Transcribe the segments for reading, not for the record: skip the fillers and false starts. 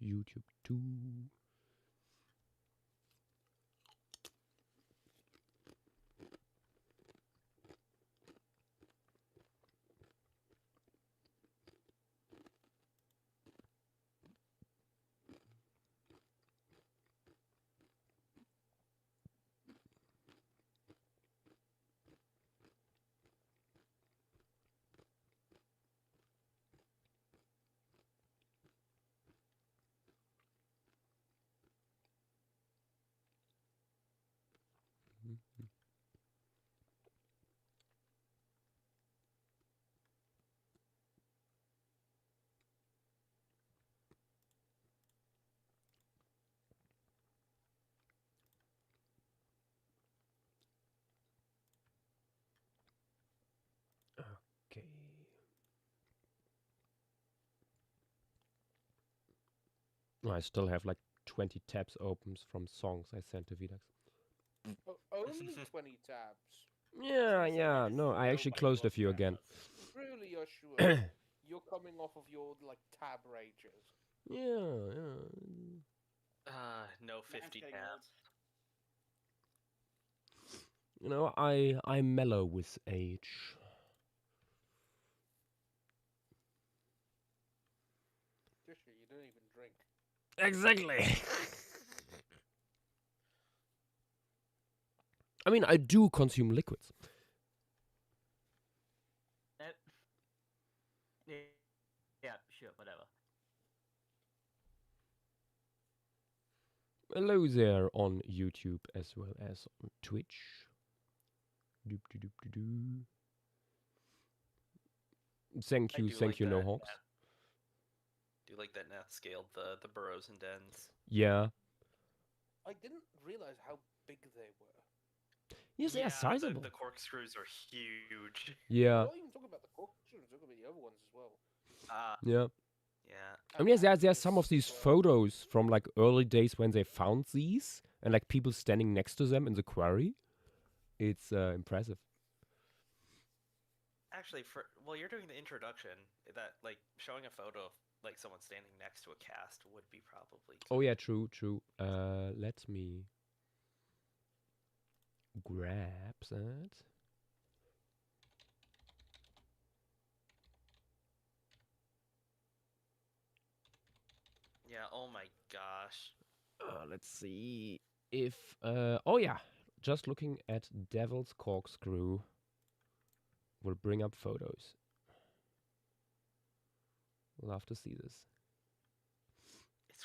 YouTube too. Okay. I still have like 20 tabs open from songs I sent to Vidax. Only 20 tabs. Yeah. No, I actually closed a few again. Really, Joshua? You're coming off of your like tab rages. Yeah. No 50 tabs. You know, I mellow with age. Joshua, you don't even drink. Exactly. I mean, I do consume liquids. Yeah, sure, whatever. Hello there on YouTube as well as on Twitch. Doop, doop, doop, doop, doop. Thank you, like No that. Hawks. Do you like that Nath scaled the burrows and dens? Yeah. I didn't realize how big they were. Yes, they are sizable. The corkscrews are huge. Yeah. I'm not even talking about the corkscrews, I'm talking about the other ones as well. Yeah. Yeah. I mean, yes, there's some of these photos from like early days when they found these and like people standing next to them in the quarry. It's impressive. Actually, while you're doing the introduction, that like showing a photo of like someone standing next to a cast would be probably. Oh yeah, true. Let me grab that. Yeah. Oh my gosh. Let's see if. Oh yeah, just looking at Devil's Corkscrew will bring up photos. Love to see this.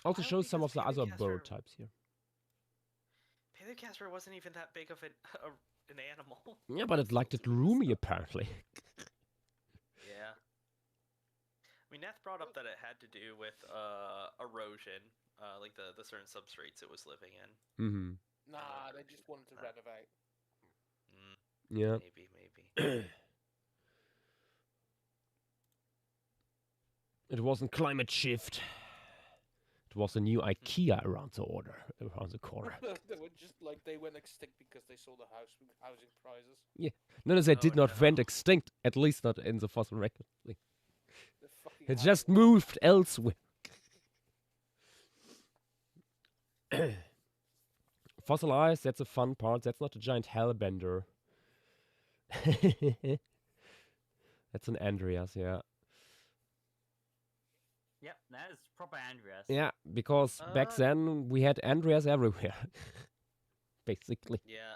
Also shows some of the other bird types here. Paleocasper wasn't even that big of an animal. Yeah, but it liked it roomy apparently. Yeah. I mean, Nath brought up that it had to do with erosion, like the certain substrates it was living in. Mm-hmm. Nah, they just wanted to renovate. Yeah. Maybe. It wasn't climate shift. It was a new IKEA around the corner. They were just like they went extinct because they saw the housing prices. Yeah. No, they did not went extinct. At least not in the fossil record. It just moved elsewhere. Fossil eyes, that's a fun part. That's not a giant hellbender. That's an Andreas, yeah. Yep, that is proper Andreas. Yeah, because back then we had Andreas everywhere. Basically. Yeah.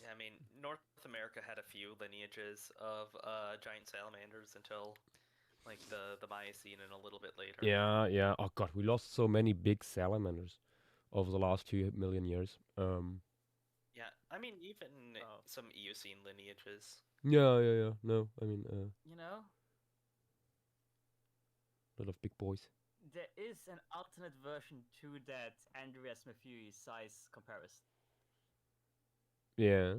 Yeah, I mean, North America had a few lineages of giant salamanders until like the Miocene and a little bit later. Yeah. Oh god, we lost so many big salamanders over the last 2 million years. Yeah, I mean even some Eocene lineages. Yeah. No, I mean you know, a lot of big boys. There is an alternate version to that Andreas Matthews size comparison. Yeah.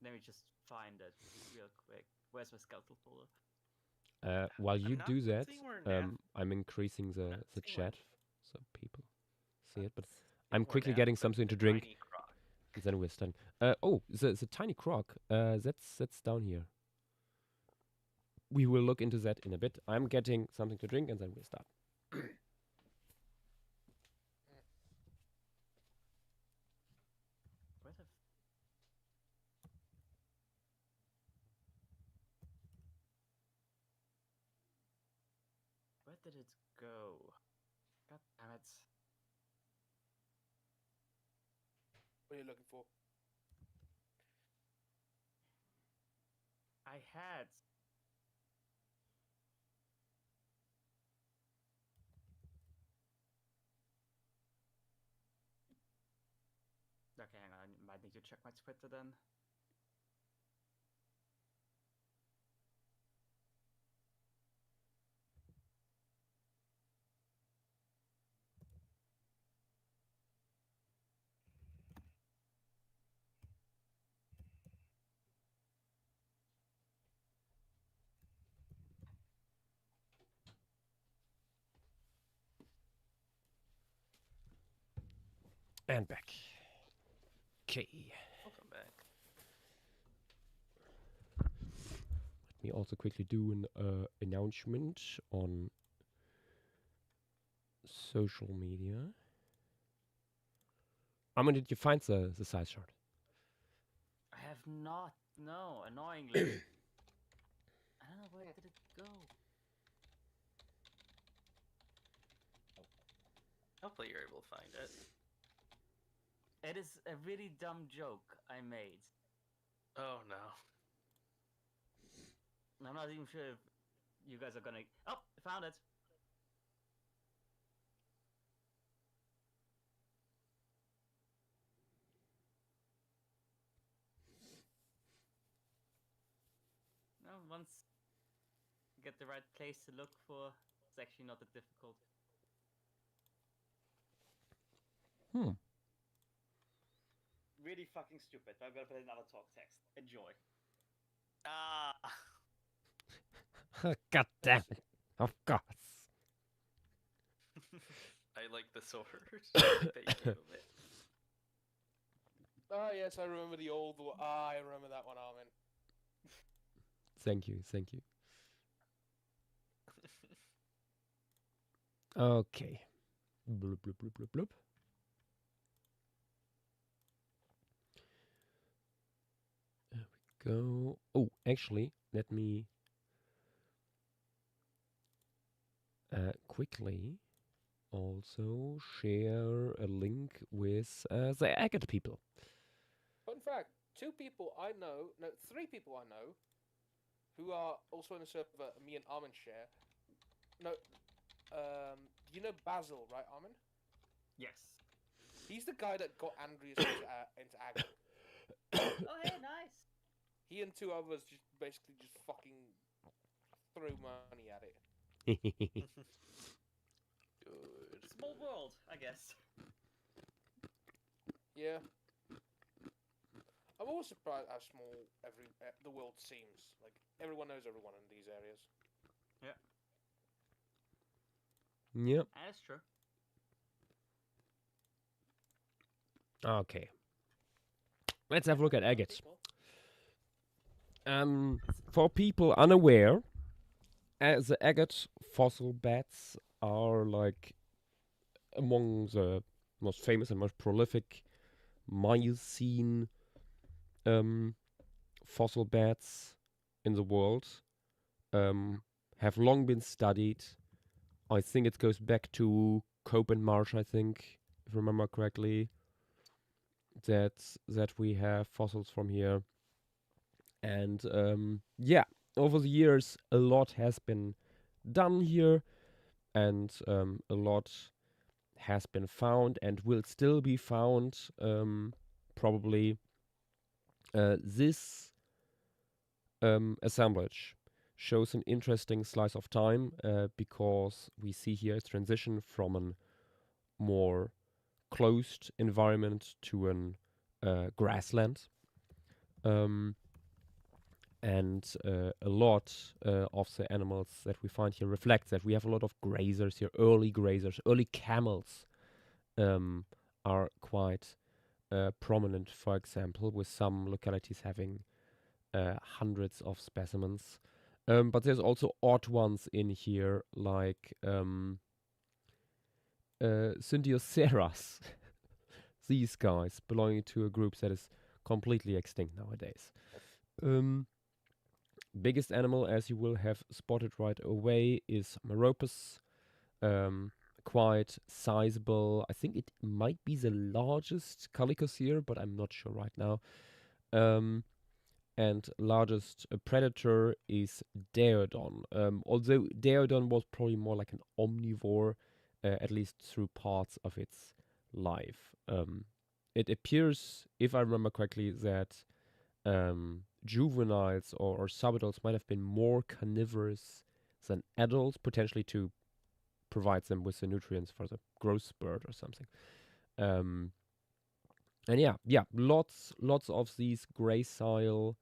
Let me just find it real quick. Where's my skeletal folder? While you do that, I'm increasing the chat so people see it. But I'm quickly getting something to drink. And then we're starting. Oh, the tiny croc. That's down here. We will look into that in a bit. I'm getting something to drink and then we'll start. did it go? God damn it. What are you looking for? I had. Okay, hang on. I might need to check my Twitter then. And back. Okay. Welcome back. Let me also quickly do an announcement on social media. Did you find the size chart? I have not. No, annoyingly. I don't know where did it go. Hopefully you're able to find it. It is a really dumb joke I made. Oh no. I'm not even sure if you guys are gonna. Oh, I found it. No, once you get the right place to look for, it's actually not that difficult. Really fucking stupid, but I'm gonna put another talk text. Enjoy. Ah. God damn it. Of course. I like the sword that you gave him it. Ah, yes, I remember the old one. Ah, I remember that one, Armin. Thank you, thank you. Okay. Bloop, bloop, bloop, bloop, bloop. There we go. Oh, actually, let me quickly also share a link with the Agate people. Fun fact, 2 people I know, no, 3 people I know, who are also in the server me and Armin share. No, you know Basil, right, Armin? Yes. He's the guy that got Andreas into Agate. Oh, hey, nice. He and 2 others just basically just fucking threw money at it. Good. Small world, I guess. Yeah. I'm always surprised how small the world seems. Like, everyone knows everyone in these areas. Yep. That's true. Okay. Let's have a look at agates. For people unaware, the agate fossil beds are like among the most famous and most prolific Miocene fossil beds in the world. Have long been studied. I think it goes back to Cope and Marsh, I think, if I remember correctly, that we have fossils from here. And yeah, over the years, a lot has been done here, and a lot has been found and will still be found, probably. This assemblage shows an interesting slice of time because we see here a transition from a more closed environment to an grassland. And a lot of the animals that we find here reflect that. We have a lot of grazers here, early grazers, early camels are quite prominent, for example, with some localities having hundreds of specimens. But there's also odd ones in here, like Syntioceras. These guys belonging to a group that is completely extinct nowadays. Biggest animal, as you will have spotted right away, is Meropus. quite sizable. I think it might be the largest Calicosphere, but I'm not sure right now. And largest predator is Daeodon. Although Daeodon was probably more like an omnivore, at least through parts of its life. It appears, if I remember correctly, that juveniles or subadults might have been more carnivorous than adults, potentially to provide them with the nutrients for the growth spurt or something. And yeah, lots of these gracile,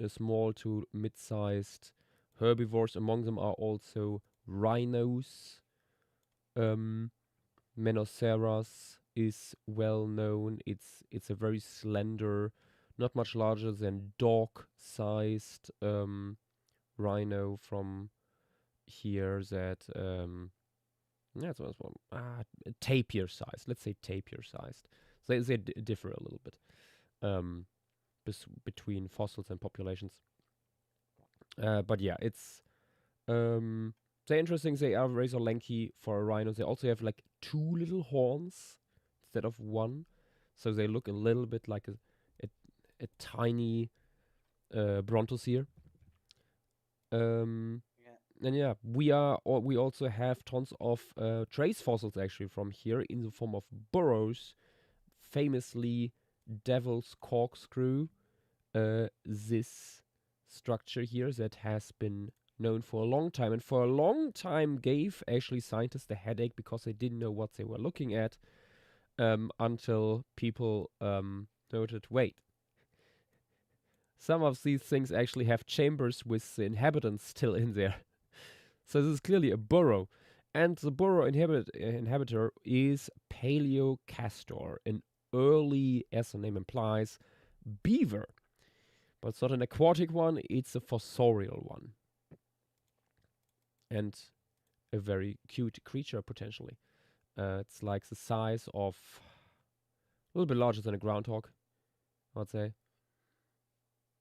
small to mid-sized herbivores. Among them are also rhinos. Menoceras is well known. It's a very slender, not much larger than dog-sized rhino from here that that's one tapir size. Let's say tapir sized. So they differ a little bit between fossils and populations. But yeah, it's they're interesting. They are razor lanky for a rhino. They also have like 2 little horns instead of 1, so they look a little bit like a tiny brontosaur. And yeah, we also have tons of trace fossils actually from here in the form of burrows. Famously, Devil's Corkscrew, this structure here that has been known for a long time, and for a long time gave actually scientists a headache because they didn't know what they were looking at, until people noted, wait, some of these things actually have chambers with the inhabitants still in there. So this is clearly a burrow. And the burrow inhabitor is Paleocastor, an early, as the name implies, beaver. But it's not an aquatic one, it's a fossorial one. And a very cute creature, potentially. It's like the size of a little bit larger than a groundhog, I'd say.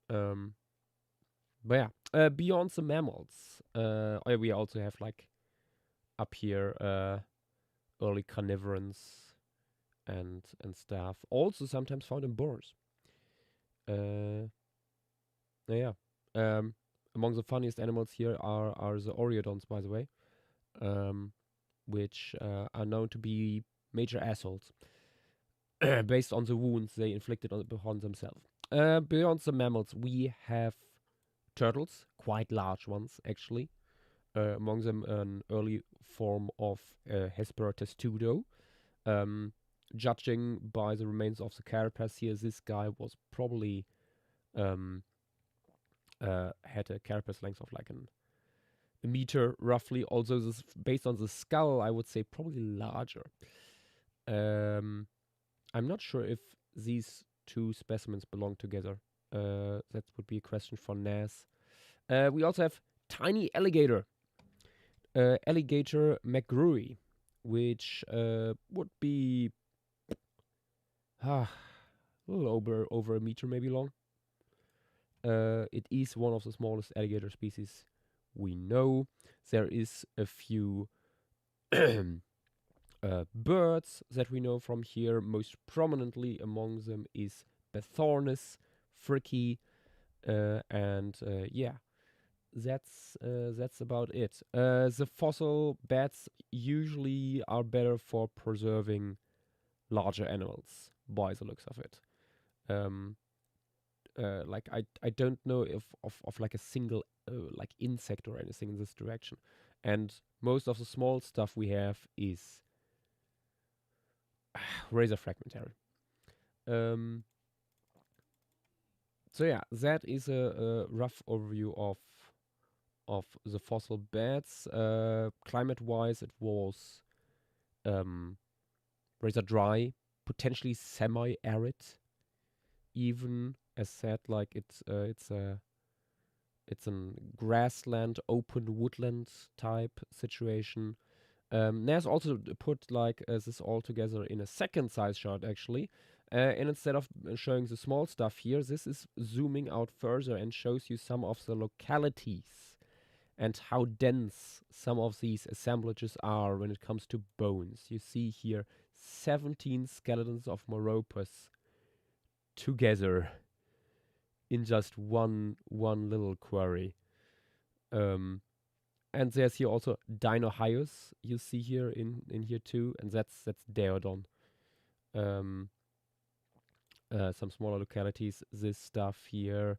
But yeah, beyond the mammals, we also have like up here early carnivorans and stuff. Also sometimes found in burrows. Yeah. Among the funniest animals here are the Oreodons, by the way, which are known to be major assholes based on the wounds they inflicted upon themselves. Beyond the mammals, we have turtles, quite large ones actually. Among them, an early form of Hespera testudo. Judging by the remains of the carapace here, this guy was probably had a carapace length of like a meter roughly. Although this, based on the skull, I would say probably larger. I'm not sure if these 2 specimens belong together. That would be a question for Nas. We also have tiny alligator. Alligator McGrewy, which would be a little over a meter maybe long. It is one of the smallest alligator species we know. There is a few birds that we know from here. Most prominently among them is Bethornis, Fricky, and yeah, that's about it. The fossil beds usually are better for preserving larger animals, by the looks of it. Like I don't know if of like a single like insect or anything in this direction, and most of the small stuff we have is razor fragmentary. So yeah, that is a rough overview of the fossil beds. Climate-wise, it was razor dry, potentially semi-arid, even. As said, like it's a grassland, open woodland type situation. Nas also put like this all together in a second size chart actually, and instead of showing the small stuff here, this is zooming out further and shows you some of the localities and how dense some of these assemblages are when it comes to bones. You see here 17 skeletons of Moropus together in just one little quarry. And there's here also Dinohyus you see here in here too, and that's Deodon. Some smaller localities. This stuff here,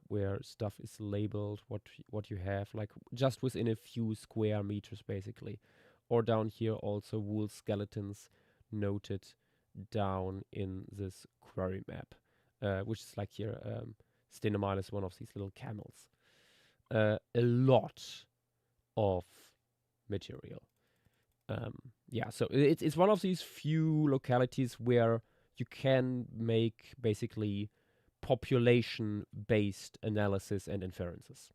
where stuff is labeled, what you have, like just within a few square meters, basically. Or down here also wool skeletons noted down in this quarry map, which is like here, Stenomyle is one of these little camels. A lot of material. Yeah, so it's one of these few localities where you can make basically population-based analysis and inferences,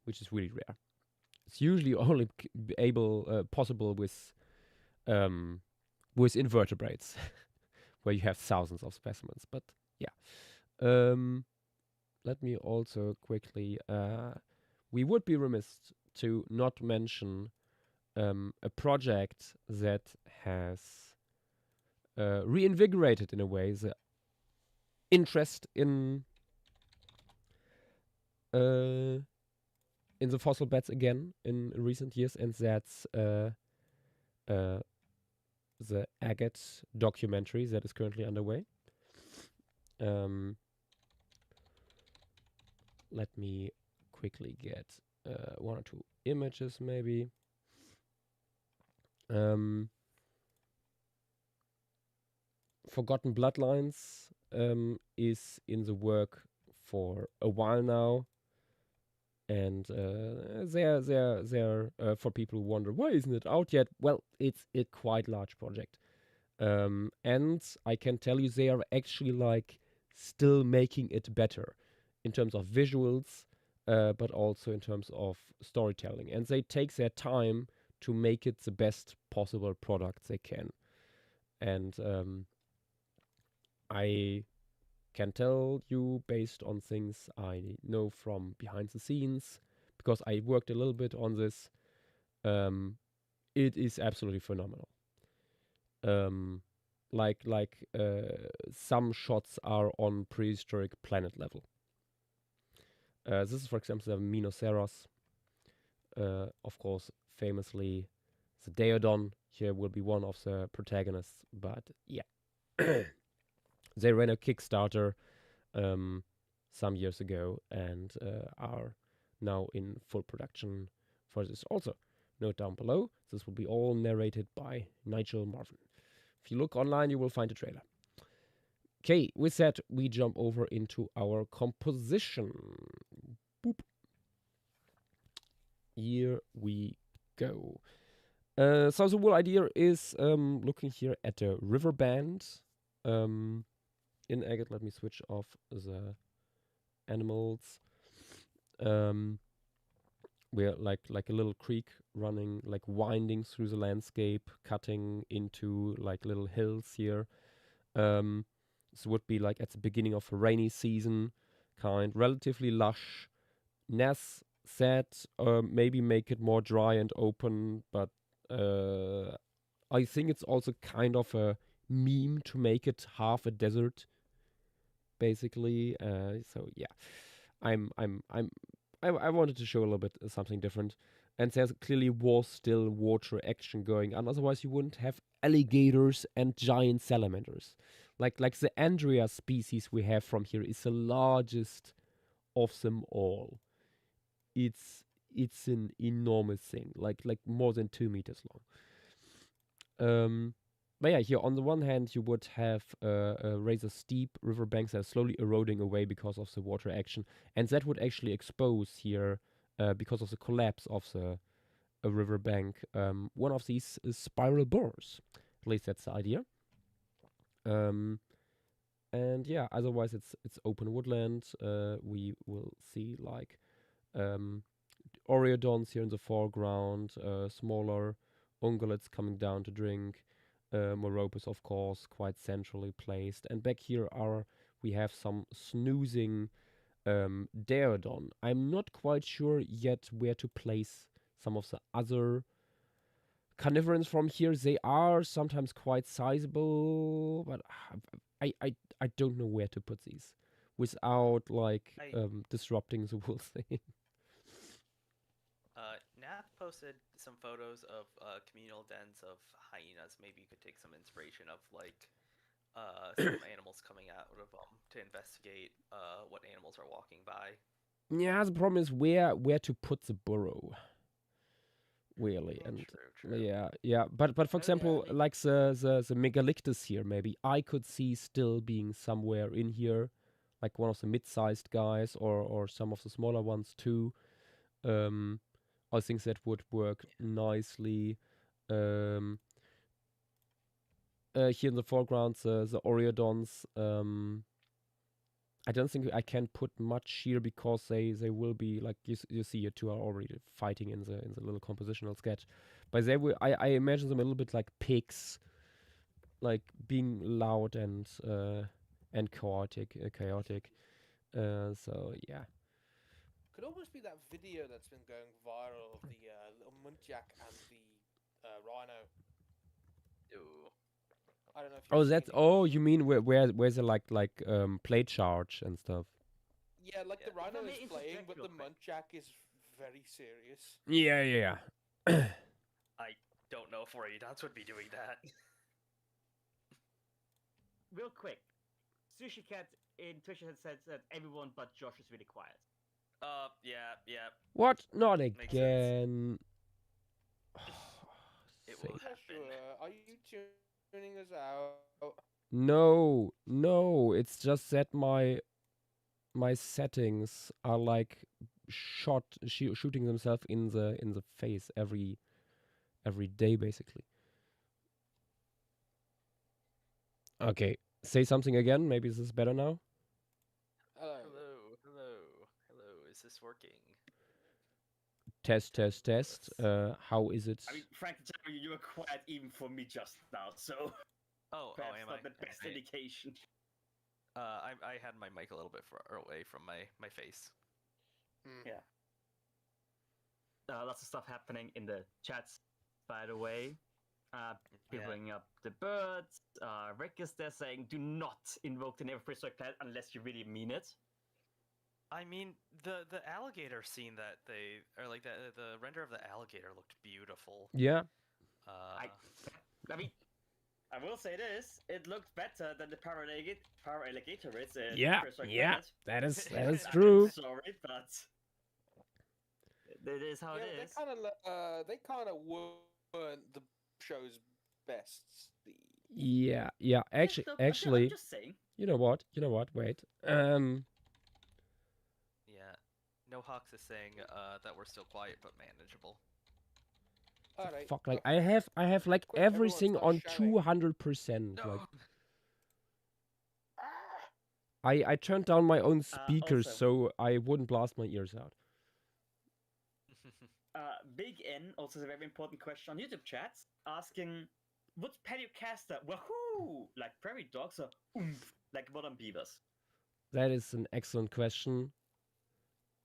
which is really rare. It's usually only possible with invertebrates, where you have thousands of specimens. But yeah, let me also quickly. We would be remiss to not mention a project that has reinvigorated, in a way, the interest in the fossil beds again in recent years, and that's the Agate documentary that is currently underway. Let me quickly get one or two images, maybe. Forgotten Bloodlines is in the work for a while now, and they're for people who wonder why isn't it out yet. Well, it's a quite large project, and I can tell you they are actually like still making it better in terms of visuals, but also in terms of storytelling, and they take their time to make it the best possible product they can. And I can tell you, based on things I know from behind the scenes, because I worked a little bit on this, it is absolutely phenomenal. Some shots are on prehistoric planet level. This is, for example, the Minoceros. Of course, famously, the Deodon here will be one of the protagonists, but yeah. They ran a Kickstarter some years ago and are now in full production for this. Also, note down below, this will be all narrated by Nigel Marven. If you look online, you will find a trailer. Okay, with that, we jump over into our composition. Boop. Here we go. So the whole idea is looking here at a river band in Agate. Let me switch off the animals. We're like a little creek running, like winding through the landscape, cutting into like little hills here. This would be like at the beginning of a rainy season, relatively lush. Ness said maybe make it more dry and open, but I think it's also kind of a meme to make it half a desert, basically. So yeah, I wanted to show a little bit something different, and there clearly was still water action going on. Otherwise, you wouldn't have alligators and giant salamanders. Like the Andrea species we have from here is the largest of them all. It's an enormous thing, like more than 2 meters long. But yeah, here on the one hand you would have rather steep riverbanks that are slowly eroding away because of the water action, and that would actually expose here, because of the collapse of the riverbank, one of these spiral burrows. At least that's the idea. And yeah, otherwise it's open woodland. We will see like Oreodons here in the foreground, smaller ungulates coming down to drink. Moropus, of course, quite centrally placed. And back here we have some snoozing Daeodon. I'm not quite sure yet where to place some of the other carnivorans from here. They are sometimes quite sizable, but I don't know where to put these without like disrupting the whole thing. Nath posted some photos of communal dens of hyenas. Maybe you could take some inspiration of like some animals coming out of them to investigate what animals are walking by. Yeah, the problem is where to put the burrow. Really, and True. yeah. But for Oh, yeah, example, I mean- like the megalictus here, maybe I could see still being somewhere in here, like one of the mid-sized guys or some of the smaller ones too. I think that would work nicely. Here in the foreground, the Oreodons. I don't think I can put much here because they will be like you see your two are already fighting in the little compositional sketch, but they will I imagine them a little bit like pigs, like being loud and chaotic. So yeah. Could almost be that video that's been going viral of the little muntjac and the rhino. Ooh. I don't know if Oh, you've that's seen it. you mean where's the like plate charge and stuff? Yeah, like the Yeah. rhino Let me is playing, interject but real the quick. muntjac is very serious. Yeah. I don't know if Oreodons would be doing that. Real quick, Sushi Cat in Twitch had said that everyone but Josh is really quiet. Yeah. What? Not Makes sense. again. It will Sake. Yeah, happen. sure. Are you tuning us out? No, it's just that my settings are like shooting themselves in the face every day basically. Okay, say something again. Maybe this is better now. Hello. Hello. Is this working? Test. How is it? I mean, frankly, you were quiet even for me just now, so Oh, perhaps am not I? the best indication. I had my mic a little bit far away from my face. Yeah. Lots of stuff happening in the chats, by the way. People Yeah. bringing up the birds. Rick is there saying, "Do not invoke the name of Prehistoric Planet unless you really mean it." I mean, the alligator scene that they or like the render of the alligator looked beautiful. Yeah. Uh, I mean, I will say this: it looked better than the power alligator is in Yeah. Prehistoric Yeah. Planet. That is I'm true. sorry, but it is how Yeah, it is. they kind of weren't the show's best. Yeah. I'm Actually, just saying. you know what? Wait. yeah. No Hawks is saying that we're still quiet but manageable. All right. Fuck. Like I have like Quick, everyone everything start on shouting. 200%. Like I turned down my own speakers Also- so I wouldn't blast my ears out. Big N also has a very important question on YouTube chats asking, would Pedicaster wahoo like prairie dogs or oomph like modern beavers? That is an excellent question.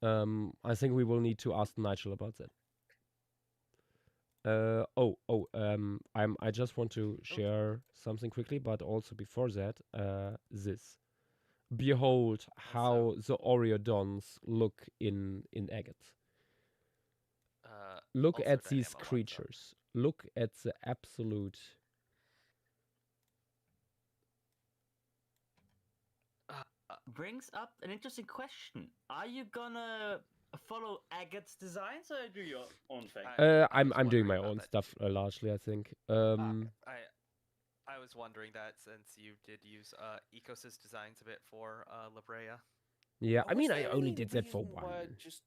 I think we will need to ask Nigel about that. I just want to share something quickly, but also before that, this. Behold how the Oreodons look in Agate. Look Also at these Dynamo wants up. creatures. Look at the absolute. Brings up an interesting question. Are you gonna follow Agate's designs or do your Own thing. I'm doing my wondering about own that. stuff largely, I think. I was wondering that since you did use Ecosys designs a bit for La Brea. Yeah, I Was mean, I there only any did that for reason why I one. just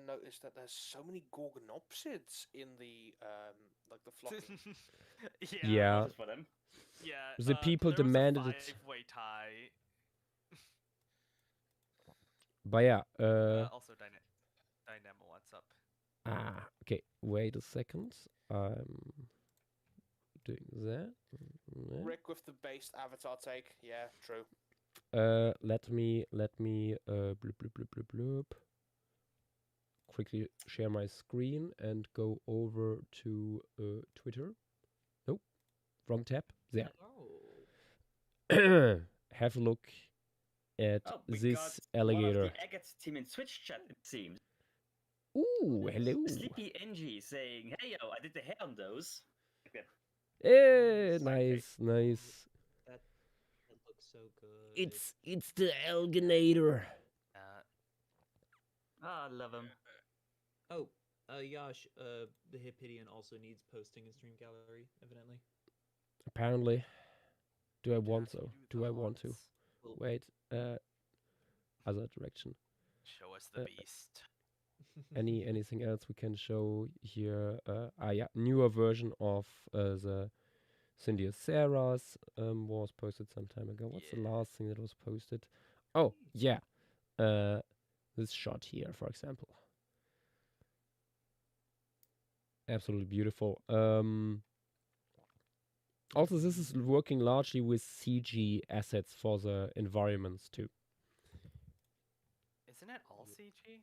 noticed that there's so many Gorgonopsids in the like the flocking. Yeah. Just for them. Yeah. The people there was a demanded it. five-way tie. But yeah, Also Dynamo wants up. okay, wait a second. I'm doing that. Rick with the based avatar take. Yeah, true. Let me bloop bloop bloop bloop bloop. Quickly share my screen and go over to Twitter. Nope, wrong tab. There. Oh. Have a look at Oh, we got this one of alligator. the Agates team in Twitch chat, it seems. Ooh, hello. Sleepy NG saying, "Hey yo, I did the hair on those." Okay. Nice, nice. That looks so good. It's the alligator. Ah, I love him. Oh, Yash, the Hippidian also needs posting in Stream Gallery, evidently. Apparently. Do I Have want to to? do Do the I want to? hunts. Well, Wait, other direction. Show us the Uh, beast. Anything else we can show here? Yeah, newer version of the Cindy Sarah's was posted some time ago. What's the Yeah. last thing that was posted? Oh, yeah. This shot here, for example. Absolutely beautiful. Also, this is working largely with CG assets for the environments too. Isn't it all CG?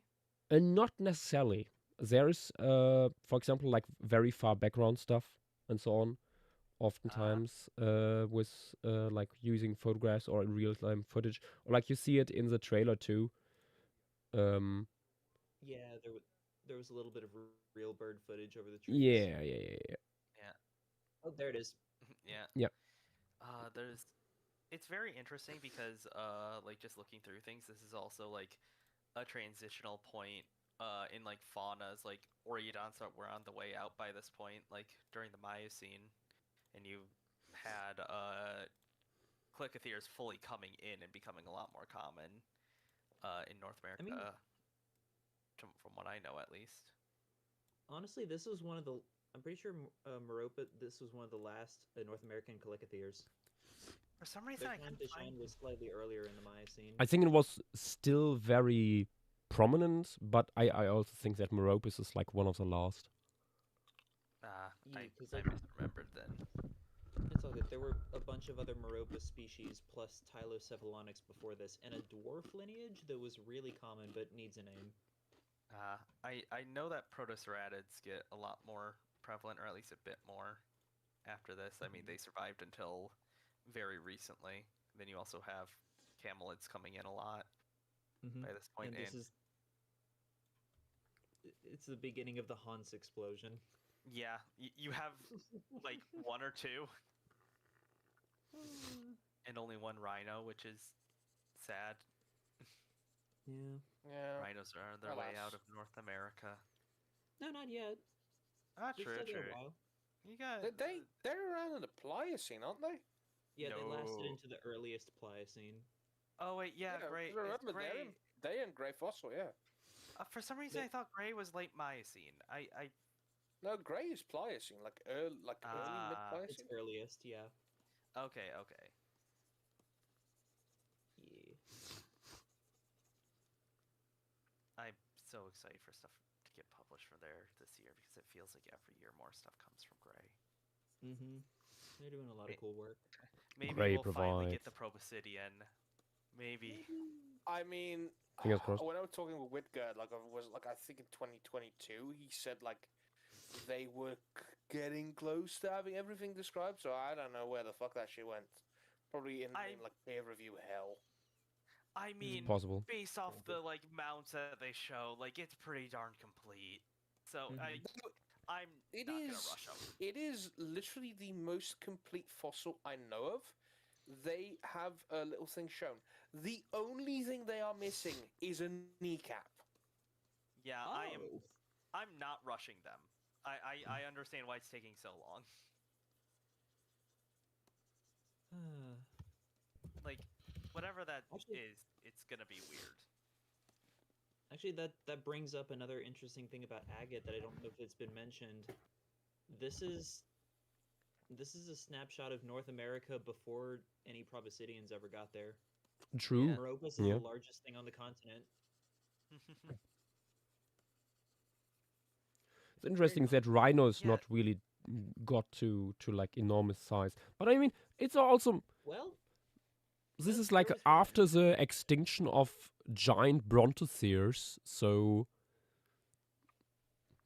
Not necessarily. There's, for example, like very far background stuff and so on. Oftentimes, with like using photographs or real-time footage, or like you see it in the trailer too. yeah, there was a little bit of real bird footage over the trees. Yeah. Oh, there it is. Yeah. Yep. It's very interesting because like just looking through things, this is also like a transitional point in like faunas. Like Oreodonts were on the way out by this point, like during the Miocene, and you had Clicotheres fully coming in and becoming a lot more common in North America, mean- from what I know at least. Honestly, this was one of the. I'm pretty sure Meropa. This was one of the last North American Calicotheres. For some reason, Their I time couldn't to shine find. was slightly earlier in the Miocene. I think it was still very prominent, but I also think that Meropis is like one of the last. Yeah, 'cause, I like- misremembered then. It's all good. There were a bunch of other Meropa species plus Tylocephalonyx before this, and a dwarf lineage that was really common but needs a name. I know that Protoceratids get a lot more prevalent, or at least a bit more after this. I mean, they survived until very recently. Then you also have camelids coming in a lot by this point. And this is. It's the beginning of the Hans explosion. Yeah, you have like one or two, and only one rhino, which is sad. Yeah. Yeah. Rhinos are on their way out of Alas. North America. No, not yet. Ah, They've true, still got true. a while. You got They're around in the Pliocene, aren't they? Yeah, they lasted No. into the earliest Pliocene. Oh wait, yeah, 'cause Gray. remember, Gray. they're in Grey Fossil, yeah. For some reason, They- I thought Gray was late Miocene. I No, Grey is Pliocene, like early mid Ah. Pliocene. It's earliest, yeah. okay. Yeah. I'm so excited for stuff to get published from there this year because it feels like every year more stuff comes from Gray. Mm-hmm. They're doing a lot of Wait. cool work. Maybe Gray we'll finally get the provides- Proboscidean. Maybe. I mean, Fingers crossed. when I was talking with Whitgerd, I think in 2022, he said like they were getting close to having everything described. So I don't know where the fuck that shit went. Probably in like peer review hell. I mean, Possible. based off the like mounts that they show, like it's pretty darn complete. So I'm It not gonna is- rush them. It is literally the most complete fossil I know of. They have a little thing shown. The only thing they are missing is a kneecap. Yeah, Oh. I'm not rushing them. I understand why it's taking so long. Like, whatever that Actually- is, it's gonna be weird. Actually, that brings up another interesting thing about agate that I don't know if it's been mentioned. This is a snapshot of North America before any Proboscideans ever got there. True. Meropus is Yeah. the largest thing on the continent. It's interesting that rhinos Yeah. not really got to like enormous size, but I mean it's also Well, this That's is like always after fun. the extinction of giant brontosaurs, so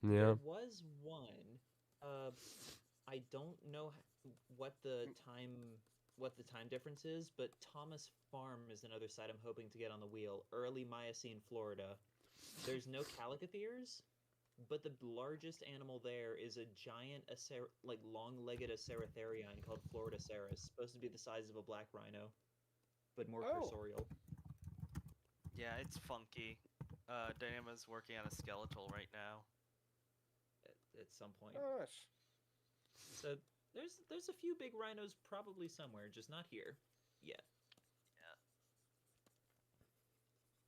yeah. There was one. I don't know what the time difference is, but Thomas Farm is another site I'm hoping to get on the wheel. Early Miocene, Florida. There's no calicotheres, but the largest animal there is a giant, long-legged Aceratheriine called Floridaceras, supposed to be the size of a black rhino, but more Oh. cursorial. Yeah, it's funky. Dynama's working on a skeletal right now. At some point. Oh, nice. So there's a few big rhinos probably somewhere, just not here yet. Yeah.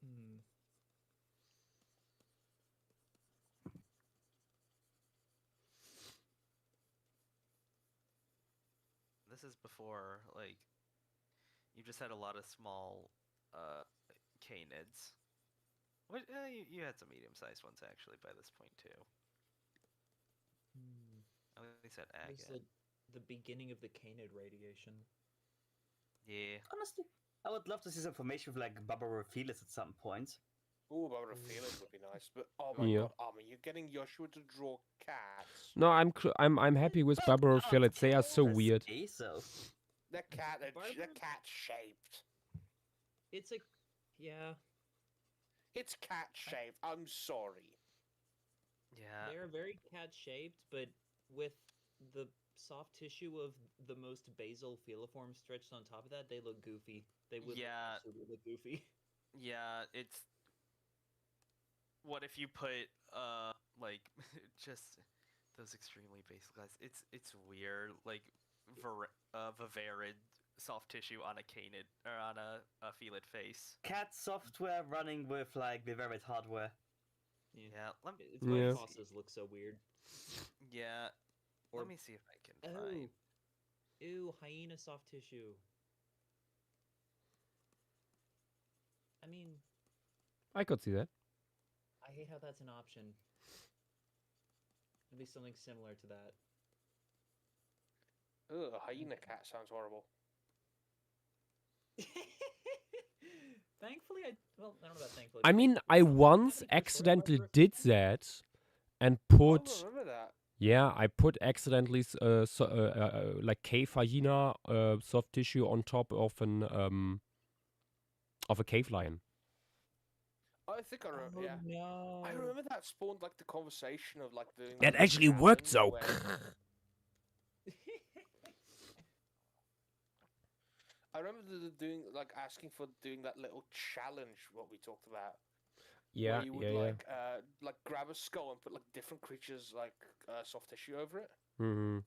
Hmm. This is before, like, you just had a lot of small canids. You had some medium-sized ones, actually, by this point, too. At least at It was agate. the beginning of the canid radiation. Yeah. Honestly, I would love to see some information with like Barbarophilis at some point. Ooh, Barbarophilis would be nice. But oh my Yeah. god, Armin, you're getting Joshua to draw cats. No, I'm happy with Barbarophylids. They are so weird. So. They're cat Barbar- shaped. It's a yeah. It's cat shaped. I'm sorry. Yeah. They're very cat shaped, but with the soft tissue of the most basal filiform stretched on top of that, they look goofy. They would Yeah. absolutely look goofy. Yeah, it's... What if you put, like, just those extremely basal guys? It's weird, like, vivarid soft tissue on a canid, or on a felid face. Cat software running with like Vivarid hardware. Yeah, It's Yeah. why bosses look so weird. yeah. Or Let me see if I can oh, find... ew, hyena soft tissue. I mean, I could see that. I hate how that's an option. It'd be something similar to that. Ugh, a hyena cat sounds horrible. Thankfully, I don't know about thankfully. I but mean, I once think it's sort of accidentally like- did that and I put don't remember that. yeah, I put accidentally like cave hyena soft tissue on top of a cave lion. I think I remember. Oh Yeah. no! I remember that spawned like the conversation of like doing. That like, a actually worked challenge though. where- I remember doing like asking for doing that little challenge. What we talked about. Yeah, Where you would yeah, like grab a skull and put like different creatures like soft tissue over it. yeah. Hmm.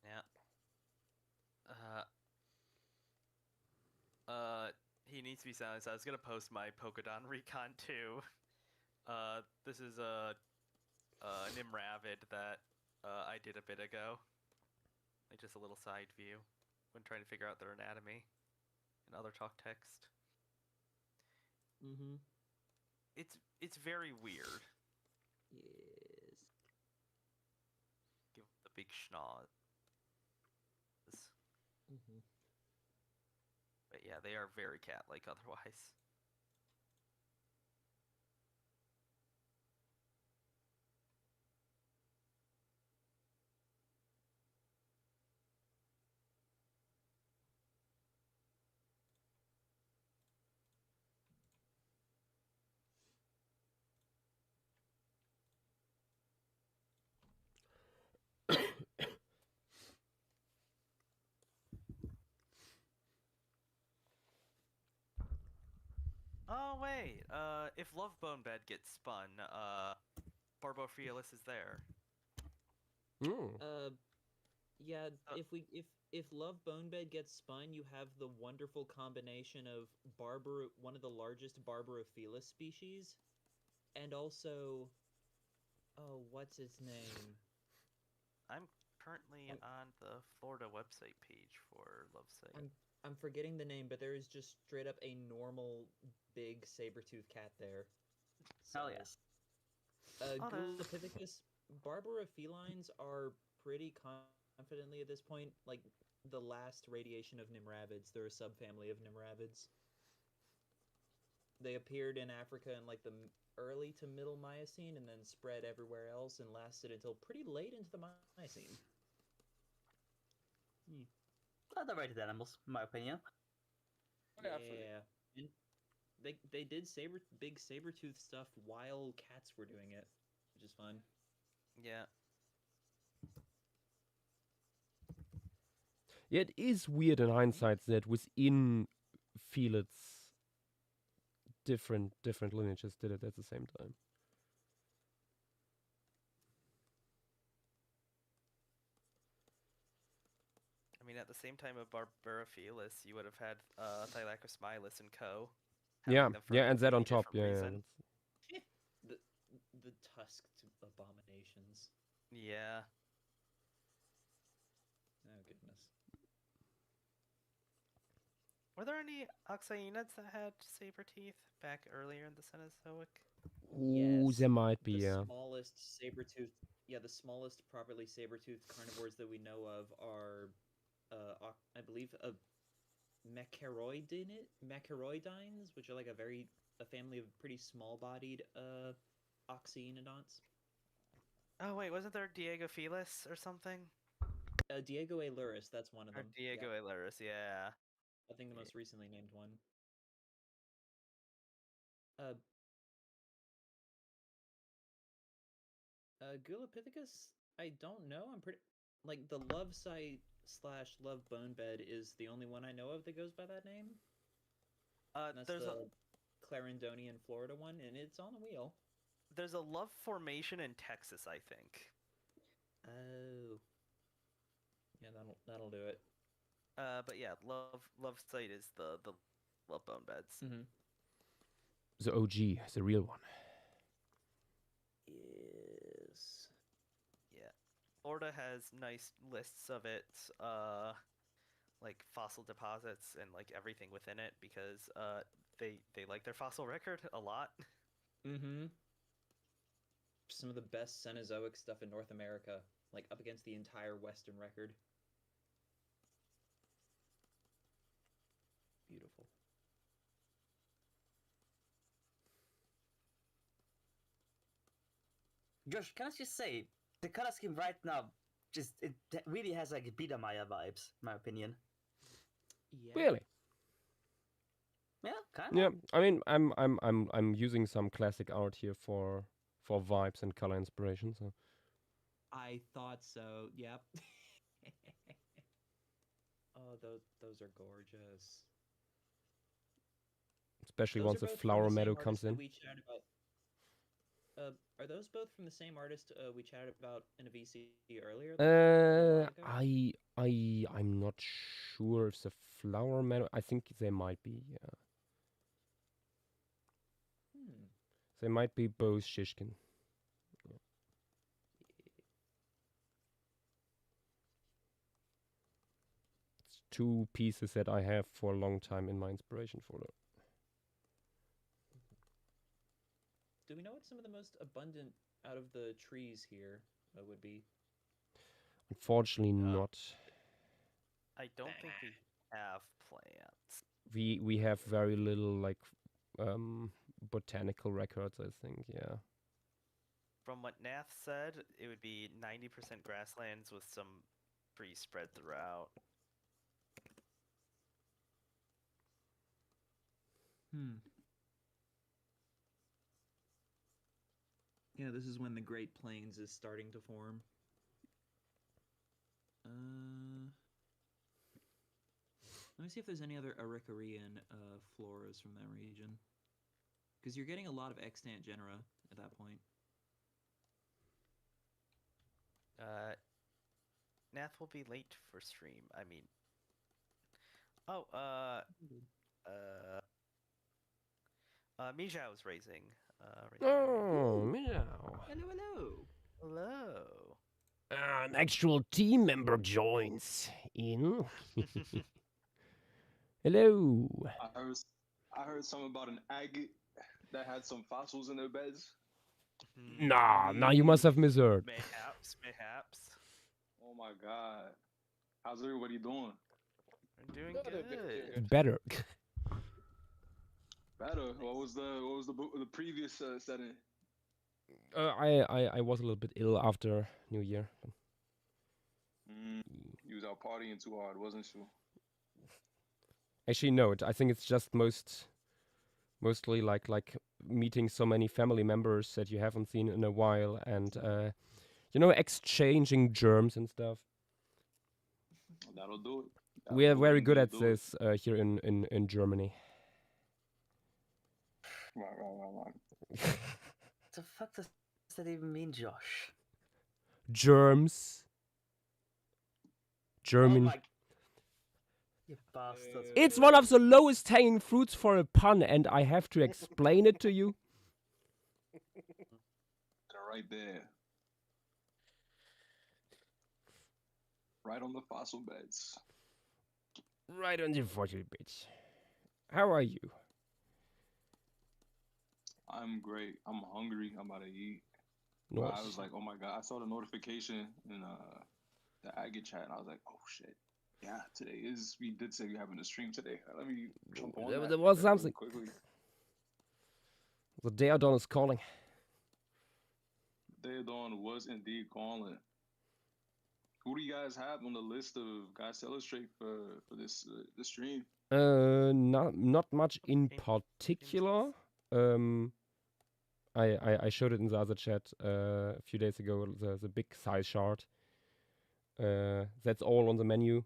Yeah. He needs to be silenced. I was gonna post my Pokédon recon too. This is a Nimravid that I did a bit ago. Like just a little side view when trying to figure out their anatomy and other talk text. Mm-hmm. It's very weird. Yes. Give the big schnoz. Mm-hmm. But yeah, they are very cat-like otherwise. Oh wait, if Lovebone Bed gets spun, Barbophilus is there. Mm. Yeah. If Love Bonebed gets spun, you have the wonderful combination of one of the largest Barbarophilus species, and also, oh, what's its name? I'm currently on the Florida website page for Lovesight. I'm forgetting the name, but there is just straight up a normal big saber-toothed cat there. Hell So, yes. Oh, Gulopithecus, Barbarophilines are pretty confidently at this point. Like the last radiation of Nimravids, they're a subfamily of Nimravids. They appeared in Africa in like the early to middle Miocene and then spread everywhere else and lasted until pretty late into the Miocene. Underrated animals, in my opinion. Oh, yeah, absolutely. And they did big saber-tooth stuff while cats were doing it, which is fun. Yeah. Yeah, it is weird in hindsight that within Felix, different lineages did it at the same time. I mean, at the same time of Barbarophilis, you would have had Thylacrosmilus and Co. Yeah, having them for yeah, a and that on completely top. different Yeah, reason. The tusked abominations. Yeah. Oh goodness. Were there any Oxyenids that had saber teeth back earlier in the Cenozoic? Ooh, Yes, there might be. the Yeah. smallest saber-toothed, the smallest properly saber-toothed carnivores that we know of are, I believe, Macaroidines, which are like a family of pretty small-bodied oxyenodonts. Oh wait, wasn't there Diegophilus or something? Diego Ailurus, that's one of Or them. Diego Ailurus, yeah. I think the most recently named one. Gulopithecus, I don't know. I'm pretty like the love site / love bone bed is the only one I know of that goes by that name. And that's There's the Clarendonian, Florida one, and it's on the wheel. There's a love formation in Texas, I think. Oh, yeah, that'll do it. But yeah, love site is the love bone beds. Mm-hmm. The OG, the real one. Yes. Yeah, Florida has nice lists of it, like fossil deposits and like everything within it because they like their fossil record a lot. Mm-hmm. Some of the best Cenozoic stuff in North America, like up against the entire Western record. Beautiful. Josh, can I just say, the color scheme right now, it really has like Biedermeier vibes, in my opinion. Yeah. Really? Yeah, kind of. Yeah, I mean, I'm using some classic art here for vibes and color inspiration. So I thought so. Yep. Oh, those are gorgeous. especially Those once are a both from flower the same meadow artist comes that in. we chatted about. Are those both from the same artist we chatted about in a VC earlier? I'm not sure if the flower meadow. I think they might be. Yeah. They might be both Shishkin. Yeah. It's two pieces that I have for a long time in my inspiration folder. Do we know what some of the most abundant out of the trees here would be? Unfortunately, not. I don't think we have plants. We have very little like botanical records. I think. Yeah. From what Nath said, it would be 90% grasslands with some trees spread throughout. Yeah, this is when the Great Plains is starting to form. Let me see if there's any other Araucarian floras from that region. Because you're getting a lot of extant genera at that point. Nath will be late for stream. I mean, Mijao is raising. Oh, meow. Hello. Hello. An actual team member joins in. Hello. I heard something about an agate that had some fossils in their beds. Nah, you must have misheard. Mayhaps. Oh Oh my god. How's everybody doing? I'm doing No, they're good. Better. Better. What was the previous setting? I was a little bit ill after New Year. You was out partying too hard, wasn't you? Actually, no. I think it's just mostly like meeting so many family members that you haven't seen in a while, and exchanging germs and stuff. That'll do it. We are That'll very good indeed at do it. this here in Germany. Right. What the fuck does that even mean, Josh? Germs. German. Oh my... You bastards. It's one of the lowest hanging fruits for a pun, and I have to explain it to you. They're right there. Right on the fossil beds. Right on the fossil beds. How are you? I'm great. I'm hungry. I'm about to eat. Nice. I was like, oh my god. I saw the notification in the Agate chat, and I was like, oh shit. Yeah, we did say we're having a stream today. Let me jump on that There was really something. quickly. The Deodon is calling. Deodon was indeed calling. Who do you guys have on the list of guys to illustrate for this stream? Not much in particular. I showed it in the other chat a few days ago. The big size chart. That's all on the menu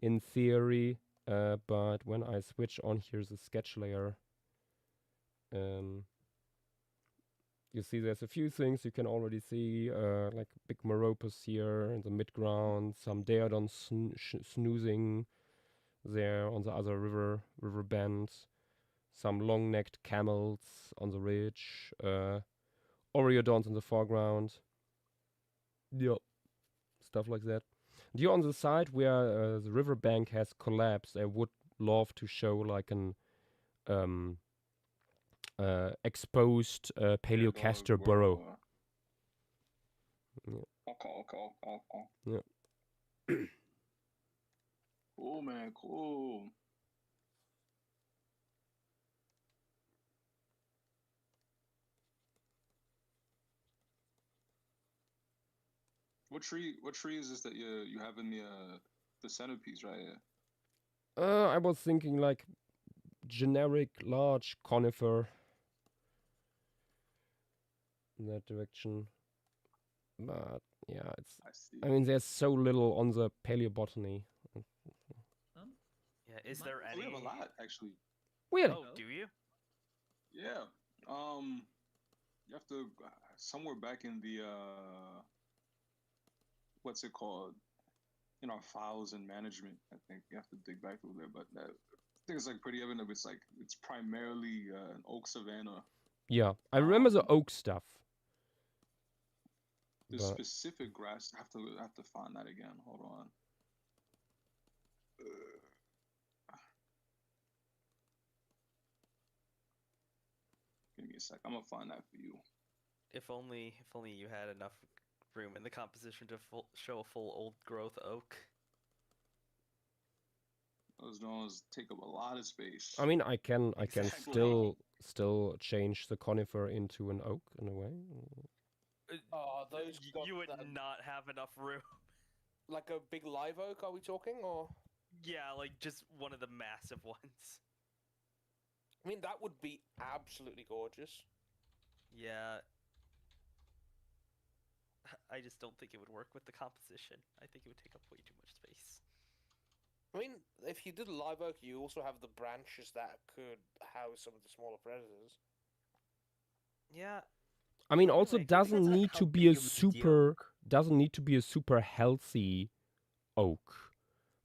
in theory. But when I switch on here the sketch layer, you see there's a few things you can already see, like big Meropus here in the midground, some Deodon snoozing there on the other river bands, some long-necked camels on the ridge, Oreodons in the foreground. Yep, stuff like that. And here on the side where the riverbank has collapsed, I would love to show like an exposed Paleocastor burrow. Okay. Yeah. Cool, man. Cool. What tree is this that you have in the centerpiece right here? I was thinking like generic large conifer in that direction. But yeah, I see. I mean there's so little on the paleobotany. Yeah, is there We any? have a lot actually. Really? Oh, do you? Yeah. You have to somewhere back in the what's it called? In our files and management, I think you have to dig back through there. But I think it's like pretty evident. It's primarily an oak savanna. Yeah, I remember the oak stuff. The but specific grass. I have to find that again. Hold on. Give me a sec. I'm gonna find that for you. If only you had enough room in the composition to show a full old growth oak. Those drones take up a lot of space. I mean, I can Exactly. still change the conifer into an oak in a way. Oh, those You would goddamn- not have enough room. Like a big live oak, are we talking, or? Yeah, like just one of the massive ones. I mean, that would be absolutely gorgeous. Yeah. I just don't think it would work with the composition. I think it would take up way too much space. I mean, if you did live oak, you also have the branches that could house some of the smaller predators. Yeah. I mean, Well, also anyway, doesn't depends on need how to big be a you make the super oak. doesn't need to be a super healthy oak.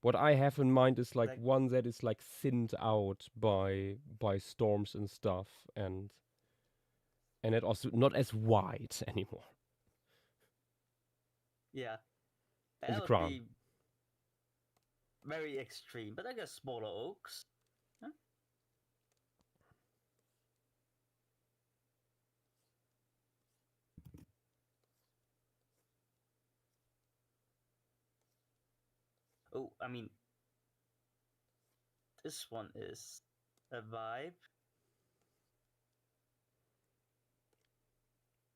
What I have in mind is like Like- one that is like thinned out by storms and stuff, and it also not as wide anymore. Yeah. As That a would crown. be very extreme, but I guess smaller oaks. Oh, I mean, this one is a vibe.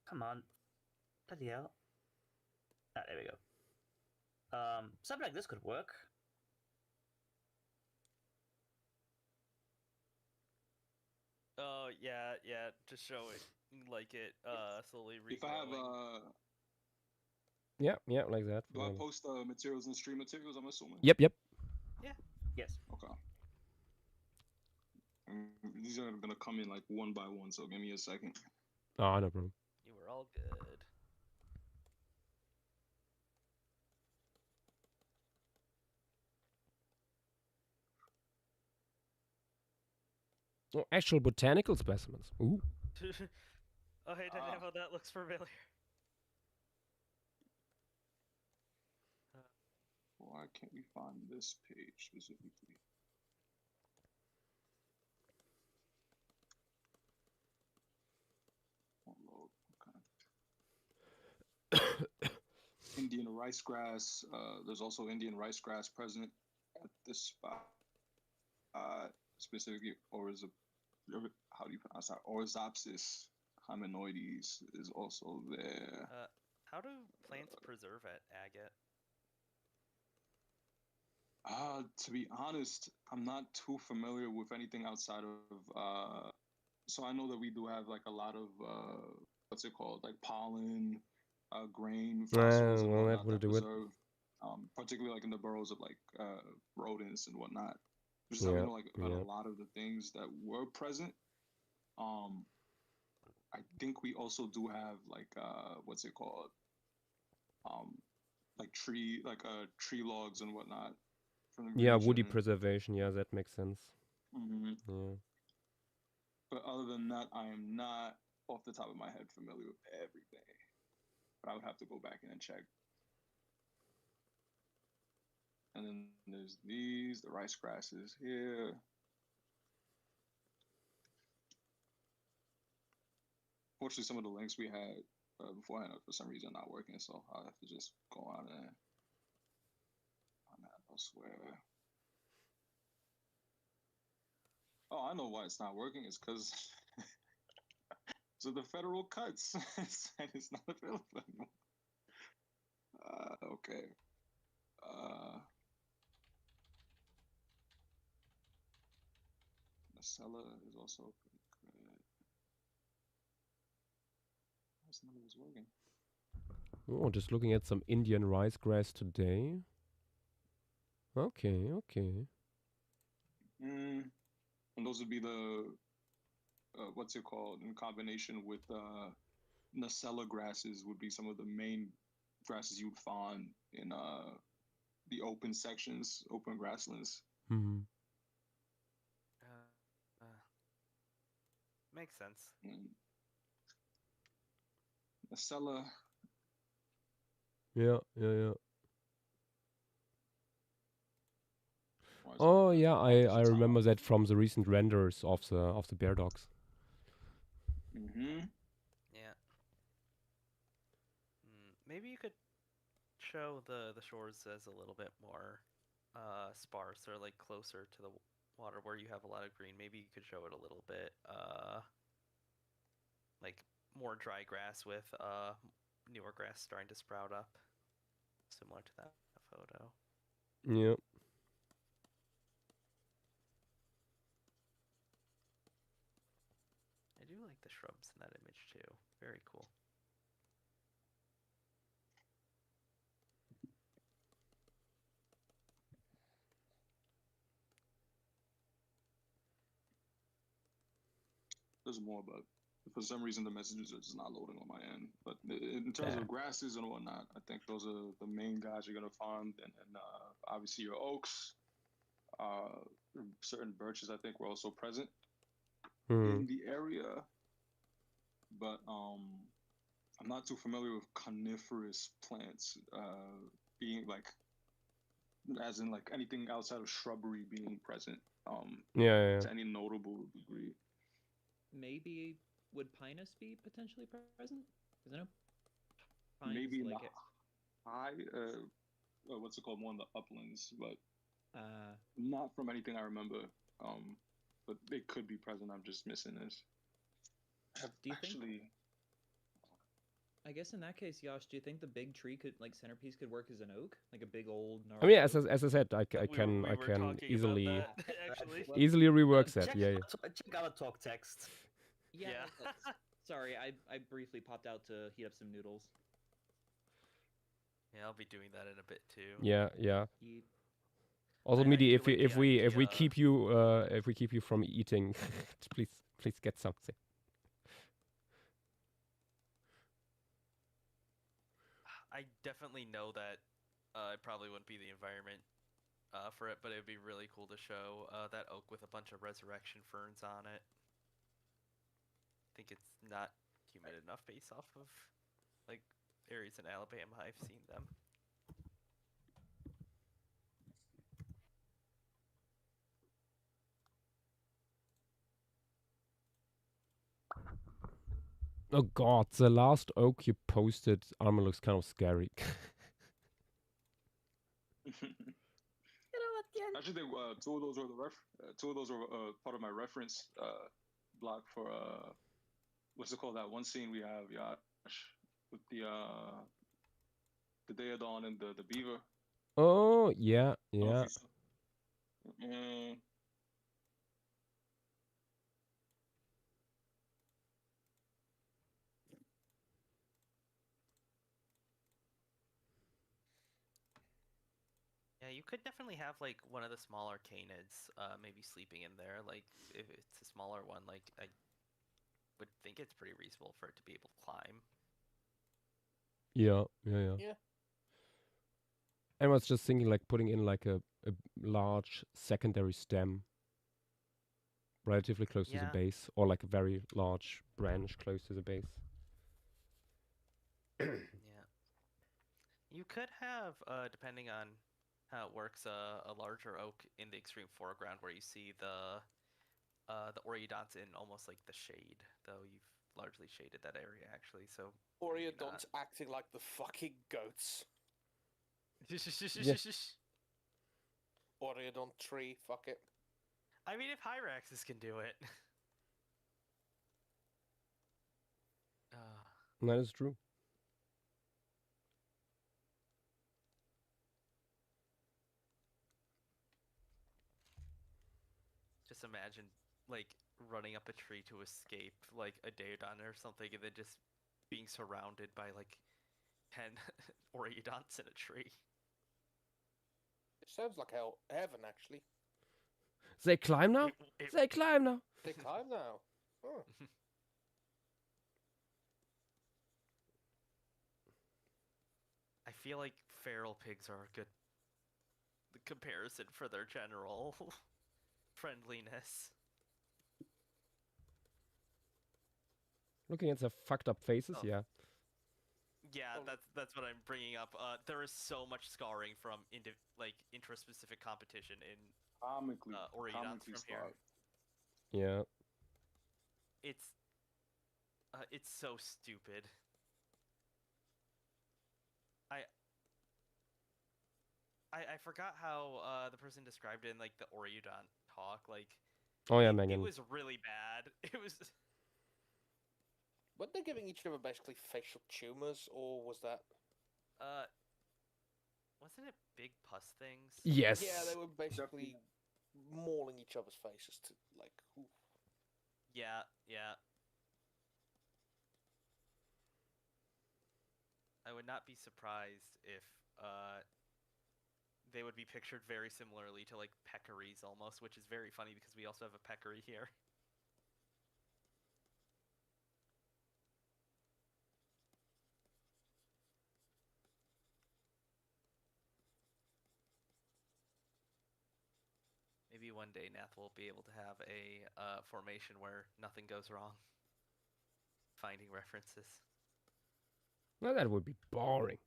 Come on. Bloody hell. Ah, there we go. Something like this could work. Oh yeah. Just show it like it slowly If I have regrowing. Yeah, like that. do I post materials and stream materials? I'm assuming. Yep. Yes. Okay. These are gonna come in like one by one, so give me a second. Oh, no problem. You were all good. Oh, actual botanical specimens. Ooh. Oh hey Dynamo, that looks familiar. Why can't we find this page specifically? Download. Okay. Indian rice grass. There's also Indian rice grass present at this spot. Specifically, how do you pronounce that? Orzopsis hymenoides is also there. How do plants preserve at agate? To be honest, I'm not too familiar with anything outside of. So I know that we do have like a lot of what's it called, like pollen, grain fossils and well, that whatnot will that do it. preserve, particularly like in the burrows of like rodents and whatnot. Which is how we know like a lot of the things that were present. I think we also do have like what's it called, like tree logs and whatnot. Yeah, woody preservation. Yeah, that makes sense. Mm-hmm. Yeah. But other than that, I am not off the top of my head familiar with everything. But I would have to go back in and check. And then there's these, the rice grasses here. Fortunately, some of the links we had beforehand are for some reason not working, so I'll have to just go on and on that elsewhere. Oh, I know why it's not working. It's because so the federal cuts and it's not available anymore. Okay. Nacella is also pretty good. That's none of it's working. Oh, just looking at some Indian rice grass today. Okay. And those would be the what's it called, in combination with Nacella grasses would be some of the main grasses you would find in the open sections, open grasslands. Mm-hmm. Makes sense. Nacella. Yeah. Oh yeah, I remember that from the recent renders of the bear dogs. Mm-hmm. Yeah. Maybe you could show the shores as a little bit more sparse, or like closer to the water where you have a lot of green. Maybe you could show it a little bit like more dry grass with newer grass starting to sprout up, similar to that photo. Yep. I do like the shrubs in that image too. Very cool. There's more, but for some reason the messages are just not loading on my end. But in terms of grasses and whatnot, I think those are the main guys you're gonna find, and obviously your oaks, certain birches I think were also present in the area. But I'm not too familiar with coniferous plants being like, as in like anything outside of shrubbery being present. To any notable degree. Maybe would Pinus be potentially present? Because I know Pines maybe like not. what's it called, more in the uplands, but Uh, not from anything I remember. But they could be present. I'm just missing this. Do you think- Actually, I guess in that case, Yash, do you think the big tree could, like, centerpiece could work as an oak, like a big old? I mean, gnarly oak? as I said, I We can were can talking about easily that, actually. Well, easily rework that. check, Yeah, yeah. check our talk text. Yeah. Yeah. Sorry, I briefly popped out to heat up some noodles. Yeah, I'll be doing that in a bit too. Yeah, yeah. Eat. Also, I Midi, do if we like if the we if we idea- keep you from eating, please get something. I definitely know that it probably wouldn't be the environment for it, but it would be really cool to show that oak with a bunch of resurrection ferns on it. I think it's not humid enough based off of like areas in Alabama I've seen them. Oh God, the last oak you posted, armor looks kind of scary. You know what, Yen? actually, two of those were two of those were part of my reference block for what's it called? That one scene we have, Yash, with the Daedon and the beaver. Oh yeah, I don't know yeah. if you saw- Yeah, you could definitely have like one of the smaller canids maybe sleeping in there. Like if it's a smaller one, like I would think it's pretty reasonable for it to be able to climb. Yeah, yeah, yeah. Yeah. I was just thinking like putting in like a large secondary stem relatively close to the Yeah. base, or like a very large branch close to the base. Yeah. You could have, depending on how it works, a larger oak in the extreme foreground where you see the Oreodonts in almost like the shade, though you've largely shaded that area actually. So maybe Oreodonts acting like the fucking goats. Yeah. Oreodont tree, fuck it. I mean, if Hyraxes can do it. That is true. Just imagine, like, running up a tree to escape, like, a Daedon or something, and then just being surrounded by, like, 10 Oreodonts in a tree. It sounds like hell, heaven, actually. They climb now. It- They climb now. They climb now. Oh. I feel like feral pigs are a good comparison for their general friendliness. Looking at the fucked up faces, Oh. yeah. Yeah, Oh. that's what I'm bringing up. There is so much scarring from intra-specific competition in Comically, Oreodonts comically from here. scarred. Yeah. It's so stupid. I forgot how the person described it in like the Oreodont talk. Like, Oh yeah, it Megan. was really bad. It was. Weren't they giving each other basically facial tumors, or was that? Wasn't it big pus things? Yes. Yeah, they were basically mauling each other's faces to like. Oof. Yeah, yeah. I would not be surprised if they would be pictured very similarly to like peccaries almost, which is very funny because we also have a peccary here. Maybe one day Nath will be able to have a formation where nothing goes wrong. Finding references. Well, that would be boring.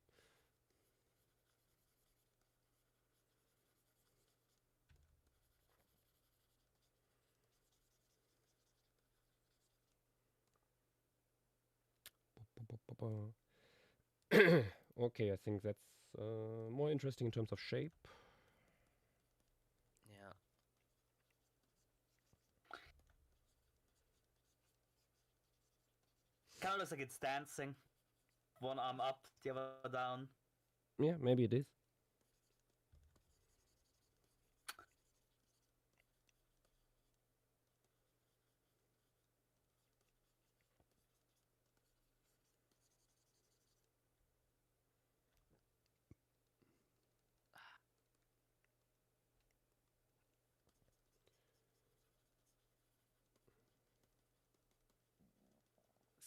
Okay, I think that's more interesting in terms of shape. Yeah. Kind of looks like it's dancing. One arm up, the other down. Yeah, maybe it is.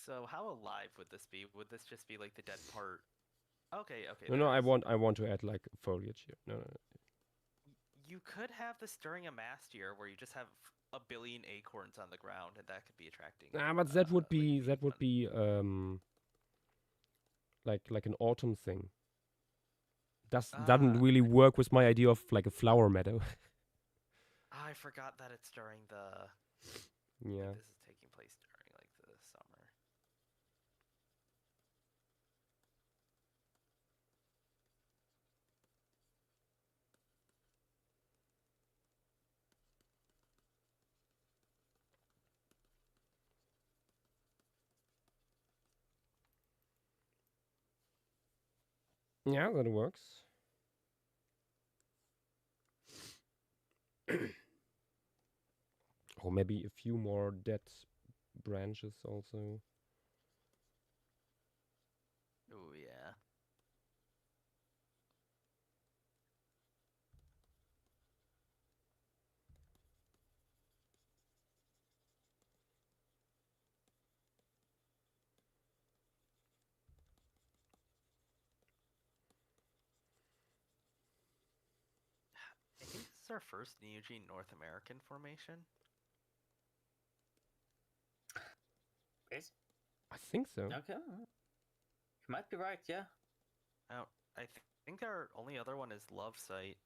So how alive would this be? Would this just be like the dead part? Okay, okay. No, I there's- want to add like foliage here. No. You could have this during a mast year where you just have a billion acorns on the ground, and that could be attracting. But that would be fun. like an autumn thing. Doesn't really work with my idea of like a flower meadow. I forgot that it's during the. Yeah. This is taking place during like the summer. Yeah, that works. Or maybe a few more dead branches also. Oh yeah. I think this is our first Neogene North American formation. Is? I think so. Okay. You might be right, yeah. I think our only other one is Love Site.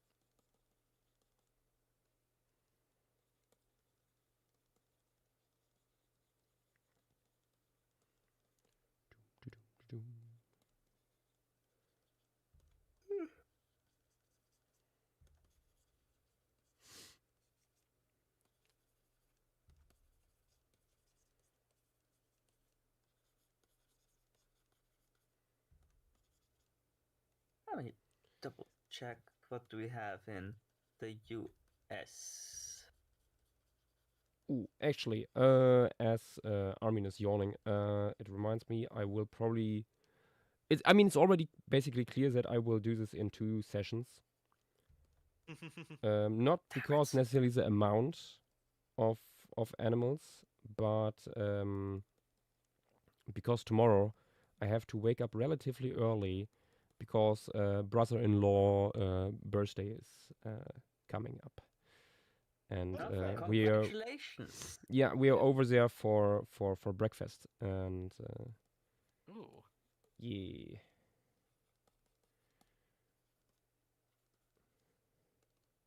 Let me double check what do we have in the US. Ooh, actually, as Armin is yawning, it reminds me I will probably. I mean, it's already basically clear that I will do this in 2 sessions. Not because necessarily the amount of animals, but because tomorrow I have to wake up relatively early because brother-in-law birthday is coming up, and we are Congratulations! we are over there for breakfast, and Ooh. yeah.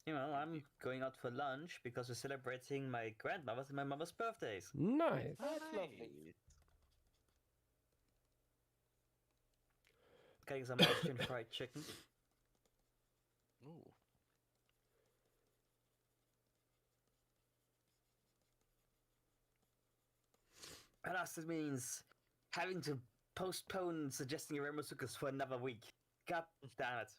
You know, I'm going out for lunch because we're celebrating my grandmother's and my mother's birthdays. Nice. That's lovely. Getting some Austrian fried chicken. Ooh. Alas, it means having to postpone suggesting Remosukas for another week. God damn it.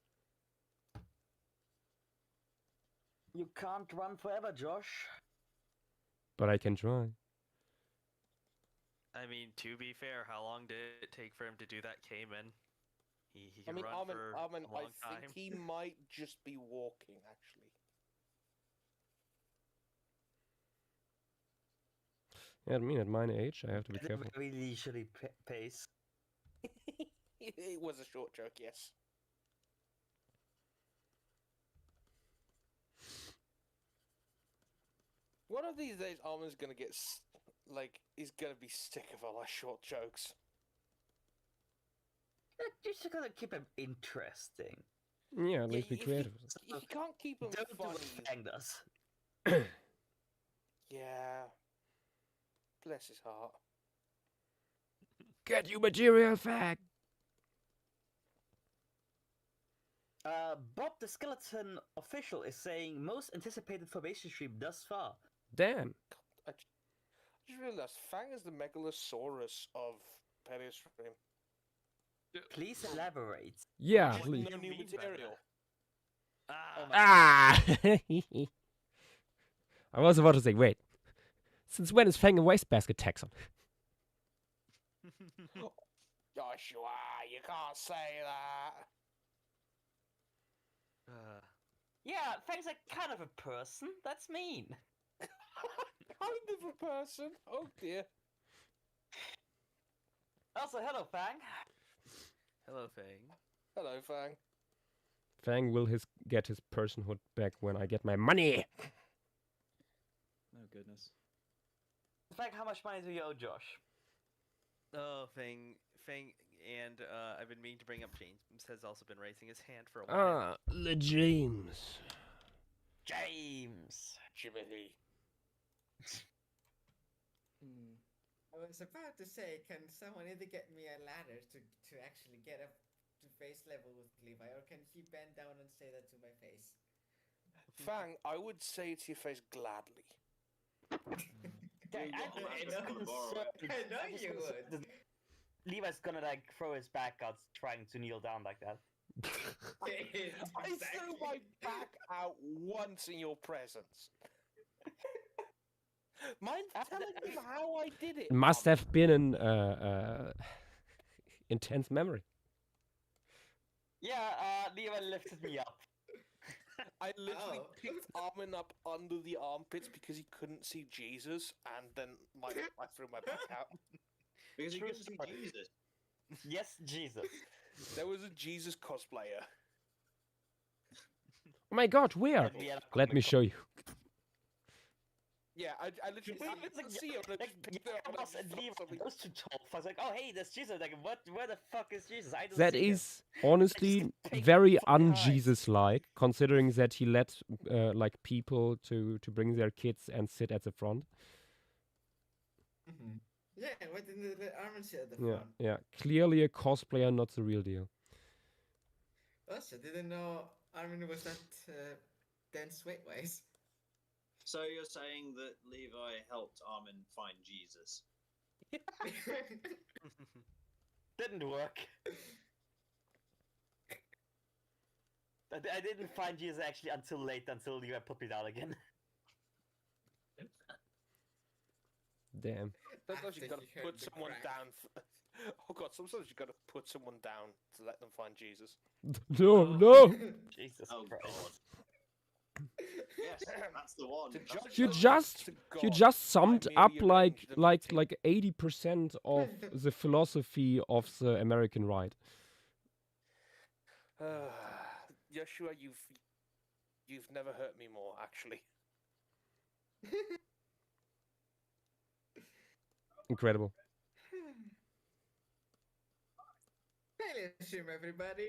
You can't run forever, Josh. But I can try. I mean, to be fair, how long did it take for him to do that Cayman? He I can mean, run Armin, for Armin, a long I time. think he might just be walking, actually. Yeah, I mean, at my age, I have to be At a careful. very leisurely pace. It was a short joke, yes. One of these days, Armin's gonna get he's gonna be sick of all our short jokes. You just gotta keep them interesting. Yeah, at least be if creative. You can't keep them Don't do funny. what Fang does. Yeah. Bless his heart. Get you material fact. Bob the Skeleton official is saying most anticipated formation stream thus far. Damn. I just realized Fang is the Megalosaurus of Periostream. Please elaborate. Yeah, Just please. no new material. Ah! I was about to say, wait. Since when is Fang a wastebasket taxon? Joshua, you can't say that. Yeah, Fang's like kind of a person. That's mean. Kind of a person. Oh dear. Also, hello, Fang. Hello, Fang. Hello, Fang. Fang will get his personhood back when I get my money. Oh goodness. Fang, how much money do you owe Josh? Oh, Fang, and I've been meaning to bring up James has also been raising his hand for a while. Ah, the James. James. Jimothy. I was about to say, can someone either get me a ladder to actually get up to face level with Levi, or can he bend down and say that to my face? Fang, I would say it to your face gladly. I know you would. Levi's gonna like throw his back out, trying to kneel down like that. I threw my back out once in your presence. Mind telling him how I did it? It must have been an intense memory. Yeah, Levi lifted me up. I literally picked Armin up under the armpits because he couldn't see Jesus, and then I threw my back out. Because he True couldn't see story. Jesus. Yes, Jesus. There was a Jesus cosplayer. Oh my god, where? And we had a Let me comic show you. Yeah, I literally didn't see him. I just picked it up and I just and thought Levi, something- those two tall. I was like, oh hey, there's Jesus. Like, what? Where the fuck is Jesus? I don't That see him. is honestly take very fucking eyes. un-Jesus-like, considering that he let like people to bring their kids and sit at the front. Yeah, what in the Armin shit at the Yeah, front. yeah. Clearly a cosplayer, not the real deal. Also, didn't know Armin was that dense weight-wise. So you're saying that Levi helped Armin find Jesus? Didn't work. I didn't find Jesus actually until late, until Levi put me down again. Damn. Sometimes you After gotta he heard put the someone crack. down. Oh god, sometimes you gotta put someone down to let them find Jesus. No, no. Jesus Oh Christ. God. Yes, that's the one. To That's judge You the one. just To you God, just I summed merely up arranged the meeting. like 80% of the philosophy of the American right. Joshua, you've never hurt me more, actually. Incredible. Failure stream, everybody.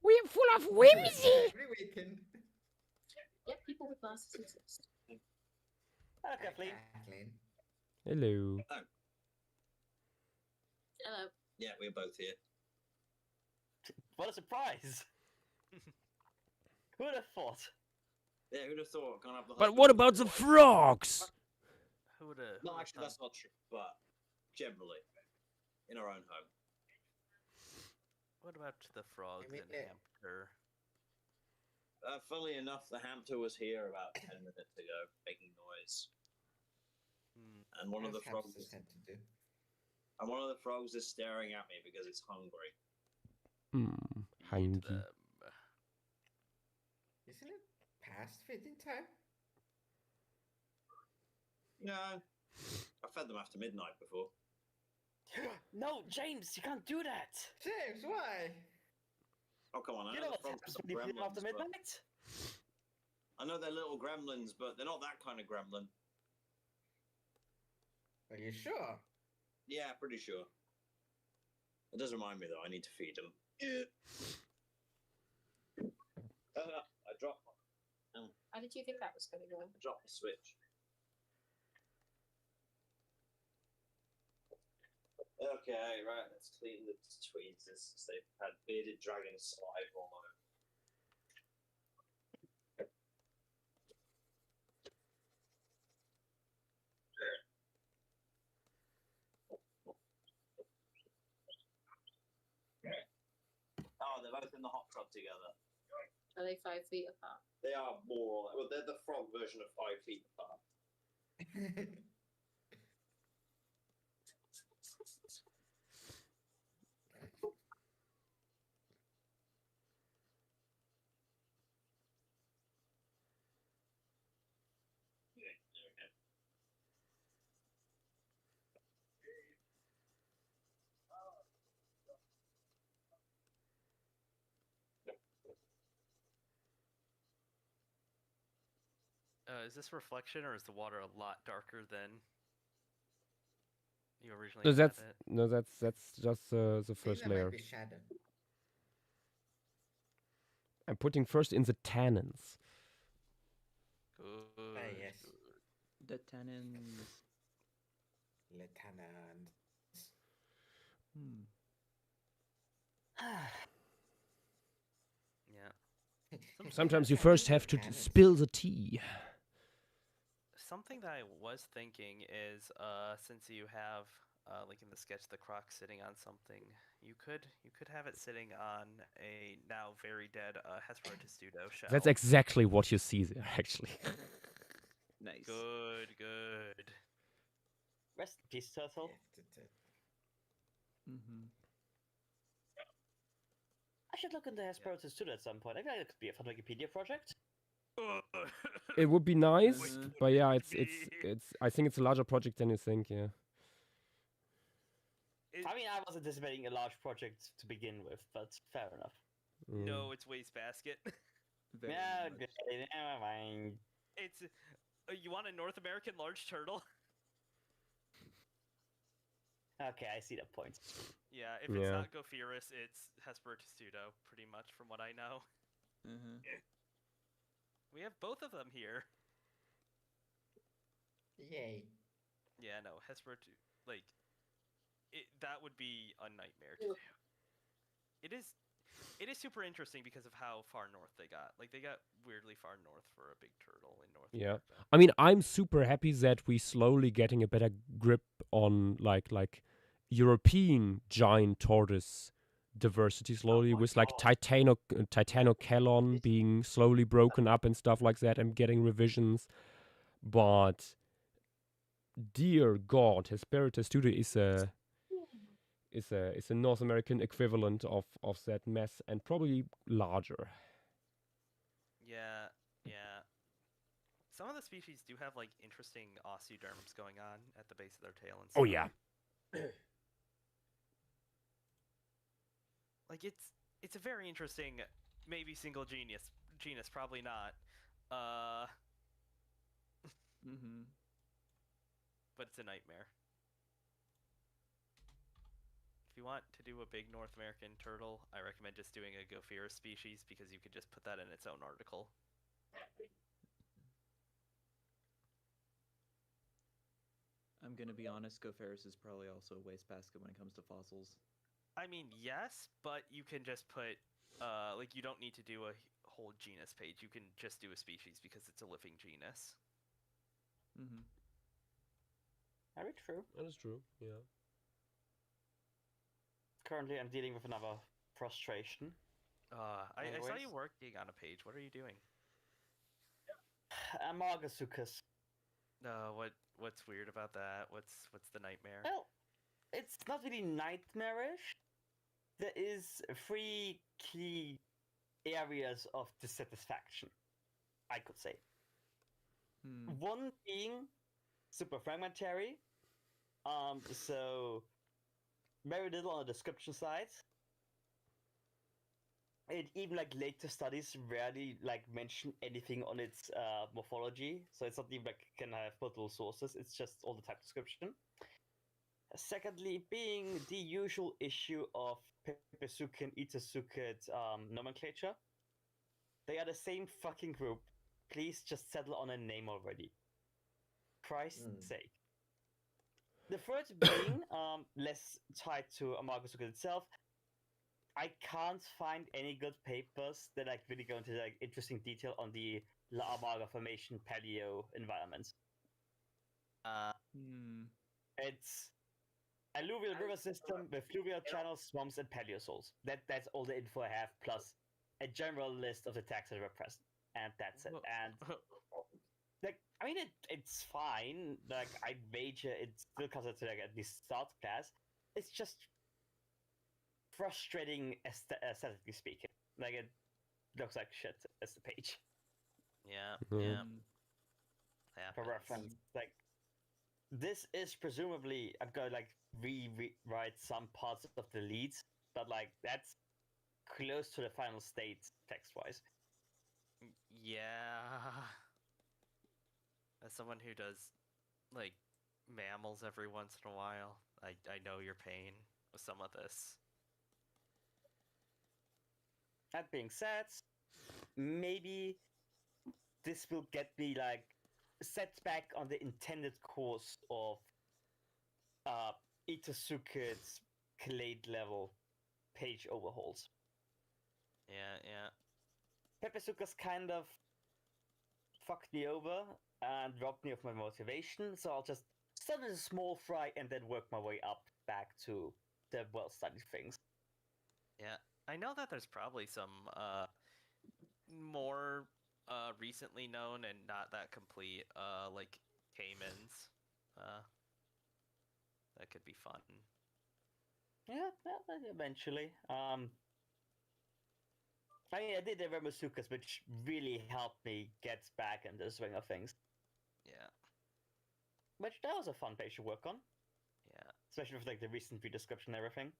We're full of whimsy. Every weekend. Yeah, people with glasses exist. Hello, Kathleen. Kathleen. Hello. Hello. Yeah, we're both here. What a surprise! Who would have thought? Yeah, who'd have thought? Can't have the But husband what and about the wife. frogs? Who would have? No, actually, that's not true. But generally, in our own home. What about the frogs mean, in Hampshire? Funnily enough, the hamster was here about 10 minutes ago, making noise. And one of the As frogs, hamsters tend to do. and one of the frogs is staring at me because it's hungry. Hmm. Eat Hungry. them. Isn't it past feeding time? No, I fed them after midnight before. No, James, you can't do that! James, why? Oh come on! I You know know the what frogs happens are when you feed them after gremlins, but- midnight? I know they're little gremlins, but they're not that kind of gremlin. Are you sure? Yeah, pretty sure. It does remind me though. I need to feed them. I dropped. How did you think that was going to go? I dropped the switch. Okay, right, let's clean the tweezers. They've had bearded dragon slide all over. Oh, they're both in the hot tub together. Are they 5 feet apart? They are more. Well, they're the frog version of 5 feet apart. Is this reflection or is the water a lot darker than you originally No, had that's it? no, that's just the Maybe first that layer. might be shadow. I'm putting first in the tannins. Good. Yes. good. The tannins. Lieutenant. Yeah. Sometimes you first have to spill the tea. Something that I was thinking is, since you have, like in the sketch, the croc sitting on something, you could have it sitting on a now very dead Hesperotestudo shell. That's exactly what you see there, actually. Nice. Good, good. Rest in peace, turtle. Mm-hmm. I should look into Hesperotus too at some point. I feel like it could be a fun Wikipedia project. It would be nice, Mhm. but yeah, it's. I think it's a larger project than you think. Yeah. I mean, I was anticipating a large project to begin with, but fair enough. Mm. No, it's wastebasket. Very No, much. never mind. It's. You want a North American large turtle? Okay, I see that point. Yeah, if it's Yeah. not Gopherus, it's Hesperotestudo, pretty much, from what I know. Mm-hmm. We have both of them here. Yay. Yeah, no, Hesperotestudo, like, that would be a nightmare to do. It is super interesting because of how far north they got. Like, they got weirdly far north for a big turtle in North Yeah. America. I mean, I'm super happy that we slowly getting a better grip on like European giant tortoise diversity slowly, my with like God. Titanocelon being slowly broken up and stuff like that, and getting revisions. But dear God, Hesperotestudo is a North American equivalent of that mess, and probably larger. Yeah, yeah. Some of the species do have, like, interesting osteoderms going on at the base of their tail and stuff. Oh yeah. Like, it's a very interesting, maybe single genus, probably not. Mm-hmm. But it's a nightmare. If you want to do a big North American turtle, I recommend just doing a Gopherus species, because you could just put that in its own article. I'm gonna be honest, Gopherus is probably also a wastebasket when it comes to fossils. I mean, yes, but you can just put, like, you don't need to do a whole genus page. You can just do a species because it's a living genus. Mm-hmm. Very true. That is true. Yeah. Currently, I'm dealing with another frustration. I saw you Anyways. working on a page. What are you doing? Amargasuchus. What's weird about that? What's the nightmare? Well, it's not really nightmarish. There is 3 key areas of dissatisfaction, I could say. Hmm. One being super fragmentary. So very little on the description side. And even like later studies rarely like mention anything on its morphology. So it's not even like can have multiple sources. It's just all the type description. Secondly, being the usual issue of Pepesuke and Itaisuke nomenclature. They are the same fucking group. Please just settle on a name already. Christ's sake. The third being less tied to Amargosuka itself. I can't find any good papers that like really go into like interesting detail on the La Amarga Formation paleo environment. It's alluvial river system with fluvial channels, swamps, and paleosols. That's all the info I have, plus a general list of the taxa that were present, and that's it. And like, I mean, it's fine. Like, I'd wager it's still considered like at least start class. It's just frustrating aesthetically speaking. Like, it looks like shit as the page. Yeah. For reference, like, this is presumably I'm gonna like rewrite some parts of the leads, but like that's close to the final state text-wise. Yeah. As someone who does like mammals every once in a while, I know your pain with some of this. That being said, maybe this will get me like set back on the intended course of Itosuke's Clade level page overhauls. Yeah. Pepesuka's kind of fucked me over and robbed me of my motivation, so I'll just start with a small fry and then work my way up back to the well-studied things. Yeah, I know that there's probably some more recently known and not that complete like caimans. That could be fun. Yeah, eventually. I mean, I did the Remosukas, which really helped me get back in the swing of things. Yeah. Which that was a fun page to work on. Yeah. Especially with like the recent redescription and everything.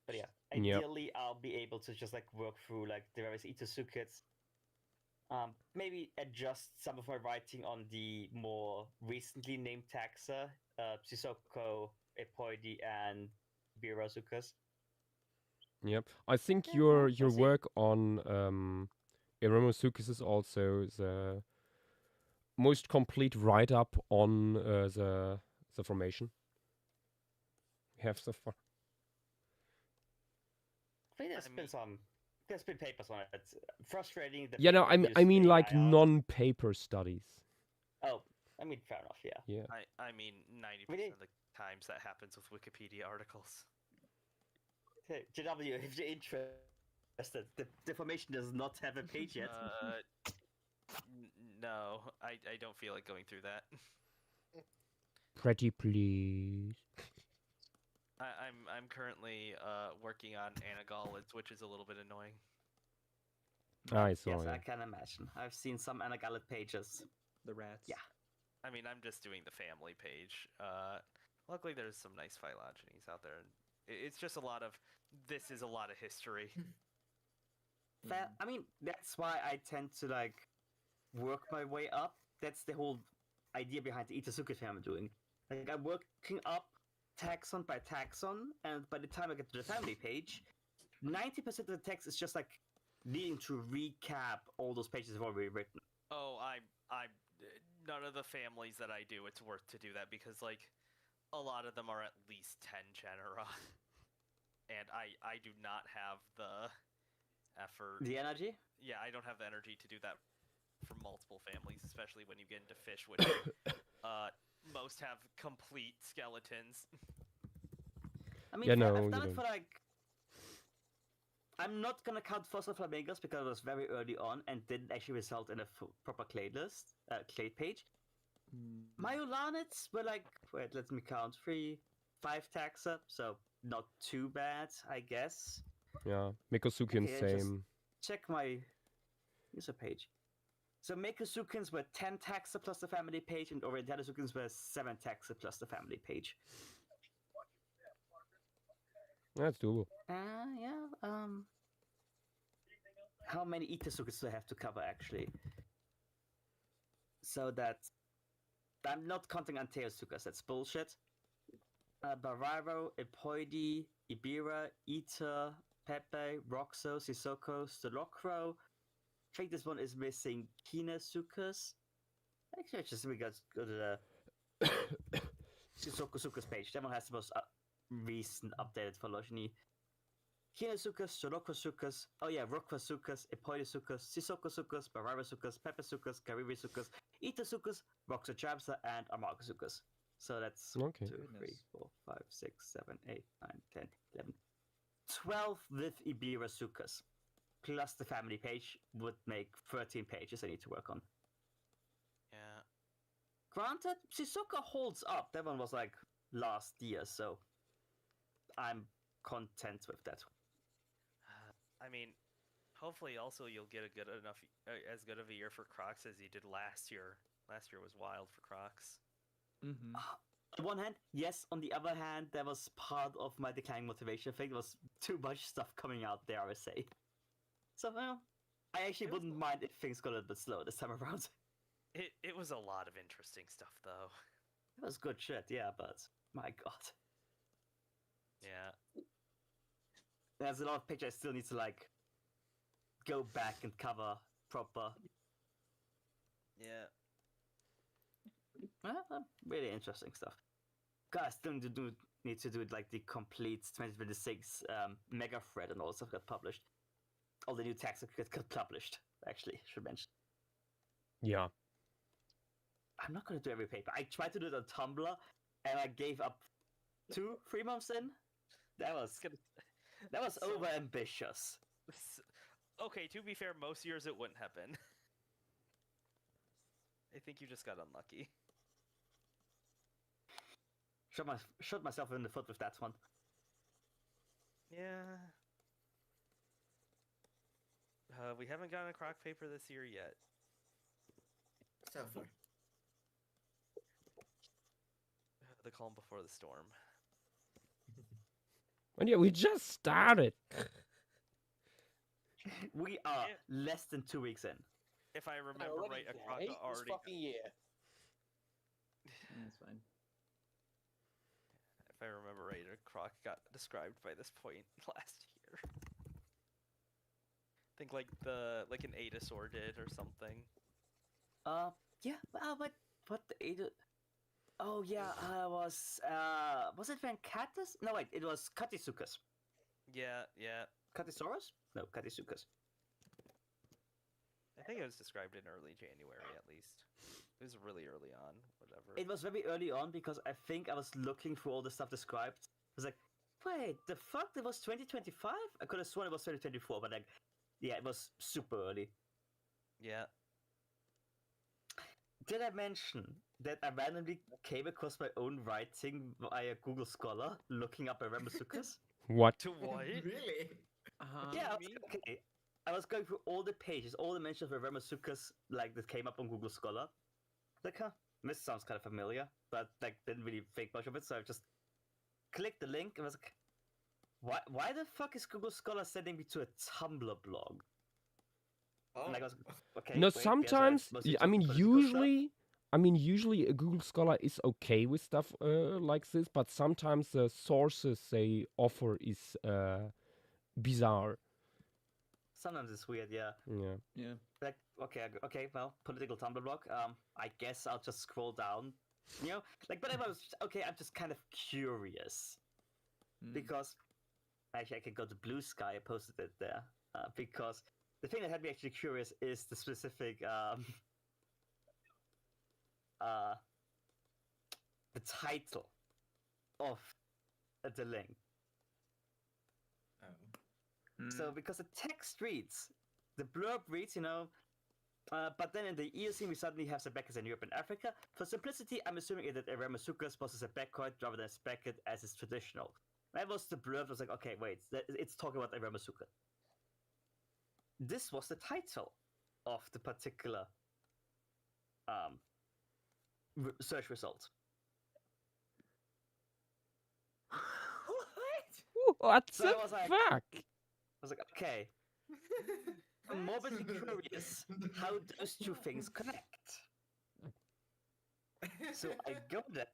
But yeah, Yep. ideally I'll be able to just like work through like the various Itosukas. Maybe adjust some of my writing on the more recently named taxa, Shisoko, Epoidi, and Birazukas. Yep. I think Yeah, your we'll see. work on Eremosuchus is also the most complete write-up on the formation. We have so far. I think there's been papers on it. It's frustrating. That Yeah, no, people I use mean like AI art. non-paper studies. Oh, I mean, fair enough, yeah. Yeah. I mean 90% Really? of the times that happens with Wikipedia articles. Hey, JW, if you're interested, the formation does not have a page yet. No, I don't feel like going through that. Pretty please. I'm currently working on Anagalids, which is a little bit annoying. I saw Yes, it. I can imagine. I've seen some Anagalid pages. The rats. Yeah. I mean, I'm just doing the family page. Luckily, there's some nice phylogenies out there. It's just a lot of this is a lot of history. Fair. I mean, that's why I tend to like work my way up. That's the whole idea behind the Itosuke thing I'm doing. Like I'm working up taxon by taxon, and by the time I get to the family page, 90% of the text is just like needing to recap all those pages I've already written. Oh, I'm none of the families that I do, it's worth to do that because like a lot of them are at least 10 genera. And I do not have the effort. The energy? Yeah, I don't have the energy to do that for multiple families, especially when you get into fish, which most have complete skeletons. I mean, Yeah, no, I've you done it don't. for like. I'm not gonna count fossil flamingos because it was very early on and didn't actually result in a proper clade list, clade page. Myolanids were like, wait, let me count, 3, 5 taxa, so not too bad, I guess. Yeah. Mikosukian Okay, I just- same. Check my user page. So Mekusukins were 10 taxa plus the family page, and Orientalisukins were 7 taxa plus the family page. That's doable. Yeah, how many Itosukas do I have to cover, actually? So that... I'm not counting Anteosukas, that's bullshit. Bararo, Epoidi, Ibira, Ita, Pepe, Roxo, Sissoko, Stolokro. I think this one is missing Kinasukas. Actually, just we go to the... Shisokusuka's page. That one has the most recent updated phylogeny. Hinosukas, Shorokosukas, Rokwasukas, Epoidisukas, Sisokosukas, Baravasukas, Pepasukas, Karibisukas, Itosukas, Roxochamsa, and Amargosukas. So that's Okay. 2, 3, Goodness. 4, 5, 6, 7, 8, 9, 10, 11, 12 with Ibirasukas. Plus the family page would make 13 pages I need to work on. Yeah. Granted, Shizuka holds up. That one was like last year, so I'm content with that. I mean, hopefully also you'll get a good enough, as good of a year for Crocs as you did last year. Last year was wild for Crocs. Mm-hmm. On one hand, yes. On the other hand, that was part of my declining motivation thing. There was too much stuff coming out there, I would say. So, well, I actually wouldn't mind if things got a little bit slow this time around. It was a lot of interesting stuff, though. It was good shit, yeah, but my god. Yeah. There's a lot of pictures I still need to, like, go back and cover proper. Yeah. Really interesting stuff. God, I still need to do like the complete 2026 mega thread and all stuff got published. All the new tags got published, actually, should mention. Yeah. I'm not gonna do every paper. I tried to do it on Tumblr, and I gave up 2-3 months in. That was So- over ambitious. Okay, to be fair, most years it wouldn't have been. I think you just got unlucky. Shot myself in the foot with that one. Yeah. We haven't gotten a croc paper this year yet. So far. The calm before the storm. And yeah, we just started. We are Yeah. less than 2 weeks in. If I remember right, a croc hate this already. fucking year. That's fine. If I remember right, a croc got described by this point last year. I think like an Adasaur did or something. Yeah. What the Ada? Oh yeah, was it Vancatus? No wait, it was Katisukas. Yeah. Katisaurus? No, Katisukas. I think it was described in early January at least. It was really early on, whatever. It was very early on because I think I was looking through all the stuff described. I was like, wait, the fuck? It was 2025? I could have sworn it was 2024, but like, yeah, it was super early. Yeah. Did I mention that I randomly came across my own writing via Google Scholar looking up Ramasukas? What? To what? Really? Yeah, I was, okay. I was going through all the pages, all the mentions of Ramasukas, like that came up on Google Scholar. Like, huh, this sounds kind of familiar, but like didn't really think much of it, so I just clicked the link and was like, why the fuck is Google Scholar sending me to a Tumblr blog? Oh. And I was okay. No, wait, yes, sometimes. mostly I mean, political stuff. usually a Google Scholar is okay with stuff like this, but sometimes the sources they offer is bizarre. Sometimes it's weird, yeah. Yeah. Yeah. Like, okay, well, political Tumblr blog. I guess I'll just scroll down. You know, like, but I was okay. I'm just kind of curious because actually I could go to Blue Sky. I posted it there because the thing that had me actually curious is the specific the title of the link. Oh. So because the text reads, the blurb reads, you know, but then in the Eocene we suddenly have Zebeckis in Europe and Africa. For simplicity, I'm assuming that Ramasukas was a Zebecoid rather than a Speckid as is traditional. That was the blurb. I was like, okay, wait, it's talking about a Ramasuka. This was the title of the particular search result. What So the I was like- fuck? I was like, okay, I'm morbidly curious how those two things connect. So I go there,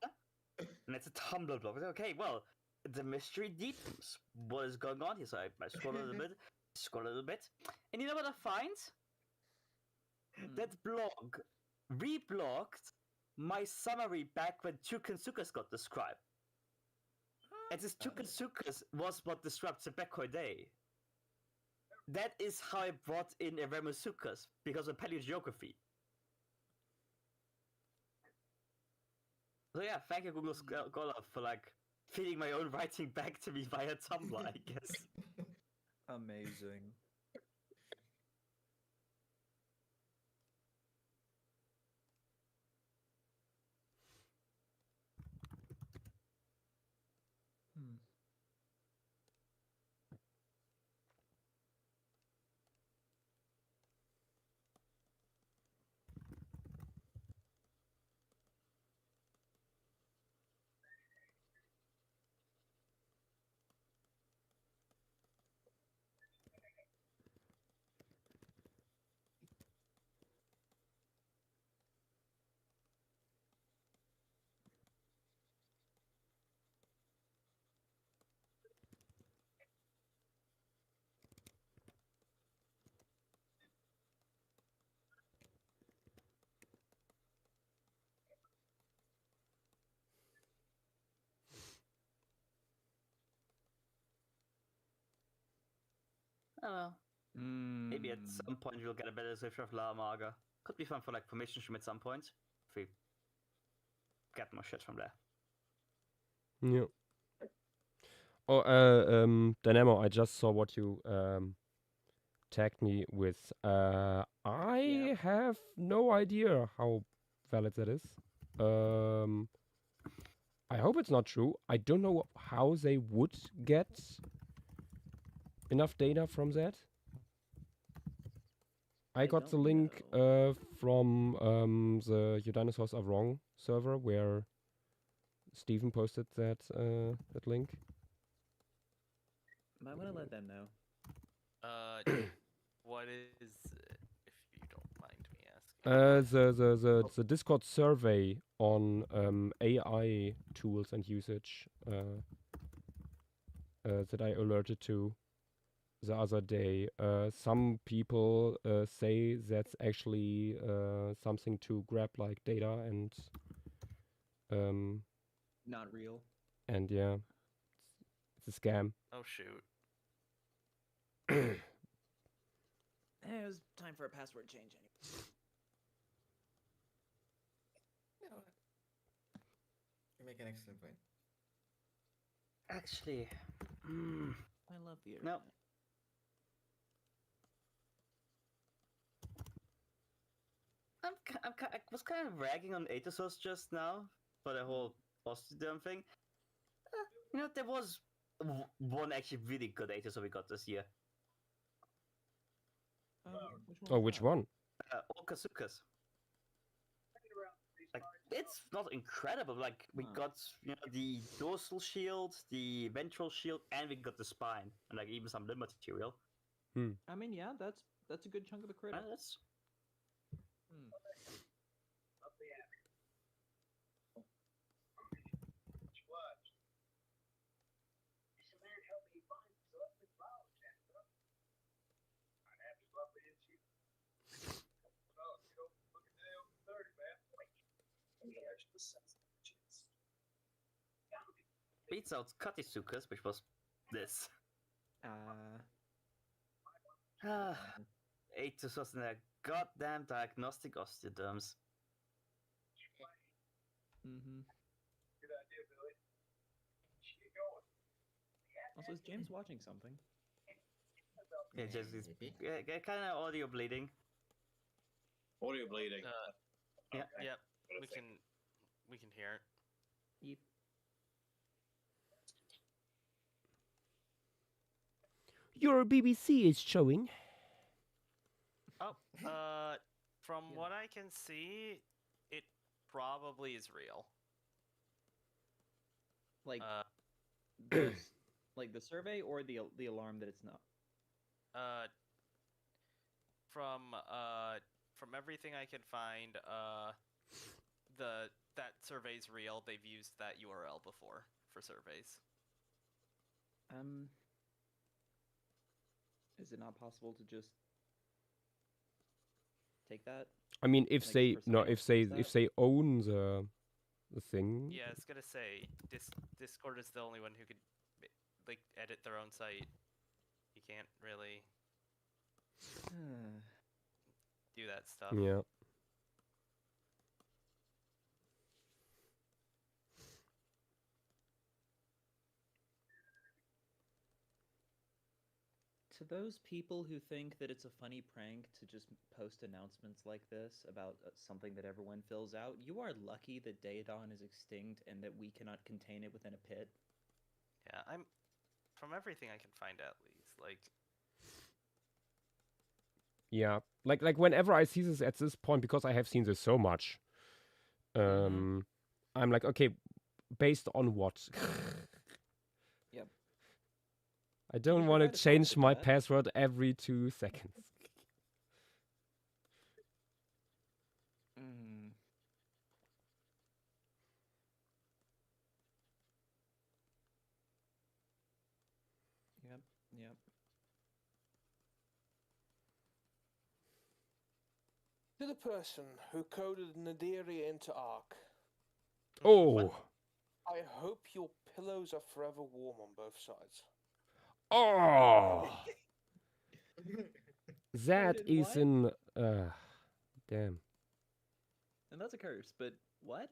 and it's a Tumblr blog. I was like, okay, well, the mystery deepens. What is going on here? So I scroll a little bit, and you know what I find? That blog reblogged my summary back when Chukensukas got described. And this Chukensukas was what described Sebekoi Day. That is how I brought in Eremusukas, because of paleogeography. So yeah, thank you Google Scholar for like feeding my own writing back to me via Tumblr, I guess. Amazing. I don't know. Maybe at some point we'll get a better description of La Amarga. Could be fun for like formation stream at some point. If we get more shit from there. Yeah. Oh, Dynamo, I just saw what you tagged me with. I have no idea how valid that is. I hope it's not true. I don't know how they would get enough data from that. I got the link from the Your Dinosaurs Are Wrong server where Steven posted that that link. Might want to let them know. What is, if you don't mind me asking? The Discord survey on AI tools and usage that I alerted to the other day. Some people say that's actually something to grab like data and Not real. and yeah, it's a scam. Oh shoot. It was time for a password change anyway. You make an excellent point. Actually, I love the internet. no. I was kind of ragging on Atosos just now for the whole osteoderm thing. You know, there was one actually really good Atosaur we got this year. Which one? Okasukas. Like, it's not incredible. Like, we got, you know, the dorsal shield, the ventral shield, and we got the spine, and like even some limb material. I mean, yeah, that's a good chunk of the credit. That's beats out Katisukas, which was this. Atosaurs and their goddamn diagnostic osteoderms. Also, is James watching something? Yeah, just get kind of audio bleeding. Audio bleeding. Yeah. Yep. We can hear it. Yep. Your BBC is showing. Oh, from what I can see, it probably is real. Like, like the survey or the alarm that it's not. From everything I can find, that survey's real. They've used that URL before for surveys. Is it not possible to just take that? I mean, if Like, they for no, something if else they use if that? they own the thing. Yeah, I was gonna say Discord is the only one who could like edit their own site. You can't really do that stuff. Yeah. To those people who think that it's a funny prank to just post announcements like this about something that everyone fills out, you are lucky that Daedon is extinct and that we cannot contain it within a pit. Yeah, I'm from everything I can find at least, like Yeah, like whenever I see this at this point, because I have seen this so much, I'm like, okay, based on what? Yep. I don't you want to provide a source change for my that? password every 2 seconds. Mm. Yep, yep. To the person who coded Nadiri into Ark, Oh, I hope your pillows are forever warm on both sides. oh, that Coded is what? in damn. And that's a curse, but what?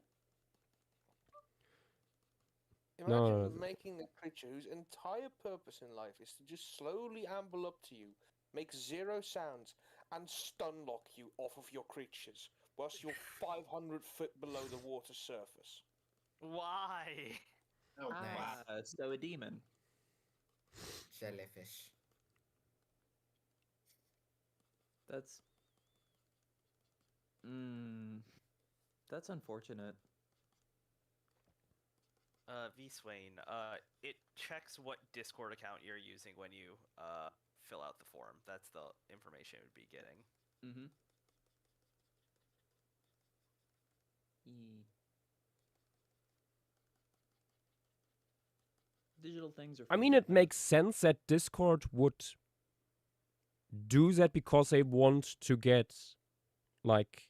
Imagine No, making a creature whose entire purpose in life is to just slowly amble up to you, make 0 sounds, and stun lock you off of your creatures, whilst you're 500 foot below the water surface. why? Oh, Nice. wow. So a demon. Jellyfish. That's... That's unfortunate. V-Swain, it checks what Discord account you're using when you fill out the form. That's the information it would be getting. Mm-hmm. Digital things are I fun mean, like it that. makes sense that Discord would do that because they want to get, like,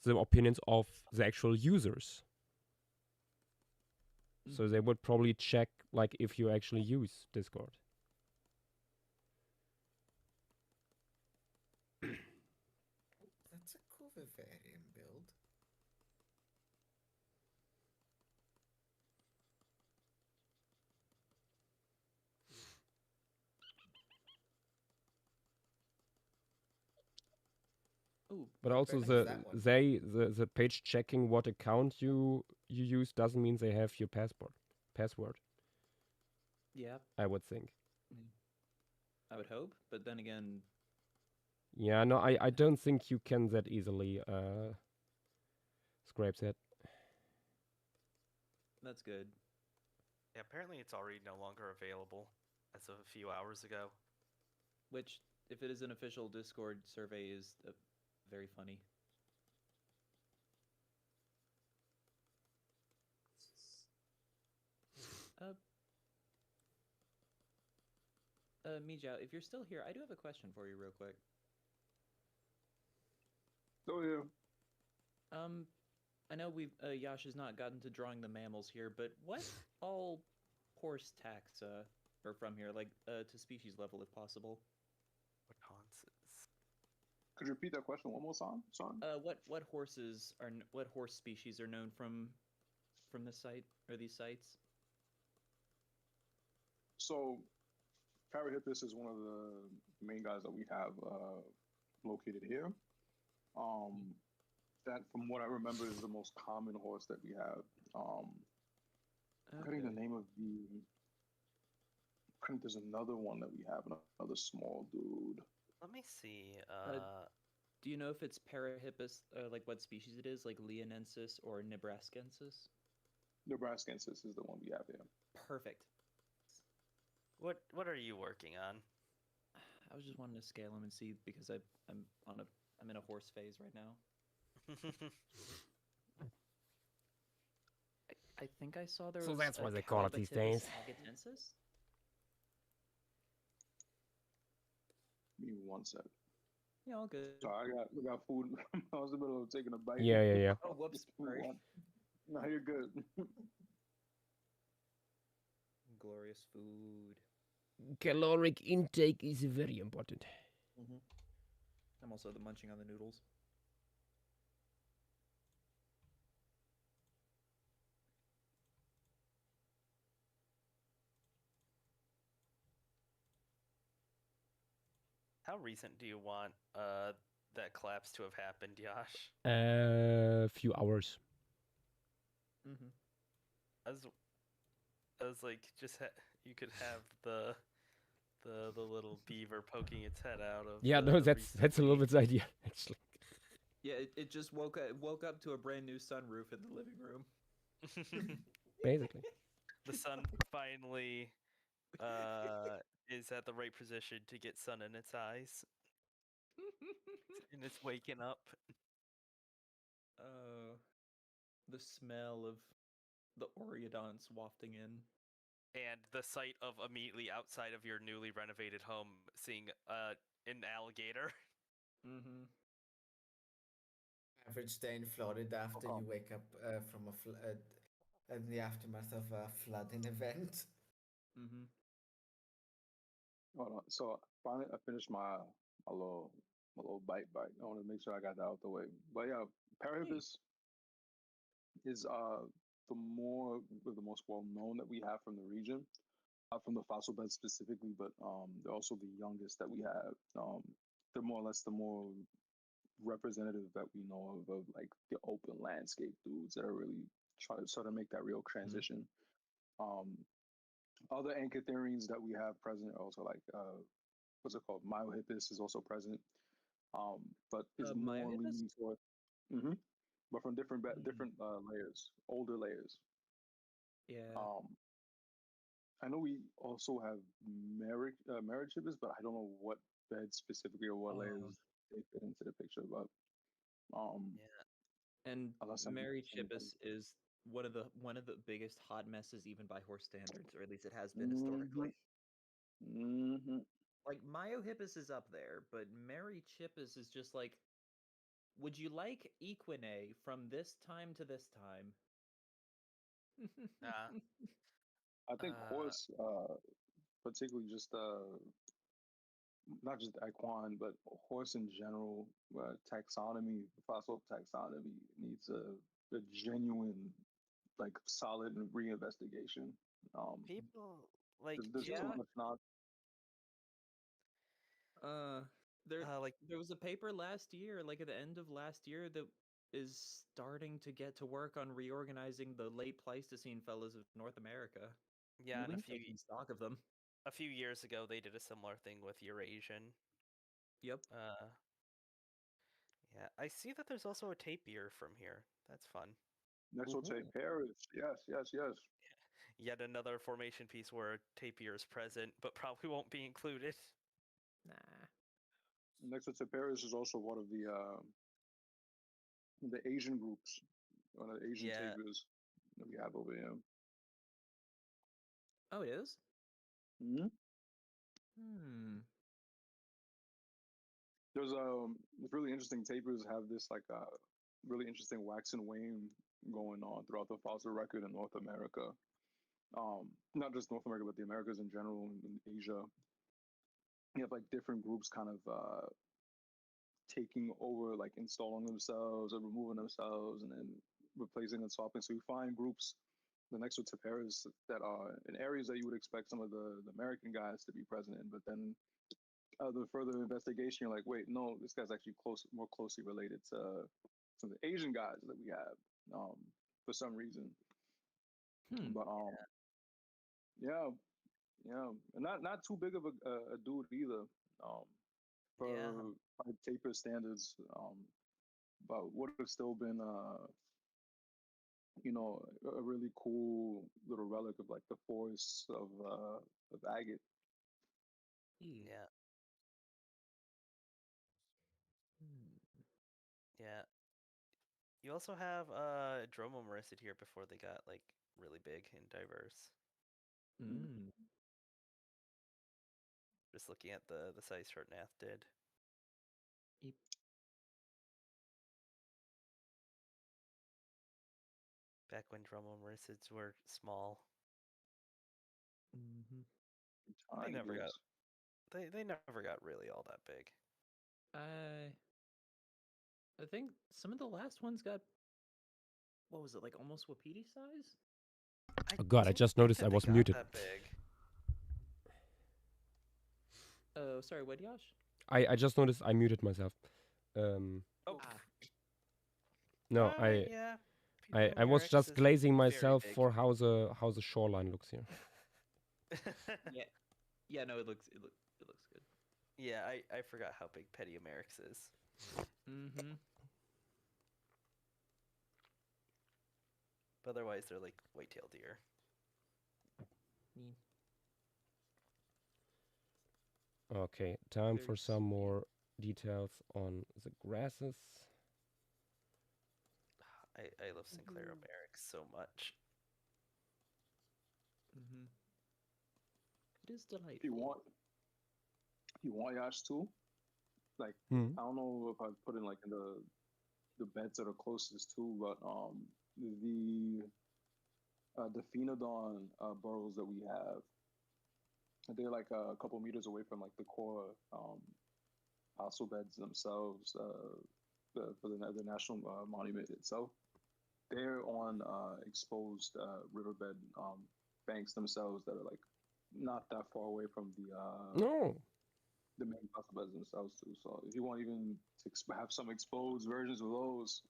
the opinions of the actual users. So they would probably check, like, if you actually use Discord. That's a cool Vivarium build. Ooh, But also Where's the that one? the page checking what account you use doesn't mean they have your password. yeah, I would think. I would hope, but then again, Yeah, no, I don't think you can that easily scrape that. that's good. Yeah, apparently it's already no longer available as of a few hours ago. Which, if it is an official Discord survey, is very funny. Mijao, if you're still here, I do have a question for you real quick. Oh yeah. I know we've Yash has not gotten to drawing the mammals here, but what all horse taxa are from here, like to species level if possible? What nonsense. Could you repeat that question one more time? Sorry. What horses are what horse species are known from this site or these sites? So, Parahippus is one of the main guys that we have located here. That, from what I remember, is the most common horse that we have. Forgetting the name of the. There's another one that we have, another small dude. Let me see. Do you know if it's Parahippus, like what species it is, like Leonensis or Nebraskensis? Nebraskensis is the one we have here. Perfect. What are you working on? I was just wanting to scale him and see because I'm in a horse phase right now. I think I saw there was. So that's a why they call it these days. Agatensis? Give me one sec. Yeah, all good. Sorry, we got food. I was in the middle of taking a bite. Yeah. Oh, whoops. Sorry. No, you're good. Glorious food. Caloric intake is very important. I'm also the munching on the noodles. How recent do you want that collapse to have happened, Yash? A few hours. I was like, you could have the little beaver poking its head out of. Yeah, no, that's a little bit the idea actually. Yeah, it just woke up to a brand new sunroof in the living room. Basically. The sun finally is at the right position to get sun in its eyes. And it's waking up. The smell of the Oreodonts wafting in. And the sight of immediately outside of your newly renovated home seeing an alligator. Average day in Florida after you wake up from a in the aftermath of a flooding event. Hold on. So finally, I finished my little bite. I want to make sure I got that out the way. But yeah, Parahippus is the most well known that we have from the region, from the fossil bed specifically. But they're also the youngest that we have. They're more or less the more representative that we know of like the open landscape dudes that are really trying to sort of make that real transition. Other anchitherians that we have present are also like what's it called? Myohippus is also present, but is more leaning toward, but from different layers, older layers. Yeah. I know we also have Merychippus, but I don't know what bed specifically or what layers they fit into the picture. But and Merychippus is one of the biggest hot messes even by horse standards, or at least it has been historically. Like Myohippus is up there, but Merychippus is just like, would you like Equine from this time to this time? I think horse, particularly just not just equine, but horse in general, taxonomy, fossil taxonomy needs a genuine, like solid reinvestigation. People like there's too much nonsense. There was a paper last year, like at the end of last year, that is starting to get to work on reorganizing the late Pleistocene fellows of North America. Yeah, and taking stock of them. A few years ago, they did a similar thing with Eurasian. Yep. Yeah, I see that there's also a tapir from here. That's fun. Nexotaperis, yes. Yet another formation piece where tapir is present, but probably won't be included. Nah. Nexotaperis is also one of the Asian groups, one of the Asian tapirs that we have over here. Oh, it is? There's really interesting tapirs have this like really interesting wax and wane going on throughout the fossil record in North America. Not just North America, but the Americas in general, in Asia. You have like different groups kind of taking over, like installing themselves or removing themselves and then replacing and swapping. So you find groups, the Nexotaperis, that are in areas that you would expect some of the American guys to be present in, but then the further investigation, you're like, wait, no, this guy's actually more closely related to some of the Asian guys that we have for some reason. But yeah, and not too big of a dude either. For tapir standards, but would have still been a really cool little relic of like the forests of agate. Yeah. Yeah. You also have Dromaeosaurus here before they got like really big and diverse. Just looking at the size Shortnath did. Yep. Back when Dromaeosaurids were small. Mm-hmm. They never got. They never got really all that big. I think some of the last ones got, what was it, like almost Wapiti size? Oh god, I just noticed I was muted. That big. Oh, sorry, what, Yash? I just noticed I muted myself. Oh. No, yeah. I was just glazing myself for how the shoreline looks here. Yeah, no, it looks good. Yeah, I forgot how big Petiomerix is. Mm-hmm. But otherwise, they're like white-tailed deer. Okay, time for some more details on the grasses. I love Sinclairomerics so much. Mm-hmm. It is delightful. You want Yash too? Like, I don't know if I've put in like in the beds that are closest to, but the Phenodon burrows that we have, they're like a couple meters away from like the core fossil beds themselves for the national monument itself. They're on exposed riverbed banks themselves that are like not that far away from the main fossil beds themselves too. So if you want even to have some exposed versions of those,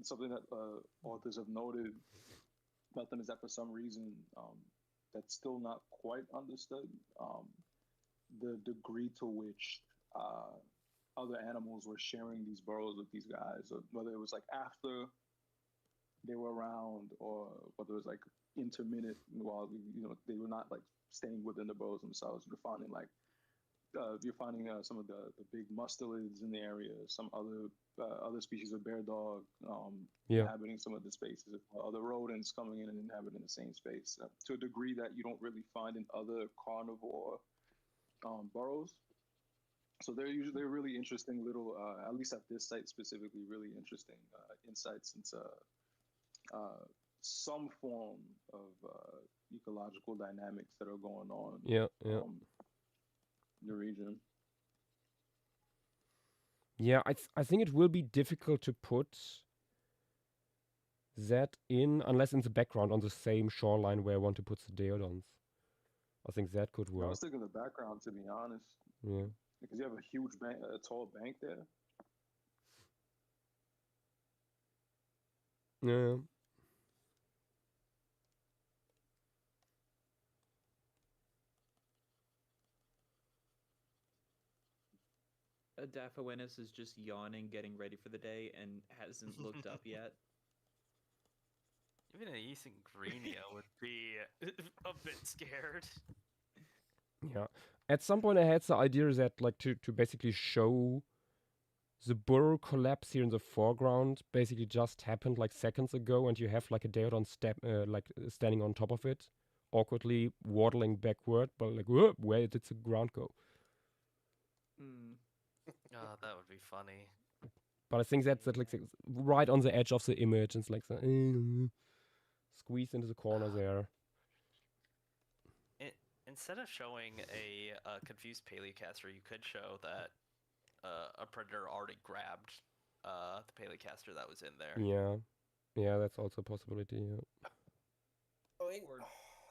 something that authors have noted about them is that for some reason that's still not quite understood. The degree to which other animals were sharing these burrows with these guys, or whether it was like after they were around, or whether it was like intermittent while they were not like staying within the burrows themselves. You're finding some of the big mustelids in the area, some other species of bear dog inhabiting some of the spaces, other rodents coming in and inhabiting the same space to a degree that you don't really find in other carnivore burrows. So they're really interesting little, at least at this site specifically, really interesting insights into some form of ecological dynamics that are going on. In the region. Yeah, I think it will be difficult to put that in, unless in the background on the same shoreline where I want to put the Deodons. I think that could work. I was thinking the background, to be honest. Yeah. Because you have a huge bank, a tall bank there. Yeah. Daphowinus is just yawning, getting ready for the day, and hasn't looked up yet. Even an Eastern Greenia would be a bit scared. Yeah. At some point I had the idea that like to basically show the burrow collapse here in the foreground basically just happened like seconds ago, and you have like a Deodon standing on top of it, awkwardly waddling backward, but like, where did the ground go? Oh, that would be funny. But I think that's like right on the edge of the image, and it's like squeezed into the corner there. Instead of showing a confused Paleocaster, you could show that a predator already grabbed the Paleocaster that was in there. Yeah, that's also a possibility. Yeah.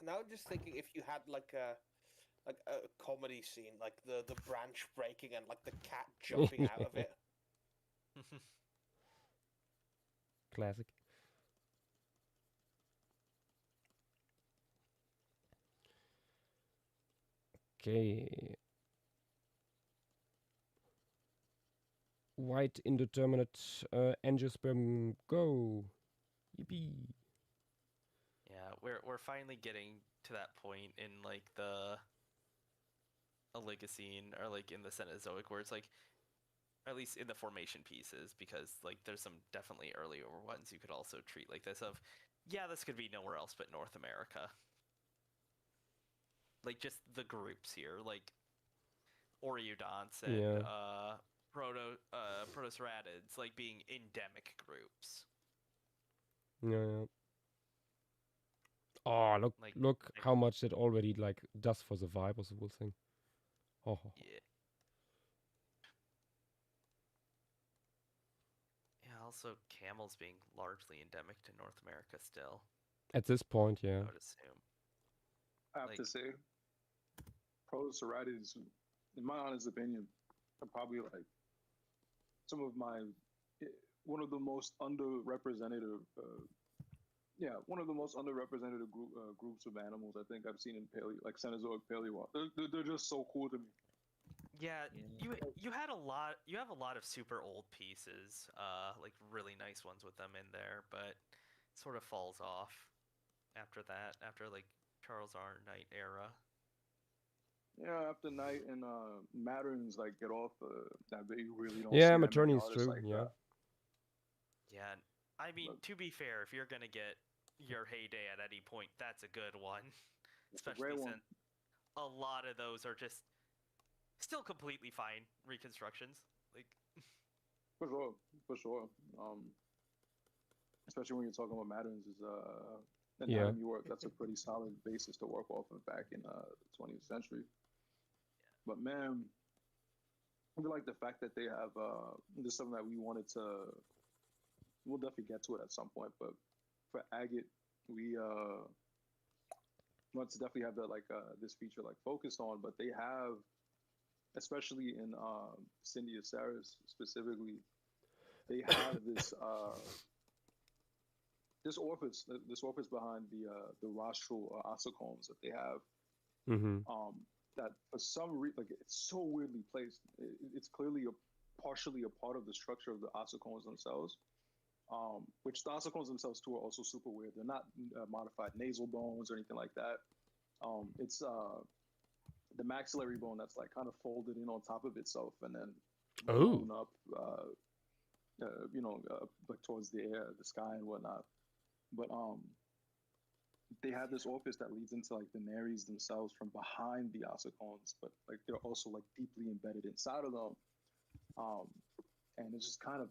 Now I'm just thinking if you had like a comedy scene, like the branch breaking and like the cat jumping out of it. Classic. Okay. White indeterminate angiosperm go. Yippee. Yeah, we're finally getting to that point in like the Oligocene or like in the Cenozoic where it's like, at least in the formation pieces, because like there's some definitely earlier ones you could also treat like this of, yeah, this could be nowhere else but North America. Like just the groups here, like Oreodonts and protoceratids like being endemic groups. Yeah. Oh, look how much it already like does for the vibe of the whole thing. Oh. Yeah. Yeah. Also, camels being largely endemic to North America still. At this point, yeah. I would assume. I have to say, protoceratids, in my honest opinion, are probably like one of the most underrepresented groups of animals I think I've seen in Cenozoic Paleontology. They're just so cool to me. Yeah, you have a lot of super old pieces, like really nice ones with them in there, but it sort of falls off after that, after like Charles R. Knight era. Yeah, after Knight and Matterns like get off that they really don't. Yeah, Matterny is true. Like yeah. Yeah, I mean, to be fair, if you're gonna get your heyday at any point, that's a good one. Especially since a lot of those are just still completely fine reconstructions. Like for sure. Especially when you're talking about Matterns anatomy work, that's a pretty solid basis to work off of back in the 20th century. But man, I feel like the fact that they have this is something that we'll definitely get to it at some point, but for agate, we want to definitely have that this feature focused on, but they have, especially in Syndioceras specifically, they have this this orifice behind the rostral ossicombs that they have. Mm-hmm. That for some reason, it's so weirdly placed. It's clearly partially a part of the structure of the ossicombs themselves. Which the ossicombs themselves too are also super weird. They're not modified nasal bones or anything like that. It's the maxillary bone that's kind of folded in on top of itself and then blown up, towards the air, the sky and whatnot. But they have this orifice that leads into the nares themselves from behind the ossicombs, but they're also deeply embedded inside of them. And it's just kind of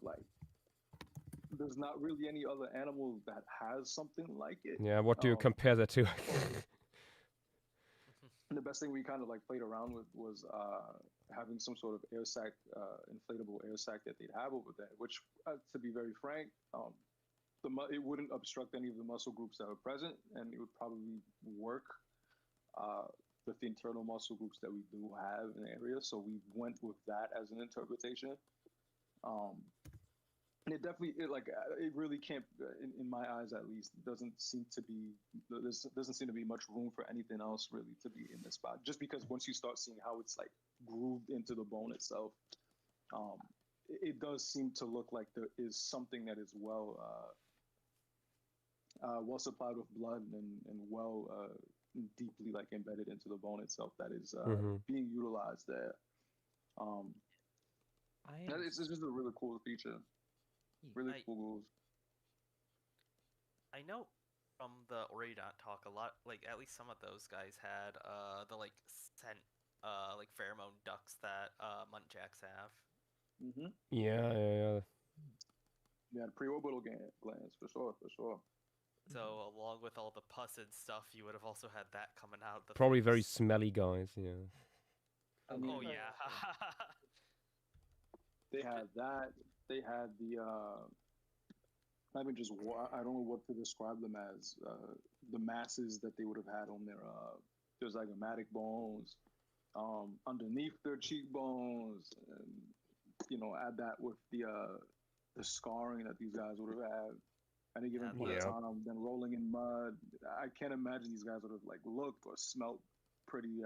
there's not really any other animal that has something like it. Yeah, what do you compare that to? And the best thing we kind of played around with was having some sort of air sac, inflatable air sac that they'd have over there, which, to be very frank, it wouldn't obstruct any of the muscle groups that are present, and it would probably work with the internal muscle groups that we do have in the area. So we went with that as an interpretation. And it definitely, it really can't, in my eyes at least, there doesn't seem to be much room for anything else really to be in this spot. Just because once you start seeing how it's grooved into the bone itself, it does seem to look like there is something that is well supplied with blood and well deeply embedded into the bone itself that is being utilized there. It's just a really cool feature. Really cool rules. I know from the Oridont talk a lot, at least some of those guys had the scent pheromone ducts that muntjacs have. Mm-hmm. Yeah. Yeah, preorbital glands for sure. So along with all the pus and stuff, you would have also had that coming out. Probably very smelly guys. Yeah. Yeah. They had that. They had the I don't know what to describe them as. The masses that they would have had on their zygomatic bones, underneath their cheekbones, and add that with the scarring that these guys would have had at any given point in time. Then rolling in mud, I can't imagine these guys would have looked or smelt pretty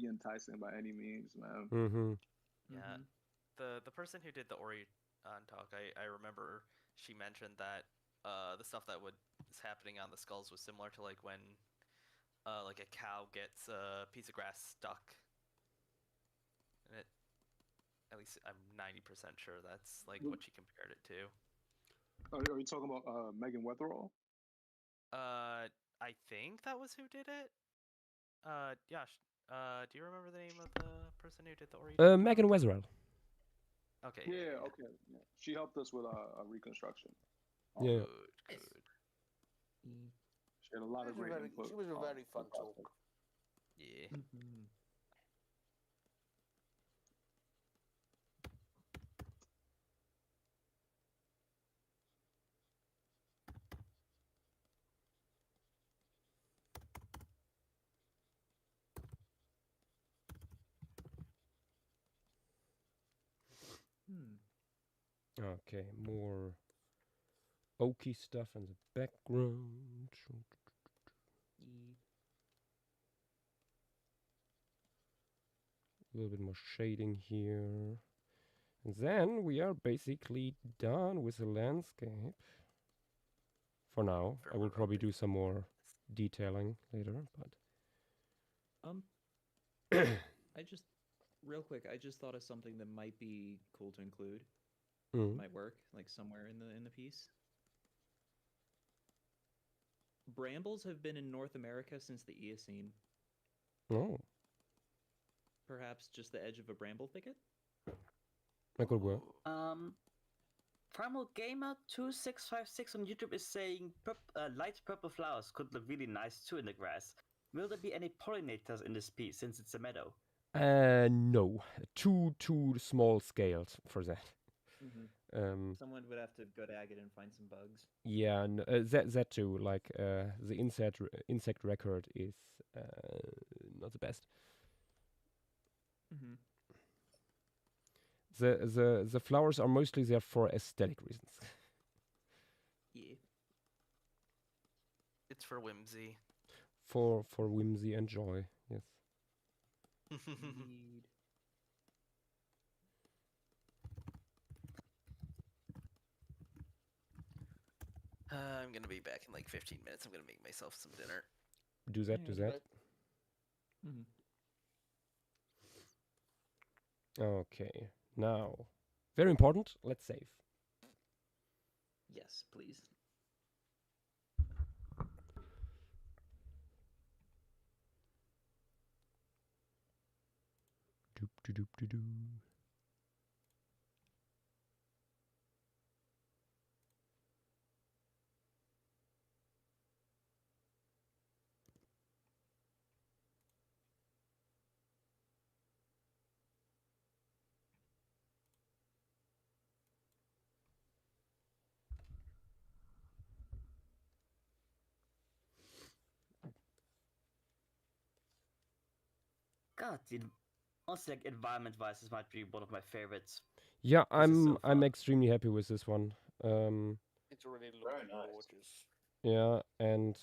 enticing by any means, man. Mm-hmm. Yeah. The person who did the Oridont talk, I remember she mentioned that the stuff that was happening on the skulls was similar to when a cow gets a piece of grass stuck. And at least I'm 90% sure that's what she compared it to. Are you talking about Megan Wetherall? I think that was who did it. Yash, do you remember the name of the person who did the Ori? Megan Wezerell. Okay. Yeah, okay. Yeah. She helped us with a reconstruction. Yeah. Good. She had a lot of great input. She was a very fun talk. Yeah. Okay, more oaky stuff in the background. A little bit more shading here. And then we are basically done with the landscape. For now. I will probably do some more detailing later, but... I just... Real quick, I just thought of something that might be cool to include. Might work, like somewhere in the piece. Brambles have been in North America since the Eocene. Oh. Perhaps just the edge of a bramble thicket? That could work. Primal Gamer 2656 on YouTube is saying light purple flowers could look really nice too in the grass. Will there be any pollinators in this piece since it's a meadow? No. Too small scaled for that. Someone would have to go to Agate and find some bugs. Yeah, that too. Like the insect record is not the best. The flowers are mostly there for aesthetic reasons. Yeah. It's for whimsy. For whimsy and joy, yes. Indeed. I'm gonna be back in like 15 minutes. I'm gonna make myself some dinner. Do that. Okay, now, very important, let's save. Yes, please. Doop-de-doop-de-doo. God, honestly, like environment-wise, this might be one of my favorites. Yeah, I'm extremely happy with this one. It's really looking gorgeous. Yeah, and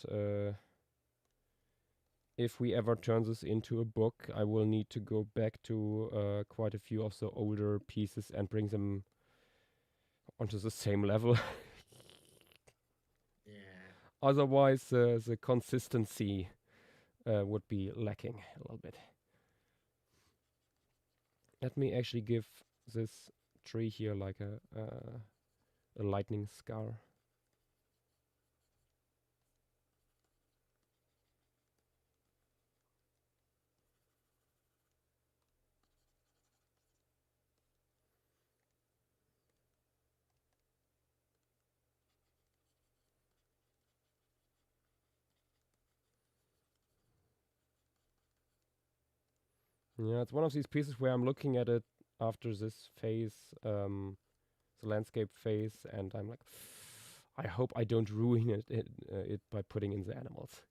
if we ever turn this into a book, I will need to go back to quite a few of the older pieces and bring them onto the same level. Yeah. Otherwise, the consistency would be lacking a little bit. Let me actually give this tree here like a lightning scar. Yeah, it's one of these pieces where I'm looking at it after this phase, the landscape phase, and I'm like, I hope I don't ruin it by putting in the animals.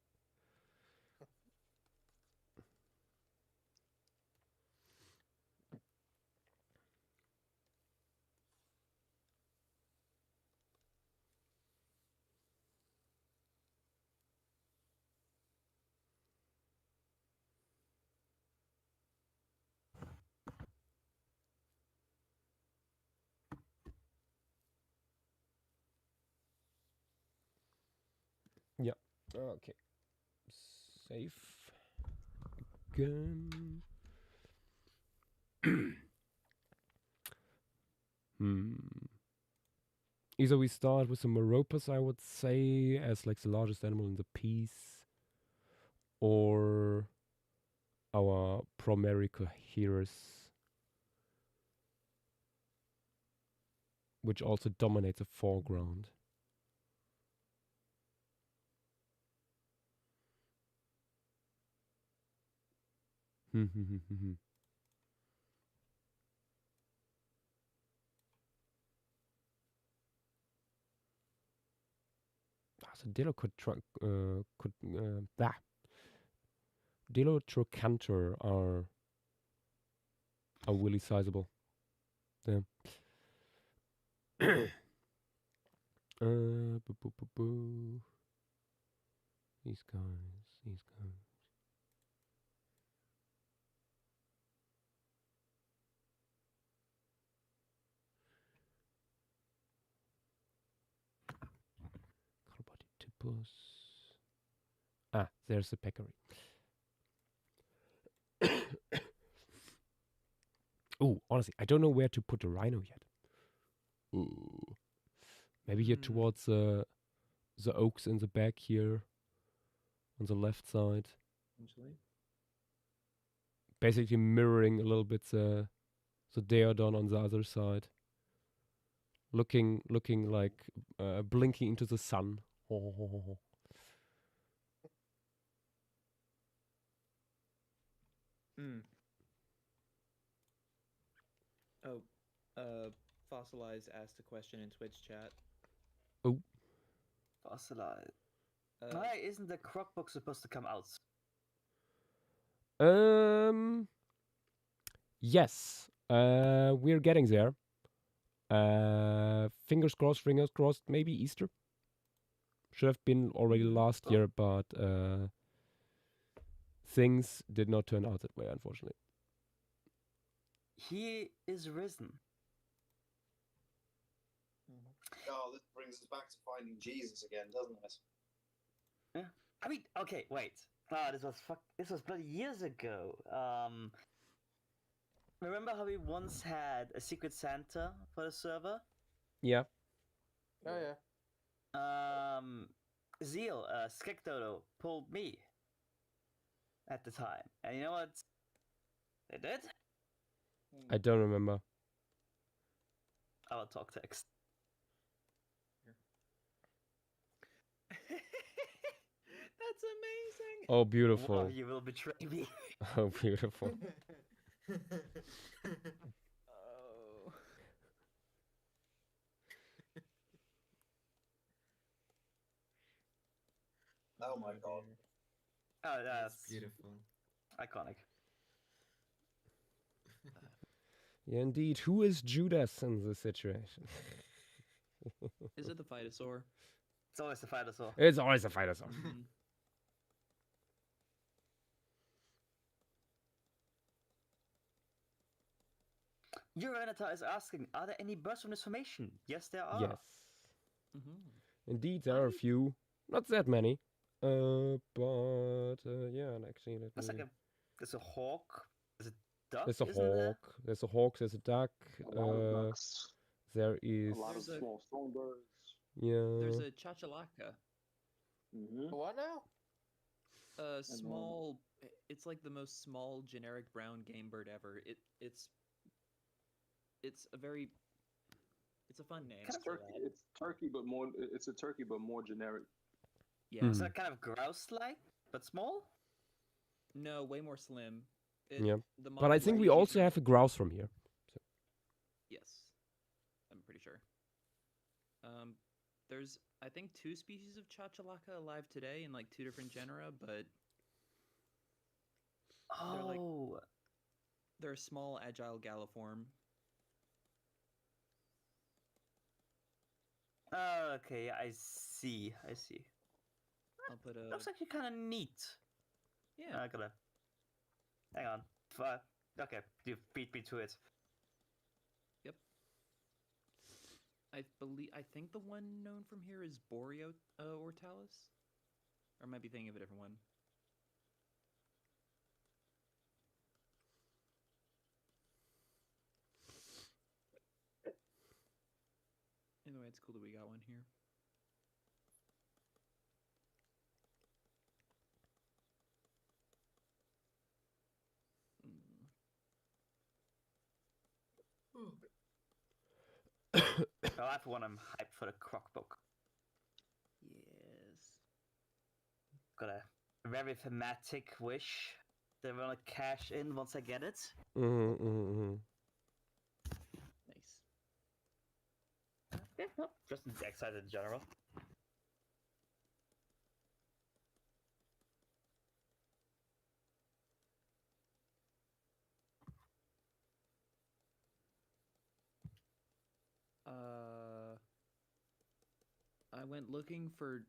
Yeah. Okay. Save again. Either we start with the Meropus, I would say, as like the largest animal in the piece, or our Promerica heroes, which also dominate the foreground. So Dilo Dilo Trochanter are really sizable. Yeah. These guys. Carbodytipus. Ah, there's the peccary. Oh, honestly, I don't know where to put the rhino yet. Ooh. Maybe here towards the oaks in the back here, on the left side. Basically mirroring a little bit the Deodon on the other side. Looking like blinking into the sun. Fossilize asked a question in Twitch chat. Oh. Fossilize. Why isn't the Croc book supposed to come out? Yes. We're getting there. Fingers crossed, maybe Easter. Should have been already last year, but things did not turn out that way, unfortunately. He is risen. Oh, this brings us back to finding Jesus again, doesn't it? Yeah. I mean, okay, wait. This was bloody years ago. Remember how we once had a Secret Santa for the server? Yeah. Oh yeah. Zeal, Skekdodo pulled me at the time. And you know what they did? I don't remember. Our talk text. That's amazing. Oh, beautiful. One of you will betray me. Oh, beautiful. Oh my god. Oh, that's beautiful. Iconic. Yeah, indeed. Who is Judas in this situation? Is it the Phytosaur? It's always the Phytosaur. It's always the Phytosaur. Uranata is asking, are there any birds from this formation? Yes, there are. Yes. Indeed, there are a few. Not that many. Yeah, and actually, There's a hawk. There's a duck. There's a hawk. There's a hawk. There's a duck. There is a lot of small songbirds. Yeah. There's a chachalaka. What now? Small. It's like the most small generic brown game bird ever. It's a very. It's a fun name. It's turkey. It's turkey, but more. It's a turkey, but more generic. Yeah. Is that kind of grouse-like, but small? No, way more slim. Yeah. But I think we also have a grouse from here. So. Yes, I'm pretty sure. There's I think 2 species of chachalaka alive today in like 2 different genera, but they're a small, agile galliform. Okay, I see. I'll put a. Looks actually kind of neat. Yeah. I gotta. Hang on. Okay, you beat me to it. Yep. I think the one known from here is Boreal Ortalis, or I might be thinking of a different one. Anyway, it's cool that we got one here. Well, I for one, I'm hyped for the Croc book. Yes. Got a very thematic wish that I want to cash in once I get it. Mm-hmm. Nice. Yeah, no, just excited in general. I went looking for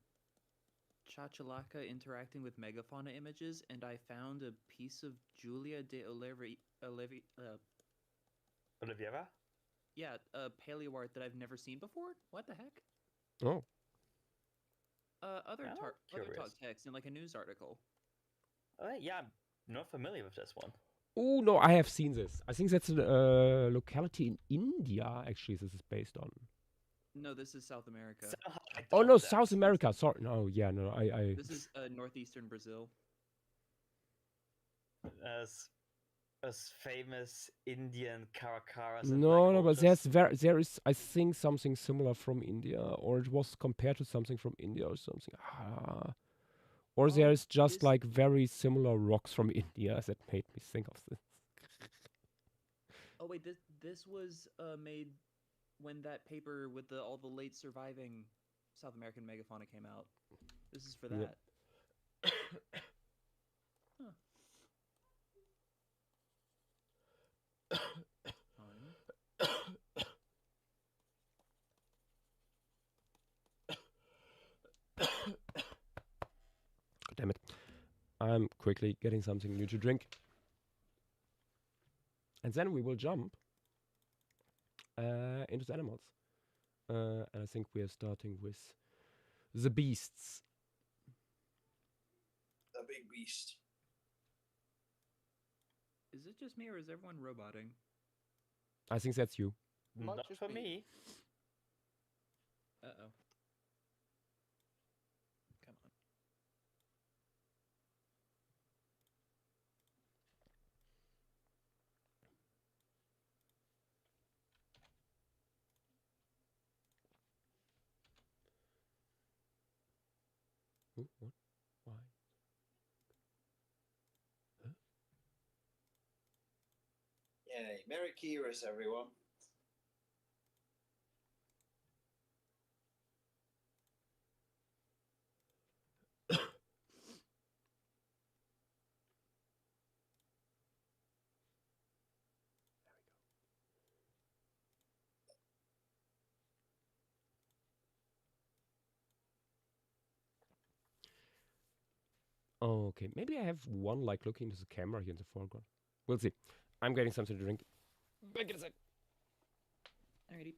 Chachalaka interacting with megafauna images, and I found a piece of Julia de Oliveira? Yeah, a paleo art that I've never seen before. What the heck? Oh. Other I'm talk curious. text in like a news article. Yeah, I'm not familiar with this one. Oh no, I have seen this. I think that's a locality in India. Actually, this is based on. No, this is South America. Oh no, South America. Sorry, no, yeah, no, I. This is northeastern Brazil. As famous Indian caracaras. No, but there is I think something similar from India, or it was compared to something from India or something. Or there is just like very similar rocks from India that made me think of this. Oh wait, this was made when that paper with all the late surviving South American megafauna came out. This is for that. Yep. Huh. Damn it. I'm quickly getting something new to drink. And then we will jump into the animals. And I think we are starting with the beasts. The big beast. Is it just me or is everyone roboting? I think that's you. Not for me. Uh-oh. Come on. What? Why? Huh? Yay. Merry Kyrus, everyone. Okay, maybe I have one like looking into the camera here in the foreground. We'll see. I'm getting something to drink. Back in a sec. Alrighty.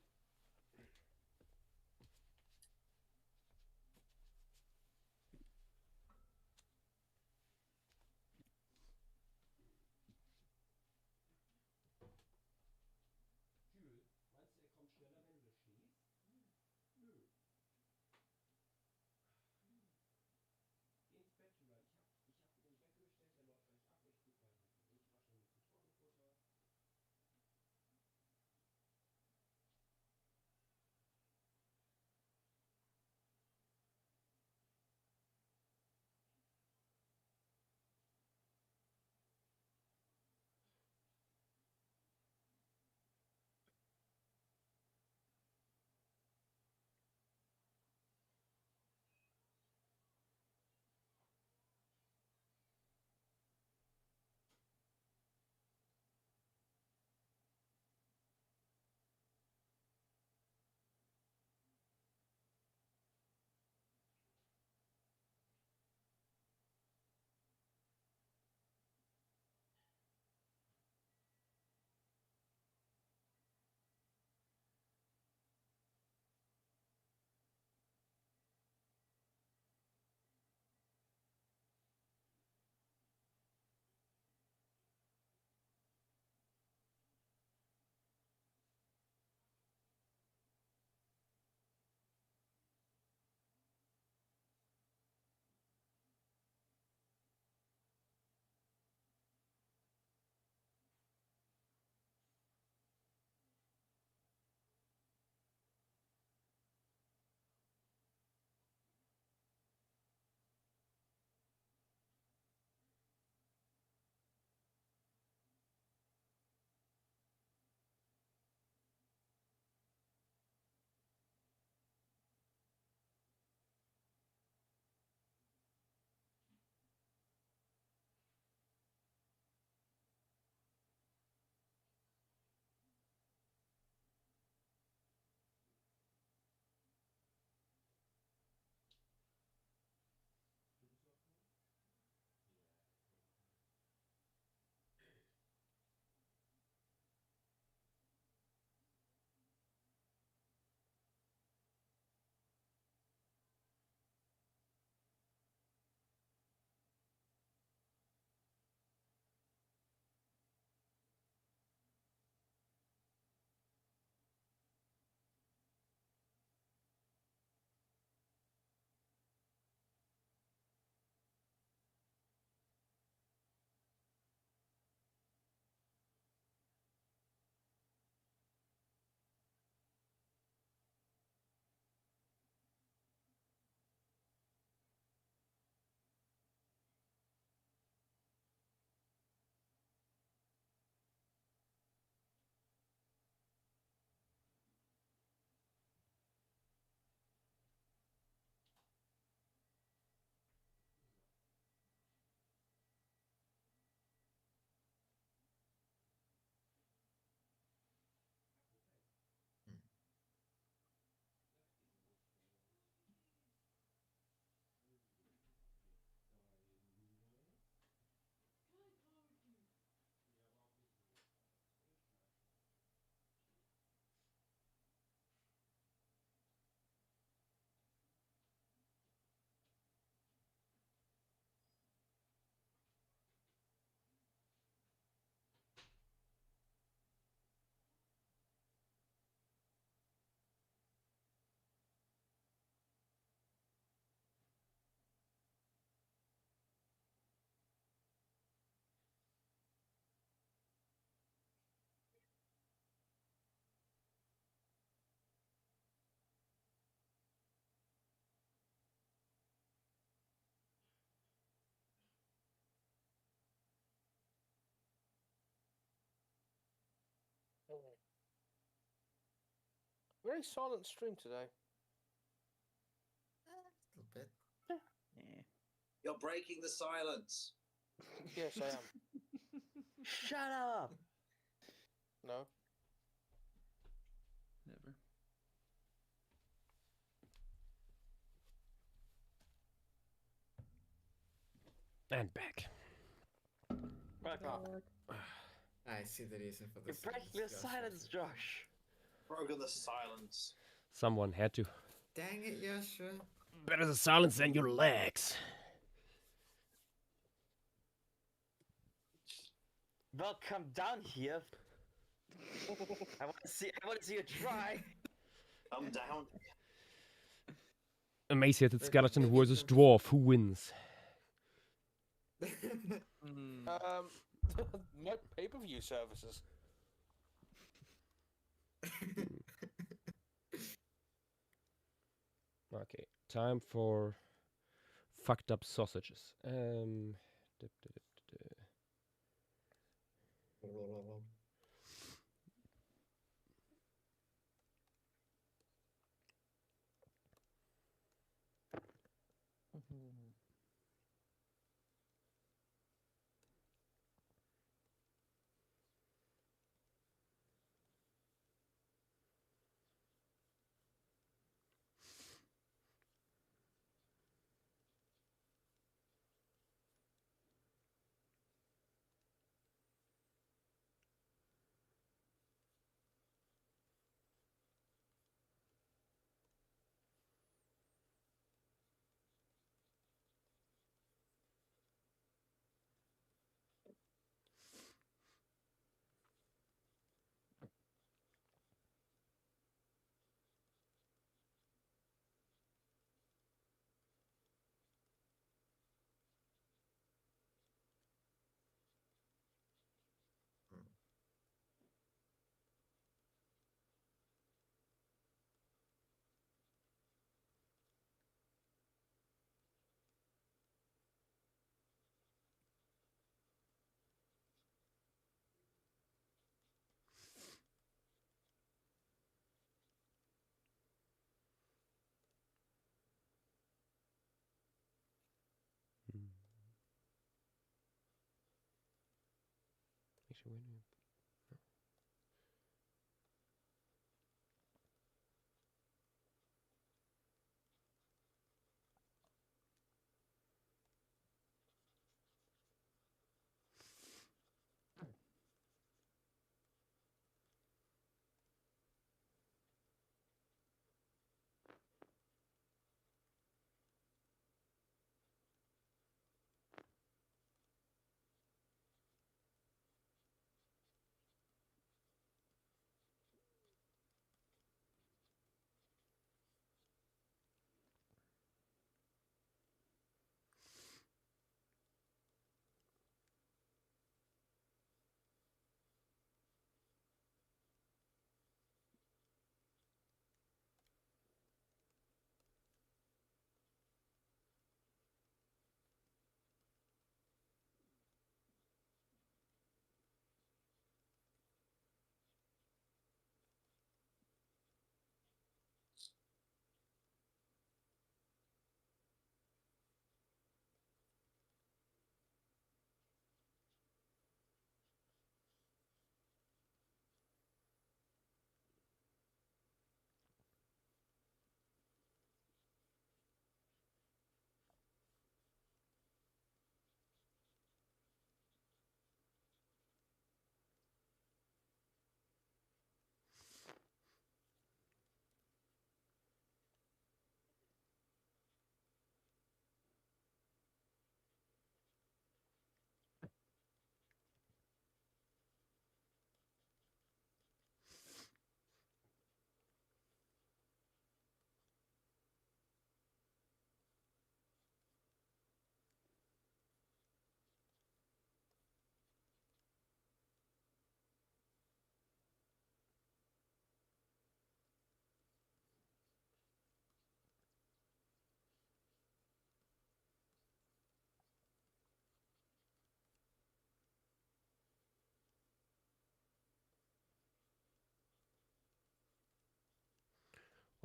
Very silent stream today. A little bit. Yeah. You're breaking the silence. Yes, I am. Shut up! No. Never. And back. Back up. I see the reason for You're this. breaking the silence, Josh. Broken the silence. Someone had to. Dang it, Joshua. Better the silence than your legs. Well, come down here. I want to see you try. Come down. Emaciated skeleton versus dwarf. Who wins? No pay-per-view services. Okay, time for fucked up sausages. Actually, wait a minute.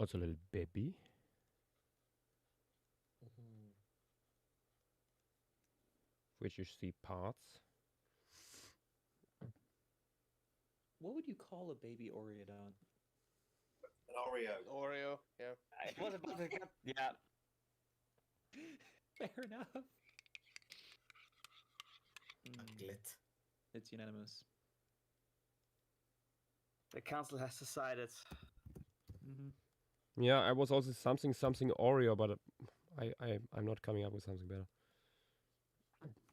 Also a little baby. Which you see parts. What would you call a baby Oreodont? An Oreo. Oreo, yeah. I was about to get, yeah. Fair enough. Uglet. It's unanimous. The council has decided. Yeah, I was also something Oreo, but I'm not coming up with something better.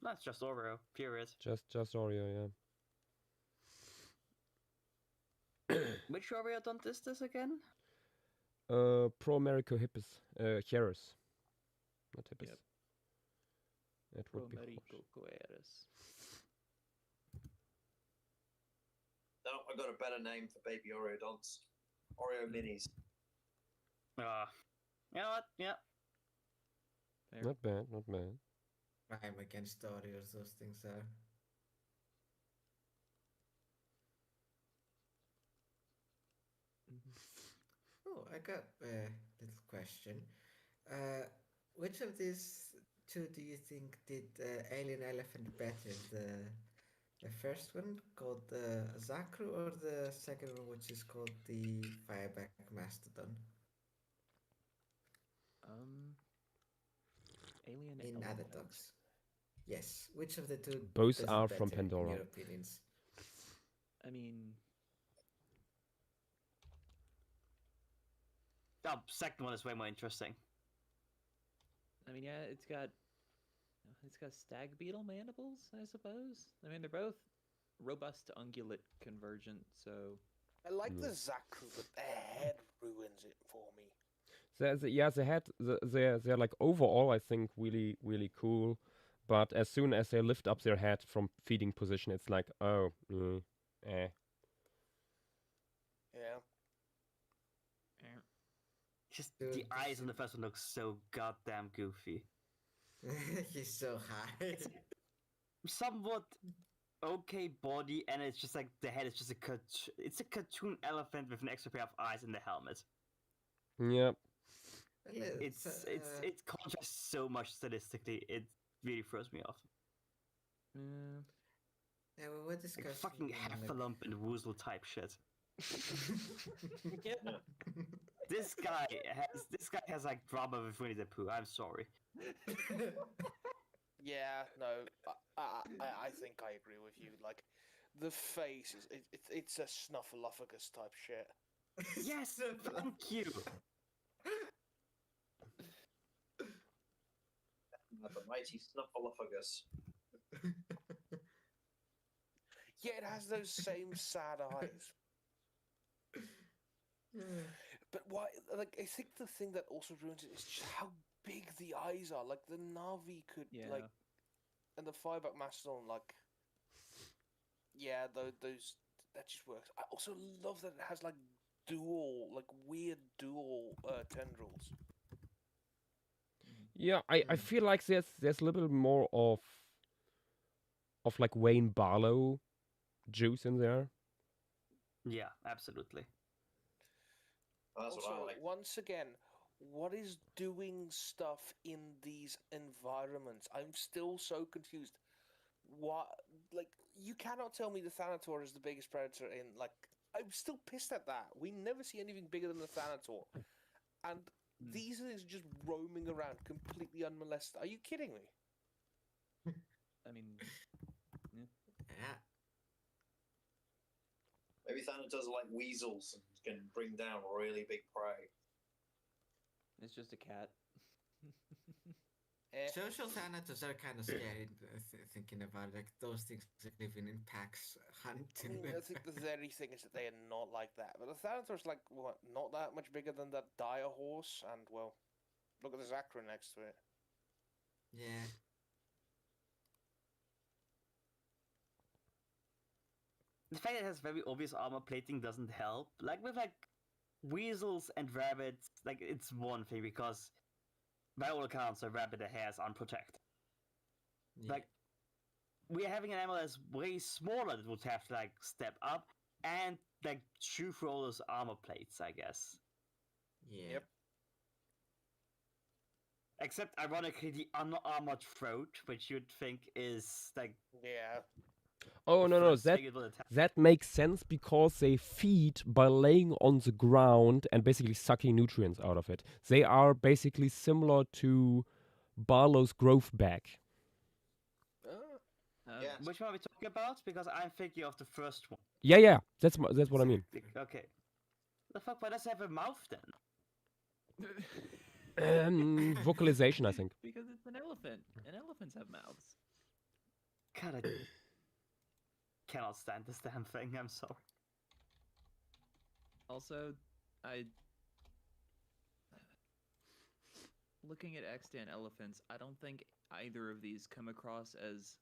That's just Oreo, period. Just Oreo, yeah. Which Oreodont is this again? Pro Americo Hippus, Hieris. Not Hippus. Yep. It would be Promerico Coeris. No, I got a better name for baby Oreodonts. Oreo minis. You know what? Yeah. Fair. Not bad, not bad. I'm against Oreos, those things are. Oh, I got a little question. Which of these two do you think did Alien Elephant better? The first one called the Zakru, or the second one, which is called the Fireback Mastodon? Alien In Elephant. other dogs. Yes. Which of the two? Both does it are from better, in Pandora. your opinions? I mean, The second one is way more interesting. yeah, it's got stag beetle mandibles, I suppose. I mean, they're both robust ungulate convergent, so I like the Zakru, but the head ruins it for me. They're like overall, I think, really cool. But as soon as they lift up their head from feeding position, it's like, oh, eh. Yeah. Just Dude, the eyes on the first one look so goddamn goofy. He's so high. Somewhat okay body, and it's just like the head is just it's a cartoon elephant with an extra pair of eyes in the helmet. Yep. It contrasts so much stylistically. It really throws me off. Yeah, we're discussing Like fucking Heffalump and Woozle type shit. This guy has like drama with Winnie the Pooh. I'm sorry. Yeah, no, I think I agree with you. Like, the face is it's a Snuffleupagus type shit. Yes, thank you. The mighty Snuffleupagus. Yeah, it has those same sad eyes. But why? Like, I think the thing that also ruins it is just how big the eyes are. Like, the Navi could like, and the Fireback Mastodon, like, yeah, those that just works. I also love that it has like weird dual tendrils. Yeah, I feel like there's a little bit more of like Wayne Barlow juice in there. Yeah, absolutely. That's Also, what I like. once again, what is doing stuff in these environments? I'm still so confused. What, like, you cannot tell me the Thanator is the biggest predator in, like, I'm still pissed at that. We never see anything bigger than the Thanator. And these things just roaming around completely unmolested. Are you kidding me? I mean, Yeah. Maybe Thanators are like weasels and can bring down really big prey. it's just a cat. Social Thanators are kind of scary, thinking about it. Like, those things that live in packs, hunting. I think the very thing is that they are not like that. But the Thanator's like, what, not that much bigger than that dire horse, and, well, look at the Zakru next to it. Yeah. The fact that it has very obvious armor plating doesn't help. Like with like weasels and rabbits, like it's one thing because by all accounts a rabbit that has unprotected. Yeah. Like we're having an animal that's way smaller that would have to like step up and like chew through all those armor plates, I guess. Yeah. Yep. Except, ironically, the unarmored throat, which you'd think is like. Yeah. Oh the no, first thing it will attack. that makes sense because they feed by laying on the ground and basically sucking nutrients out of it. They are basically similar to Barlow's growth bag. Yes. Which one are we talking about? Because I'm thinking of the first one. Yeah, that's what I mean. Okay. The fuck? Why does it have a mouth then? Vocalization, I think. Because it's an elephant, and elephants have mouths. God, I cannot stand this damn thing. I'm sorry. Also, looking at extant elephants, I don't think either of these come across as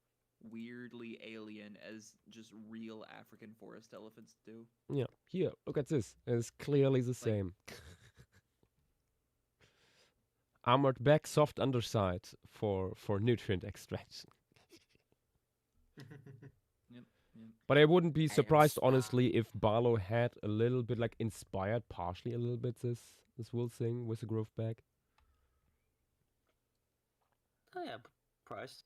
weirdly alien as just real African forest elephants do. Yeah, here, look at this. It's clearly the same. Armored back, soft underside for nutrient extraction. Yep. But I wouldn't be surprised, honestly, if Barlow had a little bit, like, inspired partially a little bit this wool thing with the growth bag. Oh yeah, price.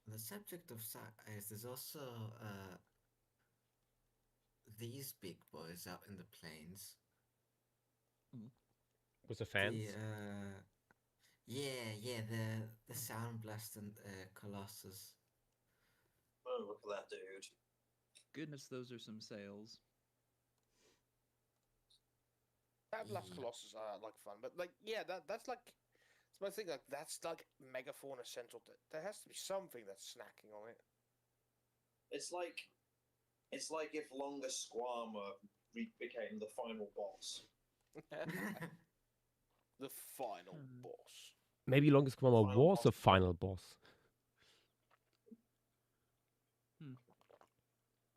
On the subject of size, there's also these big boys out in the plains. With the fans? The Sound Blast and Colossus. Oh, look at that dude. Goodness, those are some sales. That Blast Colossus are like fun, but like that's like it's my thing. Like that's like Megafauna Central. There has to be something that's snacking on it. It's like if Longa Squama became the final boss. The final boss. Maybe Longest Squama was the final boss.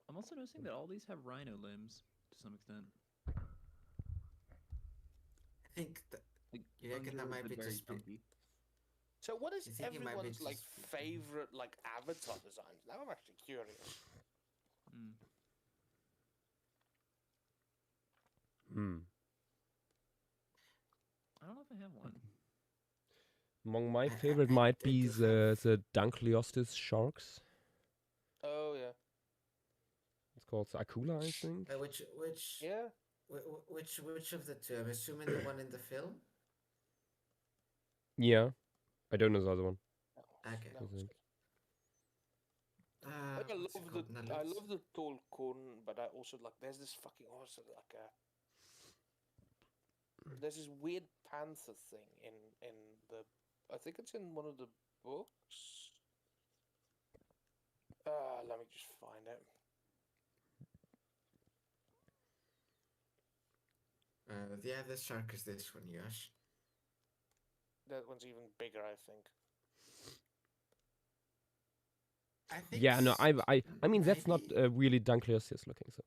I'm also noticing that all these have rhino limbs to some extent. I think you reckon that might be just. So what is You think it might be everyone's like just- favorite like avatar designs? Now I'm actually curious. I don't know if I have one. Among my favorite might be the Dunkleostis sharks. Oh yeah. It's called the Akula, I think. Which yeah. Which of the two? I'm assuming the one in the film. Yeah, I don't know the other one. Okay. I think. I love the tall corn, but I also like. There's this fucking also like a. There's this weird panther thing in the. I think it's in one of the books. Let me just find it. The other shark is this one, Yosh. That one's even bigger, I think. Yeah, no, I mean that's not really Dunkleosteus looking. So,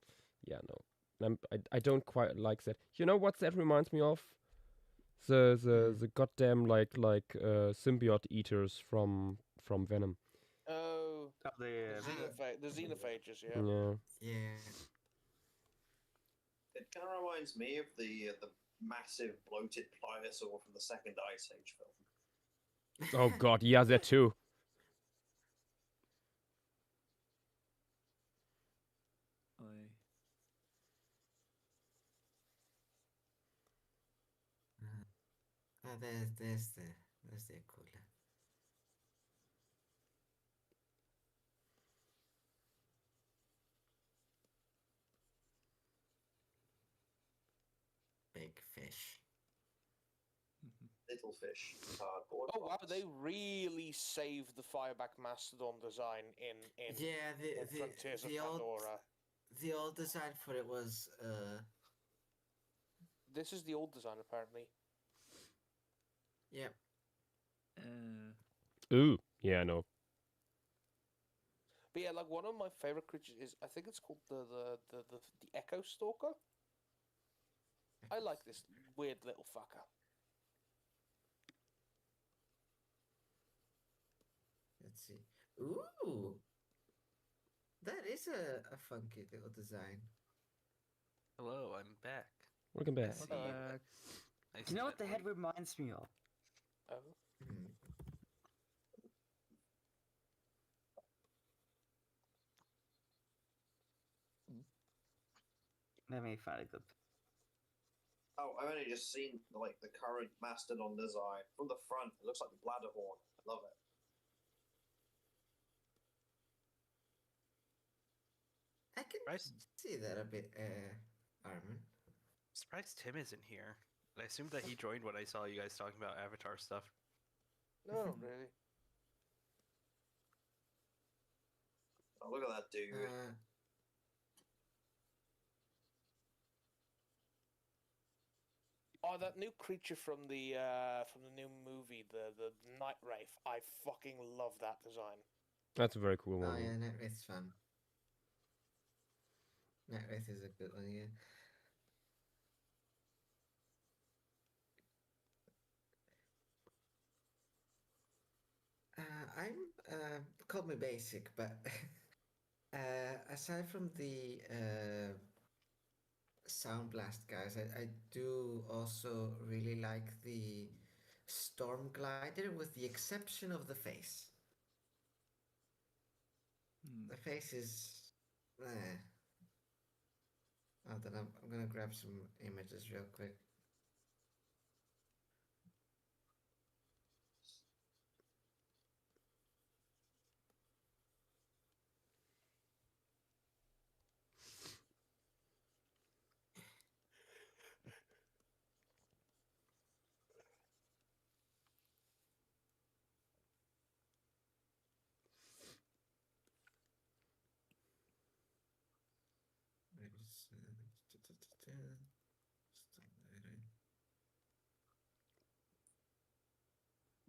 yeah, no, I don't quite like that. You know what that reminds me of? The goddamn like symbiote eaters from Venom. Oh, the xenophages, yeah. Yeah. It kind of reminds me of the massive bloated pliosaur from the second Ice Age film. Oh god, yeah, that too. Oi. There's the cooler. Big fish. Little fish. Cardboard. Oh wow, box. they really saved the Fireback Mastodon design in Yeah, Frontiers of the old Pandora. the old design for it was This is the old design apparently. Yep. Ooh, yeah, I know. But yeah, like one of my favorite creatures is I think it's called the Echo Stalker. I like this weird little fucker. Let's see. Ooh, that is a funky little design. Hello, I'm back. Welcome back. See. Nice You know to what the meet head reminds me of? Oh. Hmm. Let me find a good. Oh, I've only just seen like the current Mastodon design from the front. It looks like the bladder horn. I love it. I can see that a bit, Armin. Surprised Tim isn't here. I assumed that he joined when I saw you guys talking about Avatar stuff. No, really. Oh, look at that dude. Oh, that new creature from the new movie, the Night Wraith. I fucking love that design. That's a very cool one. Oh yeah, Nightwraith's fun. Nightwraith is a good one, yeah. Call me basic, but aside from the Sound Blast guys, I do also really like the Storm Glider, with the exception of the face. The face is. Hold on, I'm gonna grab some images real quick.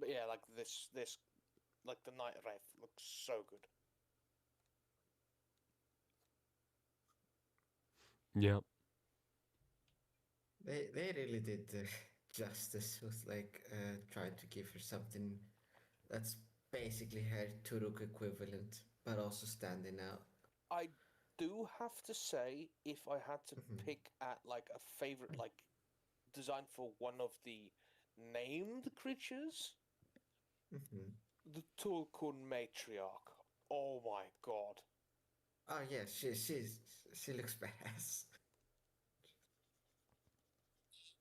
But yeah, like this, like the Night Wraith looks so good. Yeah. They really did justice with like trying to give her something that's basically her Turuk equivalent, but also standing out. I do have to say, if I had to pick at like a favorite like design for one of the named creatures, the Tulkun Matriarch. Oh my god. Oh yeah, she looks badass.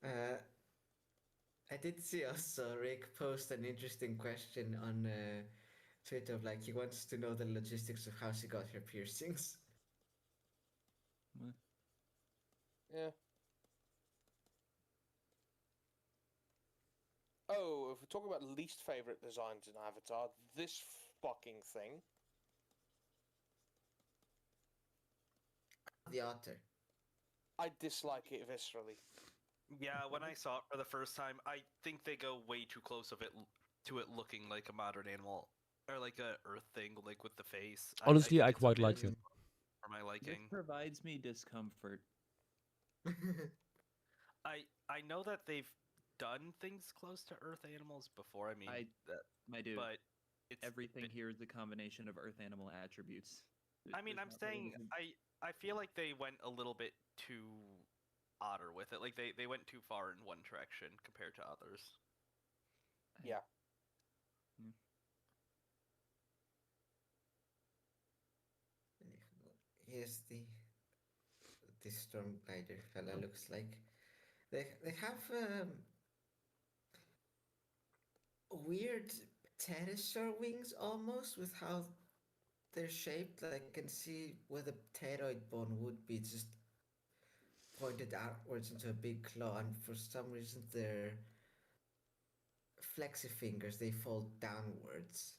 I did see also Rick post an interesting question on Twitter of like he wants to know the logistics of how she got her piercings. Yeah. Oh, if we're talking about least favorite designs in Avatar, this fucking thing. The otter. I dislike it viscerally. Yeah, when I saw it for the first time, I think they go way too close of it to it looking like a modern animal or like a Earth thing, like with the face. Honestly, I think it's a quite bit like it. For my This liking, provides me discomfort. I know that they've done things close to Earth animals before. I mean, My dude, but it's everything here is a combination of Earth animal attributes. I mean, There's I'm not really saying anything- I feel like they went a little bit too otter with it. Like they went too far in one direction compared to others. Yeah. yes, the storm glider fella looks like. They have weird pterosaur wings almost with how they're shaped. Like I can see where the pteroid bone would be just pointed outwards into a big claw, and for some reason their flexi fingers they fold downwards,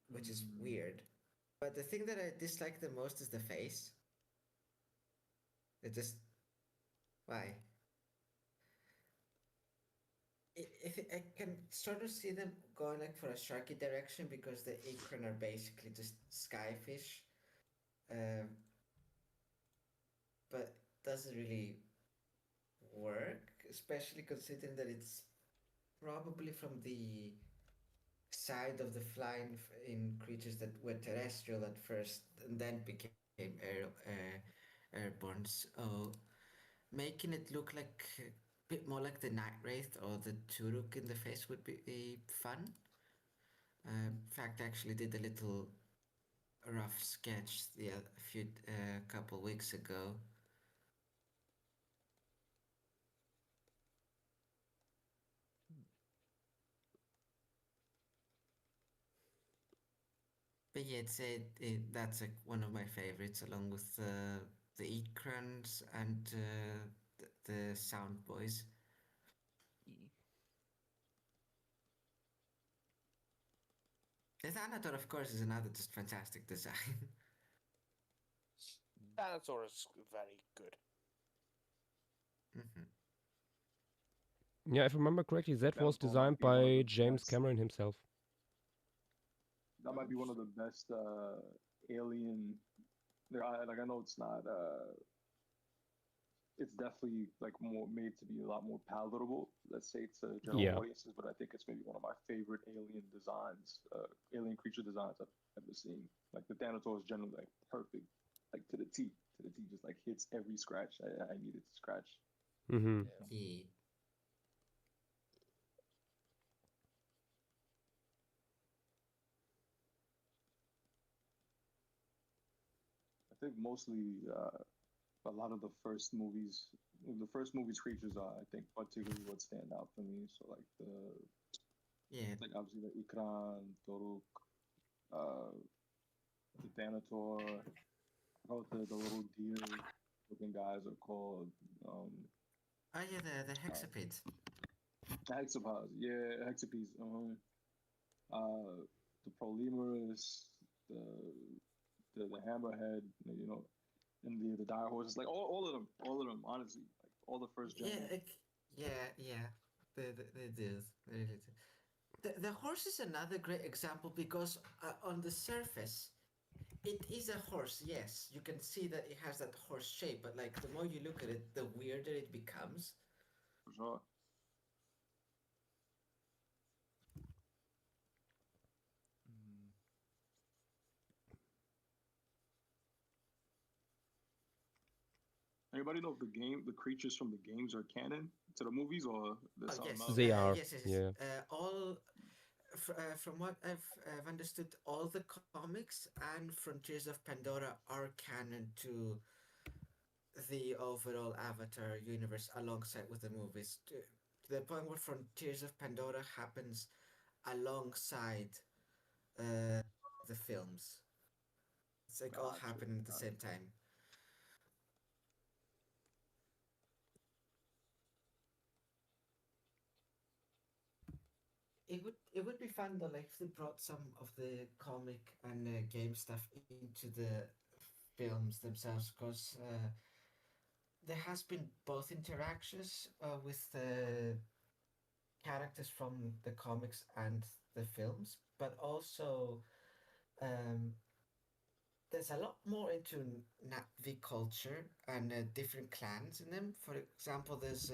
which is weird. But the thing that I dislike the most is the face. It just why? I can sort of see them going like for a sharky direction because the acorn are basically just skyfish, um, but doesn't really work, especially considering that it's probably from the side of the flying in creatures that were terrestrial at first and then became airborne. So making it look like a bit more like the Night Wraith or the Turuk in the face would be fun. In fact, I actually did a little rough sketch a few couple weeks ago. But yeah, that's one of my favorites, along with the Ekrans and the Sound Boys. The Thanator, of course, is another just fantastic design. Thanator is very good. Yeah, if I remember correctly, that was designed by James Cameron himself. That might be one of the best alien. Like I know it's not. It's definitely like more made to be a lot more palatable. Let's say to general audiences, but I think it's maybe one of my favorite alien designs, alien creature designs I've ever seen. Like the Thanator is generally like perfect, like to the T, just like hits every scratch I needed to scratch. Mm-hmm. Yeah. I think mostly a lot of the first movies creatures are, I think, particularly what stand out for me. So like like obviously the Ikran, Toruk, the Thanator, how the little deer looking guys are called. Oh yeah, the hexapids. Hexapods, yeah, hexapids. The Prolemurus, the hammerhead, you know, and the dire horses, like all of them, honestly, like all the first gen. Yeah, they do. They really do. The horse is another great example because on the surface, it is a horse. Yes, you can see that it has that horse shape, but like the more you look at it, the weirder it becomes. For sure. Anybody know if the creatures from the games are canon to the movies, or there's something else? They are. Yes. Yeah. All from what I've understood, all the comics and Frontiers of Pandora are canon to the overall Avatar universe, alongside with the movies. To the point where Frontiers of Pandora happens alongside the films. It's like all happening at the same time. It would be fun though, like if they brought some of the comic and game stuff into the films themselves, because there has been both interactions with the characters from the comics and the films, but also there's a lot more into Na'vi culture and different clans in them. For example, there's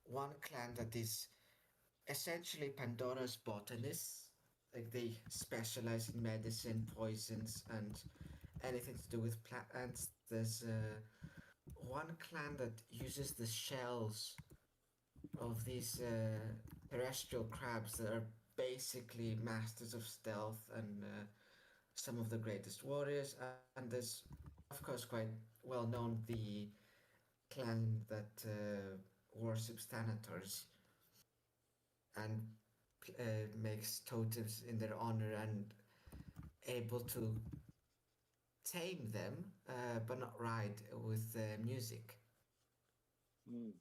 one clan that is essentially Pandora's botanists. Like they specialize in medicine, poisons, and anything to do with plants. There's one clan that uses the shells of these terrestrial crabs that are basically masters of stealth and some of the greatest warriors, and there's of course quite well known the clan that worships Thanators and makes totems in their honor and able to tame them, but not ride with music. Mm.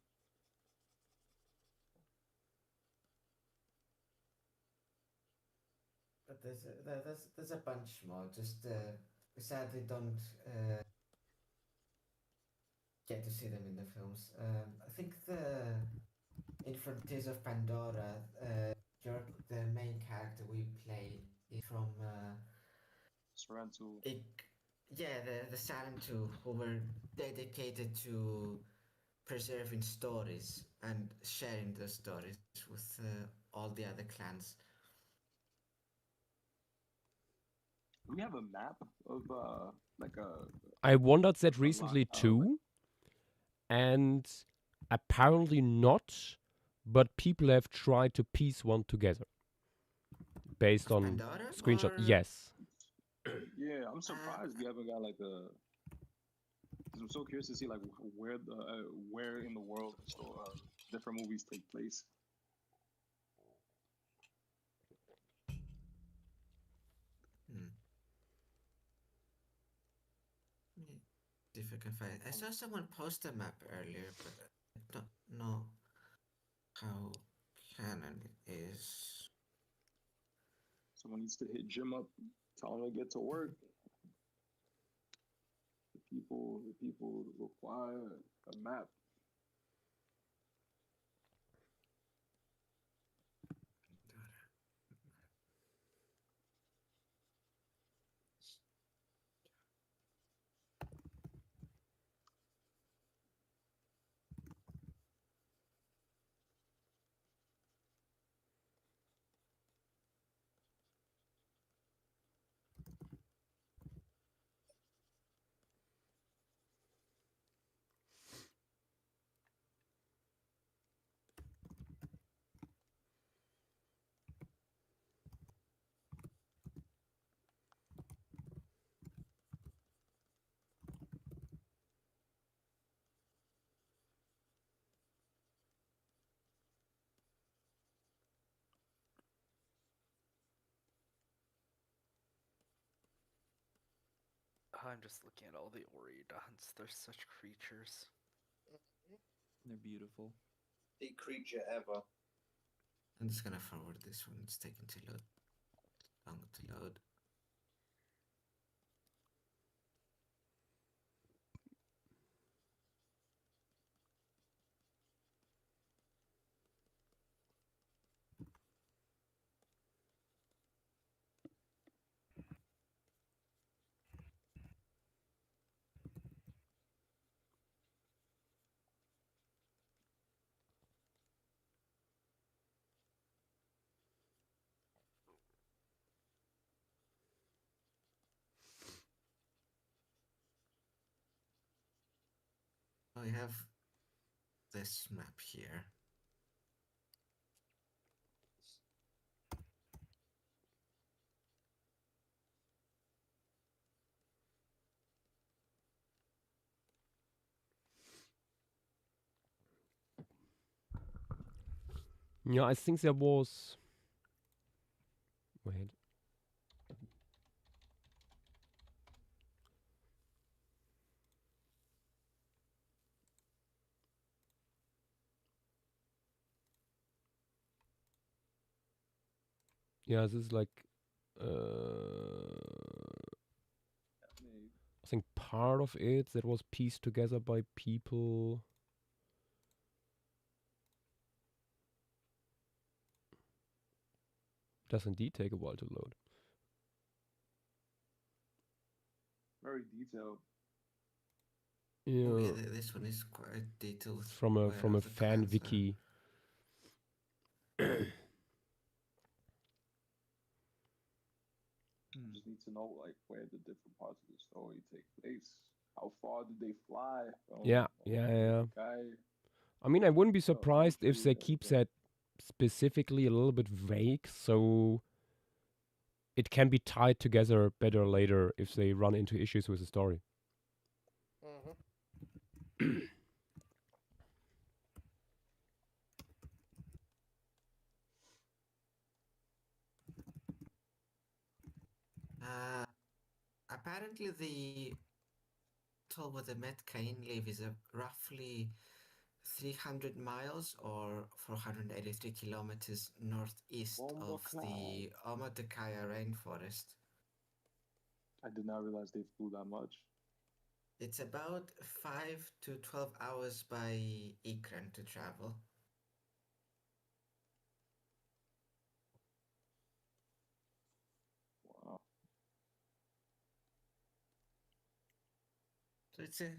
But there's a bunch more. Just we sadly don't get to see them in the films. I think in Frontiers of Pandora, the main character we play is from Sarentu. Yeah, the Sarentu, who were dedicated to preserving stories and sharing those stories with all the other clans. Do we have a map of like a? I wondered that recently too, and apparently not, but people have tried to piece one together based on Pandora, screenshot. or... Yes. Yeah, I'm surprised we haven't got like a. I'm so curious to see like where in the world different movies take place. See if I can find it. I saw someone post a map earlier, but I don't know how canon it is. Someone needs to hit Jim up, tell him to get to work. The people require a map. I'm just looking at all the Oreodons. They're such creatures. They're beautiful. The creature ever. I'm just gonna forward this one. It's taking too long to load. I have this map here. Yeah, I think there was. Wait. Yeah, this is like. I think part of it that was pieced together by people. Does indeed take a while to load. Very detailed. Yeah. Oh, yeah, this one is quite detailed. From a fan wiki. Just need to know like where the different parts of the story take place. How far did they fly? Yeah. I mean, I wouldn't be surprised if they keep that specifically a little bit vague, so it can be tied together better later if they run into issues with the story. Apparently the toll where the Met Cain live is roughly 300 miles or 483 kilometers northeast of the Omotekaya rainforest. I did not realize they flew that much. It's about 5 to 12 hours by Ikran to travel. Wow. So it's a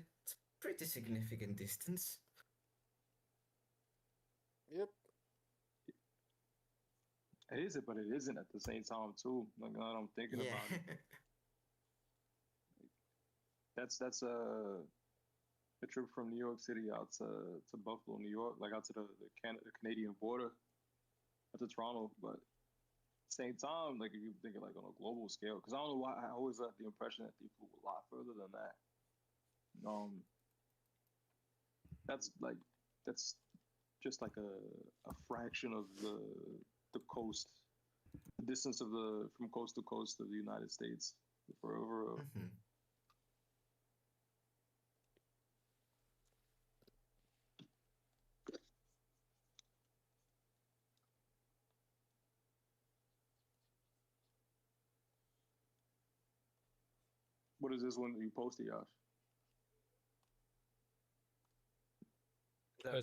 pretty significant distance. Yep. It is it, but it isn't at the same time too. Like now that I'm thinking about it. That's a trip from New York City out to Buffalo, New York, like out to the Canadian border, out to Toronto. But same time, like if you think like on a global scale, because I don't know why I always had the impression that they flew a lot further than that. That's just like a fraction of the coast, the distance of from coast to coast of the United States. For What is this one that you posted, Yash?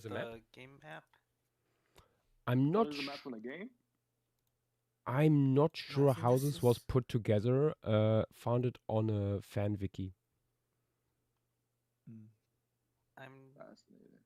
The map? game map? I'm not. There's a map from the game. I'm not sure how this was put together. Found it on a fan wiki. I'm fascinated.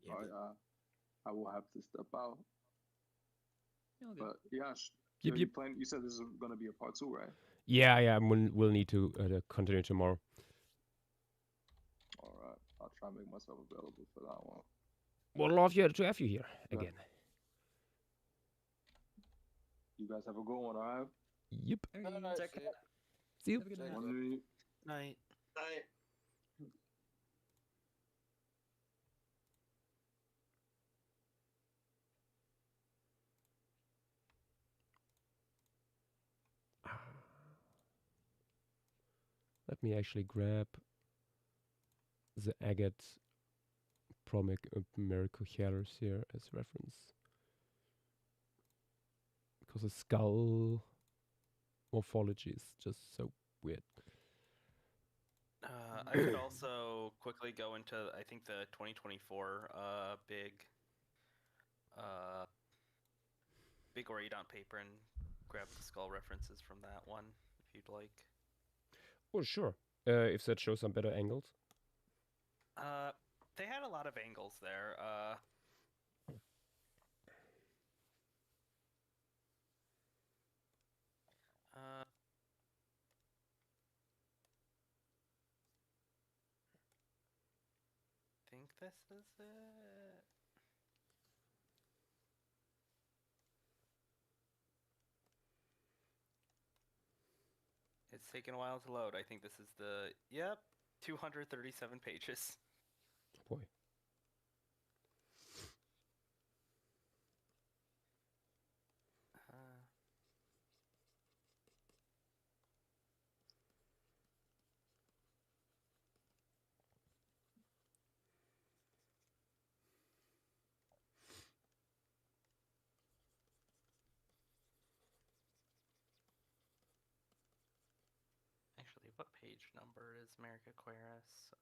Yellow. I will have to step out. But Yash, you said this is going to be a part 2, right? Yeah. We'll need to continue tomorrow. All right, I'll try and make myself available for that one. Would love to have you here again. You guys have a good one, all right? Yep. See you. Night. Let me actually grab the agate Promericocheirus here as reference. Because the skull morphology is just so weird. I could also quickly go into, I think, the 2024 big Oridont paper and grab the skull references from that one, if you'd like. Oh, sure. If that shows some better angles. They had a lot of angles there. I think this is it. It's taken a while to load. I think this is 237 pages. Boy. page number is Americaquaris?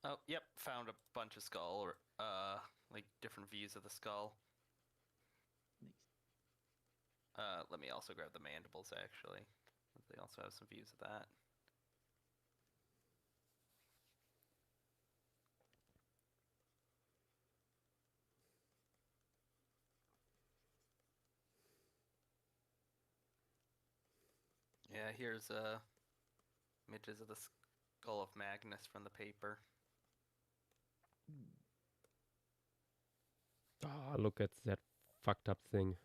Oh, yep, found a bunch of skull, or like different views of the skull. Nice. Let me also grab the mandibles, actually. They also have some views of that. Yeah, here's images of the skull of Magnus from the paper. Ah, look at that fucked up thing.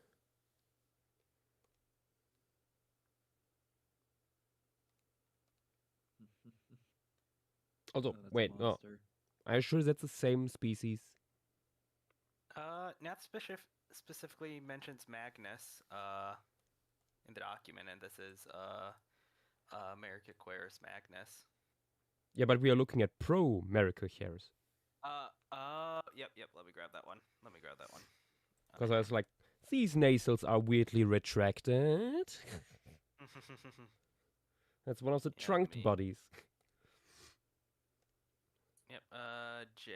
Also, Oh, that's a wait, no. monster. Are you sure that's the same species? Not specifically mentions Magnus in the document, and this is Americaquaris Magnus. Yeah, but we are looking at pro Americaquaris. Yep. Let me grab that one. Because I was like, these nasals are weirdly retracted. That's one of the trunked bodies. Yep, J.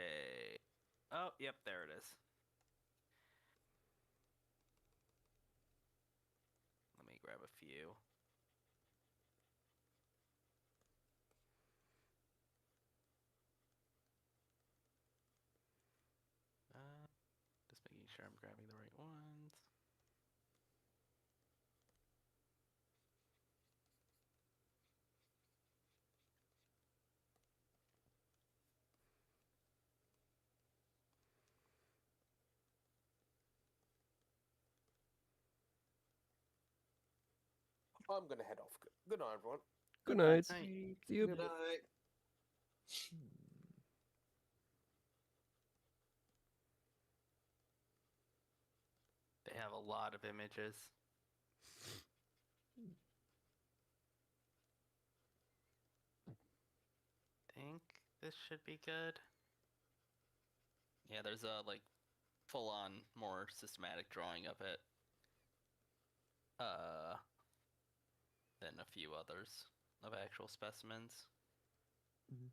Oh, yep, there it is. Let me grab a few. Just making sure I'm grabbing the right ones. I'm gonna head off. Good night, everyone. Good night. See you. Good night. They have a lot of images. Think this should be good. Yeah, there's a like full-on, more systematic drawing of it. Than a few others of actual specimens. Mm-hmm.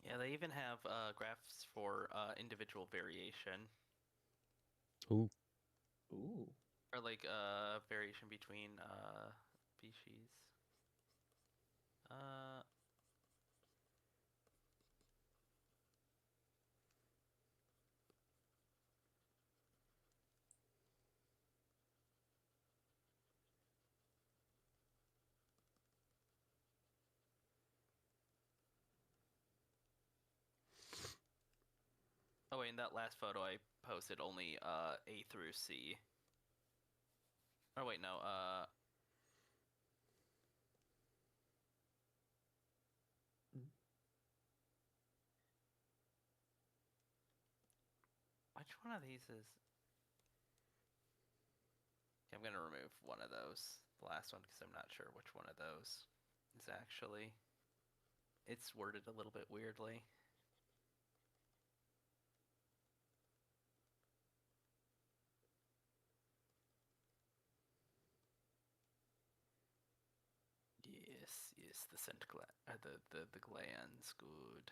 Yeah, they even have graphs for individual variation. Ooh. Ooh. Or like variation between species. Oh wait, in that last photo I posted only A through C. Oh wait, no, which one of these is... Okay, I'm gonna remove one of those, the last one, because I'm not sure which one of those is actually... It's worded a little bit weirdly. Yes, the scent the glands, good.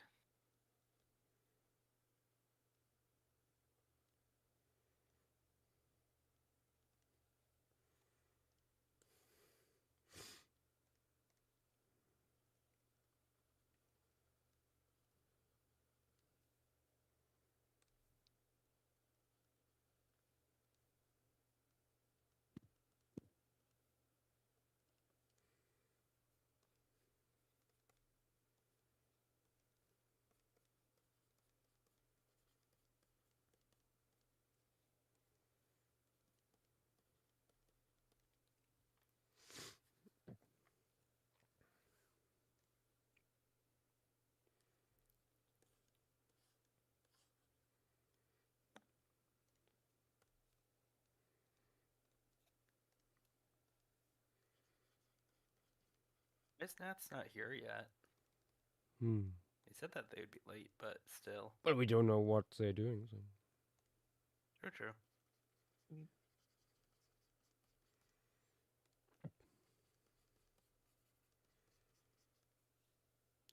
Why is Nat's not here yet? Hmm. They said that they would be late, but still. Well, we don't know what they're doing. So. True.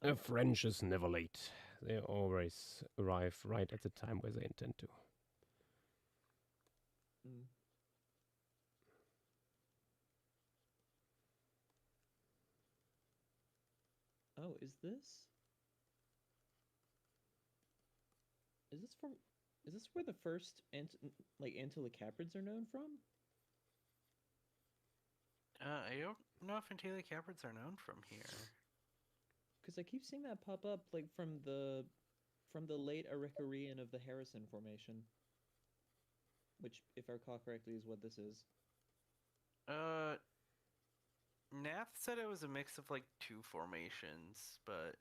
The French is never late. They always arrive right at the time where they intend to. Mm. Oh, is this where the first Antilocaprids are known from? I don't know if Antilocaprids are known from here. Because I keep seeing that pop up like from the late Araucarian of the Harrison Formation, which, if I recall correctly, is what this is. Nath said it was a mix of like 2 formations, but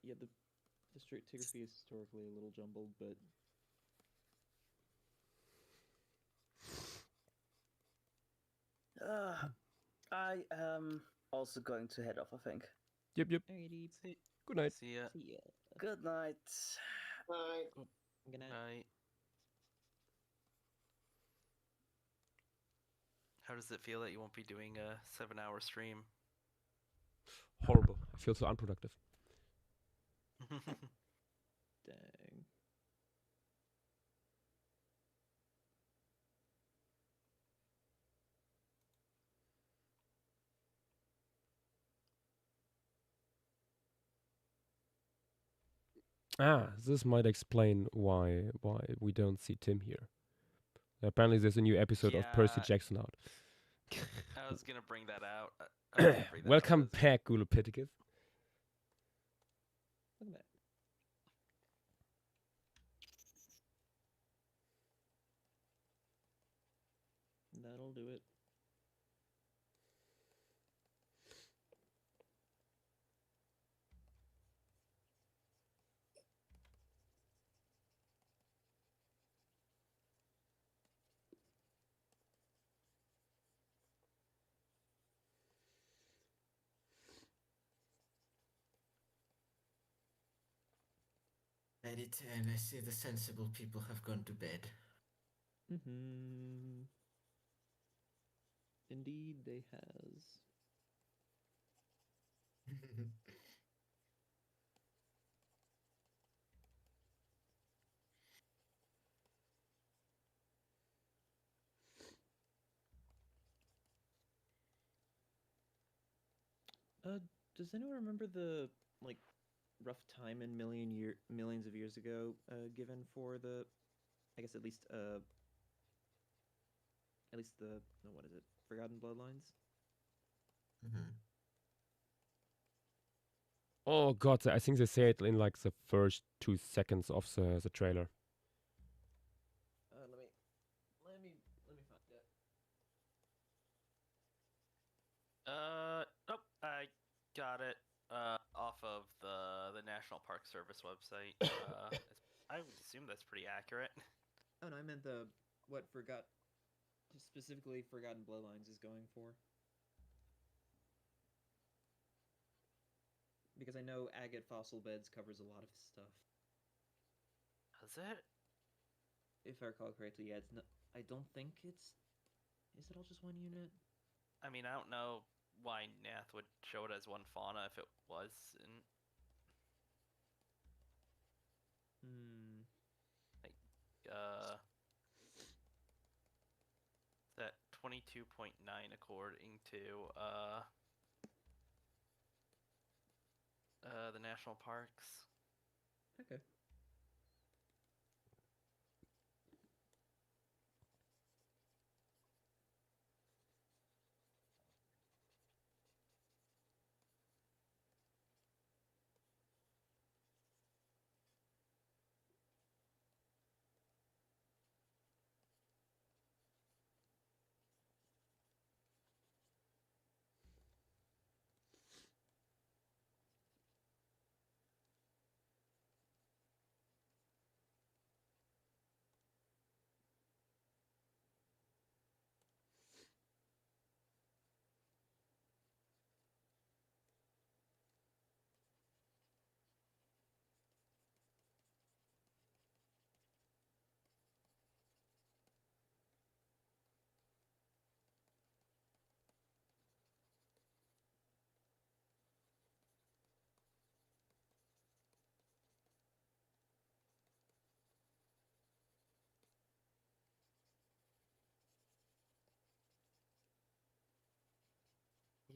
yeah, the stratigraphy is historically a little jumbled, but I am also going to head off, I think. Yep. alrighty. Good night. see ya. See ya. Good night. Bye. Good night. Night. How does it feel that you won't be doing a 7-hour stream? Horrible. I feel so unproductive. Dang. This might explain why we don't see Tim here. Apparently, there's a new episode of Percy Yeah. Jackson out. I was gonna bring that out. I was gonna bring that Welcome up as- back, Gulopithecus. Look at that. That'll do it. Edit, and I see the sensible people have gone to bed. Mm-hmm. Indeed, they has. Does anyone remember the rough time in millions of years ago given for the, I guess at least the what is it? Forgotten Bloodlines? Oh god, I think they say it in like the first 2 seconds of the trailer. Let me find it. Nope, I got it. Off of the National Park Service website. I would assume that's pretty accurate. Oh no, I meant specifically Forgotten Bloodlines is going for. Because I know Agate Fossil Beds covers a lot of stuff. Does it? If I recall correctly, yeah. I don't think it's. Is it all just one unit? I mean, I don't know why Nath would show it as one fauna if it wasn't. That 22.9 according to the national parks. Okay.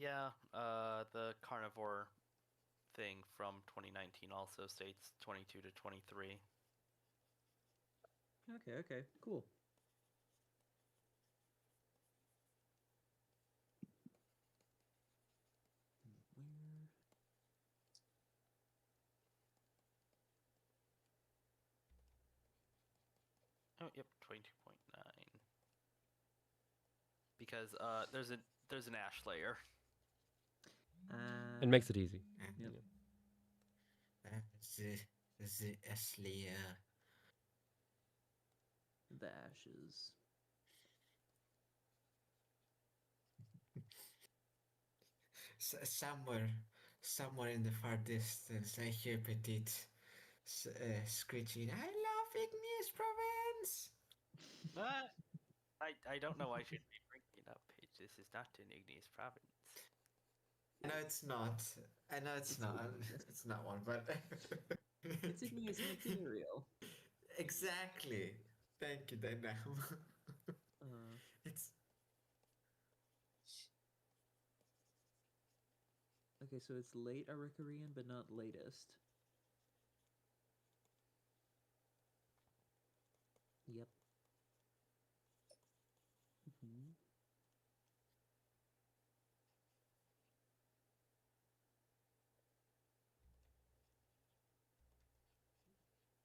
Yeah, the carnivore thing from 2019 also states 22 to 23. Okay, cool. Where? Oh, yep, 22.9. Because there's an ash layer. It makes it easy. Yep. The Ashley, The ashes. somewhere in the far distance, I hear Petite screeching, "I love Igneous Province!" I don't know. I should be bringing it up. This is not an igneous province. I know it's not. I know it's not. It's not one, but It's igneous material. Exactly. Thank you, Dynam. It's Okay, so it's late Arikarian, but not latest. Yep. Mm-hmm.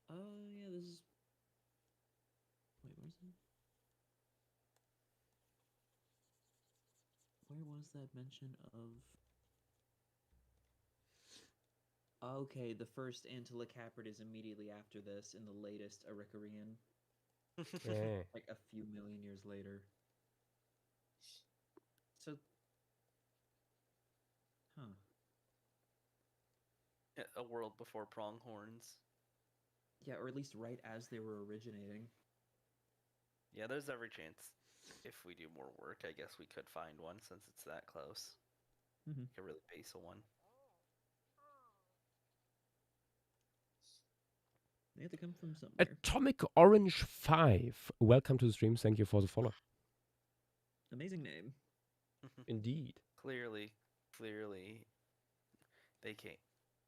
Oh, yeah, this is... Wait, where's that? Where was that mention of... Okay, the first Antilocaprid is immediately after this in the latest Arikarian. Yeah. Like a few million years later. So... Huh. A world before pronghorns. Yeah, or at least right as they were originating. Yeah, there's every chance. If we do more work, I guess we could find one since it's that close. Mm-hmm. Like a really basal one. They have to come from somewhere. Atomic Orange 5. Welcome to the stream. Thank you for the follow. Amazing name. Indeed. Clearly, they came.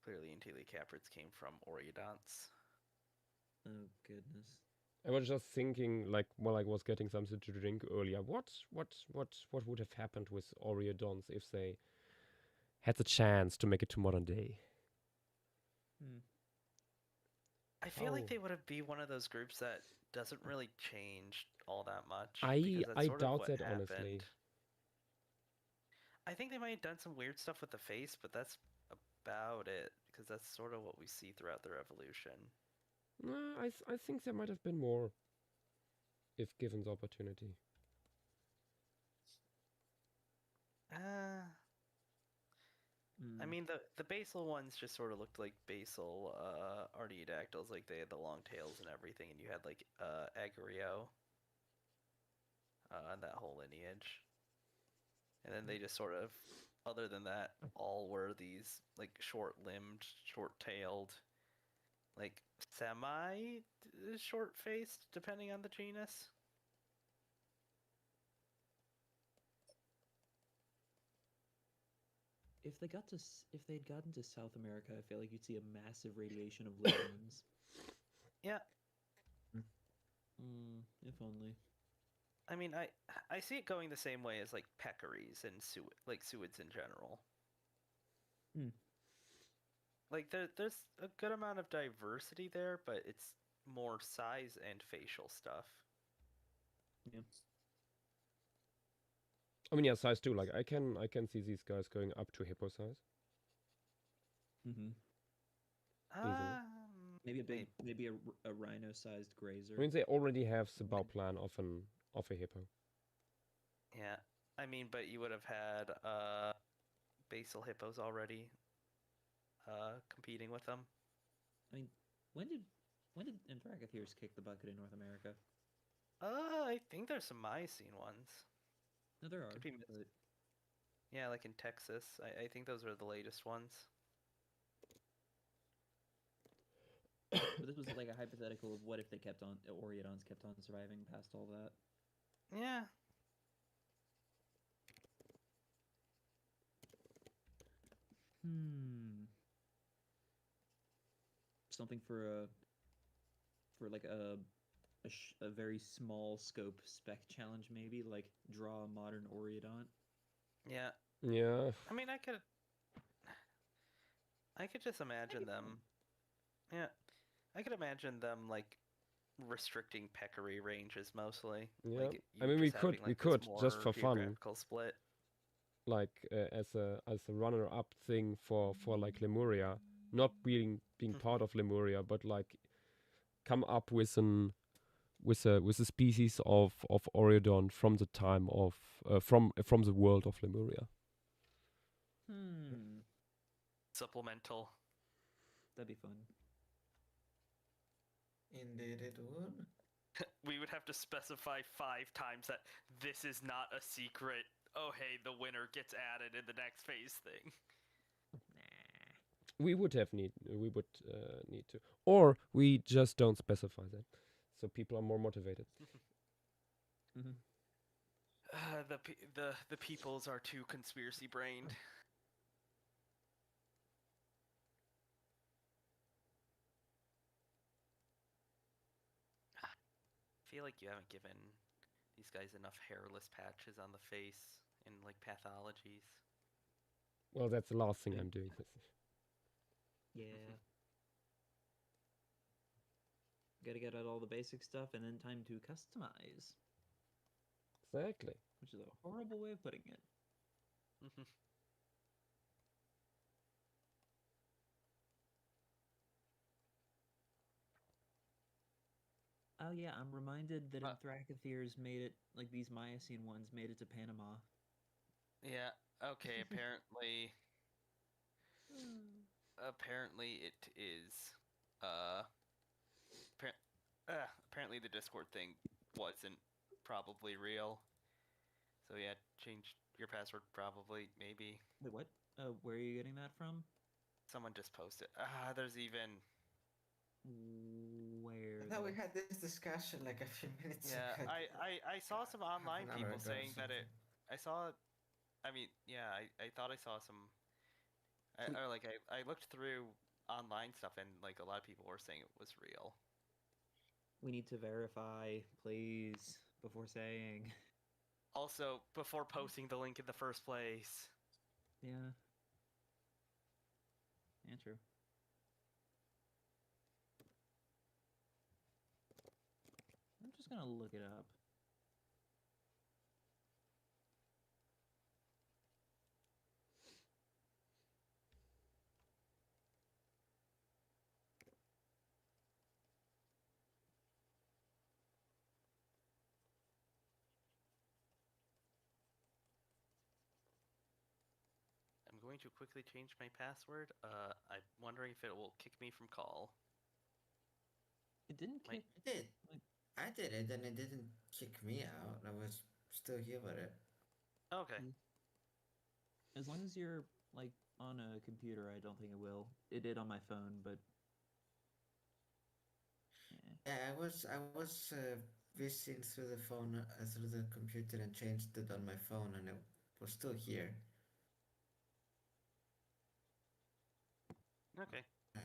Clearly, Antilocaprids came from Oreodonts. Oh goodness. I was just thinking, like, while I was getting something to drink earlier, what would have happened with Oreodonts if they had the chance to make it to modern day? I feel like they would have be one of those groups that doesn't really change all that much. I doubt that, honestly. I think they might have done some weird stuff with the face, but that's about it, because that's sort of what we see throughout their evolution. I think there might have been more, if given the opportunity. I mean, the basal ones just sort of looked like basal artiodactyls, like they had the long tails and everything, and you had like Agareo, that whole lineage. And then they just sort of, other than that, all were these like short-limbed, short-tailed, like semi-short-faced, depending on the genus. If they'd gotten to South America, I feel like you'd see a massive radiation of limbs. Yeah. If only. I mean, I see it going the same way as like peccaries and suids in general. Like there's a good amount of diversity there, but it's more size and facial stuff. Yeah. I mean, yeah, size too. Like I can see these guys going up to hippo size. Maybe a rhino-sized grazer. I mean, they already have the bow plan of a hippo. Yeah, I mean, but you would have had basal hippos already competing with them. I mean, when did Anthracotheres kick the bucket in North America? I think there's some Miocene ones. No, there are. But... Yeah, like in Texas. I think those are the latest ones. But this was like a hypothetical of what if they Oreodons kept on surviving past all that. Yeah. Something for like a very small scope spec challenge, maybe like draw a modern Oriodont. Yeah. Yeah. I mean, I could just imagine them. Yeah, I could imagine them like restricting peccary ranges mostly. Yeah. Like, I mean, we just having, could like, this just for more fun, geographical split. like as a runner-up thing for like Lemuria, not being part of Lemuria, but like come up with a species of Oriodont from the time of from the world of Lemuria. Supplemental. That'd be fun. Indeed, it would. We would have to specify 5 times that this is not a secret. Oh, hey, the winner gets added in the next phase thing. We would need to, or we just don't specify that, so people are more motivated. The peoples are too conspiracy brained. I feel like you haven't given these guys enough hairless patches on the face in like pathologies. Well, that's the last thing I'm doing. Yeah. Gotta get out all the basic stuff and then time to customize. Exactly. Which is a horrible way of putting it. Oh yeah, I'm reminded that Anthracotheres made it, like these Miocene ones made it to Panama. Yeah, okay, apparently it is apparently the Discord thing wasn't probably real. So yeah, change your password probably, maybe. Wait, what? Where are you getting that from? Someone just posted. There's even where? I thought we had this discussion like a few minutes ago. ago. I saw some online people saying that it. I thought I saw some. I looked through online stuff and like a lot of people were saying it was real. We need to verify, please, before saying. Also, before posting the link in the first place. Yeah. Yeah, true. I'm just gonna look it up. I'm going to quickly change my password. I'm wondering if it will kick me from call. It didn't kick. It did. I did it, and it didn't kick me out. I was still here with it. Okay. As long as you're like on a computer, I don't think it will. It did on my phone, but yeah, I was visiting through the phone, through the computer, and changed it on my phone, and it was still here. Okay. Yeah.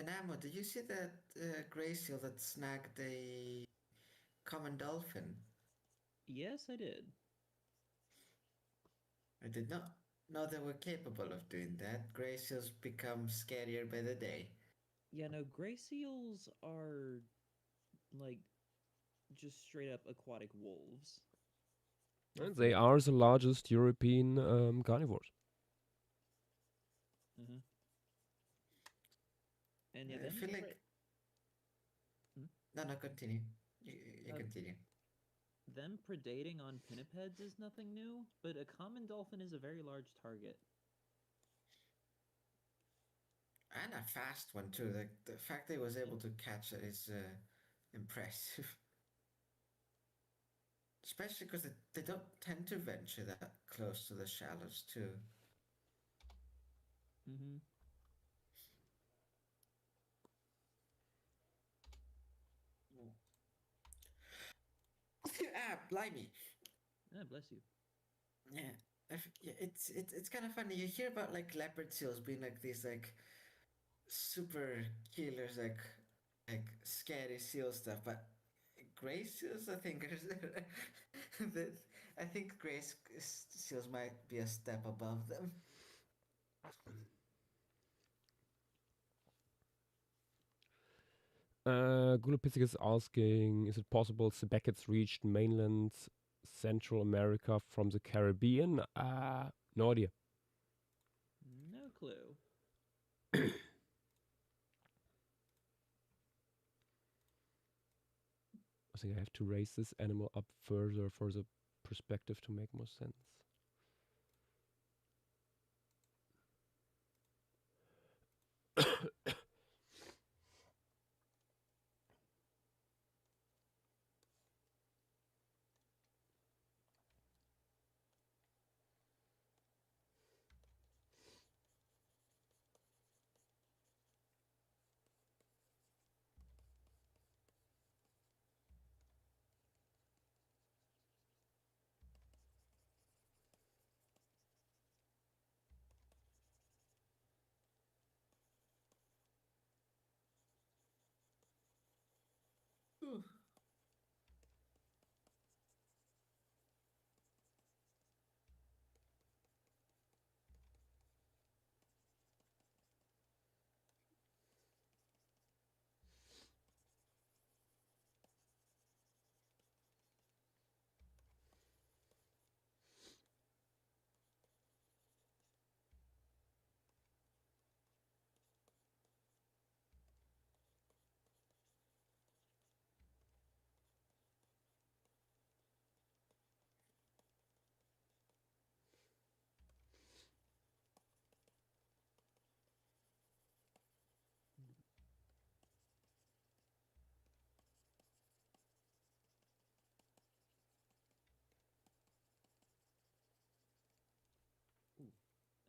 Amo, did you see that gray seal that snagged a common dolphin? Yes, I did. I did not know they were capable of doing that. Gray seals become scarier by the day. Yeah, no, gray seals are like just straight up aquatic wolves. And they are the largest European carnivores. Mm-hmm. And yeah, I feel like... No, continue. You continue. Them predating on pinnipeds is nothing new, but a common dolphin is a very large target. And a fast one too. The fact that he was able to catch it is impressive. Especially because they don't tend to venture that close to the shallows too. Mm-hmm. Blimey. Ah, bless you. Yeah, it's kind of funny. You hear about like leopard seals being like these like super killers, like scary seal stuff, but gray seals, I think, I think gray seals might be a step above them. Gulopicic is asking, is it possible the Beckett's reached mainland Central America from the Caribbean? No idea. No clue. I think I have to raise this animal up further for the perspective to make more sense.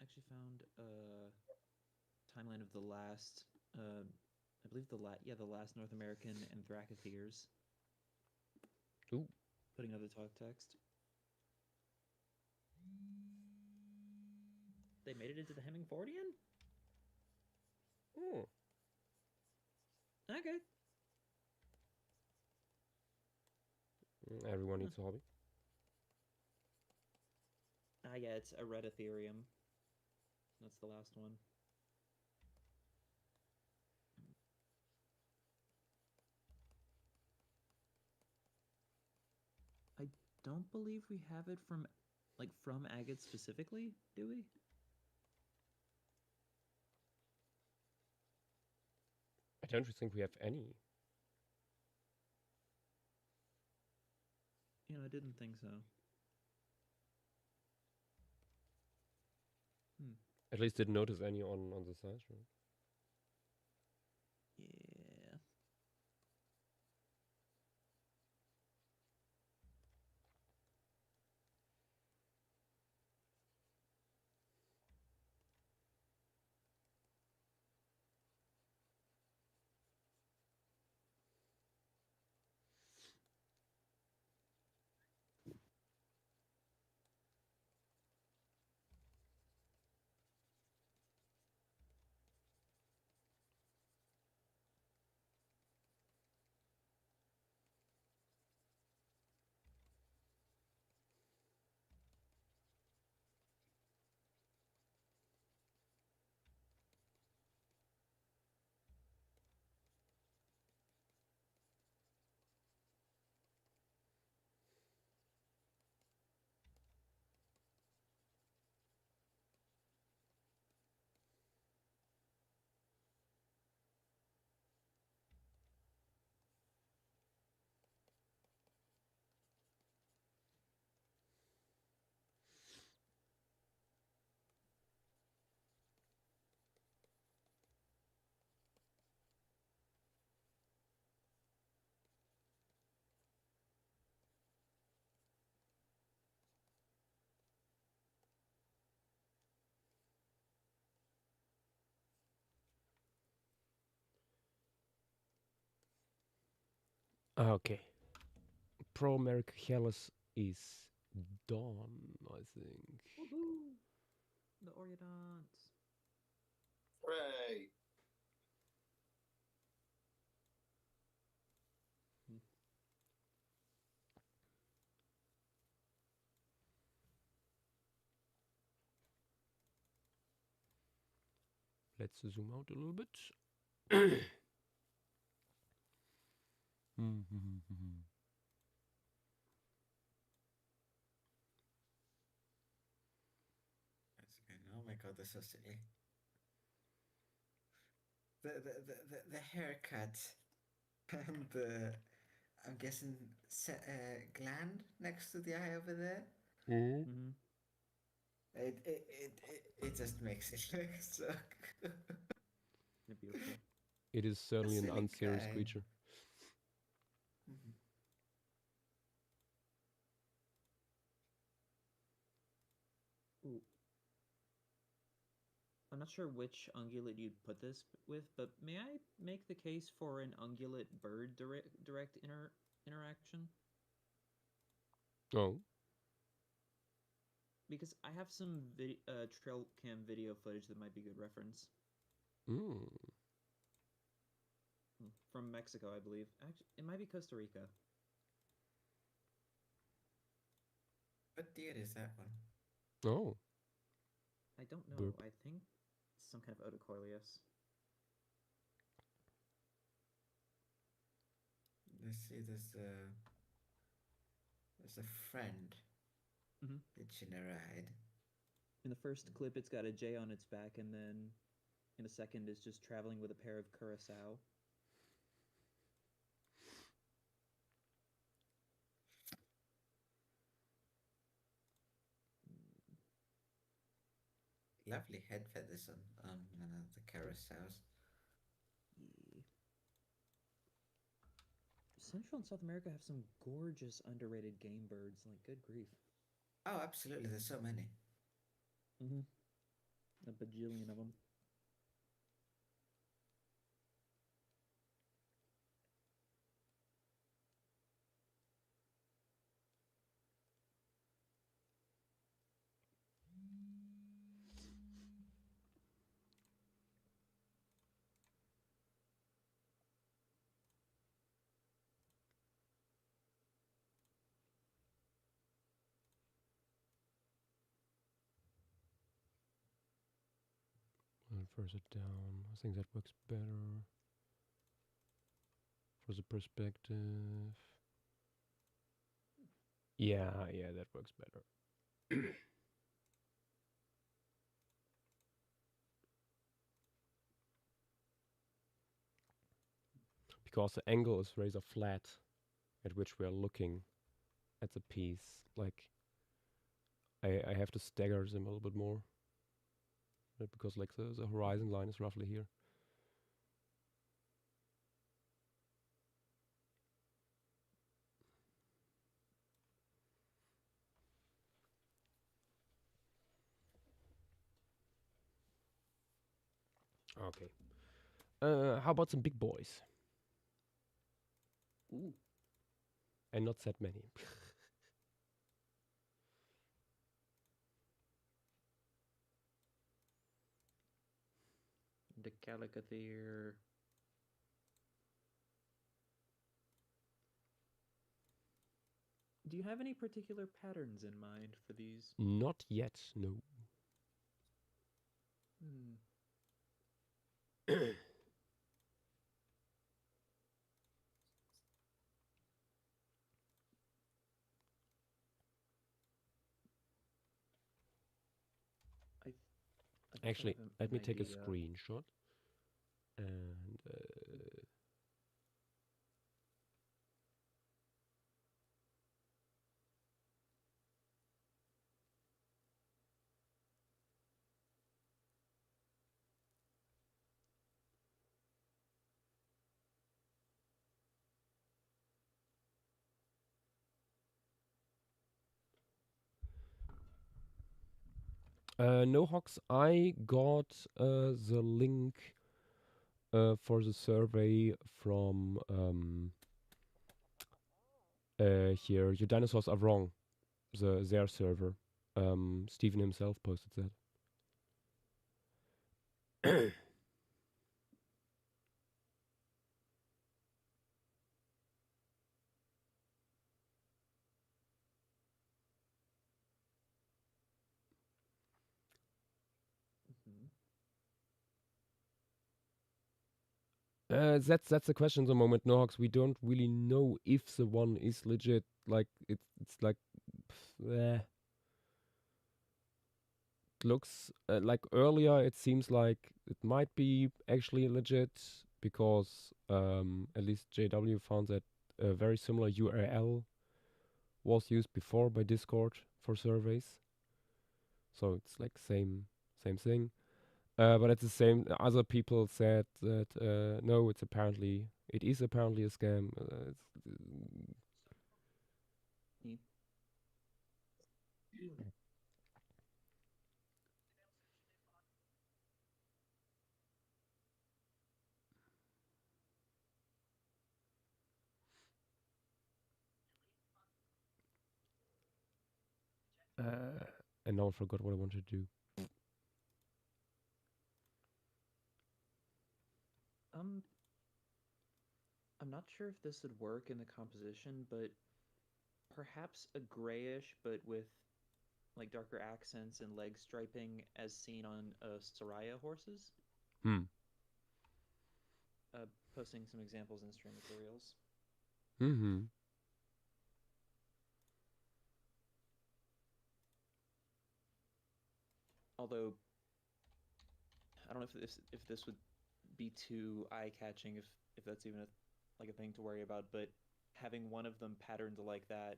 Actually found a timeline of the last, I believe the last North American Anthracotheres. Ooh. Putting another talk text. They made it into the Hemingfordian? Oh. Okay. Everyone needs a hobby. Yeah, it's Eretitherium. That's the last one. I don't believe we have it from agate specifically, do we? I don't think we have any. I didn't think so. At least didn't notice any on the sides, right? Yeah. Okay. Pro America Hellas is done, I think. Woohoo! The Oriodonts. Hooray! Let's zoom out a little bit. Oh my god, that's so silly. The haircut and the, I'm guessing, gland next to the eye over there. Mm-hmm. It just makes it look so good. Beautiful. It is certainly an Silly unserious guy. creature. Mhm. Ooh. I'm not sure which ungulate you'd put this with, but may I make the case for an ungulate bird direct interaction? Oh. Because I have some trail cam video footage that might be good reference. From Mexico, I believe. Actually, it might be Costa Rica. What deer is that one? Oh. I don't know. Burp. I think some kind of Otocoileus. Let's see, there's a friend hitching a ride. In the first clip, it's got a J on its back, and then in the second, it's just traveling with a pair of curacao. Lovely head feathers on the carousels. Yeah. Central and South America have some gorgeous underrated game birds. Like, good grief. Oh, absolutely. There's so many. A bajillion of them. I'll force it down. I think that works better. For the perspective. Yeah, that works better. Because the angle is razor flat at which we are looking at the piece. Like, I have to stagger them a little bit more. Because like the horizon line is roughly here. Okay. How about some big boys? Ooh. And not that many. The Calicotherium. Do you have any particular patterns in mind for these? Not yet, no. Actually, let me take a screenshot. And no, Hawks, I got the link for the survey from here, your dinosaurs are wrong. Their server. Steven himself posted that. That's the question at the moment, Nohox. We don't really know if the one is legit. Like it's like it looks like earlier it seems like it might be actually legit because at least JW found that a very similar URL was used before by Discord for surveys. So it's like same thing. But at the same, other people said that no, it is apparently a scam. And now I forgot what I wanted to do. I'm not sure if this would work in the composition, but perhaps a grayish, but with like darker accents and leg striping, as seen on Soraya horses. Posting some examples in stream materials. Although I don't know if this would be too eye-catching, if that's even a thing to worry about, but having one of them patterned like that,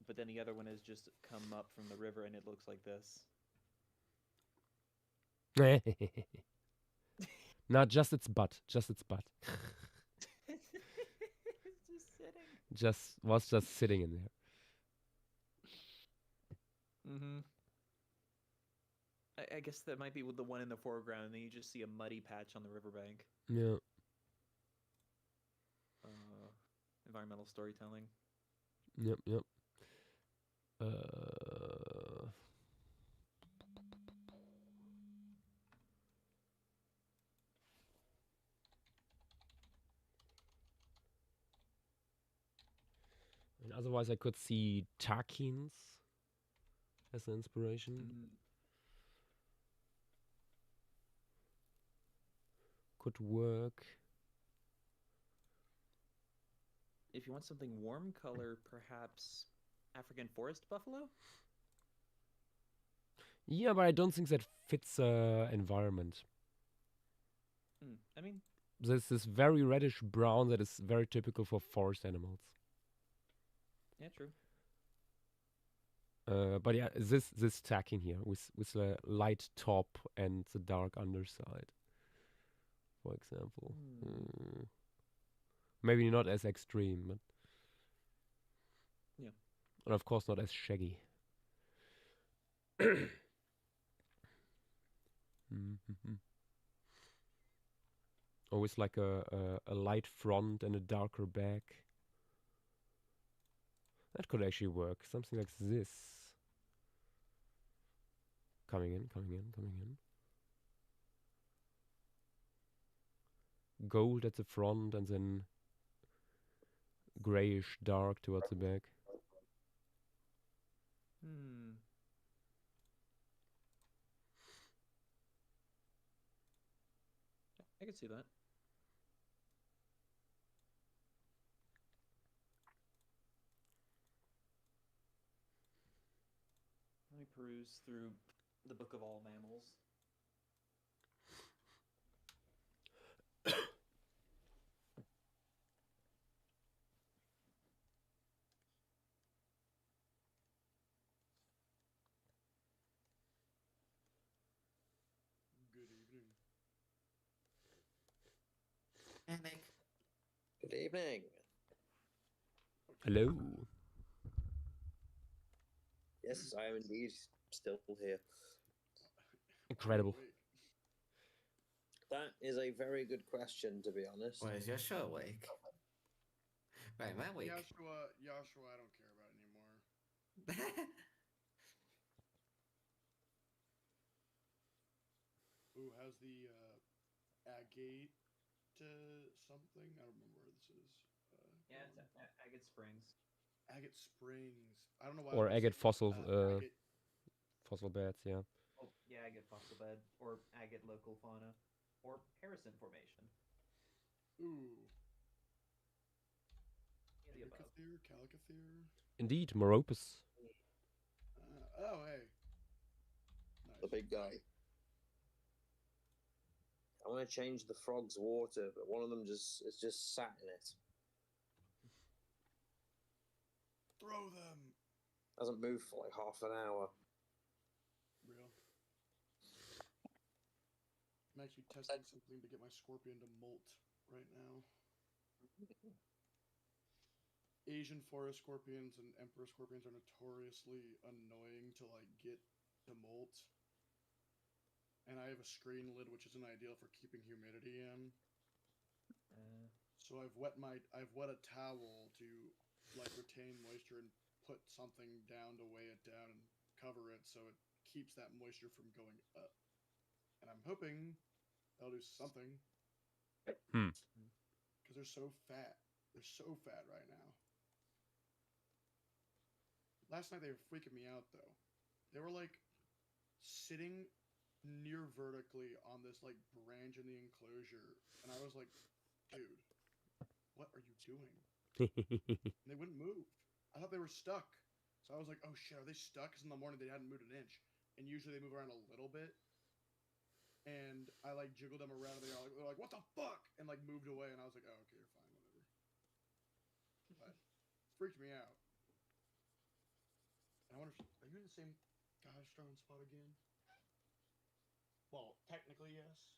but then the other one has just come up from the river and it looks like this. No, just its butt. Just its butt. Was just sitting in there. I guess that might be with the one in the foreground, and then you just see a muddy patch on the riverbank. Yeah. Environmental storytelling. Yep. And otherwise, I could see Tarkins as an inspiration. Could work. If you want something warm color, perhaps African forest buffalo? Yeah, but I don't think that fits environment. I mean, there's this very reddish brown that is very typical for forest animals. Yeah, true. But yeah, this tacking here with the light top and the dark underside, for example. Maybe not as extreme, but yeah, and of course not as shaggy. Always like a light front and a darker back. That could actually work. Something like this. Coming in. Gold at the front and then grayish dark towards the back. I can see that. Let me peruse through the Book of All Mammals. Good evening. Hello. Yes, I am indeed still here. Incredible. That is a very good question, to be honest. Why is your show awake? Right, my week. Joshua, I don't care about anymore. Ooh, how's the agate something? I don't remember where this is. Yeah, it's Agate Springs. Agate Springs. I don't know why. Or agate fossil agate. fossil beds, yeah. Oh, yeah, Agate Fossil Bed, or Agate Local Fauna, or Harrison Formation. Ooh. Calicathir. Indeed, Meropus. Oh, hey. The big guy. I want to change the frog's water, but one of them is just sat in it. Throw them. Hasn't moved for like half an hour. Real. I'm actually testing something to get my scorpion to molt right now. Asian forest scorpions and emperor scorpions are notoriously annoying to like get to molt. And I have a screen lid which isn't ideal for keeping humidity in. So I've wet a towel to like retain moisture and put something down to weigh it down and cover it so it keeps that moisture from going up. And I'm hoping that'll do something. Because they're so fat. They're so fat right now. Last night they were freaking me out though. They were like sitting near vertically on this like branch in the enclosure, and I was like, dude, what are you doing? And they wouldn't move. I thought they were stuck. So I was like, oh shit, are they stuck? Because in the morning they hadn't moved an inch. And usually they move around a little bit. And I like jiggled them around and they were like, what the fuck? And like moved away, and I was like, oh, okay, you're fine, whatever. But it freaked me out. And I wonder, are you in the same gosh darn spot again? Well, technically yes,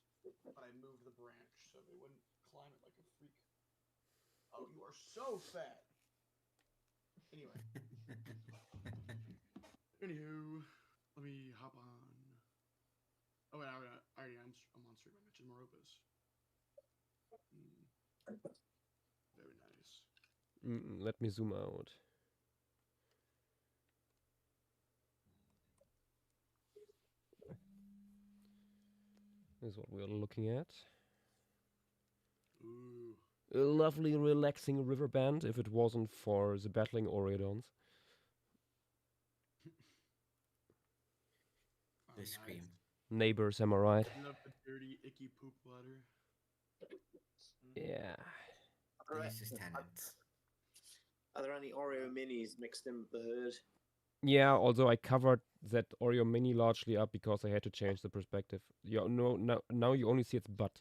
but I moved the branch so they wouldn't climb it like a freak. Oh, you are so fat. Anyway. Anywho, let me hop on. Oh wait, I'm on stream. I mentioned Meropus. Very nice. Let me zoom out. This is what we're looking at. Ooh. A lovely, relaxing river band if it wasn't for the battling Oreodons. They scream. Neighbors, am I right? I love the dirty, icky poop water. Yeah. Are there any Oreo minis mixed in with the herd? Yeah, although I covered that Oreo mini largely up because I had to change the perspective. Now you only see its butt.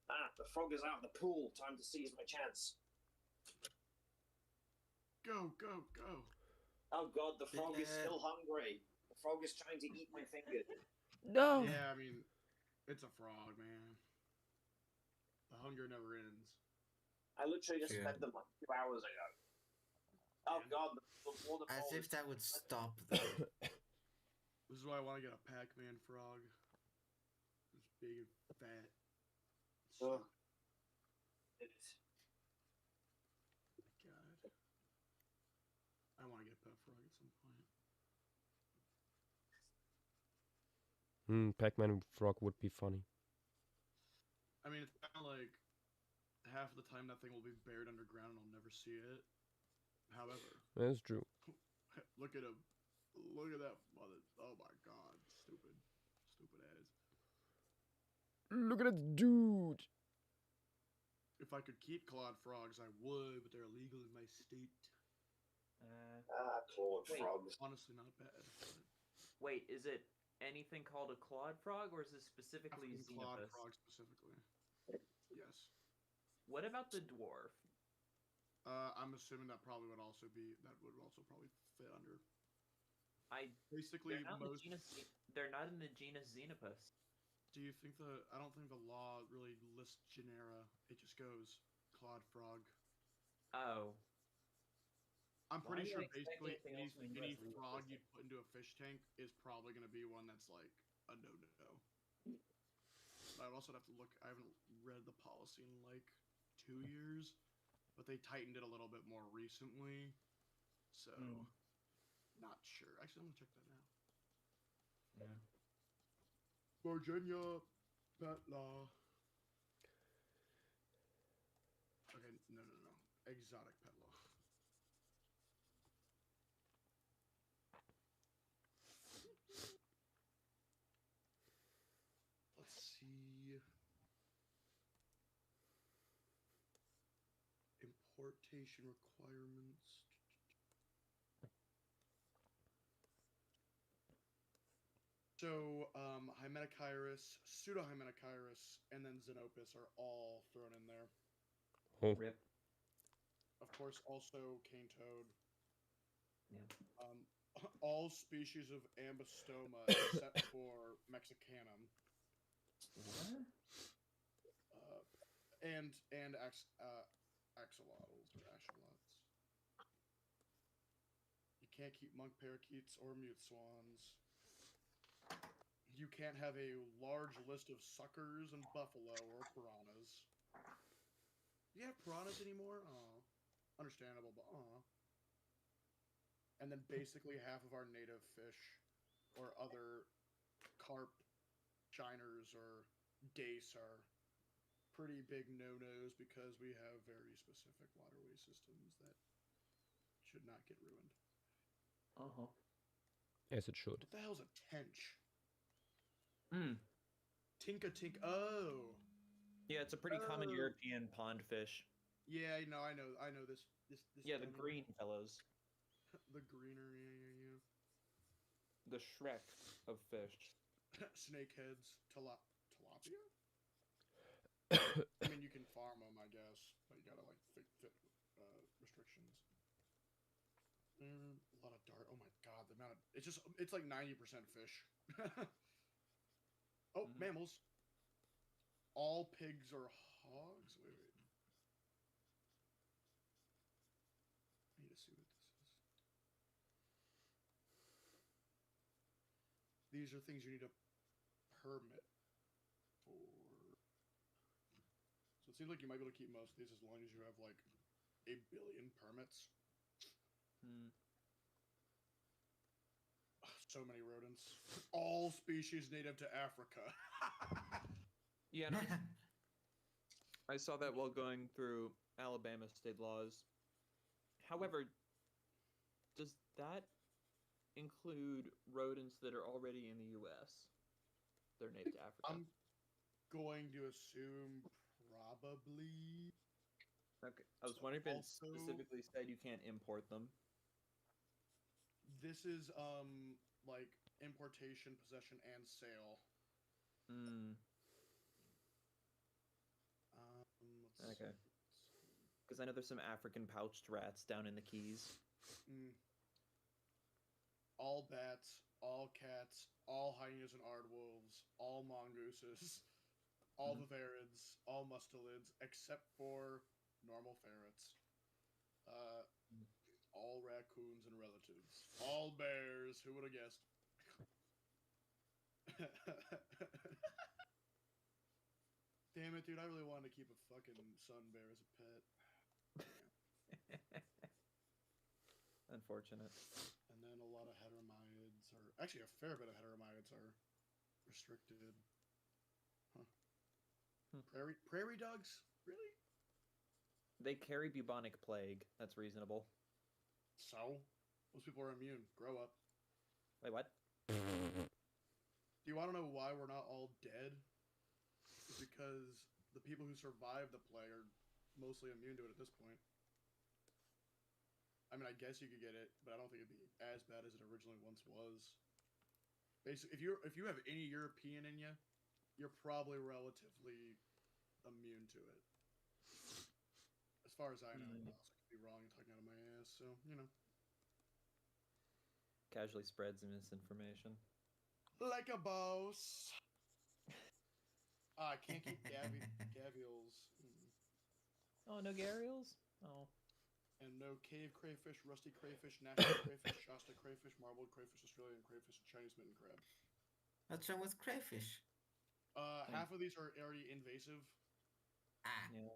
Ah, the frog is out of the pool. Time to seize my chance. Go, go, go. Oh god, the frog is still hungry. The frog is trying to eat my finger. No! Yeah, I mean, it's a frog, man. The hunger never ends. I literally just fed them like 2 hours ago. Oh god, the water. As if that would stop them. This is why I want to get a Pac-Man frog. It's big and fat. Oh. It is. God. I want to get a pet frog at some point. Pac-Man frog would be funny. I mean, it's kind of like half of the time that thing will be buried underground and I'll never see it. However, That's true. look at him. Look at that mother. Oh my god. Stupid. Stupid ass. Look at that dude. If I could keep clawed frogs, I would, but they're illegal in my state. Clawed Wait. frogs. Honestly, not bad. Wait, is it anything called a clawed frog, or is it specifically African clawed Xenopus? frog specifically. Yes. What about the dwarf? I'm assuming that probably would also be probably fit under. Basically, They're not, in the most. genus, they're not in the genus Xenopus. Do you think I don't think the law really lists genera. It just goes clawed frog. Oh. I'm Why pretty do I sure expect basically anything else from any US legal frog system? you'd put into a fish tank is probably going to be one that's like a no-no. But I'd also have to look. I haven't read the policy in like 2 years, but they tightened it a little bit more recently. So, not sure. Actually, I'm gonna check that now. Yeah. Virginia pet law. Okay, no. Exotic pet law. Let's see. Importation requirements. So, Hymenocyrus, Pseudohymenocyrus, and then Xenopus are all thrown in there. Oh. Rip. Of course, also cane toad. Yeah. All species of Ambystoma except for Mexicanum. What? And axolotls or axolots. You can't keep monk parakeets or mute swans. You can't have a large list of suckers and buffalo or piranhas. Do you have piranhas anymore? Aw. Understandable, but aw. And then basically half of our native fish or other carp, shiners, or dace are pretty big no-nos because we have very specific waterway systems that should not get ruined. Uh-huh. As it should. What the hell's a tench? Tinka. Oh. Yeah, it's a pretty common European pond fish. Yeah, no, I know this. Yeah, the thing. green fellows. The greener, yeah. The Shrek of fish. Snakeheads, tilapia. I mean, you can farm them, I guess, but you gotta like fit restrictions. A lot of dart. Oh my god, the amount of it's like 90% fish. Oh, mammals. All pigs are hogs. Wait. I need to see what this is. These are things you need a permit for. So it seems like you might be able to keep most of these as long as you have like 1 billion permits. So many rodents. All species native to Africa. Yeah, no, I saw that while going through Alabama state laws. However, does that include rodents that are already in the U.S.? They're native to Africa. I'm going to assume probably. Okay, I was wondering if it Also- specifically said you can't import them. This is like importation, possession, and sale. Okay. Because I know there's some African pouched rats down in the Keys. All bats, all cats, all hyenas and aardwolves, all mongooses, all vivarids, all mustelids, except for normal ferrets. All raccoons and relatives. All bears. Who would have guessed? Damn it, dude. I really wanted to keep a fucking sun bear as a pet. Unfortunate. And then a lot of heteromiids are... Actually, a fair bit of heteromiids are restricted. Huh. Prairie dogs? Really? They carry bubonic plague. That's reasonable. So, those people are immune. Grow up. Wait, what? Do you want to know why we're not all dead? It's because the people who survive the plague are mostly immune to it at this point. I mean, I guess you could get it, but I don't think it'd be as bad as it originally once was. Basically, if you have any European in you, you're probably relatively immune to it. As far as I know, I could be wrong and talking out of my ass. So Casually spreads misinformation. Like a boss. I can't keep gavials. Oh, no Garials? Oh. And no cave crayfish, rusty crayfish, national crayfish, Shasta crayfish, marbled crayfish, Australian crayfish, and Chinese mitten crab. What's wrong with crayfish? Half of these are already invasive. Yeah.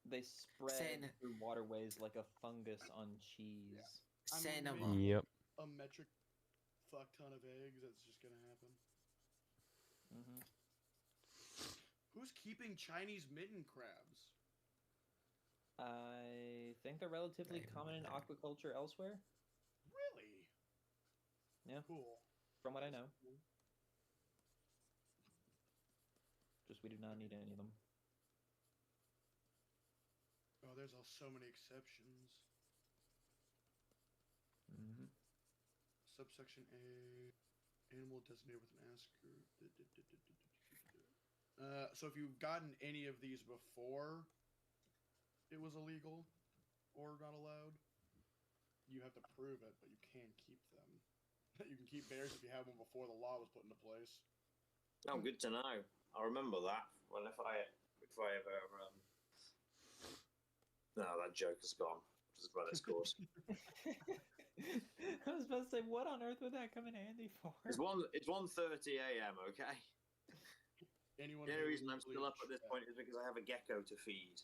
They spread through waterways like a fungus on cheese. Yeah. Say no more. Yep. A metric fuck ton of eggs. That's just gonna happen. Mm-hmm. Who's keeping Chinese mitten crabs? I think they're relatively common in aquaculture elsewhere. Really? Yeah. Cool. From what I know. Just we do not need any of them. Oh, there's so many exceptions. Mm-hmm. Subsection A, animal designated with an asterisk. So if you've gotten any of these before it was illegal or not allowed, you have to prove it, but you can keep them. You can keep bears if you have one before the law was put into place. Oh, good to know. I remember that. Well, if I ever no, that joke is gone. Just run its course. I was about to say, what on earth would that come in handy for? It's 1:30 a.m. Okay. The only reason I'm still up at this point is because I have a gecko to feed.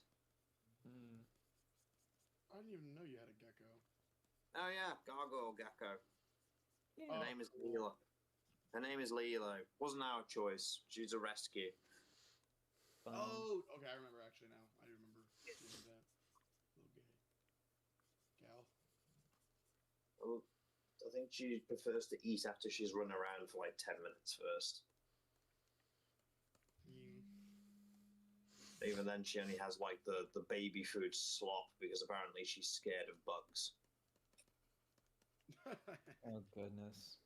I didn't even know you had a gecko. Oh yeah, gargoyle gecko. Yeah. Her name is Leela. Her name is Lilo. Wasn't our choice. She was a rescue. Oh, okay. I remember actually now. I do remember doing that. Little gay gal. Well, I think she prefers to eat after she's run around for like 10 minutes first. Even then, she only has like the baby food slop because apparently she's scared of bugs. Oh goodness.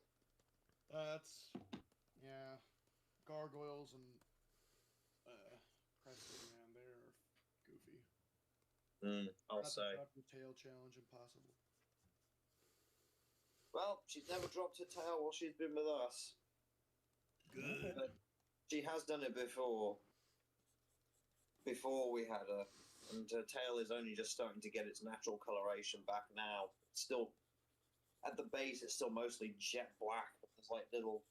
That's gargoyles and crested, man, they're goofy. I'll say. Drop your tail challenge impossible. Well, she's never dropped her tail while she's been with us. Good. But she has done it before we had her, and her tail is only just starting to get its natural coloration back now. It's still, at the base, it's still mostly jet black, but there's like little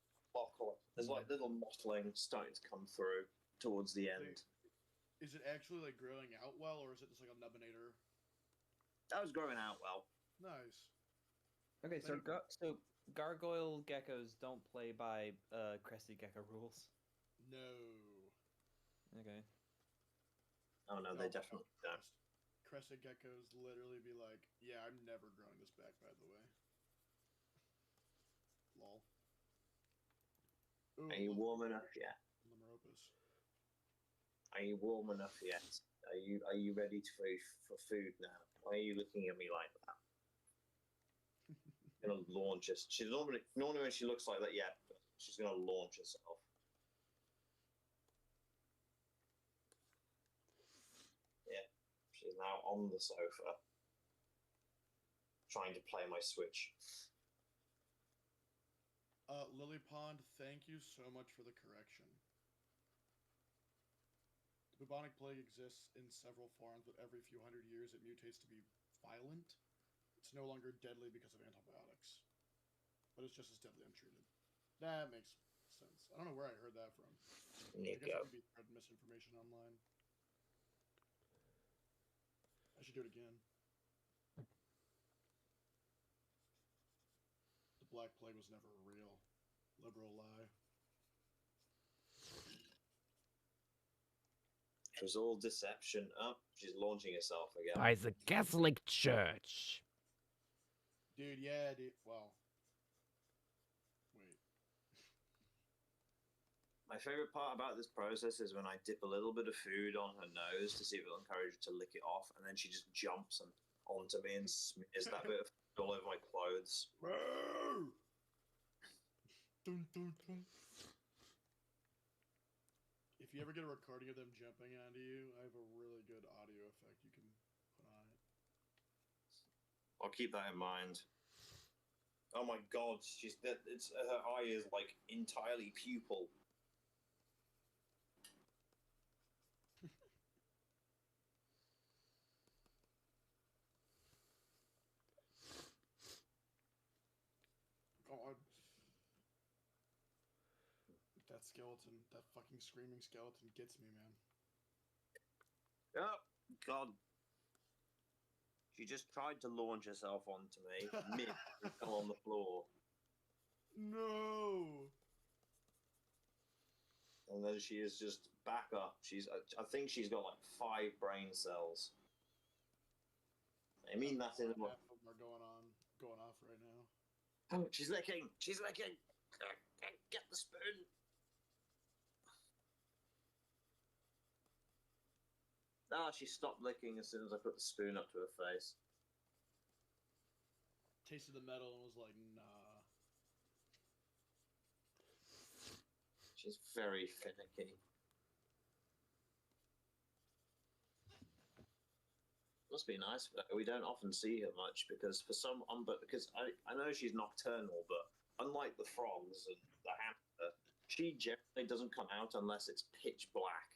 mottling starting to come through towards the end. Is it actually like growing out well, or is it just like a nubbinator? That was growing out well. Nice. Okay, so gargoyle geckos don't play by crested gecko rules. No. Okay. Oh no, they definitely don't. Crested geckos literally be like, yeah, I'm never growing this back, by the way. Lol. Ooh, Are you warm enough yet? Limeropus. Are you warm enough yet? Are you ready for food now? Why are you looking at me like that? Gonna launch us. She's normally when she looks like that, yeah, she's gonna launch herself. Yeah, she's now on the sofa, trying to play my Switch. Lily Pond, thank you so much for the correction. The bubonic plague exists in several forms, but every few hundred years it mutates to be violent. It's no longer deadly because of antibiotics, but it's just as deadly untreated. That makes sense. I don't know where I heard that from. I guess it could be spread misinformation online. I should do it again. The Black Plague was never real. Liberal lie. It was all deception. Oh, she's launching herself again. By the Catholic Church. Dude, yeah, dude. Well, wait. My favorite part about this process is when I dip a little bit of food on her nose to see if it'll encourage her to lick it off, and then she just jumps and onto me and smears that bit of food all over my clothes. Dun, dun, dun. If you ever get a recording of them jumping onto you, I have a really good audio effect you can put on it. I'll keep that in mind. Oh my god, it's her eye is like entirely pupil. God. That skeleton, that fucking screaming skeleton gets me, man. Oh, God. She just tried to launch herself onto me, mid and fell on the floor. No! And then she is just back up. I think she's got like 5 brain cells. I mean, that's in Half of them are going off right now. Oh, she's licking! She's licking! Get the spoon! Ah, she stopped licking as soon as I put the spoon up to her face. Tasted the metal and was like, nah. She's very finicky. Must be nice. We don't often see her much because because I know she's nocturnal, but unlike the frogs and the hamster, she generally doesn't come out unless it's pitch black.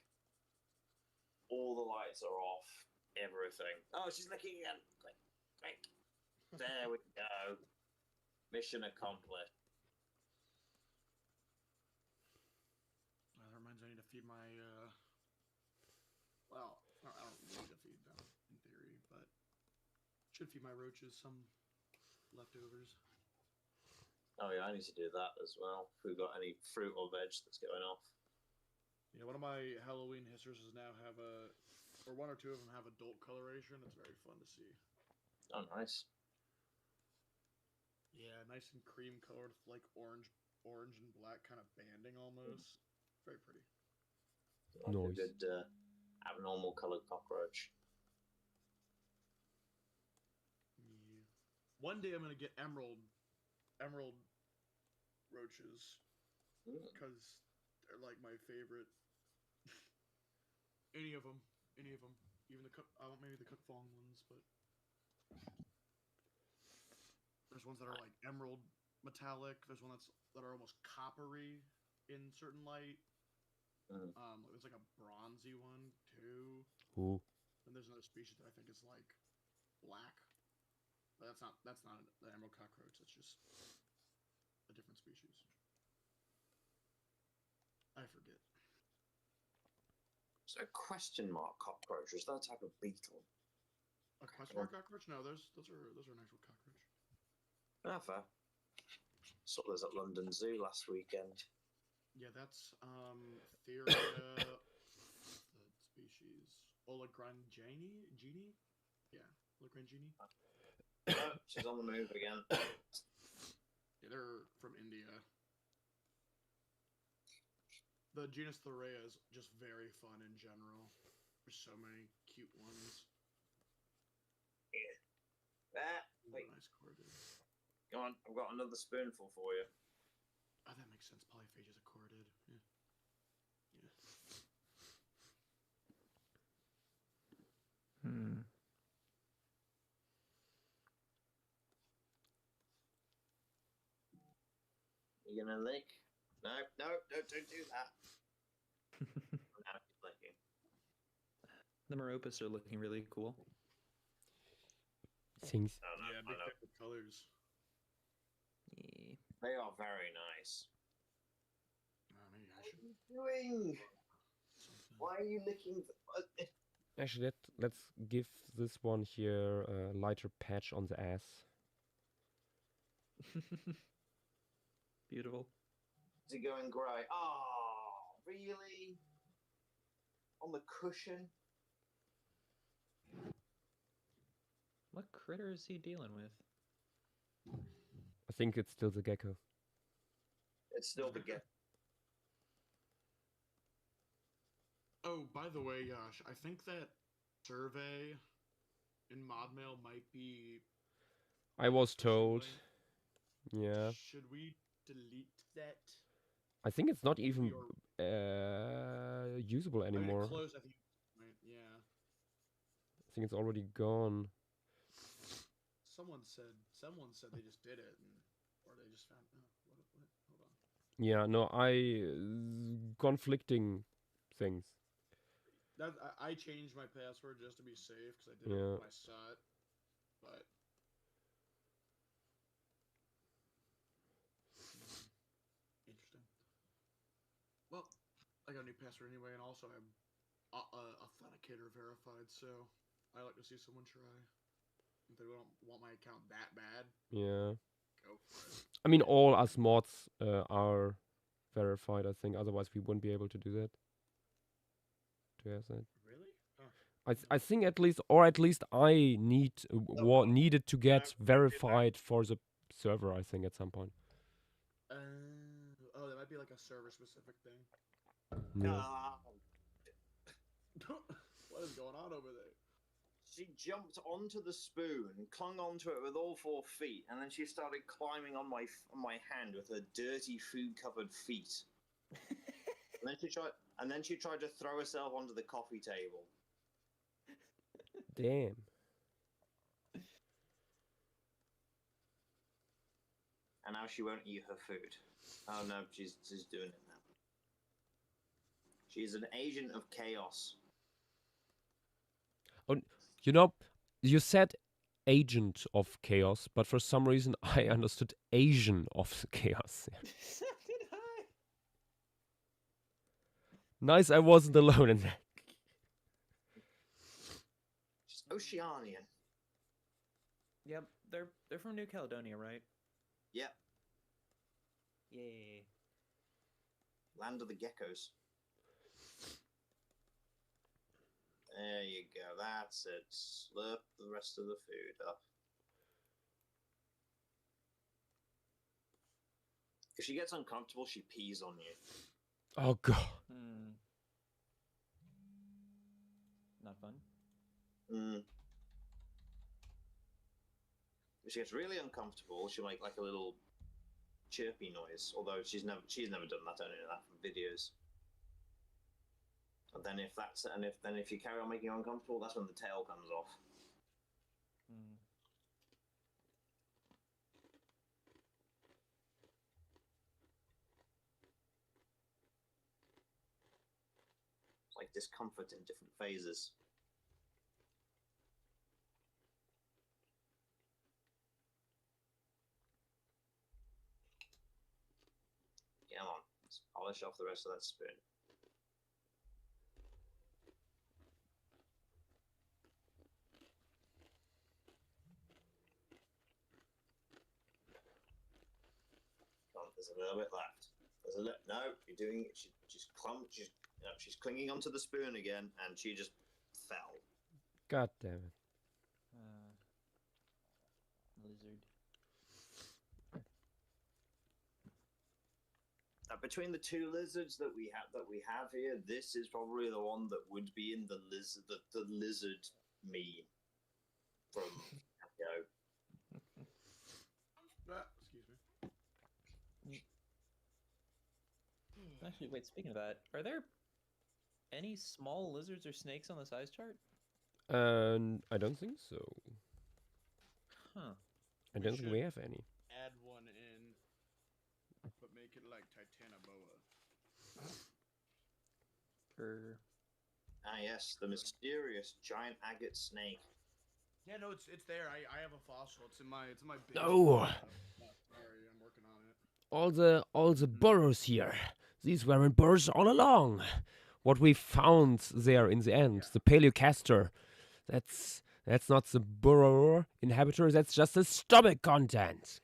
All the lights are off. Everything. Oh, she's licking again. Quick, quick. There we go. Mission accomplished. That reminds me, I need to feed my, well, I don't need to feed them, in theory, but should feed my roaches some leftovers. Oh yeah, I need to do that as well. If we've got any fruit or veg that's going off. Yeah, one of my Halloween hissers is now have or one or two of them have adult coloration. It's very fun to see. Oh, nice. Yeah, nice and cream colored, like orange and black kind of banding almost. Very pretty. Like a good abnormal colored cockroach. Yeah. One day I'm gonna get emerald roaches because they're like my favorite. Any of them, even the maybe the Cook Fong ones, but there's ones that are like emerald metallic. There's one that are almost coppery in certain light. There's like a bronzy one too. Ooh. And there's another species that I think is like black. But that's not the emerald cockroach. That's just a different species. I forget. So question mark cockroach, is that a type of beetle? A question mark cockroach? No, those are an actual cockroach. Ah, fair. Saw those at London Zoo last weekend. Yeah, that's Theria. The species Olagrangini? Genie? Yeah, Olagrangini. Oh, she's on the move again. Yeah, they're from India. The genus Theria is just very fun in general. There's so many cute ones. Yeah. Wait. Nice corded. Go on, I've got another spoonful for you. Oh, that makes sense. Polyphagia is a corded. Yeah. You gonna lick? No, don't do that. Now she's licking. The Meropus are looking really cool. Things. Yeah, big fan of colors. Yeah. They are very nice. Maybe I What should. are you doing? Why are you licking? Actually, let's give this one here a lighter patch on the ass. Beautiful. Is it going grey? Oh, really? On the cushion? What critter is he dealing with? I think it's still the gecko. It's still the gecko. Oh, by the way, Yash, I think that survey in Modmail might be. I was told. Yeah. Should we delete that? I think it's not even usable anymore. Close, I think. Yeah. I think it's already gone. Someone said they just did it, or they just found. Oh, what? Hold on. Yeah, no, conflicting things. I changed my password just to be safe because I did it when I saw it, but. Interesting. Well, I got a new password anyway, and also I'm authenticator verified, so I like to see someone try. If they don't want my account that bad, yeah, go for it. I mean, all us mods are verified. I think otherwise we wouldn't be able to do that. To have that. Really? Oh. I think at least I needed to get verified for the server. I think at some point. Oh, that might be like a server-specific thing. Yeah. What is going on over there? She jumped onto the spoon, clung onto it with all 4 feet, and then she started climbing on my hand with her dirty, food-covered feet. and then she tried to throw herself onto the coffee table. Damn. And now she won't eat her food. Oh no, she's doing it now. She's an agent of chaos. Oh, you know, you said agent of chaos, but for some reason I understood Asian of chaos. So did I. Nice, I wasn't alone in that. She's Oceanian. Yep, they're from New Caledonia, right? Yep. Yay. Land of the geckos. There you go, that's it. Slurp the rest of the food up. If she gets uncomfortable, she pees on you. Oh god. Not fun. If she gets really uncomfortable, she'll make like a little chirpy noise. Although she's never done that. I only know that from videos. And then if you carry on making her uncomfortable, that's when the tail comes off. It's like discomfort in different phases. Come on, let's polish off the rest of that spoon. There's a little bit left. No, you're doing it. She's clinging onto the spoon again, and she just fell. God damn it. Lizard. Between the 2 lizards that we have here, this is probably the one that would be in the lizard meme from Echo. Excuse me. Actually, wait, speaking of that, are there any small lizards or snakes on the size chart? I don't think so. Huh. I don't think we have any. Add one in, but make it like Titanoboa. Ah yes, the mysterious giant agate snake. Yeah, no, it's there. I have a fossil. It's in my base. No. Sorry, I'm working on it. All the burrows here. These weren't burrows all along. What we found there in the end, the Paleocastor, that's not the burrower inhabitor. That's just the stomach content.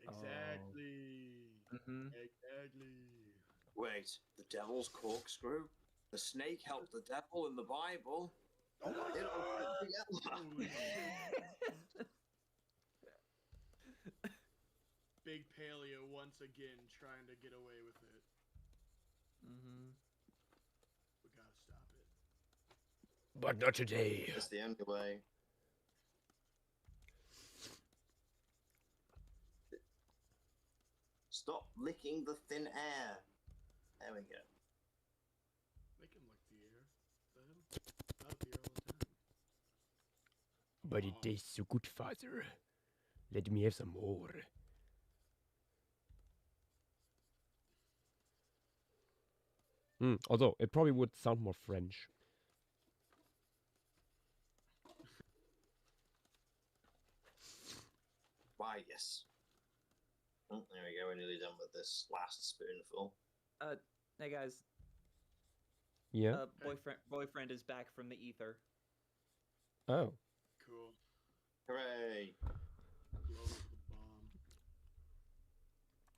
Exactly. Exactly. Wait, the devil's corkscrew? The snake helped the devil in the Bible. Big Paleo once again trying to get away with it. Mm-hmm. We gotta stop it. But not today. It's the only way. Stop licking the thin air. There we go. They can lick the air. The hell? Out the air all the time. But it tastes so good, father. Let me have some more. Although, it probably would sound more French. Why, yes. Oh, there we go, we're nearly done with this last spoonful. Hey guys. Yeah? Boyfriend is back from the ether. Oh. Cool. Hooray! Blow up the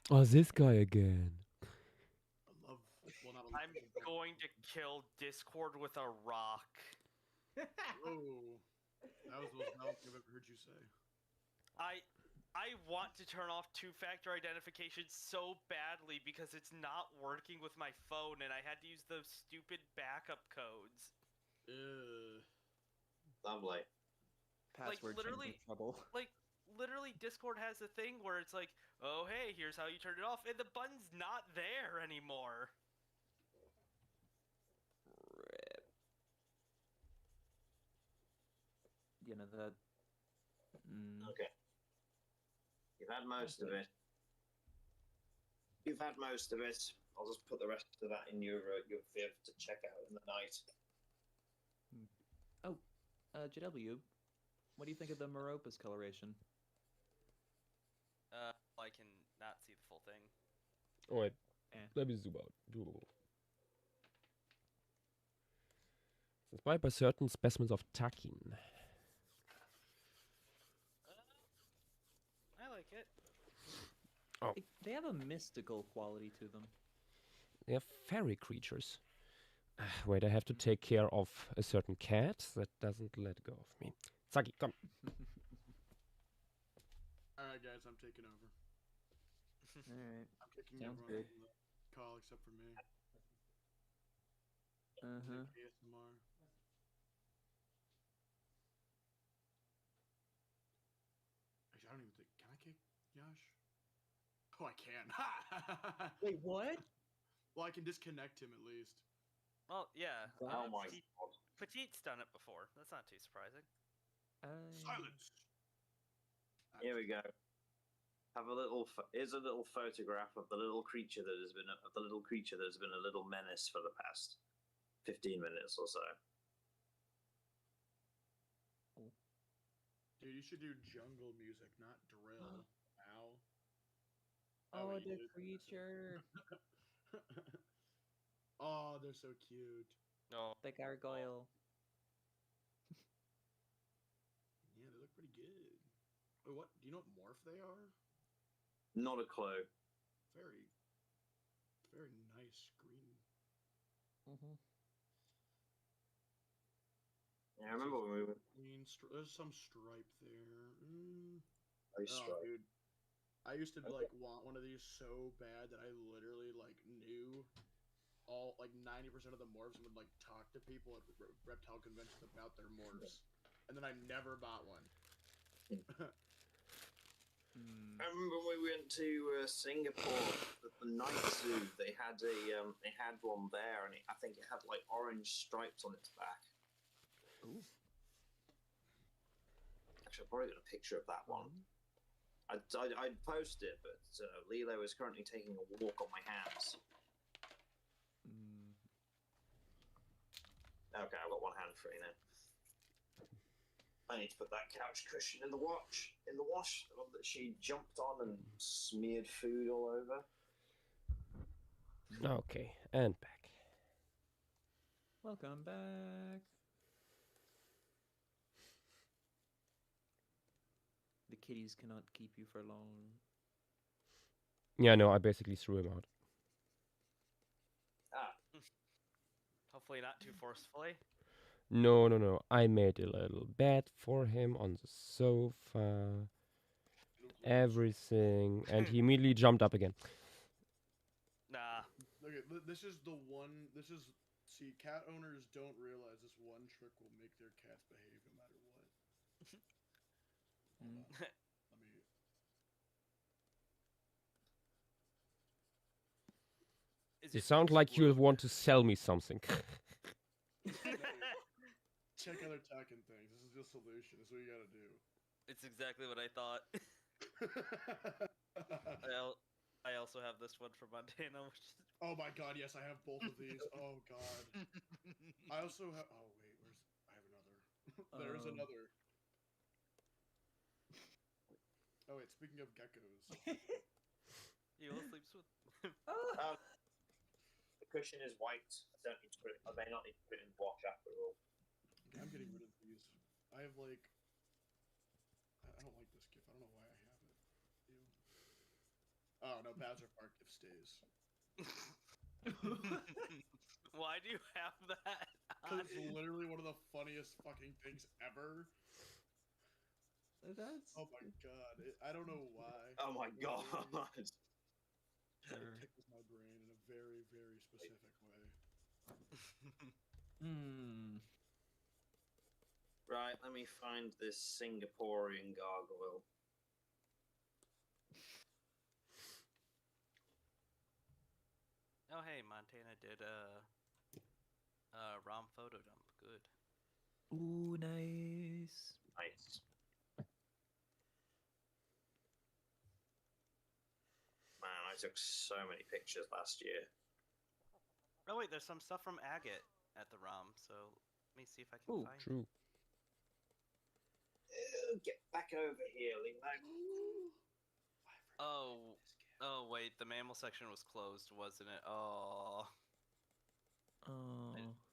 bomb. Oh, this guy again. I love. Well, not I'm going to kill Discord with a rock. Oh, that was the most violent thing I've ever heard you say. I want to turn off two-factor identification so badly because it's not working with my phone, and I had to use those stupid backup codes. Lovely. Password literally, trouble. Like, literally, Discord has a thing where it's like, oh, hey, here's how you turn it off, and the button's not there anymore. Rip. You know that. Okay. You've had most of it. You've had most of it. I'll just put the rest of that in your Viv to check out in the night. Oh, JW, what do you think of the Meropa's coloration? I can not see the full thing. Oh, wait. Let me zoom out. It's inspired by certain specimens of takin. I like it. Oh. They have a mystical quality to them. They are fairy creatures. Wait, I have to take care of a certain cat that doesn't let go of me. Saki, come. Alright, guys, I'm taking over. Alright. I'm kicking Sounds everyone good. in the call except for me. Uh-huh. ASMR. Actually, I don't even think. Can I kick Yash? Oh, I can. Wait, what? Well, I can disconnect him at least. Well, yeah. Oh my God. Petite's done it before. That's not too surprising. Silence. Here we go. Have a little. Here's a little photograph of the little creature that has been a little menace for the past 15 minutes or so. Dude, you should do jungle music, not drill. Ow. Oh, the creature. Oh, they're so cute. No. The gargoyle. Yeah, they look pretty good. Wait, what? Do you know what morph they are? Not a clue. Very, very nice green. Mm-hmm. Yeah, I remember when we were. There's some stripe there. Stripe. Dude, I used to like want one of these so bad that I literally like knew all like 90% of the morphs and would like talk to people at reptile conventions about their morphs, and then I never bought one. I remember when we went to Singapore at the night zoo. They had one there, and I think it had like orange stripes on its back. Ooh. Actually, I've probably got a picture of that one. I'd post it, but Lilo is currently taking a walk on my hands. Okay, I've got one hand free now. I need to put that couch cushion in the wash. The one that she jumped on and smeared food all over. Okay, and back. Welcome back. The kitties cannot keep you for long. Yeah, no, I basically threw him out. Hopefully not too forcefully. No. I made a little bed for him on the sofa. everything, and he immediately jumped up again. Nah. Okay, this is the one. This is see, cat owners don't realize this one trick will make their cats behave no matter what. Hold on. Let me. You sound like you'll want to sell me something. Check out attacking things. This is the solution. This is what you gotta do. It's exactly what I thought. I also have this one from Montana. Which is... Oh my god, yes, I have both of these. Oh god. I also have. Oh wait, where's? I have another. There's another. Oh wait, speaking of geckos. He all sleeps with. The cushion is white. I don't need to put it. I may not need to put it in the wash after all. Okay, I'm getting rid of these. I have like. I don't like this gift. I don't know why I have it. Ew. Oh no, Bowser Park gift stays. Why do you have that? Because it's literally one of the funniest fucking things ever. That's. Oh my god! I don't know why. Oh my god! It tickles my brain in a very, very specific way. Right, let me find this Singaporean gargoyle. Oh hey, Montana did ROM photo dump. Good. Ooh, nice. Nice. Man, I took so many pictures last year. Oh wait, there's some stuff from Agate at the ROM, so let me see if I can find True. Get back over here, Lingman. Oh wait, the mammal section was closed, wasn't it? Oh.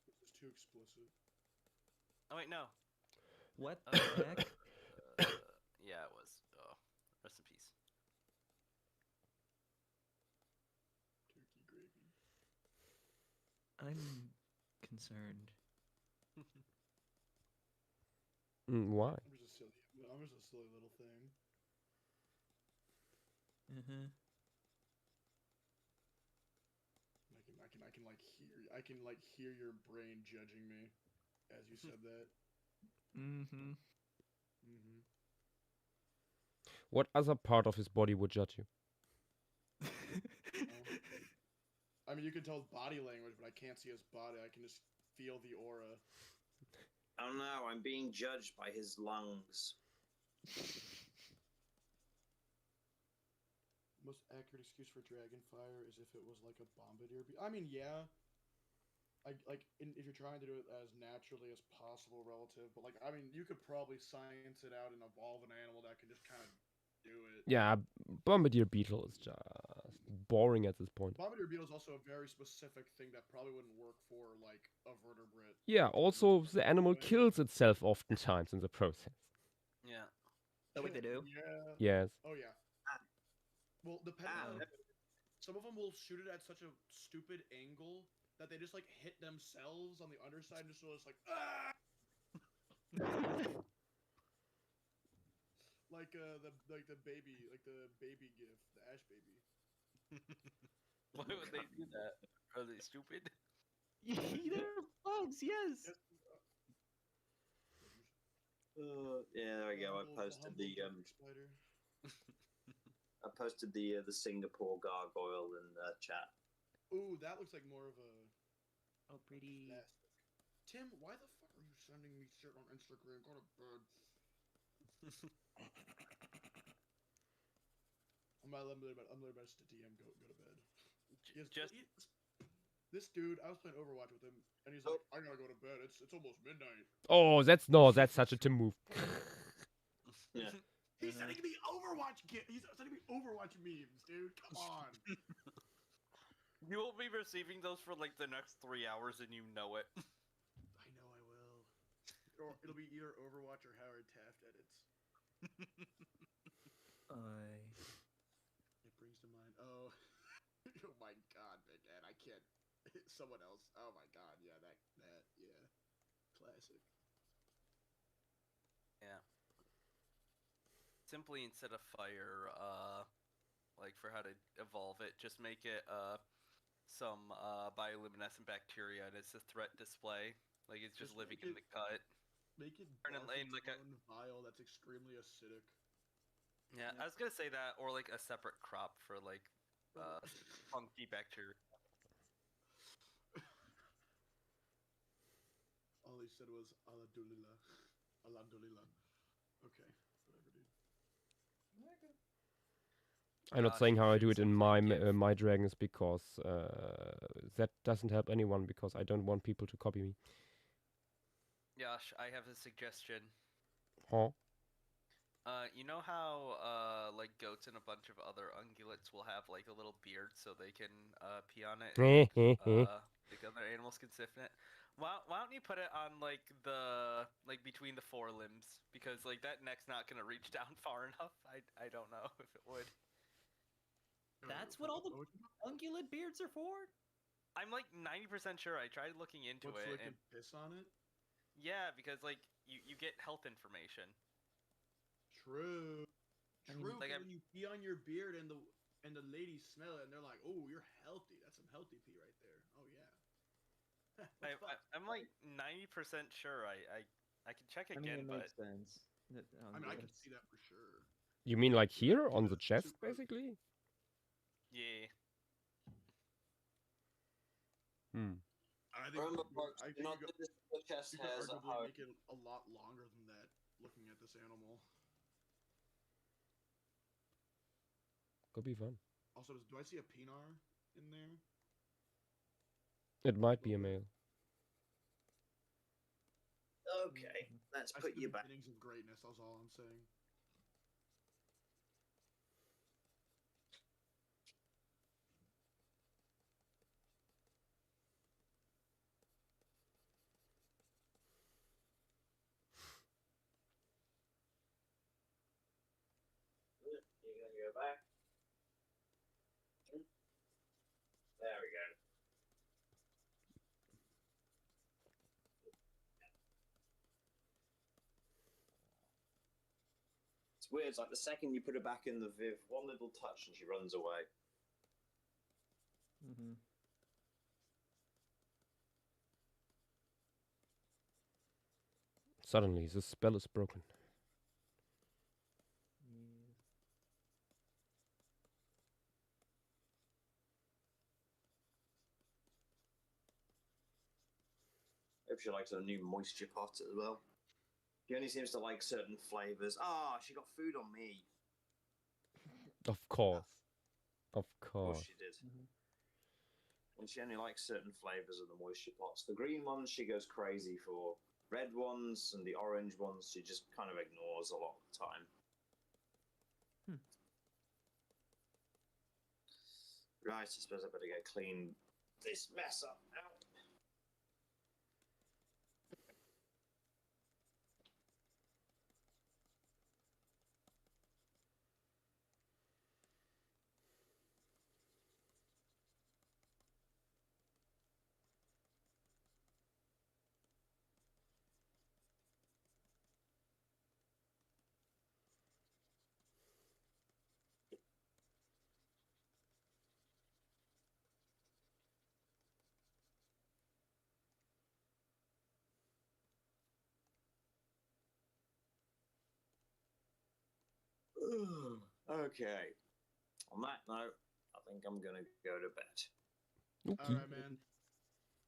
This is too explicit. Oh wait, no. What the heck? Yeah, it was. Oh, rest in peace. Turkey gravy. I'm concerned. Why? I'm just a silly little thing. I can hear your brain judging me as you said that. What other part of his body would judge you? I mean, you can tell his body language, but I can't see his body. I can just feel the aura. Oh no, I'm being judged by his lungs. Most accurate excuse for Dragonfire is if it was like a bombardier. I mean, yeah. If you're trying to do it as naturally as possible relative, but I mean, you could probably science it out and evolve an animal that can just kind of do it. Yeah, Bombardier Beetle is just boring at this point. Bombardier Beetle is also a very specific thing that probably wouldn't work for like a vertebrate. Yeah, also the animal kills itself oftentimes in the process. Yeah. Oh, wait, they do? Yeah. Yes. Oh yeah. Well, depending on some of them will shoot it at such a stupid angle that they just like hit themselves on the underside and just like ah! like the baby gif, the Ash baby. Why would they do that? Are they stupid? They're bugs, yes. Yeah, there we go. I posted the I posted the Singapore gargoyle in the chat. Ooh, that looks like more of a. Oh, pretty. Plastic. Tim, why the fuck are you sending me shit on Instagram? Go to bed. I'm literally about to DM. Go to bed. This dude, I was playing Overwatch with him, and he's like, "I gotta go to bed. It's almost midnight." Oh, that's such a Tim move. Yeah. He's sending me Overwatch He's sending me Overwatch memes, dude. Come on. You will be receiving those for like the next 3 hours, and you know it. I know I will. Or it'll be either Overwatch or Howard Taft edits. It brings to mind. Oh, oh my God, Big Ed, I can't. Someone else. Oh my God, yeah, that, yeah, classic. Yeah. simply instead of fire, like for how to evolve it, just make it some bioluminescent bacteria, and it's a threat display. Like it's just living in the cut. Make it Turn it in like a vial that's extremely acidic. Yeah, I was gonna say that, or like a separate crop for like funky bacteria. All he said was Alhamdulillah. Alhamdulillah. Okay, whatever, dude. I'm not saying how I do it in my dragons because that doesn't help anyone because I don't want people to copy me. Yash, I have a suggestion. Huh? You know how like goats and a bunch of other ungulates will have like a little beard so they can pee on it, and like other animals can sniff it. Why don't you put it on like the between the forelimbs, because like that neck's not gonna reach down far enough. I don't know if it would. That's what all the ungulate beards are for? I'm like 90% sure. I tried looking into So it they and can piss on it? yeah, because like you get health information. True. True. Like when you pee on your beard and the ladies smell it and they're like, "Oh, you're healthy. That's some healthy pee right there." Oh yeah. I'm like 90% sure. I can check again, it but makes sense. I mean, I can see that for sure. You mean like here on the chest, basically? Yeah. I think Remember, I think not you that the chest you could hairs are arguably hard. make it a lot longer than that. Looking at this animal. Could be fun. Also, do I see a Pinar in there? It might be a male. Okay, let's I put see you the back. beginnings of greatness. That's all I'm saying. You're gonna go back. There we go. It's weird. It's like the second you put her back in the Viv, one little touch and she runs away. Mm-hmm. Suddenly, the spell is broken. Hope she likes her new moisture pot as well. She only seems to like certain flavors. Ah, she got food on me. Of course. Of Of course course. she did. And she only likes certain flavors of the moisture pots. The green ones she goes crazy for. Red ones and the orange ones she just kind of ignores a lot of the time. Right, I suppose I better go clean this mess up now. Okay. On that note, I think I'm gonna go to bed. Okay. All right, man.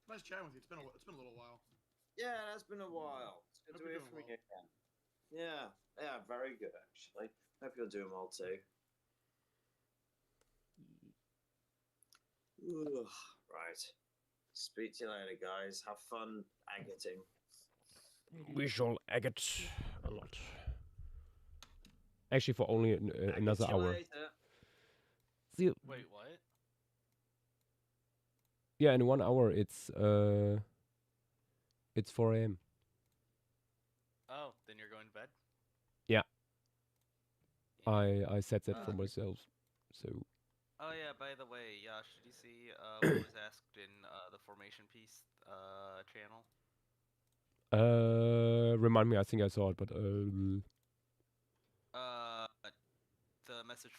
Nice chatting with you. It's been a little while. Yeah, that's been a while. It's good Hope to you're hear doing from you again. Yeah, very good actually. Hope you're doing well too. Ugh, right. Speak to you later, guys. Have fun agating. We shall agate a lot. Actually, for only another hour. Later. See you. Wait, what? Yeah, in 1 hour it's 4 a.m. Oh, then you're going to bed? Yeah. I said that for myself. So. Oh yeah, by the way, Yash, did you see what was asked in the formation piece channel? Remind me, I think I saw it, but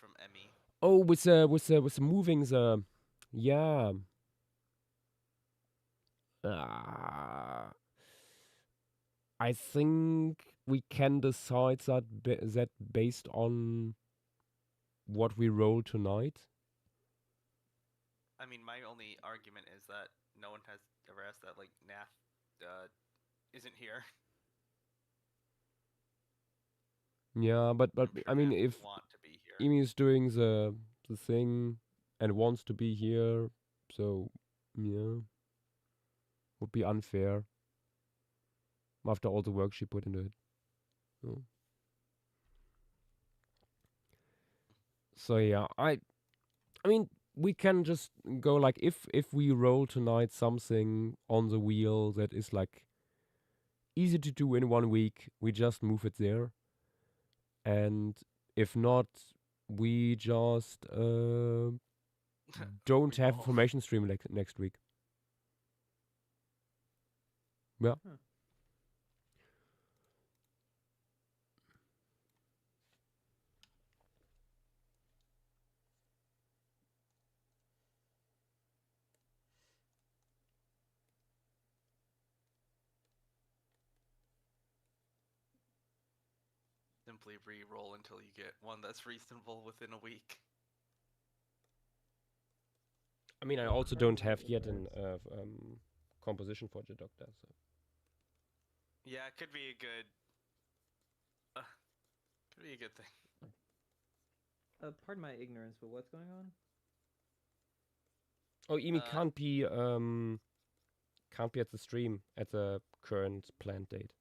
from Emmy. Oh, with the moving the, yeah. I think we can decide that based on what we roll tonight. I mean, my only argument is that no one has ever asked that, like, Nath isn't here. Yeah, but I mean, if Emi is doing the thing and wants to be here, so yeah, would be unfair after all the work she put into it. So yeah, I mean, we can just go like if we roll tonight something on the wheel that is like easy to do in 1 week, we just move it there. And if not, we just don't have information stream next week. Yeah. Simply re-roll until you get one that's reasonable within a week. I mean, I also don't have yet an composition for the Doctor, so. Yeah, it could be a good thing. Pardon my ignorance, but what's going on? Oh, Emi can't be at the stream at the current planned date.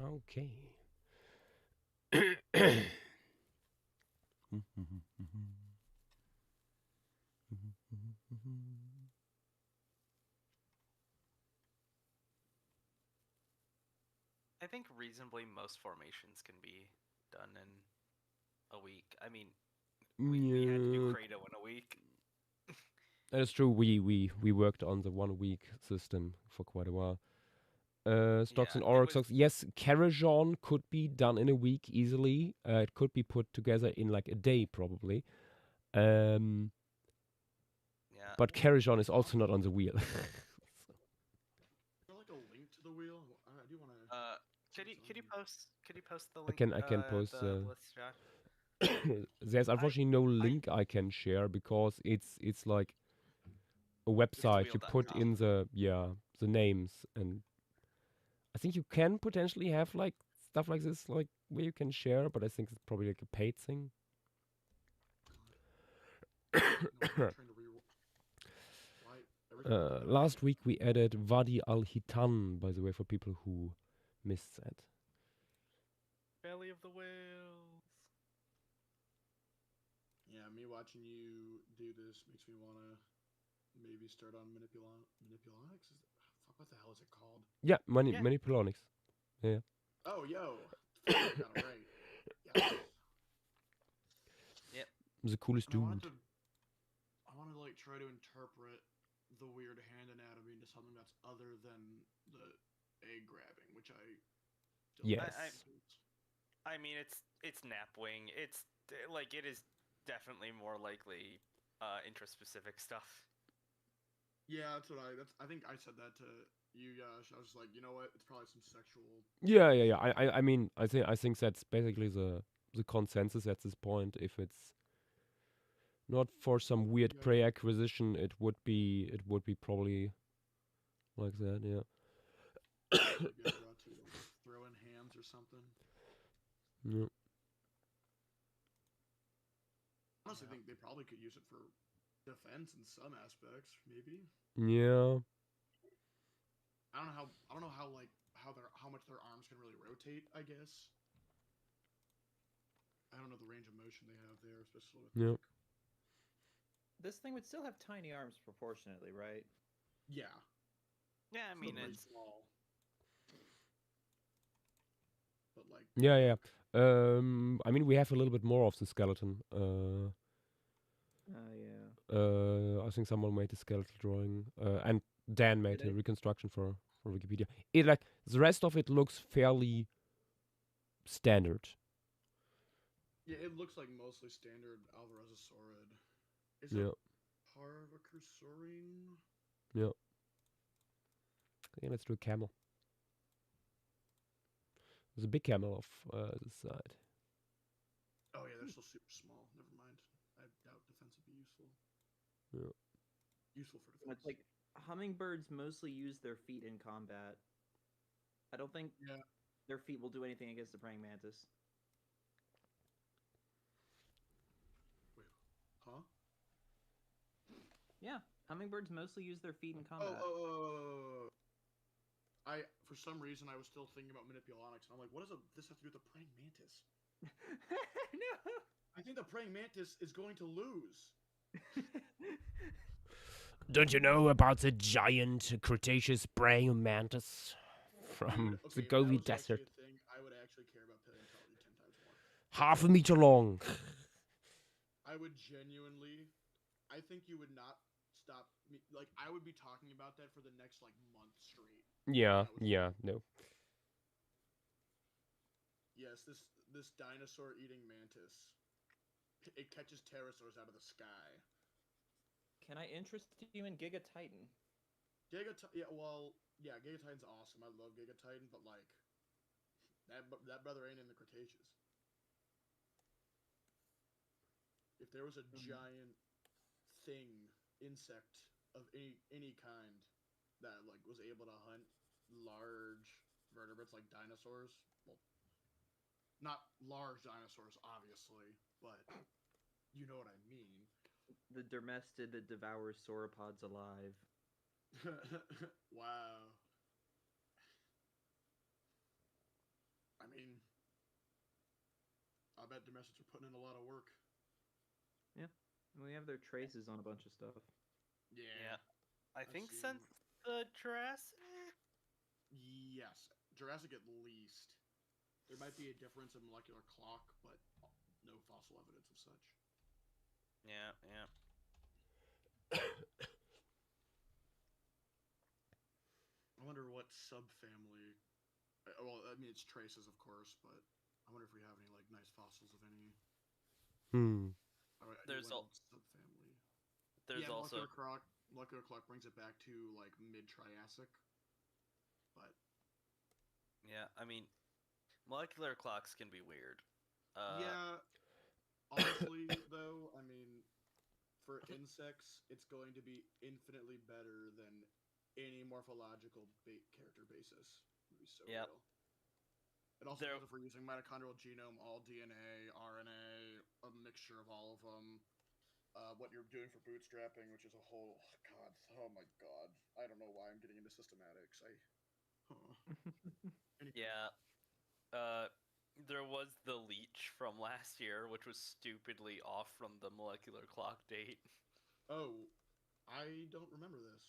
Okay. I think reasonably most formations can be done in a week. I mean, we had to do Credo in a week. That is true. We worked on the 1 week system for quite a while. Stocks and Oroxox. Yes, Karajan could be done in a week easily. It could be put together in like a day probably. Yeah. But Karajan is also not on the wheel. Is there like a link to the wheel? I do want to. Could you post the link? I can post. The list, Josh? There's unfortunately no link I can share because it's like a website. You put in the names, and I think you can potentially have like stuff like this, like where you can share, but I think it's probably like a paid thing. Last week we added Wadi al-Hitan, by the way, for people who missed that. Belly of the Whales. Yeah, me watching you do this makes me want to maybe start on Manipulonics. Fuck, what the hell is it called? Yeah, Manipulonics. Yeah. Oh, yo. Got it right. Yes. Yep. The coolest dude. I want to like try to interpret the weird hand anatomy into something that's other than the egg grabbing, which I don't Yes. I mean, it's Napwing. It's like it is definitely more likely interest-specific stuff. Yeah, I think I said that to you, Yash. I was like, you know what? It's probably some sexual. Yeah. I mean, I think that's basically the consensus at this point. If it's not for some weird prey acquisition, it would be probably like that. Yeah. Throw in hands or something. Yeah. I honestly think they probably could use it for defense in some aspects, maybe. Yeah. I don't know how much their arms can really rotate, I guess. I don't know the range of motion they have there, especially with Yeah. This thing would still have tiny arms proportionately, right? Yeah. Yeah, I mean pretty it's small. But like Yeah. I mean, we have a little bit more of the skeleton. Yeah. I think someone made a skeletal drawing, and Dan made Did a I? reconstruction for Wikipedia. It like the rest of it looks fairly standard. Yeah, it looks like mostly standard Alvarezosaurid. Is Yeah. it Parvicursaurine? Yeah. Okay, let's do a camel. There's a big camel off this side. Oh yeah, they're still super small. Never mind. I doubt defense would be useful. Yeah. Useful for defense. It's like hummingbirds mostly use their feet in combat. I don't think their feet will do anything against the praying mantis. Wait, huh? Yeah, hummingbirds mostly use their feet in combat. I for some reason I was still thinking about manipulonics, and I'm like, what does this have to do with the praying mantis? No. I think the praying mantis is going to lose. Don't you know about the giant Cretaceous praying mantis from the Gobi Desert? I would actually care about paleontology 10 times more. Half a meter long. I would genuinely. I think you would not stop me. Like, I would be talking about that for the next like month straight. Yeah. No. Yes, this dinosaur eating mantis. It catches pterosaurs out of the sky. Can I interest you in Gigatitan? Gigatitan's awesome. I love Gigatitan, but like that brother ain't in the Cretaceous. If there was a giant insect of any kind that like was able to hunt large vertebrates like dinosaurs, well, not large dinosaurs obviously, but you know what I mean. The dermestid that devours sauropods alive. Wow. I mean, I bet domestics are putting in a lot of work. Yeah, and we have their traces on a bunch of stuff. Yeah. I think since the Jurassic. Yes, Jurassic at least. There might be a difference in molecular clock, but no fossil evidence of such. Yeah. I wonder what subfamily. Well, I mean, it's traces, of course, but I wonder if we have any like nice fossils of any. There's subfamily. There's also molecular clock brings it back to like mid-Triassic, but yeah, I mean, molecular clocks can be weird. Yeah, honestly, though, I mean, for insects, it's going to be infinitely better than any morphological character basis. It would be so real. It also does if we're using mitochondrial genome, all DNA, RNA, a mixture of all of them. What you're doing for bootstrapping, which is a whole oh my god, I don't know why I'm getting into systematics. Yeah. There was the leech from last year, which was stupidly off from the molecular clock date. Oh, I don't remember this.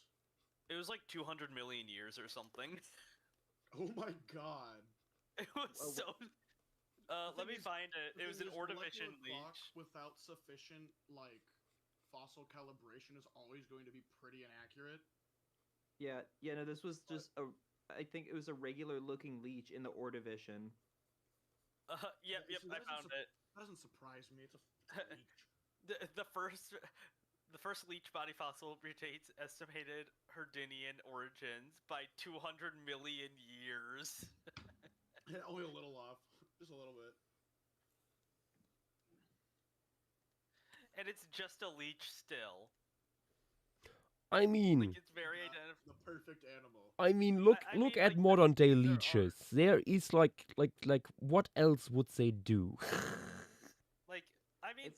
It was like 200 million years or something. Oh my god. It was so. Let me find it. It was an Ordovician leech without sufficient like fossil calibration is always going to be pretty inaccurate. Yeah, no, this was just I think it was a regular looking leech in the Ordovician. Yep, I found it. That doesn't surprise me. It's a leech. The first leech body fossil retains estimated Herdinian origins by 200 million years. Yeah, only a little off, just a little bit. And it's just a leech still. I mean, like, it's very the perfect animal. I mean, look at modern day leeches. There is like what else would they do? Like, I mean,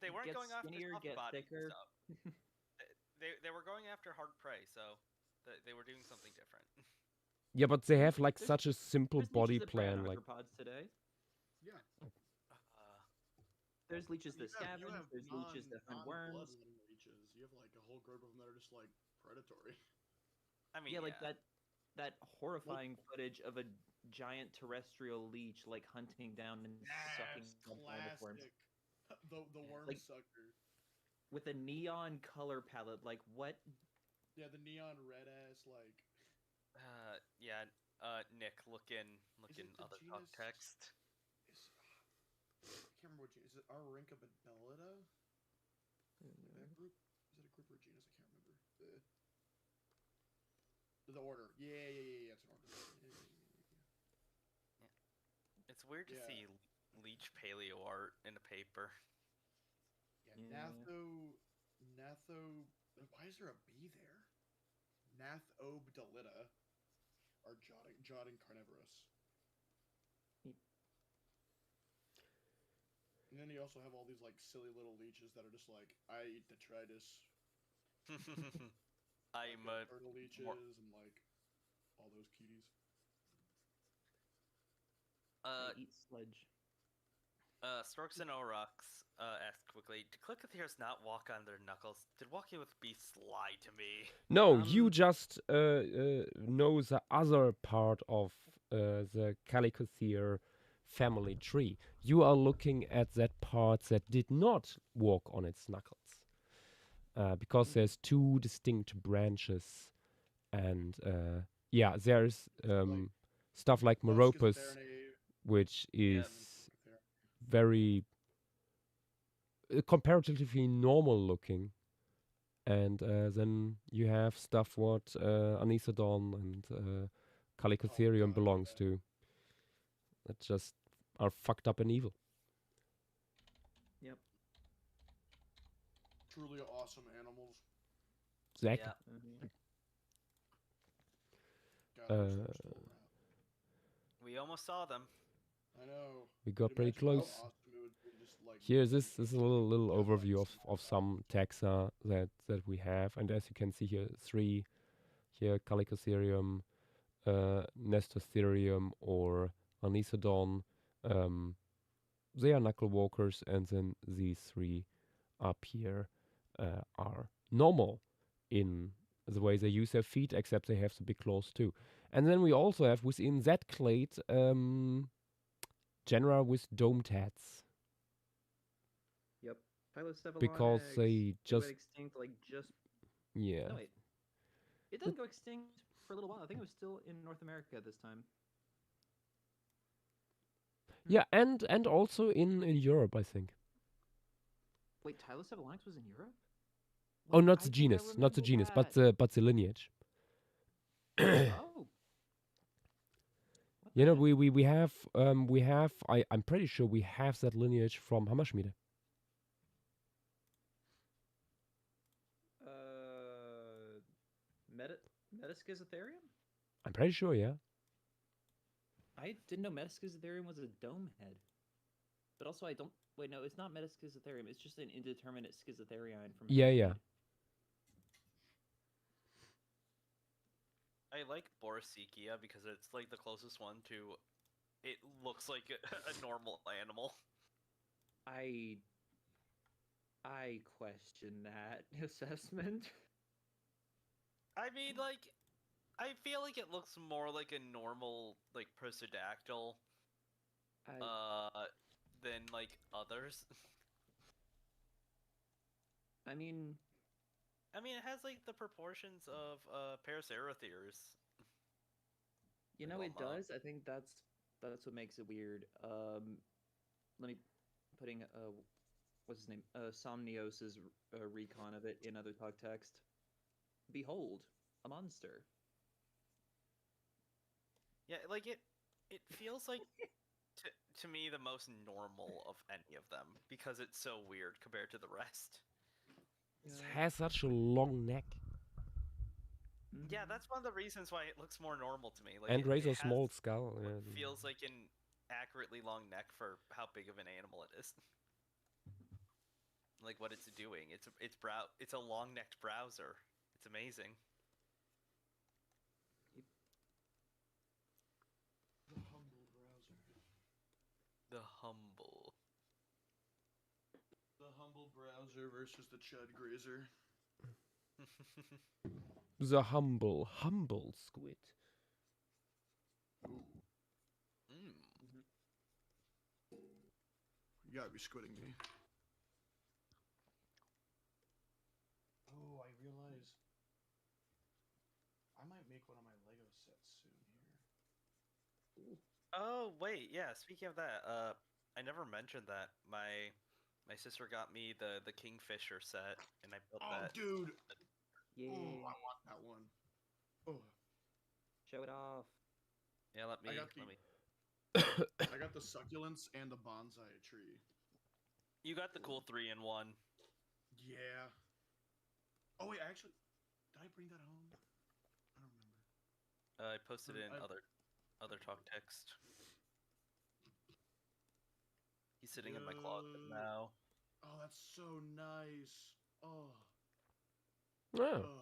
they weren't going after soft body stuff. They were going after hard prey, so they were doing something different. Yeah, but they have like such a simple body plan. Like, today. Yeah. There's leeches that scavenge. There's leeches that find worms. Leeches. You have like a whole group of them that are just like predatory. I mean, yeah, like that horrifying footage of a giant terrestrial leech like hunting down and sucking classic. Worms. The worm like, sucker. With a neon color palette, like what? Yeah, the neon red ass like. Yeah. Nick, look in other context. I can't remember what genus. Is it Aurynchobedellida? Group? Is it a group or a genus? I can't remember. The order. Yeah. It's an order. Yeah. It's weird to see leech paleo art in a paper. Yeah, Natho. Why is there a B there? Nathobedellida are jotting carnivorous. And then you also have all these like silly little leeches that are just like, I eat detritus. I'm like, turtle leeches and like all those cuties. I eat sludge. Storks and Aurochs asked quickly, did Clickethers not walk on their knuckles? Did walking with beasts lie to me? No, you just know the other part of the Calicothere family tree. You are looking at that part that did not walk on its knuckles. Because there's two distinct branches. And yeah, there's stuff like Meropus, which is very comparatively normal looking. And then you have stuff what Anisodon and Calicotherium belongs to. That just are fucked up and evil. Yep. Truly awesome animals. Exactly. Yeah. We almost saw them. I know. We got pretty close. Here, this is a little overview of some taxa that we have, and as you can see here, 3 here: Calicotherium, Nestotherium, or Anisodon. They are knuckle walkers, and then these 3 up here are normal in the way they use their feet, except they have the big claws too. And then we also have within that clade genera with domed heads. Yep. Because they just went extinct like just. Yeah. No, wait. It didn't go extinct for a little while. I think it was still in North America this time. Yeah, and also in Europe, I think. Wait, Tylocephalonax was in Europe? Oh, not the genus, but the lineage. Oh. You know, we have I'm pretty sure we have that lineage from Hammerschmiede. Metaschizotherium? I'm pretty sure, yeah. I didn't know Metaschizotherium was a dome head. But also I don't... Wait, no, it's not Metaschizotherium. It's just an indeterminate Schizotherion from... Yeah. I like Borosikia because it's like the closest one to... It looks like a normal animal. I question that assessment. I mean, like... I feel like it looks more like a normal, like, Prosodactyl, than, like, others. I mean, it has like the proportions of Paracerathers. you know, it does. I think that's what makes it weird. Let me putting what's his name? Somnios's recon of it in other talk text. Behold, a monster. Yeah, like it feels like to me the most normal of any of them because it's so weird compared to the rest. It has such a long neck. Yeah, that's one of the reasons why it looks more normal to me. Like, and razor it has small skull. what Yeah. feels like an accurately long neck for how big of an animal it is. Like what it's doing. It's a long-necked browser. It's amazing. The humble browser. The humble. The humble browser versus the chud grazer. The humble squid. You gotta be squidding me. Oh, I realize I might make one of my Lego sets soon here. Oh wait, yeah. Speaking of that, I never mentioned that my sister got me the Kingfisher set, and I built that. Oh, dude! Yeah. Oh, I want that one. Oh. Show it off. Yeah, let me. I got the succulents and the bonsai tree. You got the cool 3-in-1. Yeah. Oh wait, actually, did I bring that home? I don't remember. I posted it in other talk text. He's sitting in my closet now. Oh, that's so nice. Oh. Oh.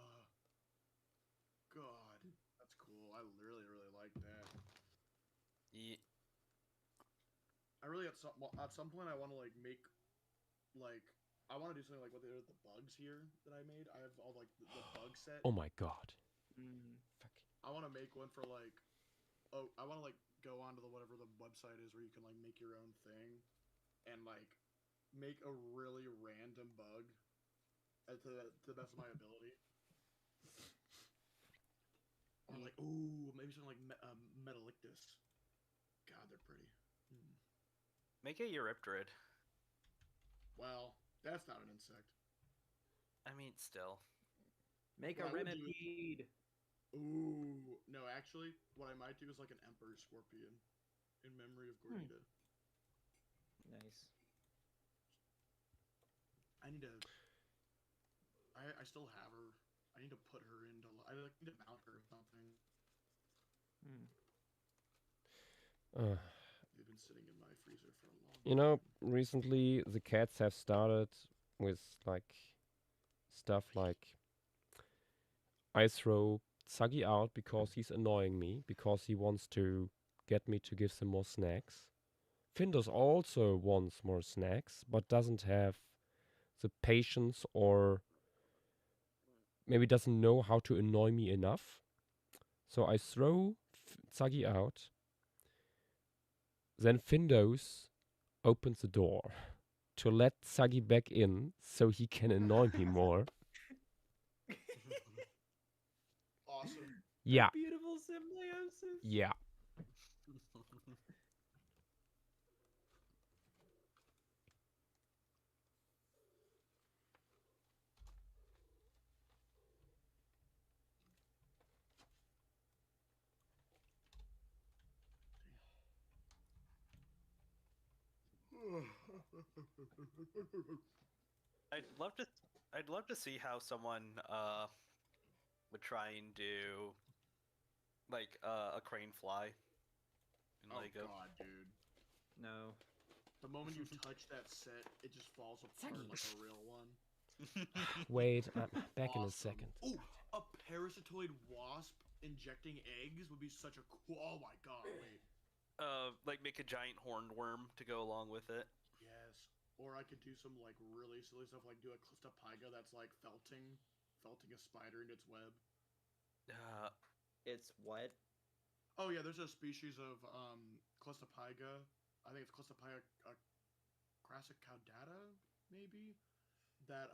God, that's cool. I really like that. Yeah. I really at some point I want to like make I want to do something like what they did with the bugs here that I made. I have all like the bug set. Oh my god. Fuck. I want to make one for like I want to like go onto whatever the website is where you can like make your own thing and like make a really random bug to the best of my ability. Or like maybe something like Metalictus. God, they're pretty. Make a Eurypterid. Well, that's not an insect. I mean, still. Make a Remipede. Ooh, no, actually, what I might do is like an Emperor Scorpion in memory of Gordita. Nice. I need to. I still have her. I need to put her into. I need to mount her or something. They've been sitting in my freezer for a long time. You know, recently the cats have started with like stuff like I throw Suggy out because he's annoying me, because he wants to get me to give him more snacks. Findus also wants more snacks, but doesn't have the patience or maybe doesn't know how to annoy me enough. So I throw Suggy out. Then Findus opens the door to let Suggy back in so he can annoy me more. Awesome. Yeah. Beautiful symbiosis. Yeah. I'd love to see how someone would try and do like a crane fly in Lego. Oh god, dude. No. The moment you touch that set, it just falls apart like a real one. Wait, I'm back in a second. Oh, a parasitoid wasp injecting eggs would be such a cool. Oh my god, wait. Like make a giant horned worm to go along with it. Yes. Or I could do some like really silly stuff, like do a Cliftopyga that's like felting a spider into its web. It's what? Oh yeah, there's a species of Cliftopyga. I think it's Cliftopyga crassicaudata, maybe. That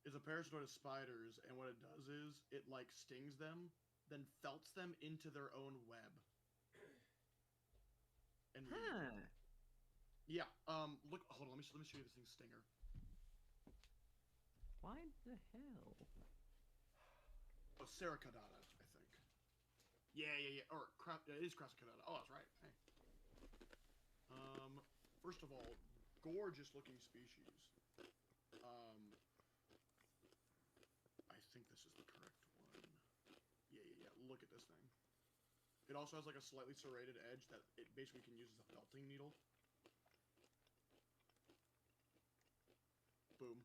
is a parasitoid of spiders, and what it does is it like stings them, then felts them into their own web. And yeah, look, hold on, let me show you this thing's stinger. Why the hell? Oh, Sericodata, I think. Yeah, or it is Crassicodata. Oh, that's right. Hey. First of all, gorgeous looking species. I think this is the correct one. Yeah. Look at this thing. It also has like a slightly serrated edge that it basically can use as a felting needle. Boom.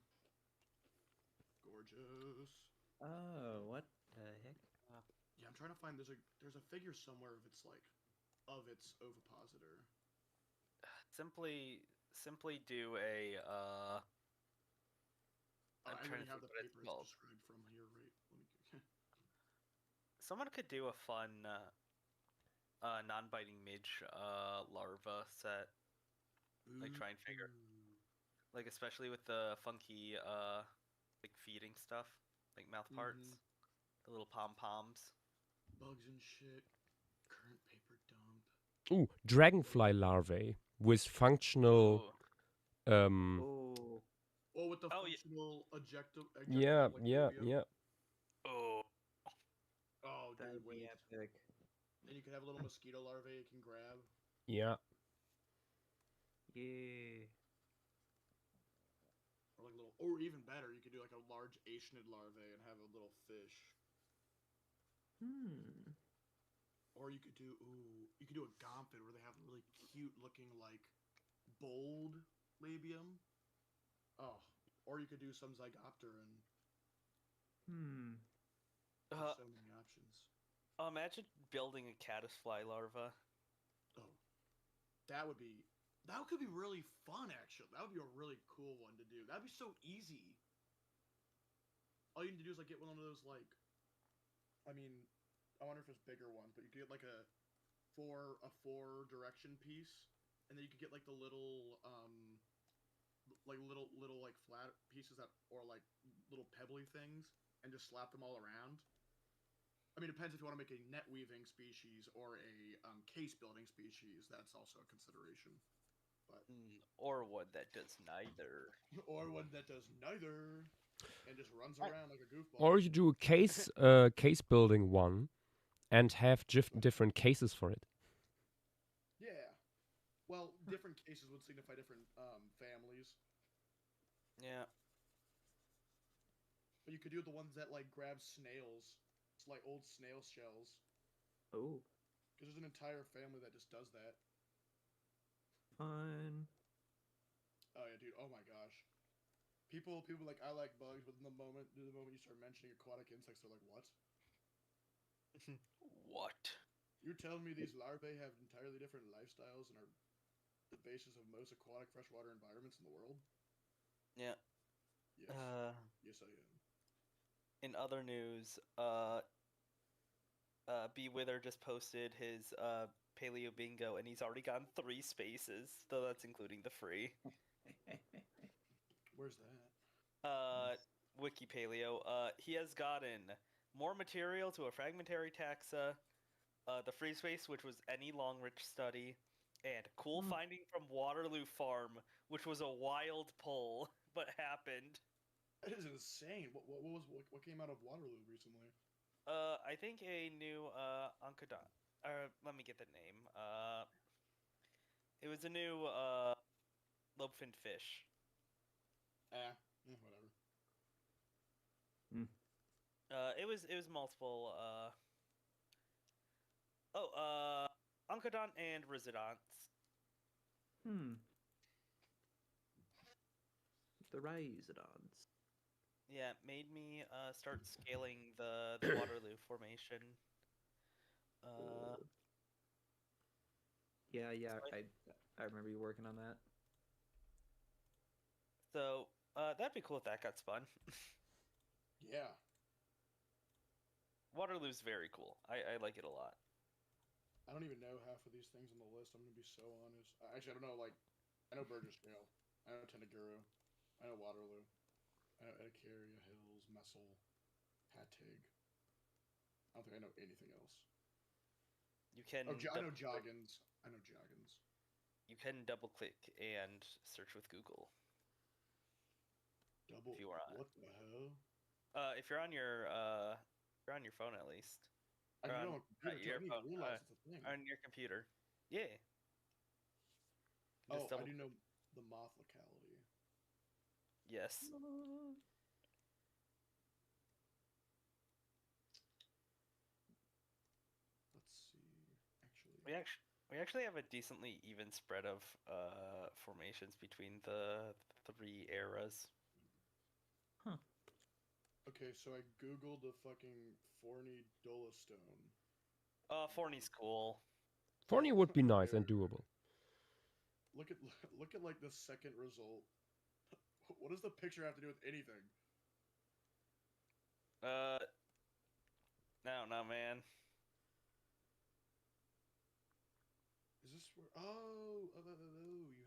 Gorgeous. Oh, what the heck? Yeah, I'm trying to find there's a figure somewhere of its ovipositor. Simply do a I I'm trying already to have think the what it's paper called. it's described from here, right? Let me Someone could do a fun non-biting midge larva set. Like try and figure, like especially with the funky like feeding stuff, like mouth parts, the little pom-poms. Bugs and shit. Current paper dump. Ooh, dragonfly larvae with functional. Oh, with the functional ejectable. Yeah. Oh. Oh, that dude, would be wait. epic. And you can have a little mosquito larvae it can grab. Yeah. Yeah. Or even better, you could do like a large aeschinid larvae and have a little fish. Or you could do a gomphid where they have a really cute looking like bold labium. Oh, or you could do some Zygopteran. There's so many options. Imagine building a caddisfly larva. Oh, that could be really fun. Actually, that would be a really cool one to do. That'd be so easy. All you need to do is like get one of those like, I mean, I wonder if it's bigger ones, but you could get like a four direction piece, and then you could get like the little little like flat pieces or like little pebbly things, and just slap them all around. I mean, it depends if you want to make a net weaving species or a case building species. That's also a consideration. But or one that does neither. Or one that does neither, and just runs around like a goofball. Or you do a case building one, and have different cases for it. Yeah. Well, different cases would signify different families. Yeah. But you could do the ones that like grab snails. It's like old snail shells. Oh. Because there's an entire family that just does that. Fun. Oh yeah, dude. Oh my gosh. People like, I like bugs, but the moment you start mentioning aquatic insects, they're like, what? What? You're telling me these larvae have entirely different lifestyles and are the basis of most aquatic freshwater environments in the world? Yeah. Yes. Yes, I am. In other news, B Wither just posted his Paleo Bingo, and he's already gotten 3 spaces, though that's including the free. Where's that? Wiki Paleo. He has gotten more material to a fragmentary taxa, the free space, which was any Longrich study, and cool finding from Waterloo Farm, which was a wild pull, but happened. That is insane. What came out of Waterloo recently? I think a new Oncodon. Let me get the name. It was a new lobe-finned fish. Whatever. It was multiple. Oncodon and Rhizodonts. The Rhizodons. Yeah, made me start scaling the Waterloo formation. Yeah, I remember you working on that. So that'd be cool if that got spun. Yeah. Waterloo's very cool. I like it a lot. I don't even know half of these things on the list. I'm gonna be so honest. Actually, I don't know. Like, I know Burgess Trail. I know Tendaguru. I know Waterloo. I I know Edicaria, Hills, Messel, Hattig. I don't think I know anything else. You can. Oh, I know Joggins. I know Joggins. You can double click and search with Google. Double. If you are on. What the hell? If you're on your phone at least. I Or know. on your phone, realize it's a thing. on your computer. Yeah. Oh, Just I double do know click. the moth locality. Yes. Let's see. Actually, We actually have a decently even spread of formations between the three eras. okay, so I googled the fucking Forney Dolostone. Forney's cool. Forney would be nice and doable. Look at like the second result. What does the picture have to do with anything? I don't know, man. Is this where? Oh, you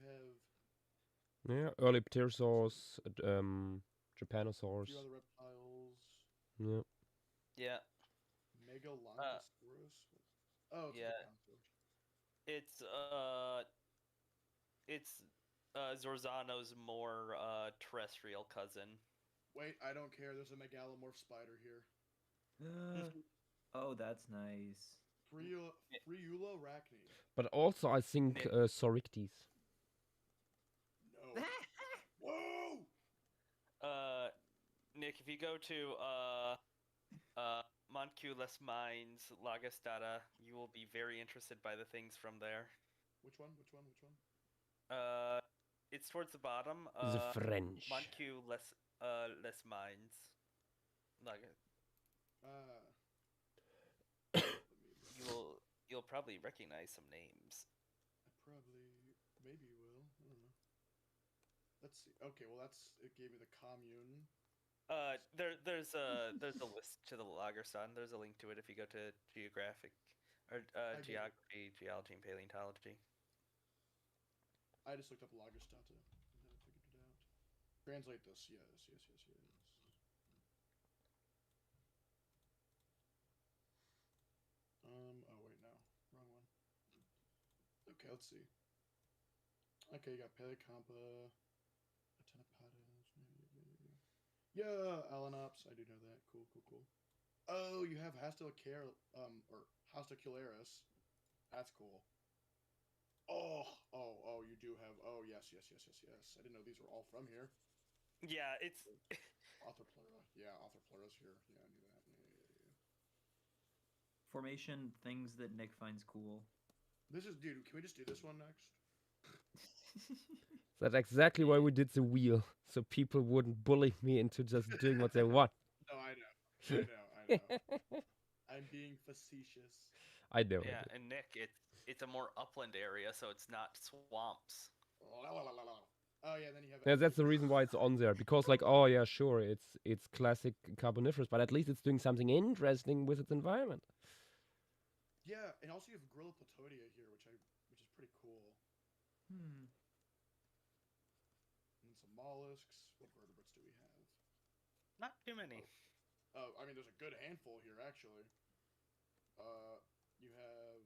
have Yeah, early pterosaurs, a Trypanosaurs. few other reptiles. Yeah. Yeah. Megalonchosaurus. Oh, it's yeah. It's Zorzano's more terrestrial cousin. Wait, I don't care. There's a megalomorph spider here. Oh, that's nice. Friula Rachni. But also, I think Sorictes. No. Whoa! Nick, if you go to Montculus Mines, Lagostada, you will be very interested by the things from there. Which one? It's towards the bottom. The French. Montculus Les Mines. You'll probably recognize some names. Maybe will. I don't know. Let's see. Okay, well it gave me the commune. There's a list to the Lagerstadt. There's a link to it if you go to geography, geology, and paleontology. I just looked up Lagerstadt and then I figured it out. Translate this. Yes. Oh wait, no, wrong one. Okay, let's see. Okay, you got Paleocampa, Atenapadas. Yeah, Alanops. I do know that. Cool. Oh, you have Hastocularis. That's cool. Oh, you do have. Oh, yes. I didn't know these were all from here. Yeah, it's. Arthropleura. Yeah, Arthropleura's here. Yeah, I knew that. Yeah. Formation things that Nick finds cool. Dude, can we just do this one next? That's exactly why we did the wheel, so people wouldn't bully me into just doing what they want. No, I know. I'm being facetious. I know. Yeah, and Nick, it's a more upland area, so it's not swamps. Oh yeah, then you have. Yeah, that's the reason why it's on there, because like, oh yeah, sure, it's classic Carboniferous, but at least it's doing something interesting with its environment. Yeah, and also you have Gorilla Platodia here, which is pretty cool. And some mollusks. What vertebrates do we have? Not too many. I mean, there's a good handful here, actually. You have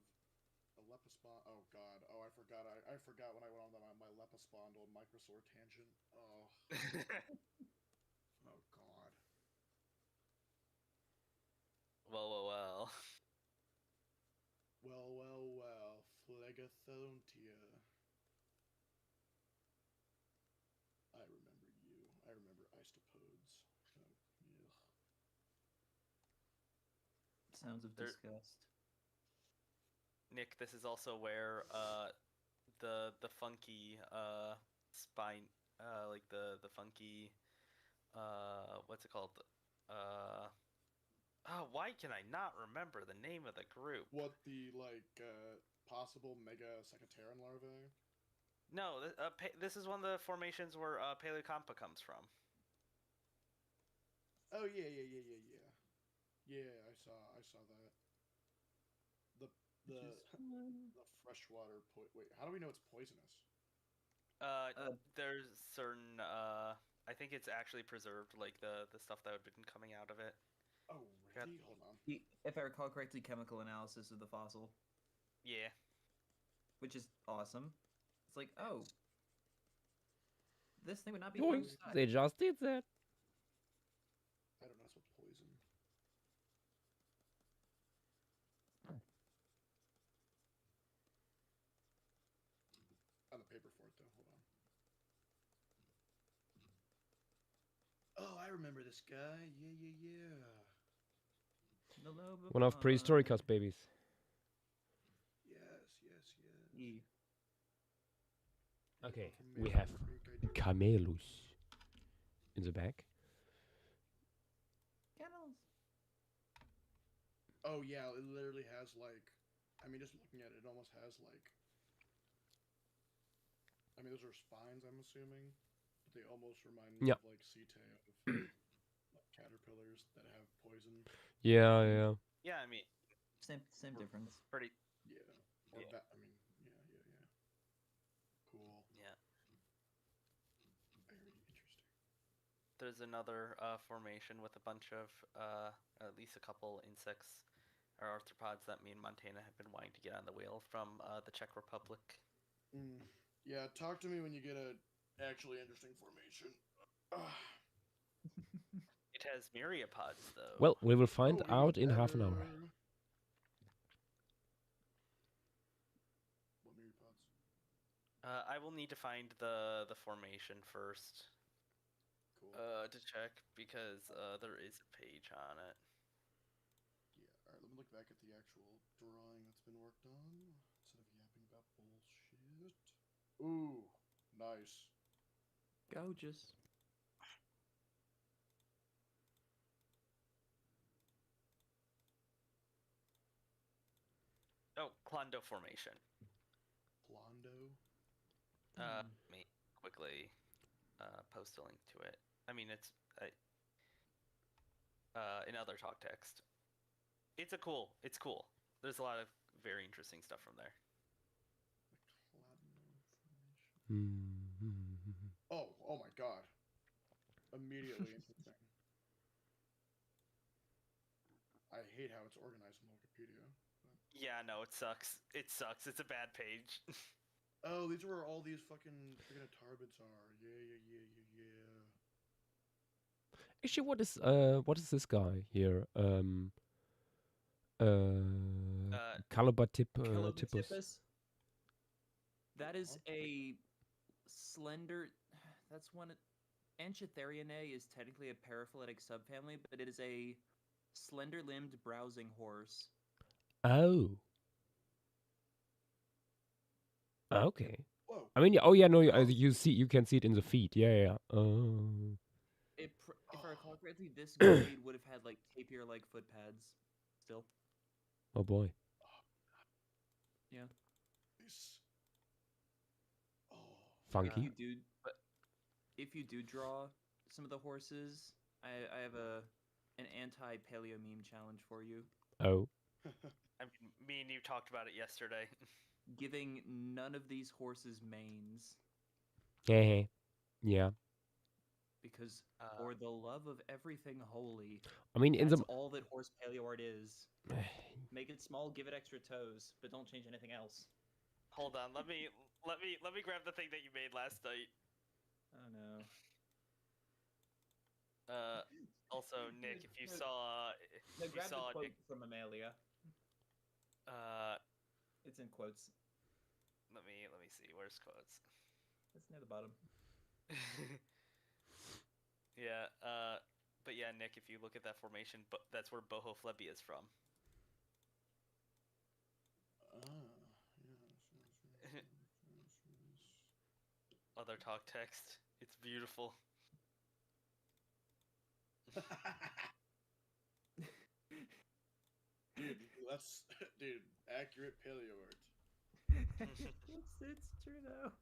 a Lepispond. Oh God. Oh, I forgot. I forgot when I went on my Lepispondal Microsaur tangent. Oh. Oh God. Well. Well. Phlegethontia. I remember you. I remember Istopods. Oh, ugh. Sounds of disgust. Nick, this is also where the funky spine, like the funky what's it called? Why can I not remember the name of the group? What, the possible mega Secataran larvae? No, this is one of the formations where Paleocampa comes from. Oh yeah. Yeah, I saw that. The freshwater wait, how do we know it's poisonous? There's certain I think it's actually preserved, like the stuff that had been coming out of it. Oh, really? Hold on. If I recall correctly, chemical analysis of the fossil, Yeah. which is awesome. It's like, oh, this thing would not be. Yoinks, they just did that. I don't know. That's what poison. On the paper for it though. Hold on. Oh, I remember this guy. Yeah. One of Prehistoricus babies. Yes. Yeah. Okay, we have Camelus in the back. Camels. Oh yeah, it literally has like, I mean, just looking at it, it almost has like, I mean, those are spines, I'm assuming, but they almost remind me of like Cetae of like caterpillars that have poison. Yeah. Yeah, I mean, same difference. Pretty. Yeah. Or Yeah. I mean, yeah. Cool. Yeah. Very interesting. There's another formation with a bunch of at least a couple insects or arthropods that me and Montana have been wanting to get on the wheel from the Czech Republic. Yeah, talk to me when you get a actually interesting formation. It has myriapods, though. Well, we will find out in half an hour. What myriapods? I will need to find the formation first. Cool. To check because there is a page on it. Yeah. All right. Let me look back at the actual drawing that's been worked on instead of yapping about bullshit. Ooh, nice. Gorgeous. Oh, Clondo Formation. Clondo? Let me quickly post a link to it. I mean, it's in other talk text. It's cool. There's a lot of very interesting stuff from there. Oh my god. Immediately interesting. I hate how it's organized in Wikipedia. Yeah, no, it sucks. It sucks. It's a bad page. Oh, these are where all these fucking tarbids are. Yeah. Actually, what is this guy here? Calobatipus. That is a slender. That's one. Anchitheriinae is technically a paraphyletic subfamily, but it is a slender-limbed browsing horse. Oh. Okay. Whoa. I mean, no, you can see it in the feet. Yeah. Oh. If I recall correctly, this grade would have had like tapir-like foot pads. Still. Oh boy. Yeah. Funky. If you do draw some of the horses, I have an anti-paleo meme challenge for you. Oh. I mean, me and you talked about it yesterday. Giving none of these horses manes. Yeah. Because for the love of everything holy, I mean, that's all that horse paleo art is. Make it small, give it extra toes, but don't change anything else. Hold on, let me grab the thing that you made last night. Oh no. Also, Nick, if you saw, grab the quote from Amalia. It's in quotes. Let me see. Where's quotes? It's near the bottom. Yeah. But yeah, Nick, if you look at that formation, that's where Bohoflebi is from. Other talk text. It's beautiful. That's accurate paleo art. It's true though.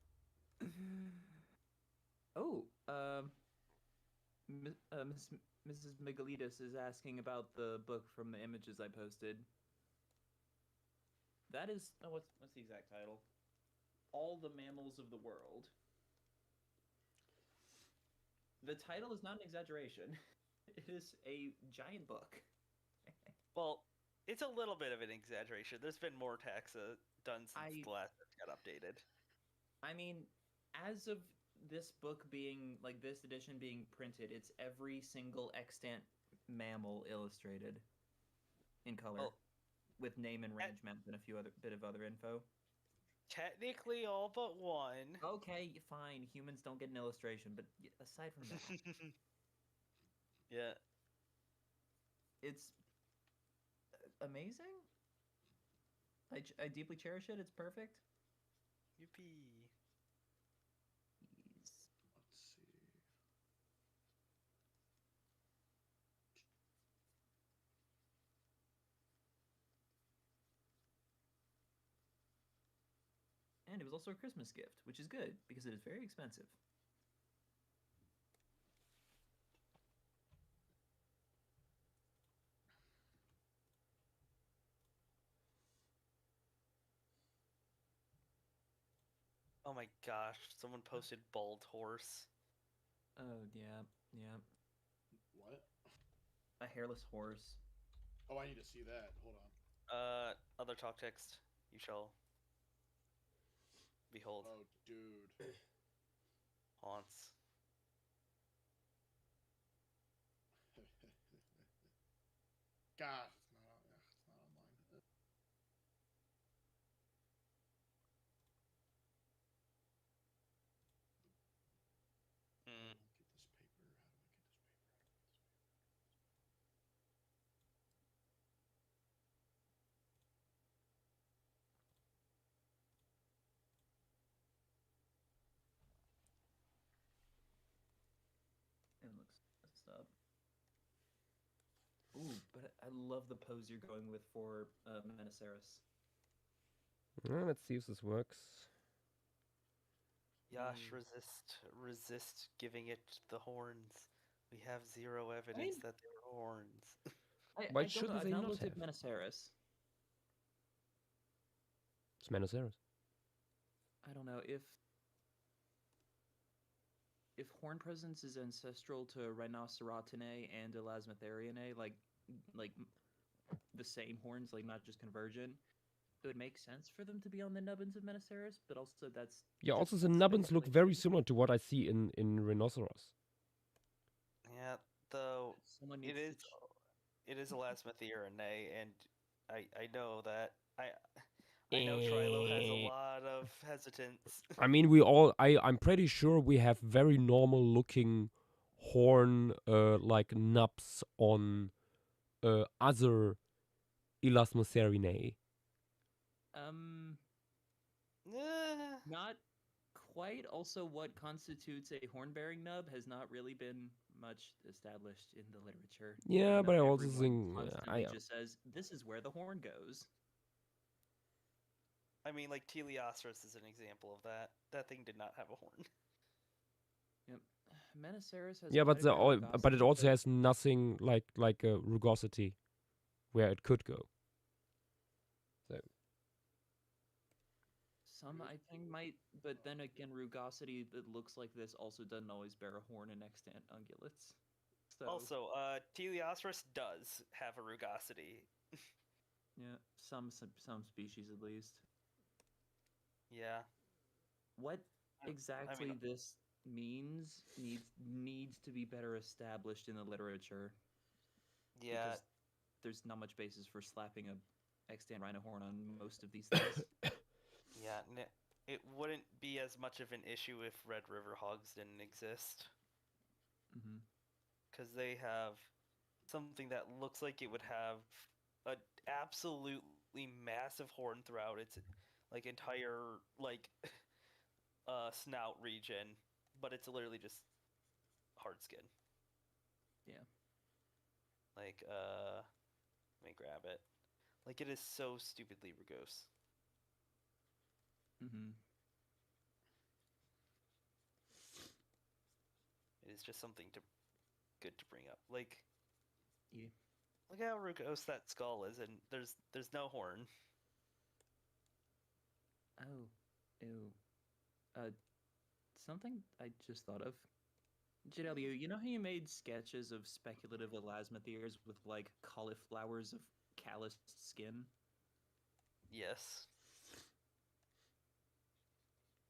Oh, Mrs. Megalitis is asking about the book from the images I posted. That is what's the exact title? All the Mammals of the World. The title is not an exaggeration. It is a giant book. Well, it's a little bit of an exaggeration. There's been more taxa done since the last it got updated. I mean, as of this book being, like, this edition being printed, it's every single extant mammal illustrated in color, with name and range map and a few bit of other info. Technically, all but one. Okay, fine. Humans don't get an illustration, but aside from that, yeah, it's amazing. I deeply cherish it. It's perfect. Yippee! Let's see. And it was also a Christmas gift, which is good because it is very expensive. Oh my gosh! Someone posted bald horse. Oh yeah, yeah. What? A hairless horse. Oh, I need to see that. Hold on. Other talk text. You shall behold. Oh, dude. Haunts. Gosh, it's not online. Mm. Get this paper. How do I get this paper? It looks messed up. Ooh, but I love the pose you're going with for Menoceros. Let's see if this works. Yash, resist giving it the horns. We have zero evidence that they were horns. Why I shouldn't don't know. they I've not not looked have? at Menoceros. It's Menoceros. I don't know if horn presence is ancestral to Rhinocerotinae and Elasmotheriinae, like the same horns, like not just convergent, it would make sense for them to be on the nubbins of Menoceros, but also that's Yeah, just also the nubbins look very similar to what I see in Rhinoceros. Yeah, though Someone it needs is Elasmotheriinae, and I know that I know Trilo has a lot of hesitance. I mean, I'm pretty sure we have very normal looking horn like nubs on other Elasmotheriinae. Not quite. Also, what constitutes a horn-bearing nub has not really been much established in the literature. Yeah, but I also everyone think constantly just says this is where the horn goes. I mean, like Teleosaurus is an example of that. That thing did not have a horn. Yep. Menoceros has yeah, but quite a bit of but it rugosity, also has nothing like a rugosity where it could go. So some I think might, but then again, rugosity that looks like this also doesn't always bear a horn in extant ungulates. So Also, Teleosaurus does have a rugosity. yeah, some species at least. Yeah. What exactly this means needs to be better established in the literature. Yeah. Because there's not much basis for slapping a extant rhino horn on most of these things. Yeah, it wouldn't be as much of an issue if Red River hogs didn't exist. Mm-hmm. Because they have something that looks like it would have an absolutely massive horn throughout its entire snout region, but it's literally just hard skin. Yeah. Let me grab it. Like, it is so stupidly rugose. Mm-hmm. It is just something good to bring up. Like, yeah. Look how rugose that skull is, and there's no horn. Oh, ew. Something I just thought of. JW, you know how you made sketches of speculative elasmotheres with like cauliflowers of calloused skin? Yes.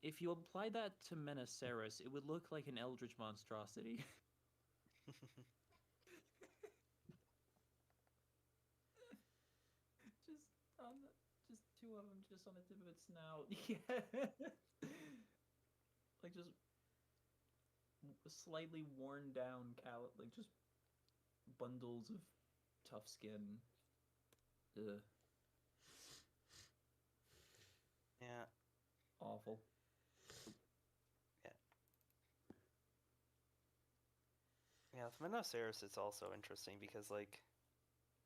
If you apply that to Menoceros, it would look like an eldritch monstrosity. Just two of them, just on the tip of its snout. Yeah, like just slightly worn down like just bundles of tough skin. Ugh. Yeah. Awful. Yeah, with Menoceros, it's also interesting because, like,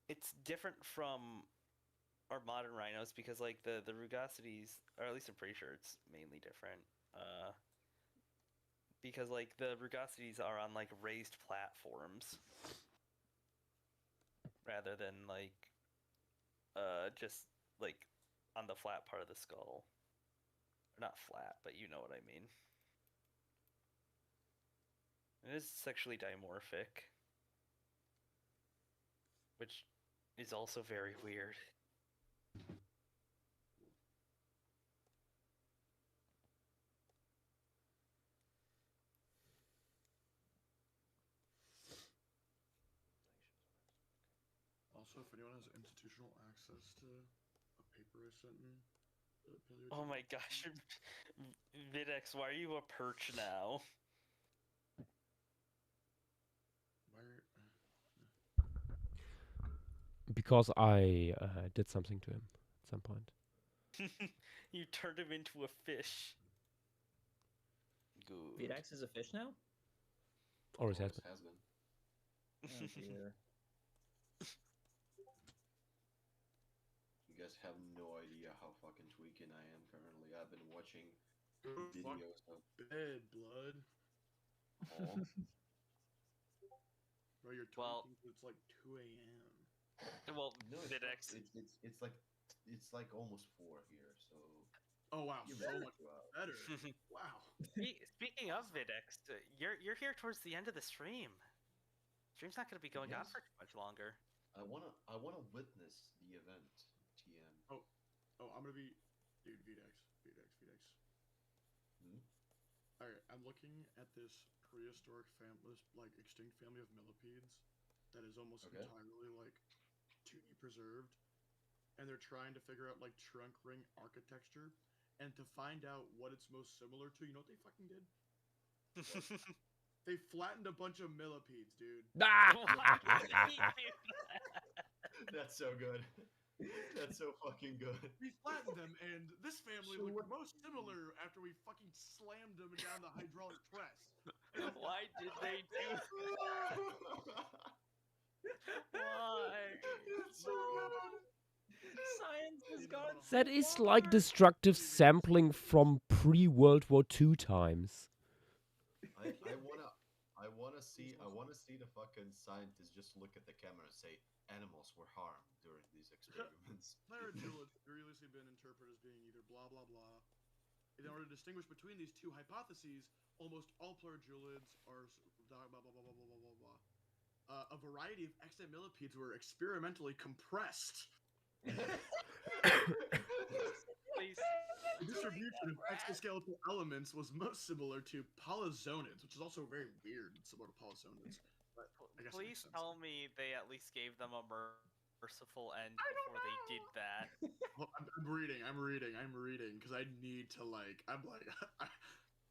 it's different from our modern rhinos because, like, the rugosities, or at least I'm pretty sure it's mainly different. Because, like, the rugosities are on, like, raised platforms rather than, like, just, like, on the flat part of the skull. Or not flat, but you know what I mean. It is sexually dimorphic, which is also very weird. Also, if anyone has institutional access to a paper I sent in, Oh my gosh, Videx, why are you a perch now? Because I did something to him at some point. You turned him into a fish. Good. Videx is a fish now? Always has been. Oh dear. You guys have no idea how fucking tweaking I am currently. I've been watching Fuck videos of bed, blood. Oh. Bro, you're tweaking till it's like 2 a.m. Well, No, Videx. It's like almost 4 here, so. Oh wow, You so better much go out. better. Wow. Speaking of Videx, you're here towards the end of the stream. Stream's not going to be going on Yes. for too much longer. I wanna witness the event, TM. Oh, I'm gonna be, dude. Videx. Hmm? All right, I'm looking at this prehistoric this like extinct family of millipedes that is almost Okay. entirely like 2D preserved, and they're trying to figure out like trunk ring architecture, and to find out what it's most similar to. You know what they fucking did? They flattened a bunch of millipedes, dude. That's so good. That's so fucking good. We flattened them, and this family looked most similar after we fucking slammed them down the hydraulic press. Why did they do Why? It's so good. Science has gone. That is like destructive sampling from pre-World War II times. I wanna see the fucking scientists just look at the camera and say animals were harmed during these experiments. Pleurodulates previously been interpreted as being either blah blah blah. In order to distinguish between these two hypotheses, almost all pleurodulates are blah blah blah blah blah blah blah blah. A variety of extant millipedes were experimentally compressed. Please. The distribution of exoskeletal elements was most similar to polyzonids, which is also very weird, similar to polyzonids. But I guess it makes Please sense. tell me they at least gave them a merciful end before they did that. Well, I'm reading, because I need to like. I'm like.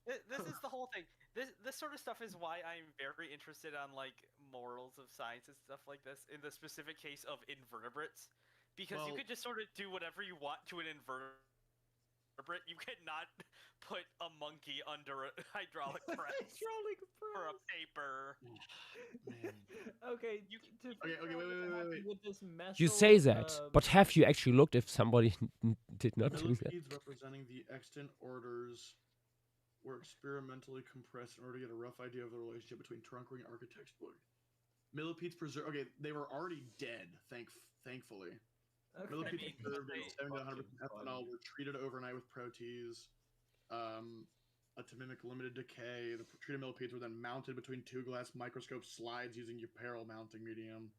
This is the whole thing. This sort of stuff is why I'm very interested on like morals of science and stuff like this. In the specific case of invertebrates, because you Well- could just sort of do whatever you want to an invertebrate. You cannot put a monkey under a hydraulic press for a paper. Okay. Wait. With this You say methyl, that, but have you actually looked if somebody did not do that? Millipedes representing the extant orders were experimentally compressed in order to get a rough idea of the relationship between trunk ring architecture. Millipedes preserved. Okay, they were already dead. Thankfully. Okay. Millipedes preserved in they- 70 to 100% ethanol were treated overnight with protease. to mimic limited decay. The treated millipedes were then mounted between two glass microscope slides using Yupero mounting medium.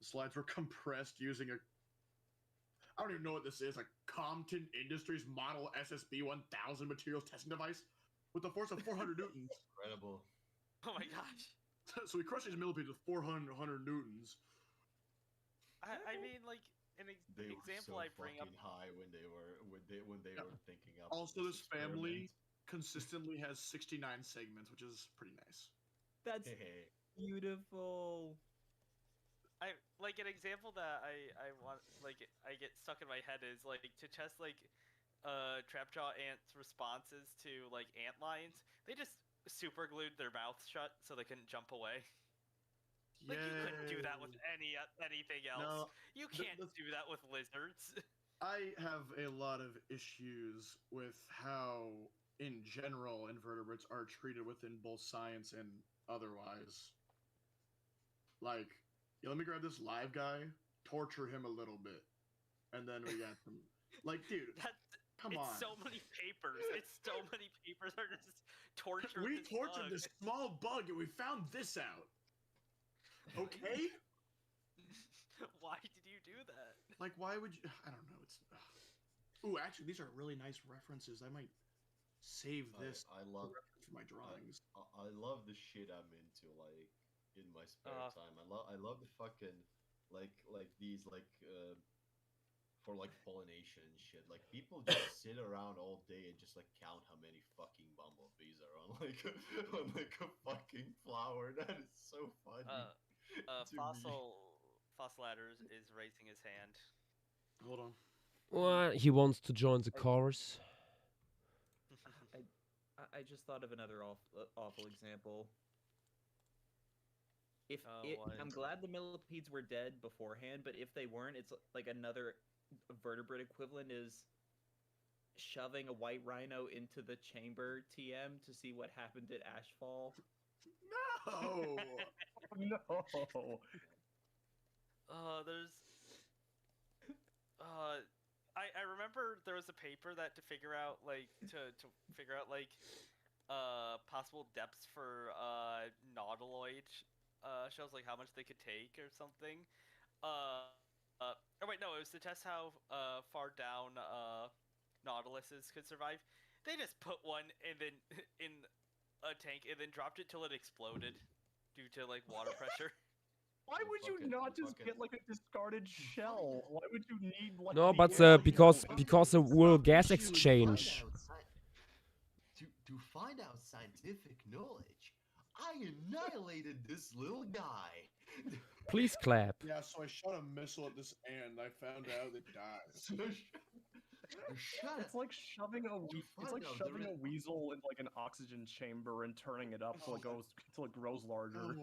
The slides were compressed using a... I don't even know what this is. A Compton Industries model SSB 1000 materials testing device with a force of 400 newtons. Incredible. Oh my gosh. So we crushed these millipedes with 400 newtons. I mean, like an They example were so I bring up. fucking high when they were thinking up. Also, this family experiment. consistently has 69 segments, which is pretty nice. That's beautiful. I like an example that I want, like, I get stuck in my head is like to test like Trapjaw ants' responses to like ant lions. They just super glued their mouths shut so they couldn't jump away. Like you couldn't do that with anything else. No, you can't do that with lizards. I have a lot of issues with how, in general, invertebrates are treated within both science and otherwise. Like, yeah, let me grab this live guy, torture him a little bit, and then we got them. Like, dude, come on. It's so many papers. It's so many papers are just torturing. We tortured this small bug and we found this out. Okay? Why did you do that? Like, why would you? I don't know. It's. Ooh, actually, these are really nice references. I might save this. I love for my drawings. I love the shit I'm into, like in my spare time. I love the fucking like these for like pollination and shit. Like people just sit around all day and just like count how many fucking bumblebees are on like a fucking flower. That is so funny. Fossil Ladders is raising his hand. Hold on. Well, he wants to join the chorus. I just thought of another awful example. I'm glad the millipedes were dead beforehand, but if they weren't, it's like another vertebrate equivalent is shoving a white rhino into the chamber TM to see what happened at Ashfall. No! No! I remember there was a paper that to figure out possible depths for nautiloid shells, like how much they could take or something. It was to test how far down nautiluses could survive. They just put one and then in a tank and then dropped it till it exploded due to like water pressure. Why would you not just get like a discarded shell? Why would you need like? No, but because the world gas exchange. To find out scientific knowledge, I annihilated this little guy. Please clap. Yeah, so I shot a missile at this ant. I found out it died. It's like shoving a weasel in like an oxygen chamber and turning it up till it grows larger.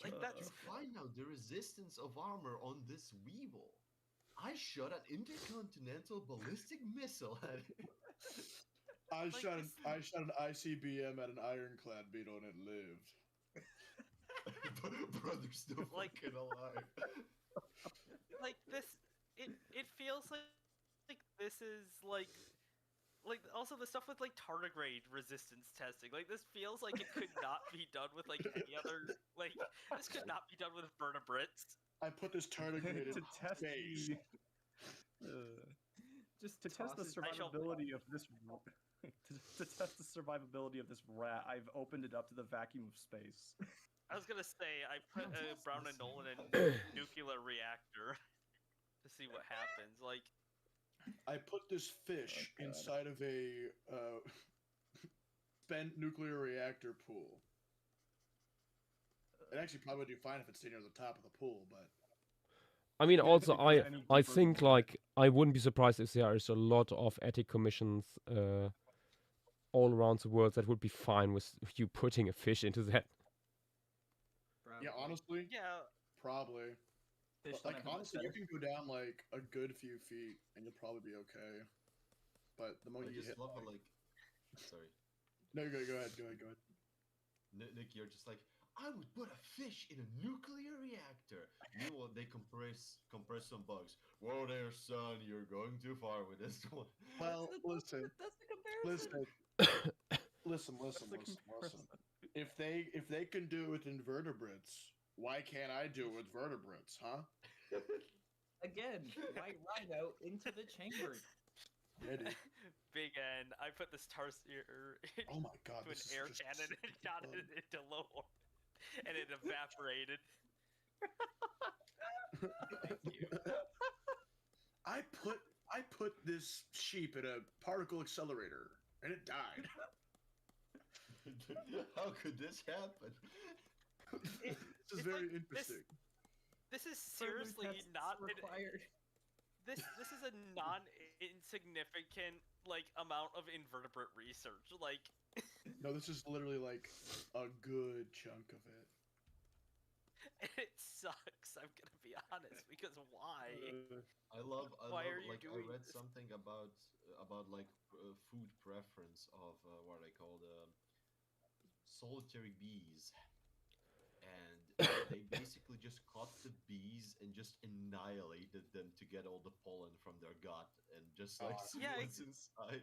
Like to find out the resistance of armor on this weevil, I shot an intercontinental ballistic missile at it. I shot an ICBM at an ironclad beetle and it lived. Brother's still fucking alive. Like this, it feels like this is like also the stuff with like tardigrade resistance testing. Like this feels like it could not be done with like any other this could not be done with vertebrates. I put this tardigrade to test just to test the survivability of this to test the survivability of this rat. I've opened it up to the vacuum of space. I was gonna say I put Brown and Nolan in a nuclear reactor to see what happens. Like I put this fish inside of a spent nuclear reactor pool. It actually probably would do fine if it's sitting near the top of the pool, but I mean, also, I think, like, I wouldn't be surprised if there is a lot of ethic commissions all around the world that would be fine with you putting a fish into that. Probably. Yeah, honestly, probably. Like, honestly, you can go down, like, a good few feet, and you'll probably be okay. But the moment you hit... Love like... Sorry. No, go ahead. Nick, you're just like, I would put a fish in a nuclear reactor. Meanwhile, they compress some bugs. Whoa there, son, you're going too far with this one. Well, listen. That's the comparison. Listen. If they can do it with invertebrates, why can't I do it with vertebrates, huh? Again, white rhino into the chamber. Big N. I put this Tarsier Oh my god, to an this is air just cannon and so shot fun. it into low orbit, and it evaporated. Thank you. I put this sheep in a particle accelerator, and it died. How could this happen? This is very interesting. This is Further seriously tests not required. This is a non-insignificant amount of invertebrate research. Like, No, this is literally like a good chunk of it. it sucks. I'm gonna be honest, because why? I doing read this? something about food preference of what are they called, solitary bees, and they basically just caught the bees and just annihilated them to get all the pollen from their gut and just see what's inside.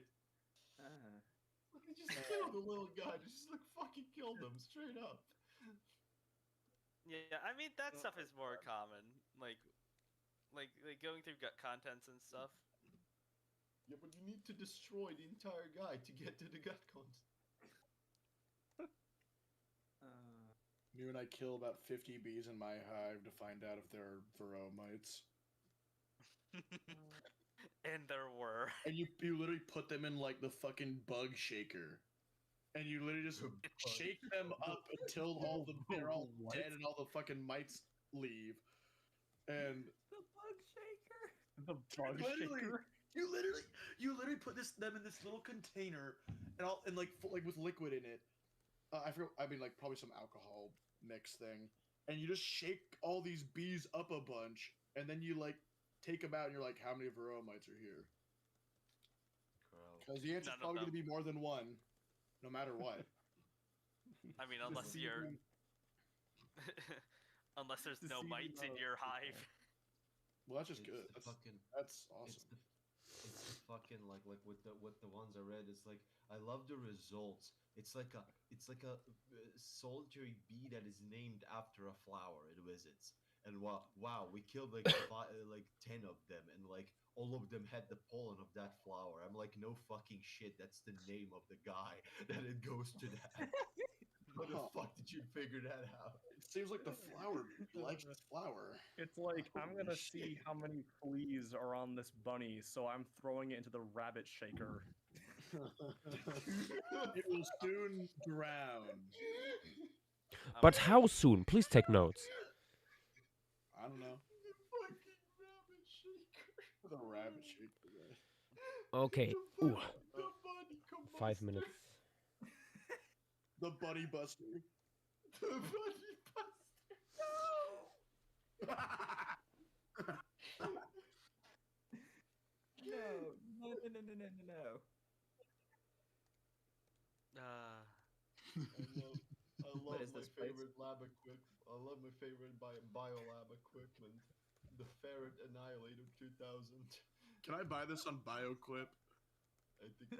They just killed the little guy. Just fucking killed them straight up. Yeah, I mean that stuff is more common, like going through gut contents and stuff. Yeah, but you need to destroy the entire guy to get to the gut content. Me and I kill about 50 bees in my hive to find out if there are varroa mites. And there were. And you literally put them in like the fucking bug shaker. And you literally just shake them up until they're all dead and all the fucking mites leave. And The bug shaker. The bug shaker. You literally put them in this little container and with liquid in it. I forgot. I mean, like probably some alcohol mix thing, and you just shake all these bees up a bunch, and then you like take them out, and you're like, how many varroa mites are here? Because the answer's probably going to be more than one, no matter what. I mean, unless there's no mites in your hive. Well, that's just good. That's awesome. It's the fucking like with the ones I read. It's like I love the results. It's like a solitary bee that is named after a flower it visits. And wow, we killed like 10 of them, and like all of them had the pollen of that flower. I'm like, no fucking shit. That's the name of the guy that it goes to that. How the fuck did you figure that out? It seems like the flower bee likes this flower. It's like, I'm gonna see how many fleas are on this bunny, so I'm throwing it into the rabbit shaker. It will soon drown. But how soon? Please take notes. I don't know. The rabbit shaker. Okay. Ooh. 5 minutes. The bunny buster. The bunny buster. No. No. I love my favorite lab equipment. I love my favorite biolab equipment. The Ferret Annihilator 2000. Can I buy this on BioQuip? I think you could.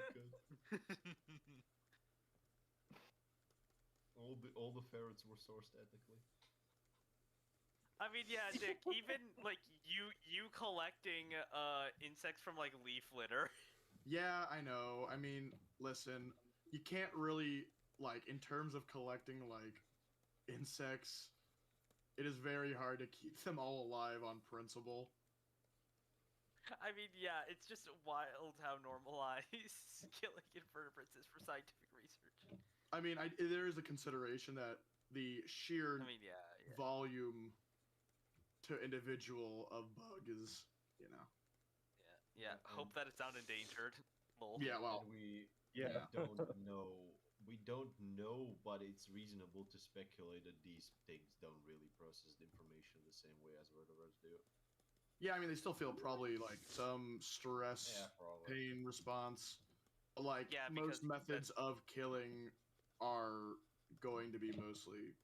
All the ferrets were sourced ethically. I mean, yeah, Dick. Even like you collecting insects from like leaf litter. Yeah, I know. I mean, listen, you can't really in terms of collecting insects. It is very hard to keep them all alive on principle. I mean, yeah, it's just wild how normalized killing invertebrates is for scientific research. I mean, there is a consideration that the sheer volume to individual of bug is, Yeah. Hope that it's not endangered. Lol. Yeah, well, we don't know, but it's reasonable to speculate that these things don't really process the information the same way as vertebrates do. Yeah, I mean, they still feel probably some stress, pain response. Most methods of killing are going to be mostly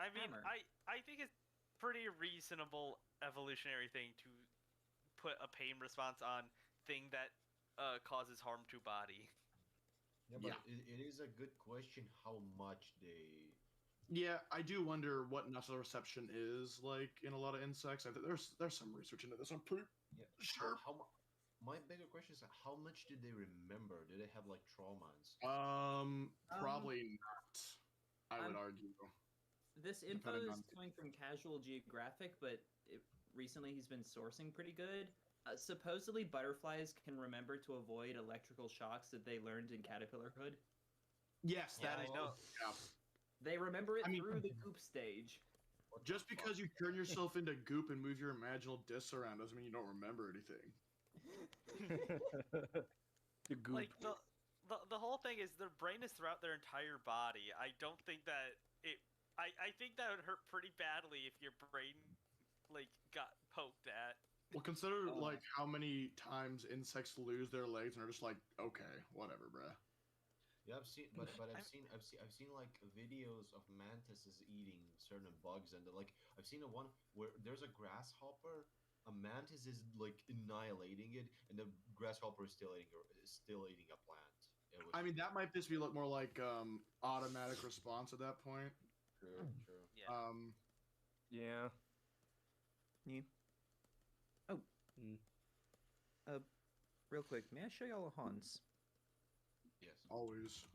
I mean, hammer. I think it's pretty reasonable evolutionary thing to put a pain response on thing that causes harm to body. Yeah, but it is a good question how much they. Yeah, I do wonder what nociception is like in a lot of insects. I think there's some research into this. I'm pretty sure. My bigger question is how much did they remember? Did they have like traumas? Probably not. I would argue. This info Depending is on- coming from Casual Geographic, but recently he's been sourcing pretty good. Supposedly, butterflies can remember to avoid electrical shocks that they learned in caterpillarhood. Yes, that is. know. Yeah. They remember it through the goop stage. Just because you turn yourself into goop and move your imaginal discs around doesn't mean you don't remember anything. The goop. Like the whole thing is their brain is throughout their entire body. I don't think that it. I think that would hurt pretty badly if your brain like got poked at. Well, consider like how many times insects lose their legs and are just like, okay, whatever, bruh. Yeah, I've seen, but I've seen like videos of mantises eating certain bugs, and like I've seen a one where there's a grasshopper, a mantis is like annihilating it, and the grasshopper is still eating a plant. I mean, that might just be more like automatic response at that point. True. Yeah. Yeah. Oh. Real quick, may I show y'all a Hans? Yes. Always.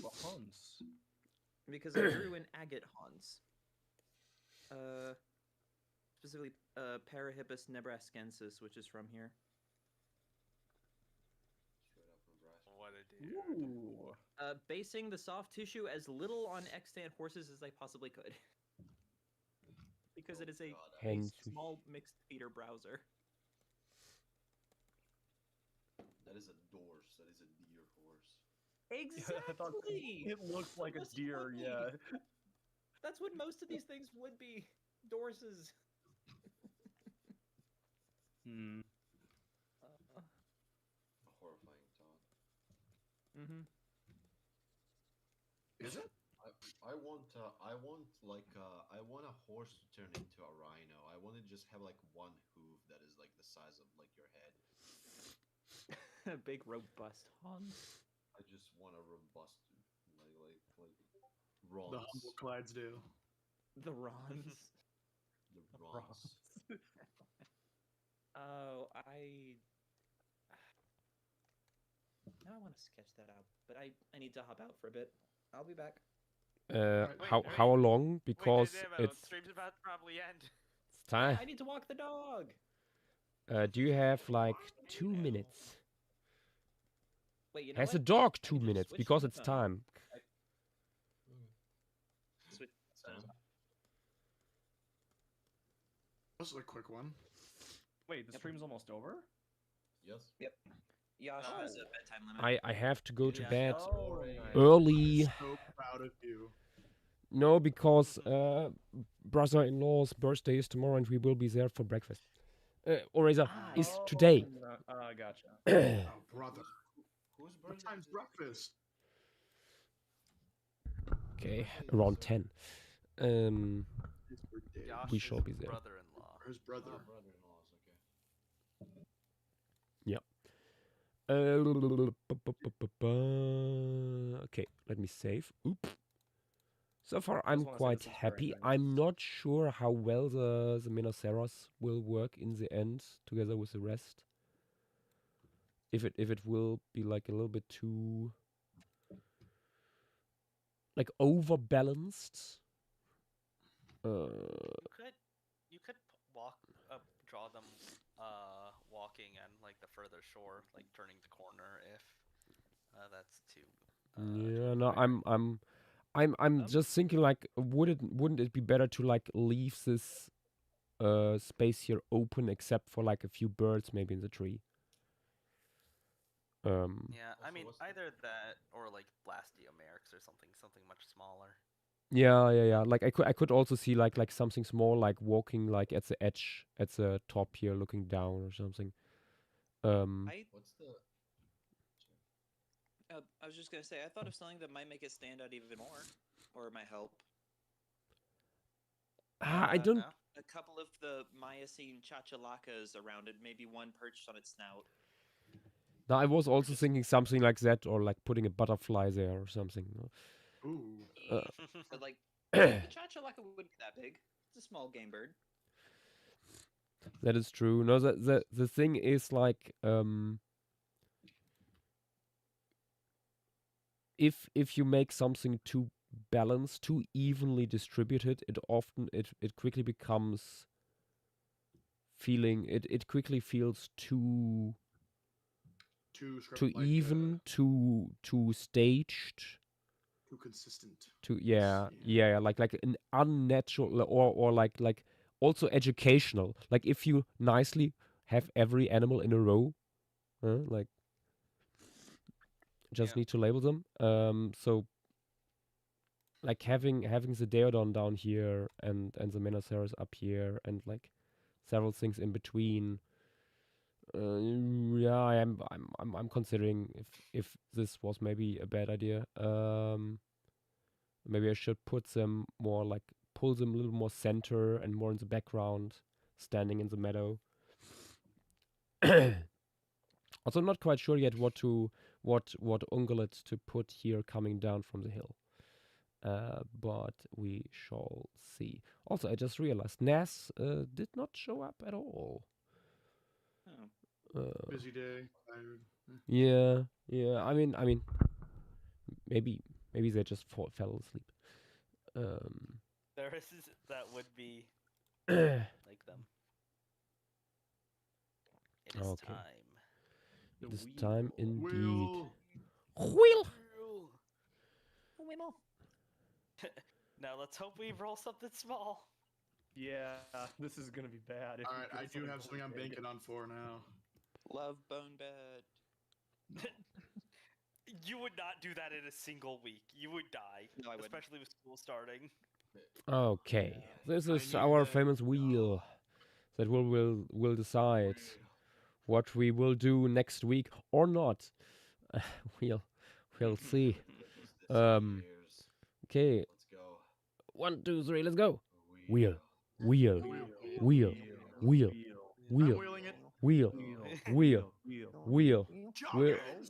Well, Hans. Because I drew an agate Hans. Specifically, Parahippus nebraskensis, which is from here. What a dude. Ooh. Basing the soft tissue as little on extant horses as I possibly could. Because it is a small mixed feeder browser. That is a dorse. That is a deer horse. Exactly! It looks like a deer, yeah. That's what most of these things would be. Dorses. A horrifying thought. Mm-hmm. Is it? I want a horse to turn into a rhino. I want to just have like one hoof that is like the size of like your head. A big robust Hans. I just want a robust like Rons. The humble Clydesdale. The Rons. The Rons. Oh, now I want to sketch that out, but I need to hop out for a bit. I'll be back. How long? Because it's stream's about to probably end. It's time. I need to walk the dog. Do you have like 2 minutes? Wait, you know Has what? the dog I 2 can just minutes switch because to it's the time. Switch. This is a quick one. Wait, the stream's almost over? Yes. Yep. Yash Oh. has a bedtime limit. I have to go to bed nice. early. So proud of you. No, because brother-in-law's birthday is tomorrow and we will be there for breakfast. Or is today. Gotcha. Oh, brother. Who's What time's breakfast? Okay, around 10. His birthday. We shall be there. Brother-in-law. His brother. Oh, brother-in-law's okay. Yeah. Okay, let me save. Oop. So far, I'm wanna say quite this is very happy. nice. I'm not sure how well the Minoceros will work in the end, together with the rest. If it will be like a little bit too like overbalanced. You could draw them walking and like the further shore, like turning the corner if that's too. Yeah, no, I'm just thinking like, wouldn't it be better to like leave this space here open, except for like a few birds maybe in the tree? Yeah, I mean either that or like Blastiomerix or something much smaller. Yeah. Like I could also see like something small, like walking like at the edge, at the top here, looking down or something. What's the? I was just gonna say, I thought of something that might make it stand out even more, or might help. I don't. A couple of the Miocene chachalacas around it, maybe one perched on its snout. No, I was also thinking something like that, or like putting a butterfly there or something. Ooh. So like, the chachalaca wouldn't be that big. It's a small game bird. That is true. No, the thing is like if you make something too balanced, too evenly distributed, it quickly becomes it quickly feels too even, too staged, too consistent. Like an unnatural or like also educational. Like if you nicely have every animal in a row, like just need to label them. So like having the Deodon down here and the Menoceros up here and like several things in between. I'm considering if this was maybe a bad idea. Maybe I should put them more like pull them a little more center and more in the background, standing in the meadow. Also, I'm not quite sure yet what ungulate to put here coming down from the hill. But we shall see. Also, I just realized Nas did not show up at all. Busy day. Tired. Yeah. I mean, maybe they just fell asleep. There is that would be like them. It is Okay. time. It is time indeed. Wheel. Now let's hope we roll something small. Yeah, this is gonna be bad. All right, I do have something I'm banking on for now. Love bone bed. You would not do that in a single week. You would die, No, I wouldn't. especially with school starting. Okay, this is our famous wheel that will decide what we will do next week or not. We'll see. Okay. 1, 2, 3, let's go. Wheel.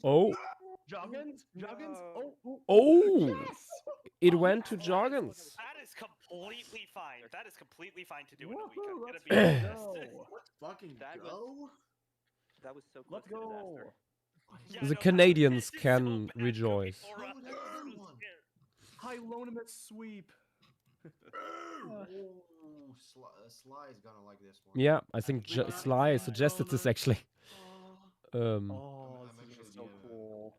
Oh. Joggins? Oh. It went to Joggins. That is completely fine. That is completely fine to do in a week. I'm gonna be Let's honest. fucking go. That was so close Let's to go. disaster. Yeah, The no, Canadians this is can so bad. rejoice. High Lonemet sweep. Ooh, Sly is gonna like this one. Yeah, I think Sly suggested this actually. Oh, this is so cool.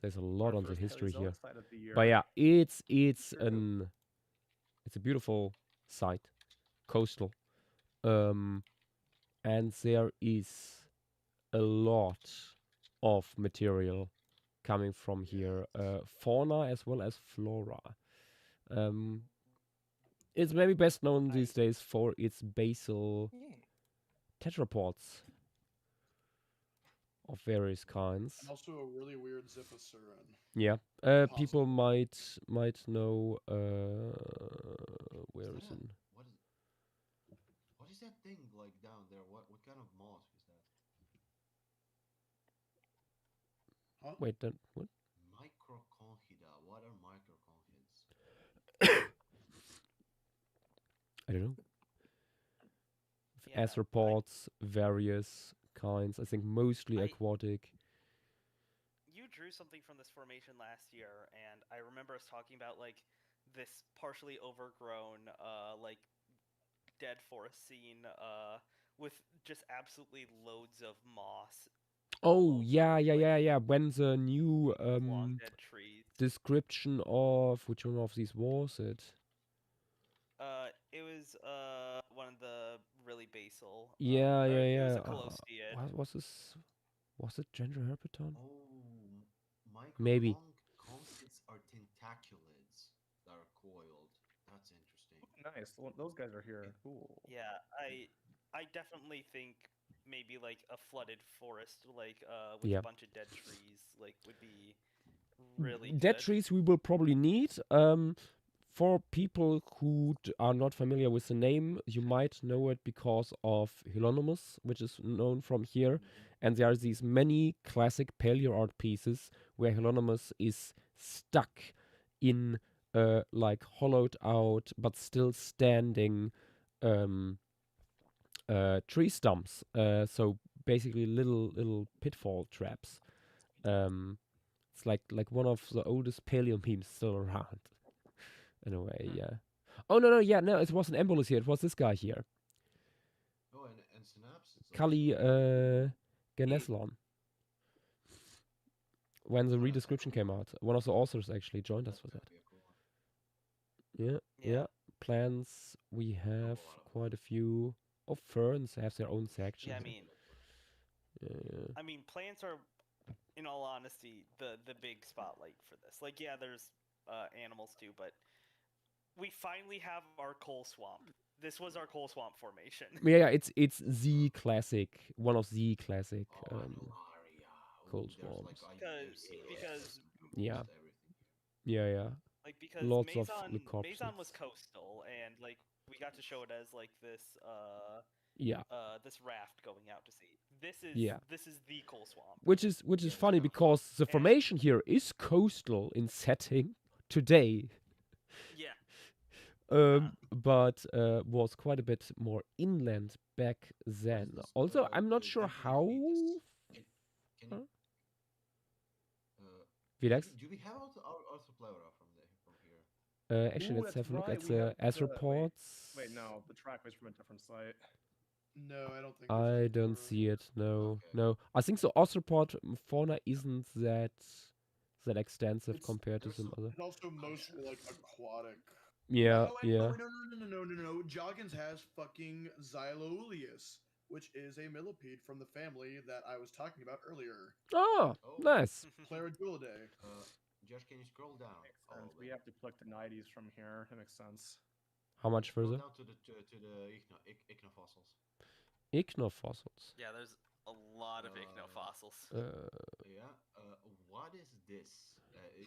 There's a lot on the history here. Side of the year. But yeah, it's a beautiful site, coastal, and there is a lot of material coming from here, fauna as well as flora. It's maybe best known these days for its basal tetrapods of various kinds. And also a really weird Ziphasurin. Yeah, people might know. Where is it? What is that thing like down there? What kind of moss is that? Huh? Wait, then what? Microconchida. What are microconchids? I don't know. Yeah, Arthropods, various kinds. I think mostly aquatic. You drew something from this formation last year, and I remember us talking about like this partially overgrown, like dead forest scene, with just absolutely loads of moss. Oh yeah. When the new Long dead trees. description of which one of these was it? It was one of the really basal. Yeah. It was a Colostiid. Was this? Was it Gender Herpeton? Oh, Maybe. Microconchids are tentaculates that are coiled. That's interesting. Nice. Well, those guys are here. Cool. Yeah, I definitely think maybe like a flooded forest, like with a bunch of dead trees, like would be really Dead good. trees we will probably need. For people who are not familiar with the name, you might know it because of Hieronymus, which is known from here. And there are these many classic paleo art pieces where Hieronymus is stuck in like hollowed out but still standing tree stumps. So basically little pitfall traps. It's like one of the oldest paleo memes still around. In a way, yeah. Oh no, it wasn't Embolus here. It was this guy here. Oh, and Synapse. Kali Ganeslon. When the redescription came out, one of the authors actually joined us for that. Yeah. Plants. We have quite a few. Oh, ferns have their own section. Yeah, I mean, plants are, in all honesty, the big spotlight for this. Like, yeah, there's animals too, but we finally have our coal swamp. This was our coal swamp formation. Yeah, it's the classic, one of the classic coal swamps. Because yeah. Like, because lots Maison, of Leucopsis. Maison was coastal, and like we got to show it as like this this raft going out to sea. This is the coal swamp. Which is funny because the formation here is coastal in setting today. Yeah. But was quite a bit more inland back then. Also, I'm not sure how. Vidax? Do we have Arthropleura from here? Actually, let's have a look at the arthropods. Wait, no, the track was from a different site. No, I don't think. I don't see it. No, no. I think the arthropod fauna isn't that extensive compared to some other. It's also mostly like aquatic. Yeah, Oh, yeah. No. Joggins has fucking Xyloileus, which is a millipede from the family that I was talking about earlier. Oh, nice. Claridulidae. Josh, can you scroll down? We have to collect the 90s from here. That makes sense. How much further? Down to the ichnofossils. Ichnofossils. Yeah, there's a lot of ichnofossils. What is this?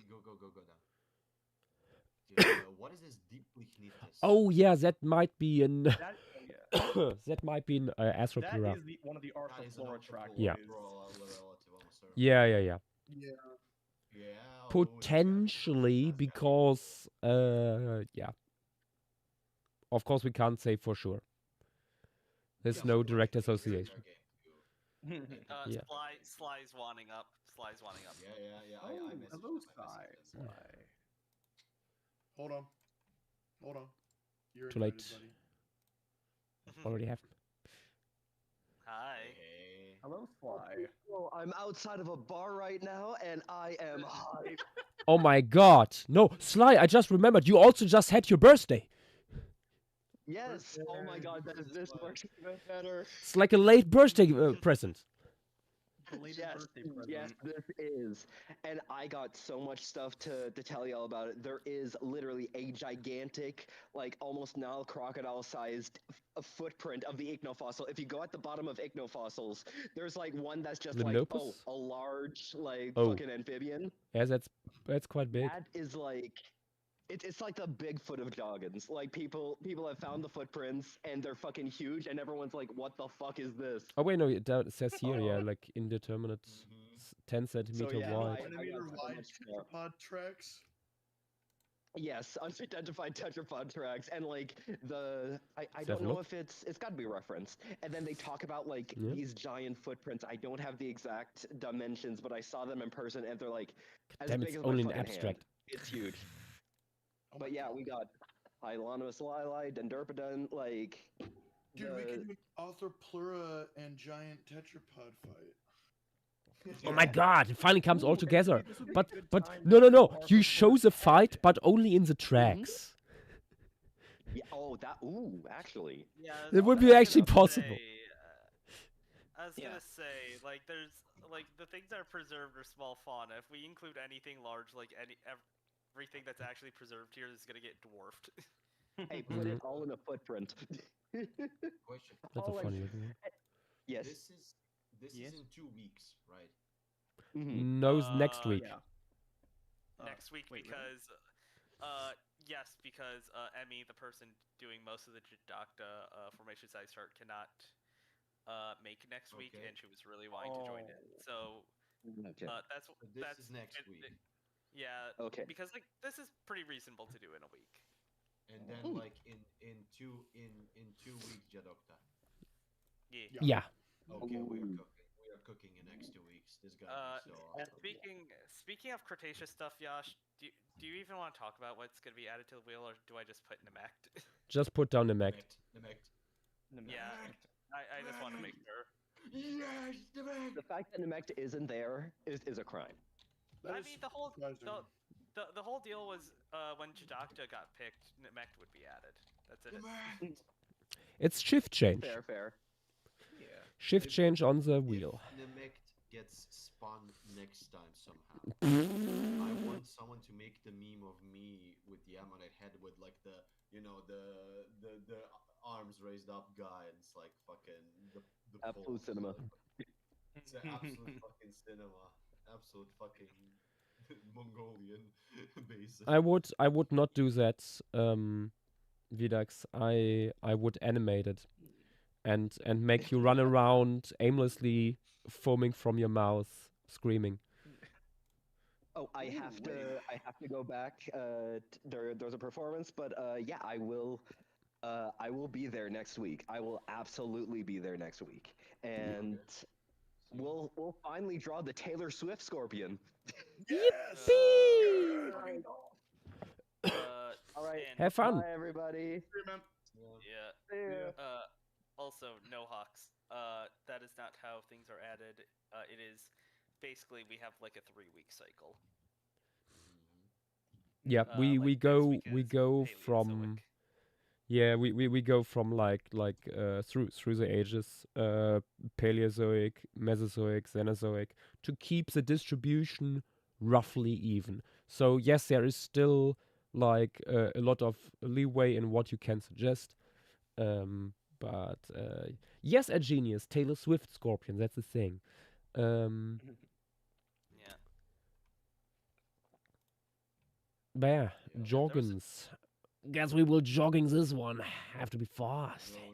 Go down. What is this Diplichnithis? Oh yeah, that might be an that might be an Arthropleura. That is one of the Arthropleura track. Yeah. Yeah. Potentially, because yeah. Of course, we can't say for sure. There's no direct association. Yeah. Sly's wanting up. Yeah. Oh, hello, Sly. Hold on. You're Too late. buddy. Already have. Hi. Hello, Sly. Well, I'm outside of a bar right now, and I am high. Oh my God! No, Sly. I just remembered. You also just had your birthday. Yes. Oh my God, this works even better. It's like a late birthday present. Yes, this is. And I got so much stuff to tell y'all about it. There is literally a gigantic, like almost Nile crocodile-sized footprint of the ichthyofossil. If you go at the bottom of ichthyofossils, there's like one that's just like, a large, like, fucking amphibian. Yeah, that's quite big. That is like... It's like the Bigfoot of Joggins. Like, people have found the footprints, and they're fucking huge, and everyone's like, what the fuck is this? Oh wait, no, it says here, yeah, like indeterminate, 10 centimeter wide. Centimeter wide tetrapod tracks. Yes, unidentified tetrapod tracks, and like I don't know if it's got to be referenced. And then they talk about like these giant footprints. I don't have the exact dimensions, but I saw them in person, and they're like as Damn, big it's as only my an fucking abstract. hand. It's huge. But yeah, we got Hylonomus lili, Dendrpodon, like. Dude, we can make Arthropleura and giant tetrapod fight. Oh my God! It finally comes all together. But no! You show the fight, but only in the tracks. Yeah. Oh, actually. Yeah. It would be actually possible. I was gonna say, like, there's like the things that are preserved are small fauna. If we include anything large, like everything that's actually preserved here is gonna get dwarfed. Hey, put it all in a footprint. Question. That's a funny looking one. Yes. This is in 2 weeks, right? No, next week. Next week, because Yes, because Emmy, the person doing most of the Jadocta formation size chart, cannot make next week, and she was really wanting to join it. So Okay. that's is next week. Yeah. Okay. Because like this is pretty reasonable to do in a week. And then like in 2 weeks, Jadocta. Yeah. Okay, we are cooking in next 2 weeks. This guy is so awesome. Speaking of Cretaceous stuff, Yash, do you even want to talk about what's going to be added to the wheel, or do I just put Namek? Just put down Namek. Yeah, I just want to make sure. Yes, Namek. The fact that Namek isn't there is a crime. I mean, the whole deal was when Jadocta got picked, Namek would be added. That's it. It's shift change. Fair. Yeah. Shift change on the wheel. Namek gets spun next time somehow. I want someone to make the meme of me with the Ammonite head with like the arms raised up guy, and it's like fucking the Absolute cinema. It's an absolute fucking cinema. Absolute fucking Mongolian basic. I would not do that, Vidax. I would animate it and make you run around aimlessly, foaming from your mouth, screaming. Oh, I have to go back. There's a performance, but yeah, I will be there next week. I will absolutely be there next week, and we'll finally draw the Taylor Swift Scorpion. Yippee! All right, have fun. Bye, everybody. Yeah. Also, no hawks. That is not how things are added. It is basically we have like a 3-week cycle. Yeah, we go from. Yeah, we go from like through the ages, Paleozoic, Mesozoic, Cenozoic, to keep the distribution roughly even. So yes, there is still like a lot of leeway in what you can suggest, but yes, a genius, Taylor Swift Scorpion, that's the thing. Yeah. But yeah, joggins. Guess we will jogging this one. Have to be fast. No.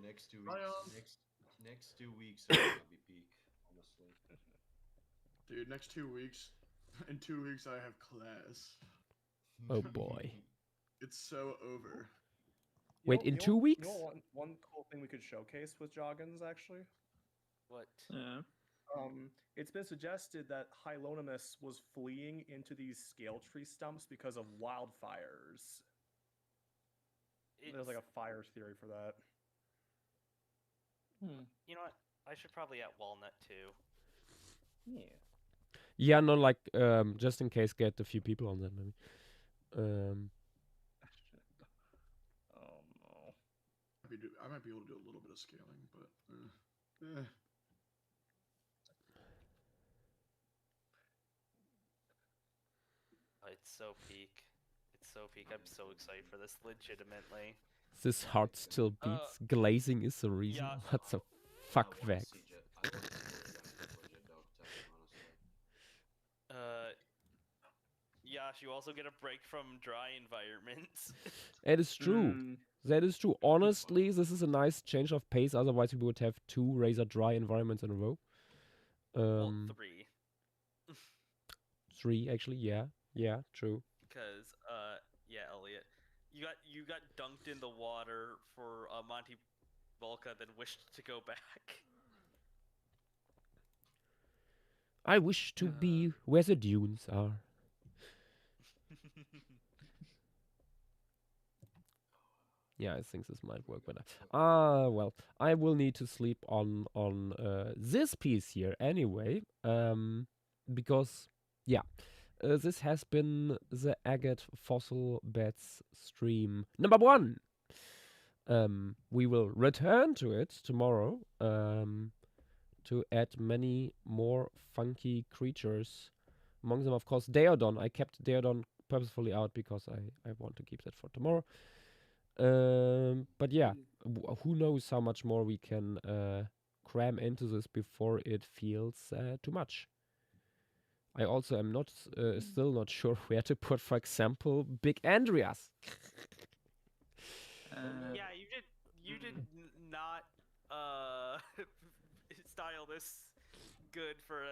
Next 2 weeks. Next 2 weeks are gonna be peak, honestly. Dude, next 2 weeks. In 2 weeks, I have class. Oh boy. It's so over. Wait, in 2 weeks? You know one cool thing we could showcase with Joggins, actually? What? Yeah. It's been suggested that Hylonomus was fleeing into these scale tree stumps because of wildfires. There's like a fire theory for that. You know what? I should probably add Walnut too. Yeah. Yeah, no, like just in case, get a few people on that maybe. Oh no. I might be able to do a little bit of scaling, but It's so peak. I'm so excited for this, legitimately. This heart still beats. Glazing is the reason. yeah. What the fuck, Vex? Yash, you also get a break from dry environments. It is true. That is true. Honestly, this is a nice change of pace. Otherwise, we would have 2 razor dry environments in a row. Well, 3. 3 actually. Yeah, true. Because yeah, Elliot, you got dunked in the water for Monty Volca, then wished to go back. I wish to be where the dunes are. Yeah, I think this might work better. Well, I will need to sleep on this piece here anyway, because yeah, this has been the Agate Fossil Beds stream number 1. We will return to it tomorrow to add many more funky creatures. Among them, of course, Daeodon. I kept Daeodon purposefully out because I want to keep that for tomorrow. But yeah, who knows how much more we can cram into this before it feels too much. I also am not still not sure where to put, for example, Big Andreas. Yeah, you did not style this good for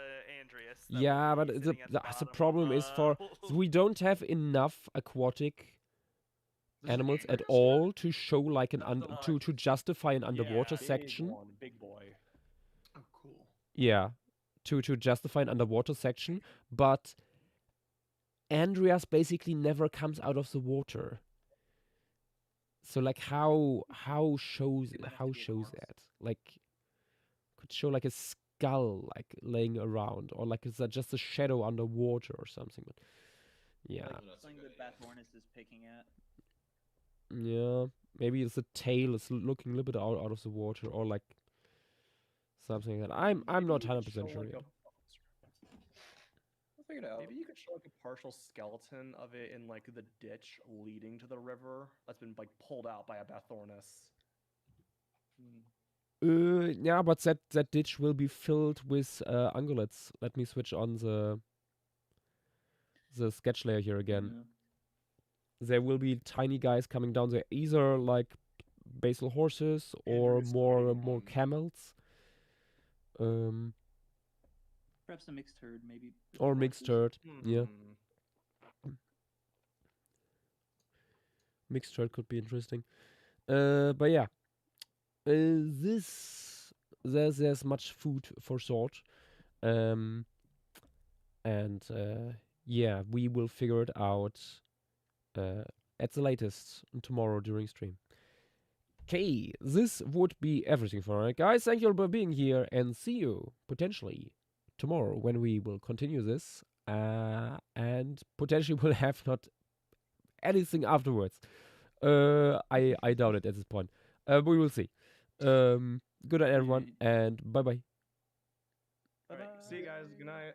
Andreas. That Yeah, would but be the sitting at the, bottom the problem is for we don't have enough aquatic animals at all to show like an to justify an underwater section. Big boy. Oh, cool. Yeah, to justify an underwater section, but Andreas basically never comes out of the water. So like how shows that? Like could show like a skull like laying around, or like is that just a shadow underwater or something? But yeah. Something that Bathornis is picking at. Yeah, maybe it's the tail is looking a little bit out of the water, or like something like that. I'm not 100% sure yet. I'll figure it out. Maybe you could show like a partial skeleton of it in like the ditch leading to the river that's been like pulled out by a Bathornis. Yeah, but that ditch will be filled with ungulates. Let me switch on the sketch layer here again. There will be tiny guys coming down there, either like basal horses or more camels. Perhaps a mixed herd, maybe. Or mixed herd, yeah. Mixed herd could be interesting. But yeah, there's much food for thought, and yeah, we will figure it out at the latest tomorrow during stream. Okay, this would be everything for now, guys. Thank you all for being here, and see you potentially tomorrow when we will continue this, and potentially we'll have not anything afterwards. I doubt it at this point. We will see. Good night, everyone, and bye bye. All right, see you guys. Good night.